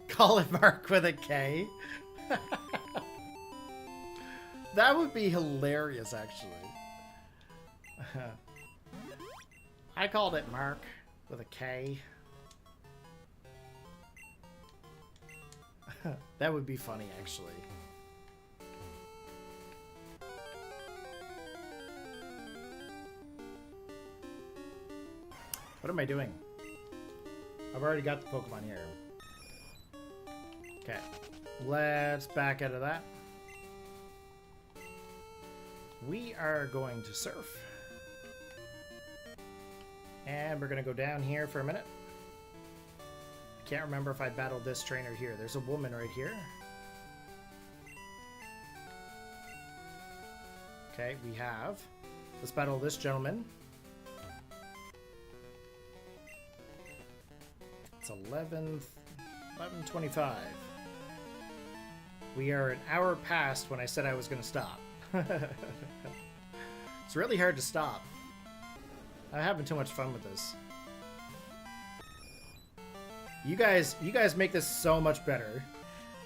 Call it Mark with a K? That would be hilarious, actually. I called it Mark with a K. That would be funny, actually. What am I doing? I've already got the Pokemon here. Okay, let's back out of that. We are going to surf. And we're going to go down here for a minute. I can't remember if I battled this trainer here. There's a woman right here. Okay, we have. Let's battle this gentleman. It's 11:25. We are an hour past when I said I was going to stop. It's really hard to stop. I'm having too much fun with this. You guys make this so much better.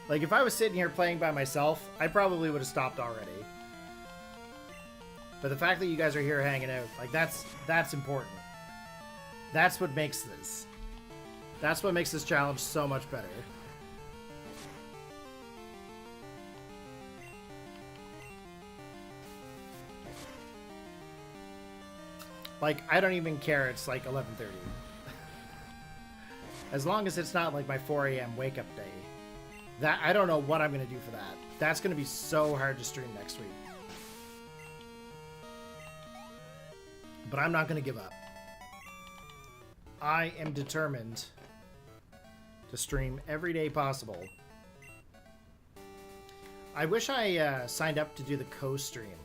Like, if I was sitting here playing by myself, I probably would have stopped already. But the fact that you guys are here hanging out, like, that's important. That's what makes this. That's what makes this challenge so much better. Like, I don't even care it's like 11:30. As long as it's not like my 4 a.m. wake up day. That, I don't know what I'm going to do for that. That's going to be so hard to stream next week. But I'm not going to give up. I am determined to stream every day possible. I wish I signed up to do the co-stream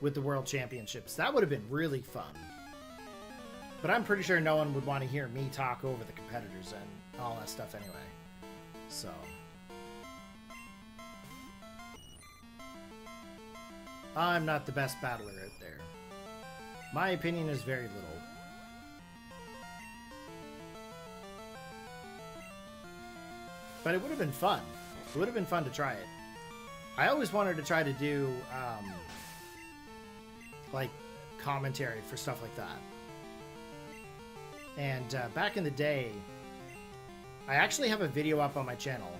with the World Championships. That would have been really fun. But I'm pretty sure no one would want to hear me talk over the competitors and all that stuff anyway. So. I'm not the best battler out there. My opinion is very little. But it would have been fun. It would have been fun to try it. I always wanted to try to do, like, commentary for stuff like that. And back in the day, I actually have a video up on my channel.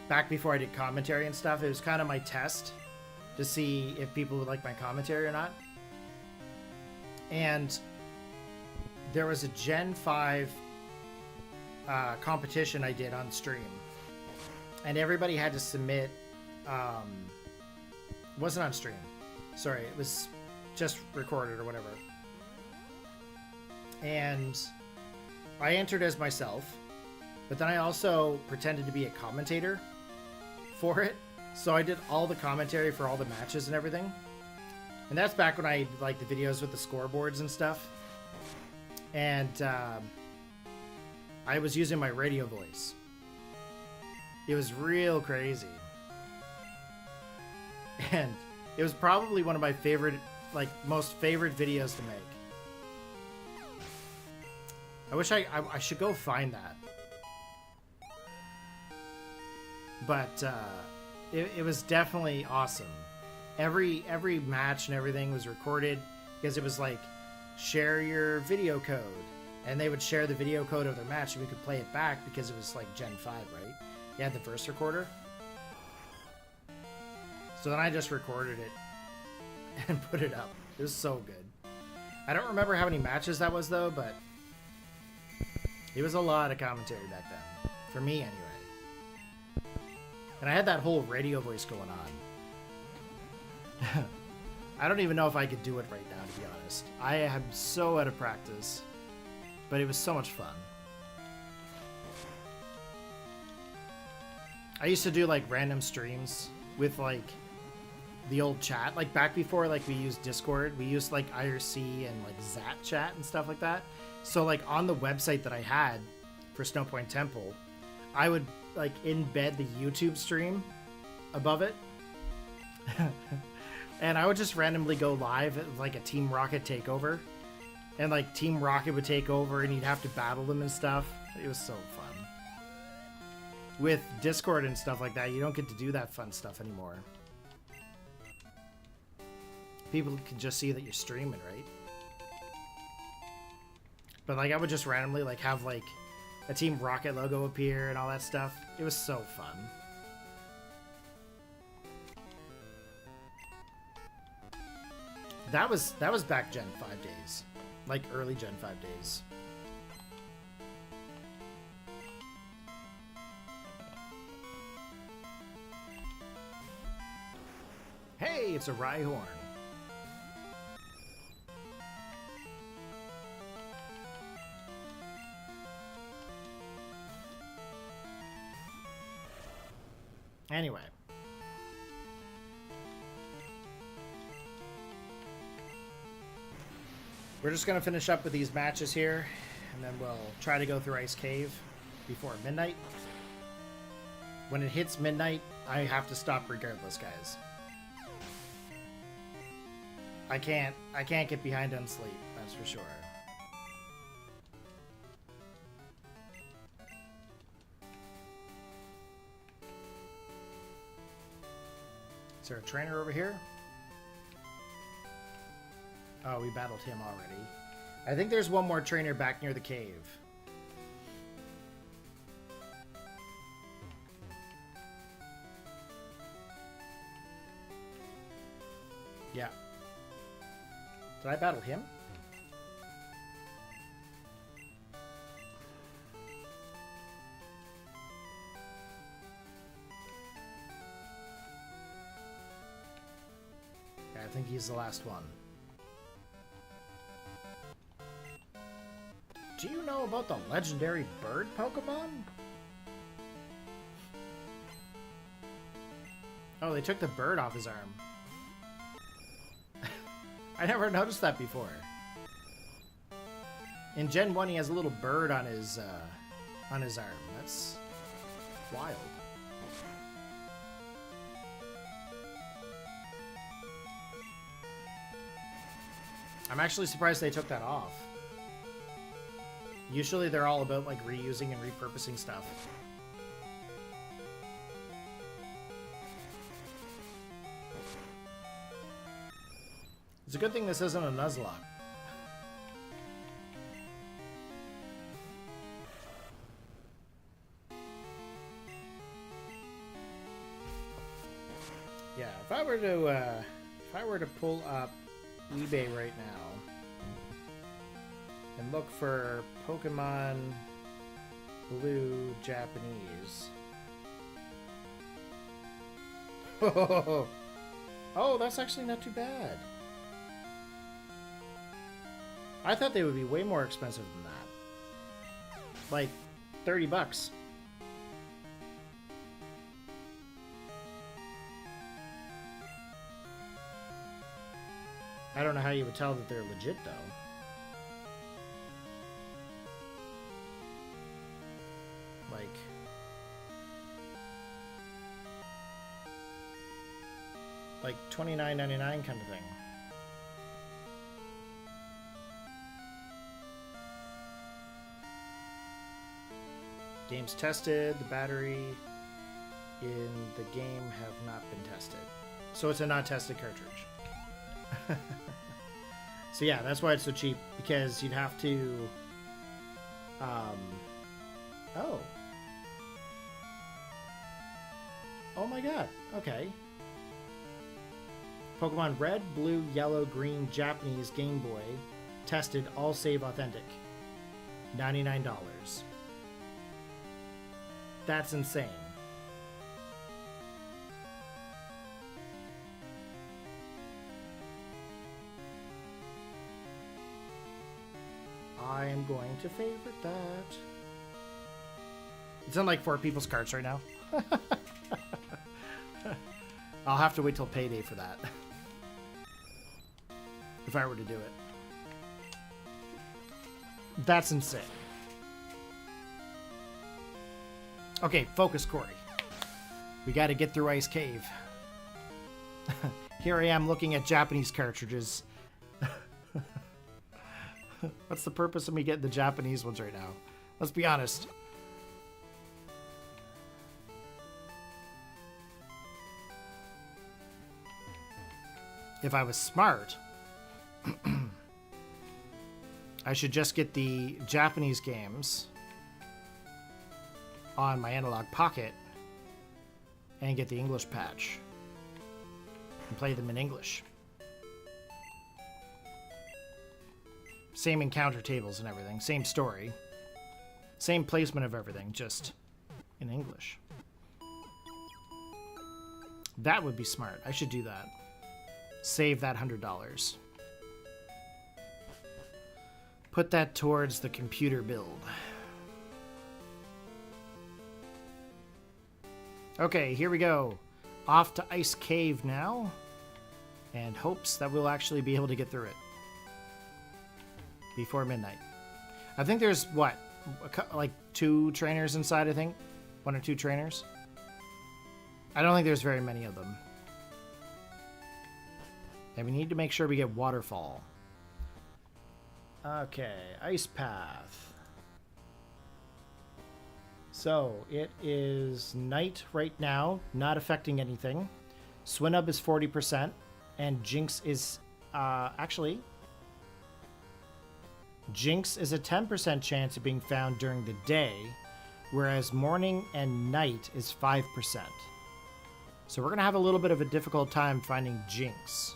Back before I did commentary and stuff, it was kind of my test to see if people would like my commentary or not. And there was a Gen 5 competition I did on stream. And everybody had to submit... it wasn't on stream. Sorry, it was just recorded or whatever. And I entered as myself, but then I also pretended to be a commentator for it. So I did all the commentary for all the matches and everything. And that's back when I did, like, the videos with the scoreboards and stuff. And I was using my radio voice. It was real crazy. And it was probably one of my favorite, like, most favorite videos to make. I wish I should go find that. But it was definitely awesome. Every match and everything was recorded because it was like, share your video code. And they would share the video code of their match and we could play it back because it was like Gen 5, right? You had the verse recorder. So then I just recorded it and put it up. It was so good. I don't remember how many matches that was though, but it was a lot of commentary back then. For me anyway. And I had that whole radio voice going on. I don't even know if I could do it right now, to be honest. I am so out of practice. But it was so much fun. I used to do like random streams with like the old chat. Like back before like we used Discord, we used like IRC and like Zat chat and stuff like that. So like on the website that I had for Snowpoint Temple, I would like embed the YouTube stream above it. And I would just randomly go live at like a Team Rocket takeover. And like Team Rocket would take over and you'd have to battle them and stuff. It was so fun. With Discord and stuff like that, you don't get to do that fun stuff anymore. People can just see that you're streaming, right? But like I would just randomly like have like a Team Rocket logo appear and all that stuff. It was so fun. That was back Gen 5 days. Like early Gen 5 days. Hey, it's a Rhyhorn. Anyway. We're just going to finish up with these matches here, and then we'll try to go through Ice Cave before midnight. When it hits midnight, I have to stop regardless, guys. I can't get behind on sleep, that's for sure. Is there a trainer over here? Oh, we battled him already. I think there's one more trainer back near the cave. Yeah. Did I battle him? Yeah, I think he's the last one. Do you know about the legendary bird Pokemon? Oh, they took the bird off his arm. I never noticed that before. In Gen 1, he has a little bird on his arm. That's wild. I'm actually surprised they took that off. Usually they're all about like reusing and repurposing stuff. It's a good thing this isn't a Nuzlocke. Yeah, if I were to pull up eBay right now and look for Pokemon Blue Japanese. Oh, that's actually not too bad. I thought they would be way more expensive than that. Like 30 bucks. I don't know how you would tell that they're legit though. Like $29.99 kind of thing. Games tested. The battery in the game have not been tested. So it's a not tested cartridge. So yeah, that's why it's so cheap, because you'd have to oh my god, okay. Pokemon Red, Blue, Yellow, Green, Japanese, Game Boy, tested, all save authentic. $99. That's insane. I am going to favorite that. It's in like 4 people's carts right now. I'll have to wait till payday for that. If I were to do it. That's insane. Okay, focus, Corey. We got to get through Ice Cave. Here I am looking at Japanese cartridges. What's the purpose of me getting the Japanese ones right now? Let's be honest. If I was smart, I should just get the Japanese games on my analog pocket and get the English patch and play them in English. Same encounter tables and everything, same story, same placement of everything, just in English. That would be smart. I should do that. Save that $100. Put that towards the computer build. Okay, here we go. Off to Ice Cave now. And hopes that we'll actually be able to get through it before midnight. I think there's, what, like 2 trainers inside, I think? 1 or 2 trainers? I don't think there's very many of them. And we need to make sure we get Waterfall. Okay, Ice Path. So, it is night right now, not affecting anything. Swinub is 40%, and Jinx is, actually, Jinx is a 10% chance of being found during the day, whereas morning and night is 5%. So we're going to have a little bit of a difficult time finding Jinx,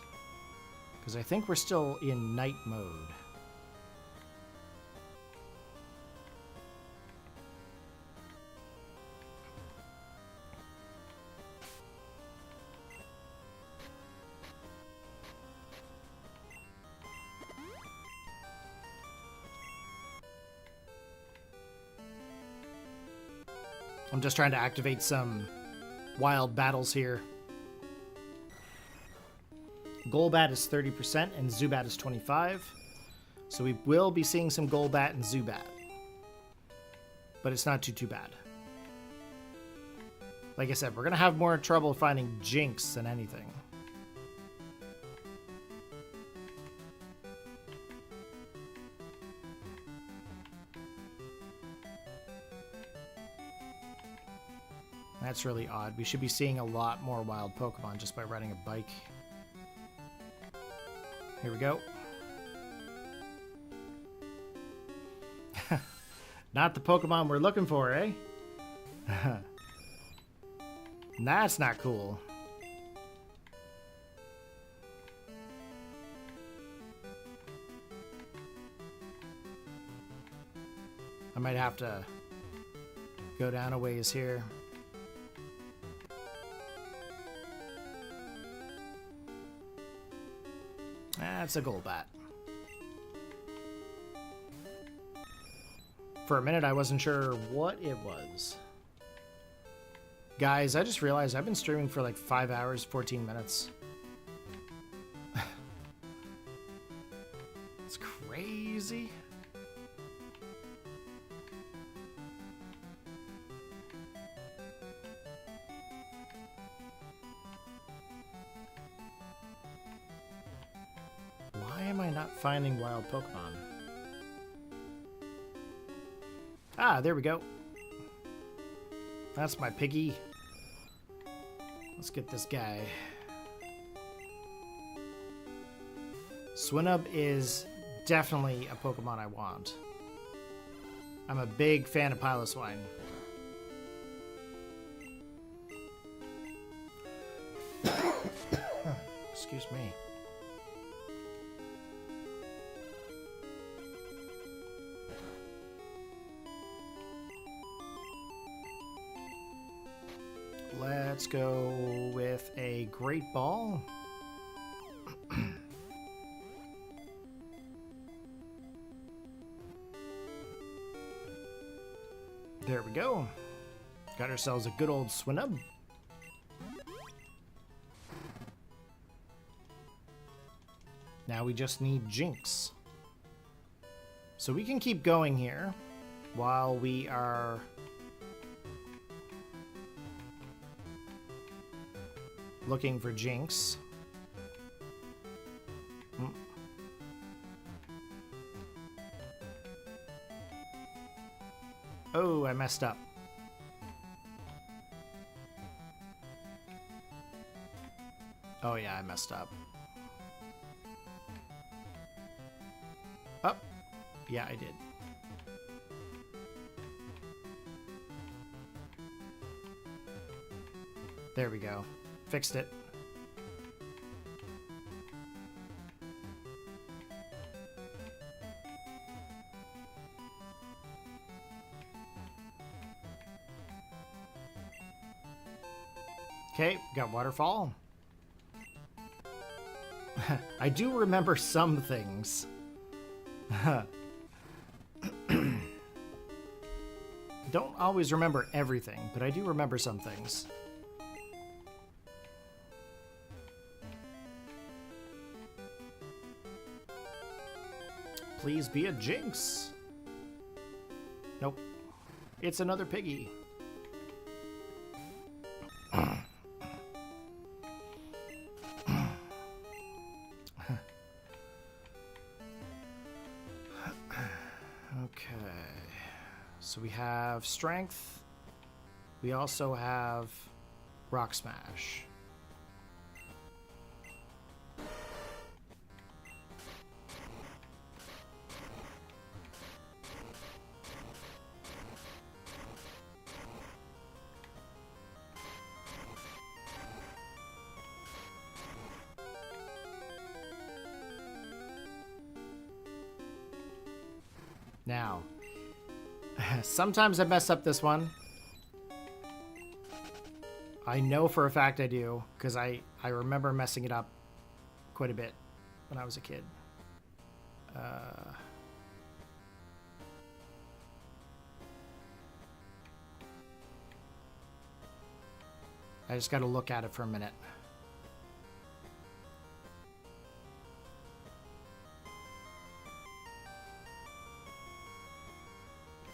because I think we're still in night mode. I'm just trying to activate some wild battles here. Golbat is 30% and Zubat is 25%. So we will be seeing some Golbat and Zubat. But it's not too bad. Like I said, we're going to have more trouble finding Jinx than anything. That's really odd. We should be seeing a lot more wild Pokemon just by riding a bike. Here we go. Not the Pokemon we're looking for, eh? That's not cool. I might have to go down a ways here. That's a Golbat. For a minute, I wasn't sure what it was. Guys, I just realized I've been streaming for like 5 hours, 14 minutes. It's crazy. Why am I not finding wild Pokemon? Ah, there we go. That's my piggy. Let's get this guy. Swinub is definitely a Pokemon I want. I'm a big fan of Piloswine. Excuse me. Let's go with a Great Ball. There we go. Got ourselves a good old Swinub. Now we just need Jinx. So we can keep going here while we are looking for Jinx. Oh, I messed up. Oh yeah, I messed up. Oh, yeah, I did. There we go. Fixed it. Okay, got Waterfall. I do remember some things. Don't always remember everything, but I do remember some things. Please be a Jinx. Nope. It's another piggy. Okay. So we have Strength. We also have Rock Smash. Now, sometimes I mess up this one. I know for a fact I do, because I remember messing it up quite a bit when I was a kid. I just got to look at it for a minute.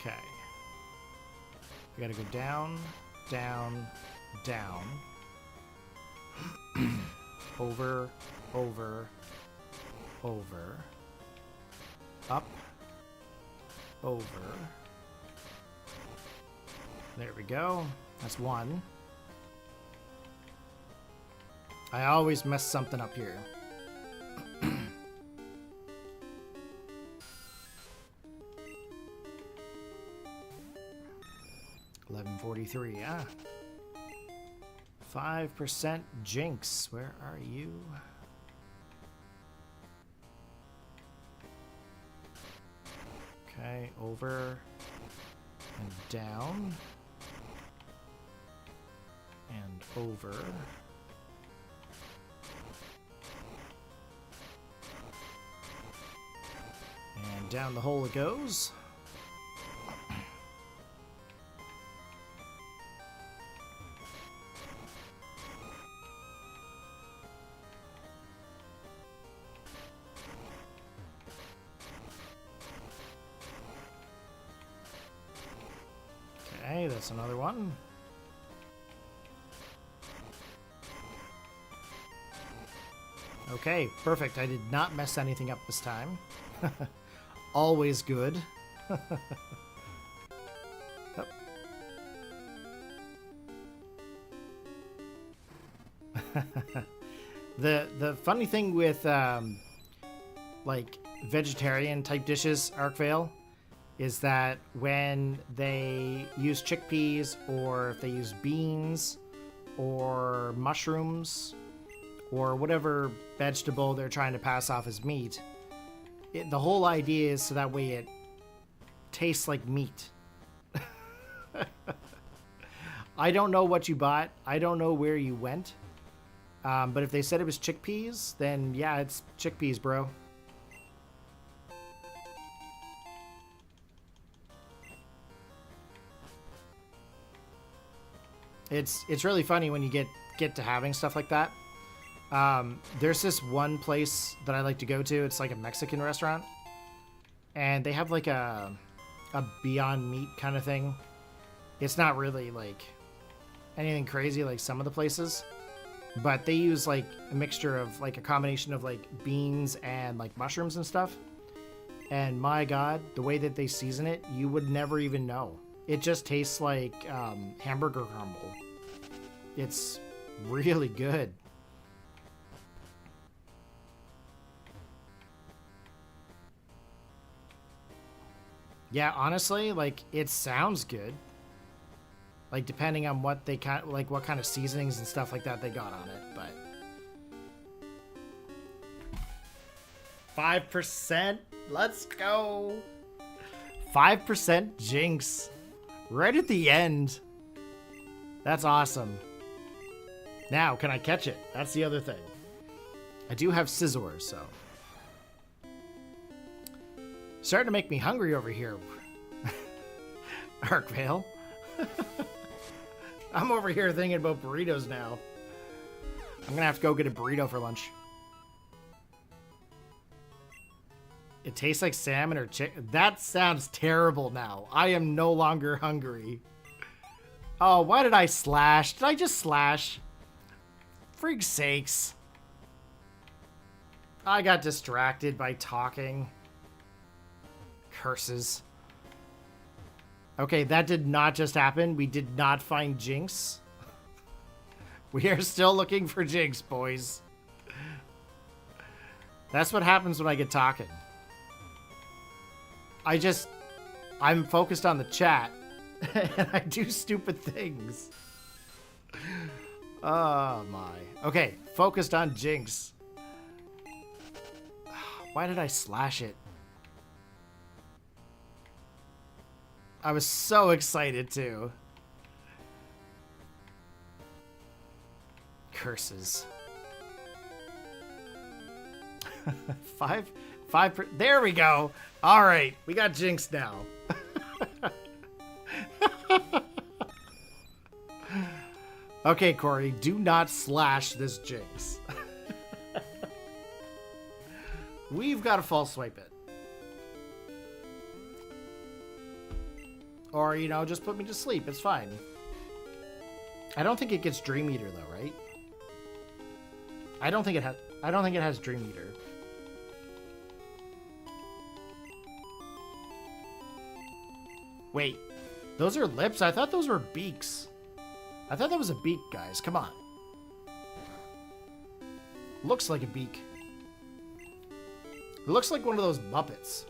Okay. We gotta go down, down, down. Over, over, over. Up, over. There we go. That's one. I always mess something up here. 1143, ah. 5% Jinx. Where are you? Okay, over and down. And over. And down the hole it goes. Okay, that's another one. Okay, perfect. I did not mess anything up this time. Always good. Oh. The funny thing with like vegetarian type dishes, Arcvale, is that when they use chickpeas or if they use beans or mushrooms or whatever vegetable they're trying to pass off as meat, the whole idea is so that way it tastes like meat. I don't know what you bought. I don't know where you went. But if they said it was chickpeas, then yeah, it's chickpeas, bro. It's really funny when you get to having stuff like that. There's this one place that I like to go to. It's like a Mexican restaurant, and they have like a Beyond Meat kind of thing. It's not really like anything crazy like some of the places, but they use like a mixture of like a combination of like beans and like mushrooms and stuff. And my God, the way that they season it, you would never even know. It just tastes like hamburger crumble. It's really good. Yeah, honestly, like it sounds good. Like depending on what they like what kind of seasonings and stuff like that they got on it, but 5%, let's go. 5% Jinx. Right at the end. That's awesome. Now, can I catch it? That's the other thing. I do have scissors, so. Starting to make me hungry over here. Arcvale. I'm over here thinking about burritos now. I'm gonna have to go get a burrito for lunch. It tastes like salmon or chicken. That sounds terrible now. I am no longer hungry. Oh, why did I slash? Did I just slash? Freak's sakes. I got distracted by talking. Curses. Okay, that did not just happen. We did not find Jinx. We are still looking for Jinx, boys. That's what happens when I get talking. I'm focused on the chat, and I do stupid things. Oh my. Okay, focused on Jinx. Why did I slash it? I was so excited too. Curses. 5, there we go. All right, we got Jinx now. Okay, Corey, do not slash this Jinx. We've got to false swipe it. Or, you know, just put me to sleep. It's fine. I don't think it gets Dream Eater though, right? I don't think it has Dream Eater. Wait, those are lips? I thought those were beaks. I thought that was a beak, guys. Come on. Looks like a beak. It looks like one of those Muppets.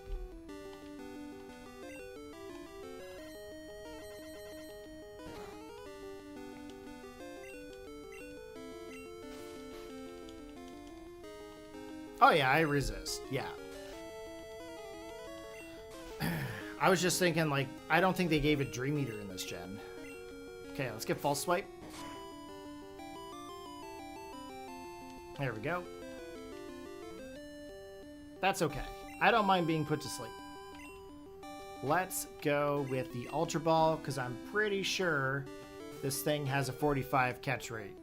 Oh yeah, I resist. Yeah. I was just thinking, like, I don't think they gave it Dream Eater in this gen. Okay, let's get False Swipe. There we go. That's okay. I don't mind being put to sleep. Let's go with the Ultra Ball, because I'm pretty sure this thing has a 45 catch rate.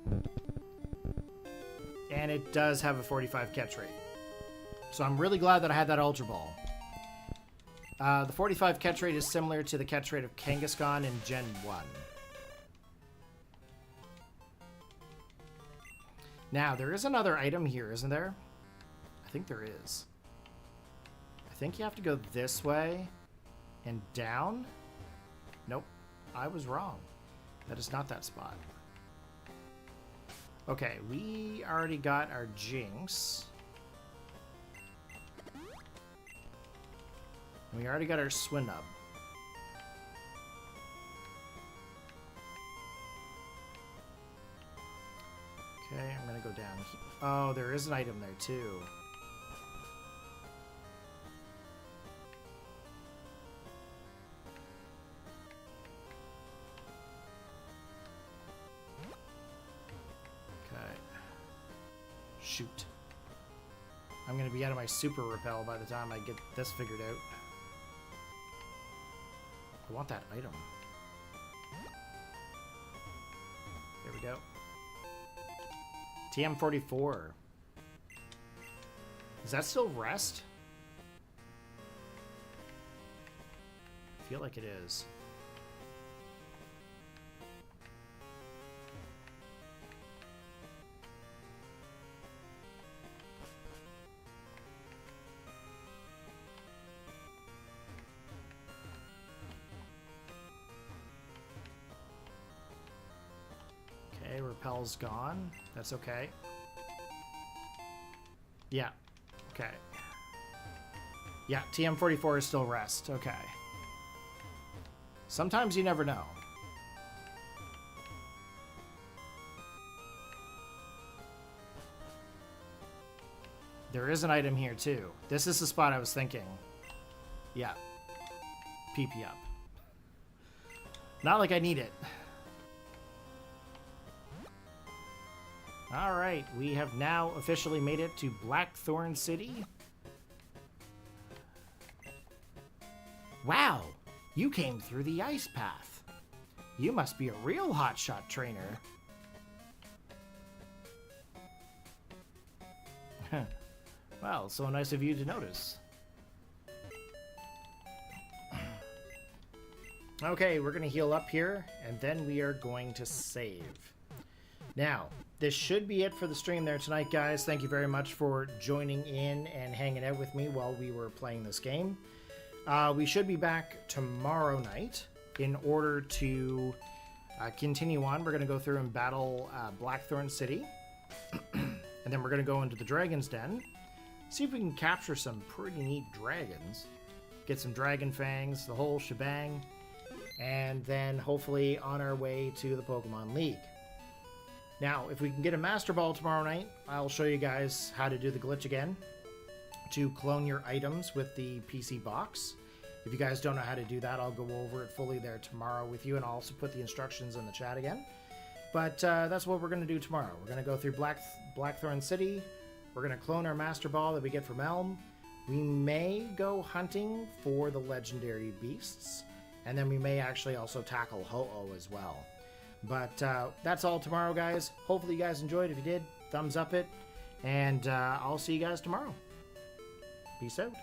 And it does have a 45 catch rate. So I'm really glad that I had that Ultra Ball. The 45 catch rate is similar to the catch rate of Kangaskhan in Gen 1. Now, there is another item here, isn't there? I think there is. I think you have to go this way and down. Nope, I was wrong. That is not that spot. Okay, we already got our Jinx. We already got our Swinub. Okay, I'm gonna go down here. Oh, there is an item there too. Okay. Shoot. I'm gonna be out of my Super Repel by the time I get this figured out. I want that item. There we go. TM44. Is that still rest? I feel like it is. Okay, Repel's gone. That's okay. Yeah. Okay. Yeah, TM44 is still rest. Okay. Sometimes you never know. There is an item here too. This is the spot I was thinking. Yeah. PP up. Not like I need it. Alright, we have now officially made it to Blackthorn City. Wow, you came through the ice path. You must be a real hotshot trainer. Well, so nice of you to notice. Okay, we're going to heal up here, and then we are going to save. Now, this should be it for the stream there tonight, guys. Thank you very much for joining in and hanging out with me while we were playing this game. We should be back tomorrow night in order to continue on. We're going to go through and battle Blackthorn City. And then we're going to go into the Dragon's Den. See if we can capture some pretty neat dragons. Get some Dragon Fangs, the whole shebang. And then hopefully on our way to the Pokemon League. Now, if we can get a Master Ball tomorrow night, I'll show you guys how to do the glitch again to clone your items with the PC box. If you guys don't know how to do that, I'll go over it fully there tomorrow with you, and I'll also put the instructions in the chat again. But that's what we're going to do tomorrow. We're going to go through Blackthorn City. We're going to clone our Master Ball that we get from Elm. We may go hunting for the legendary beasts, and then we may actually also tackle Ho-Oh as well. But that's all tomorrow, guys. Hopefully you guys enjoyed. If you did, thumbs up it. And I'll see you guys tomorrow. Peace out.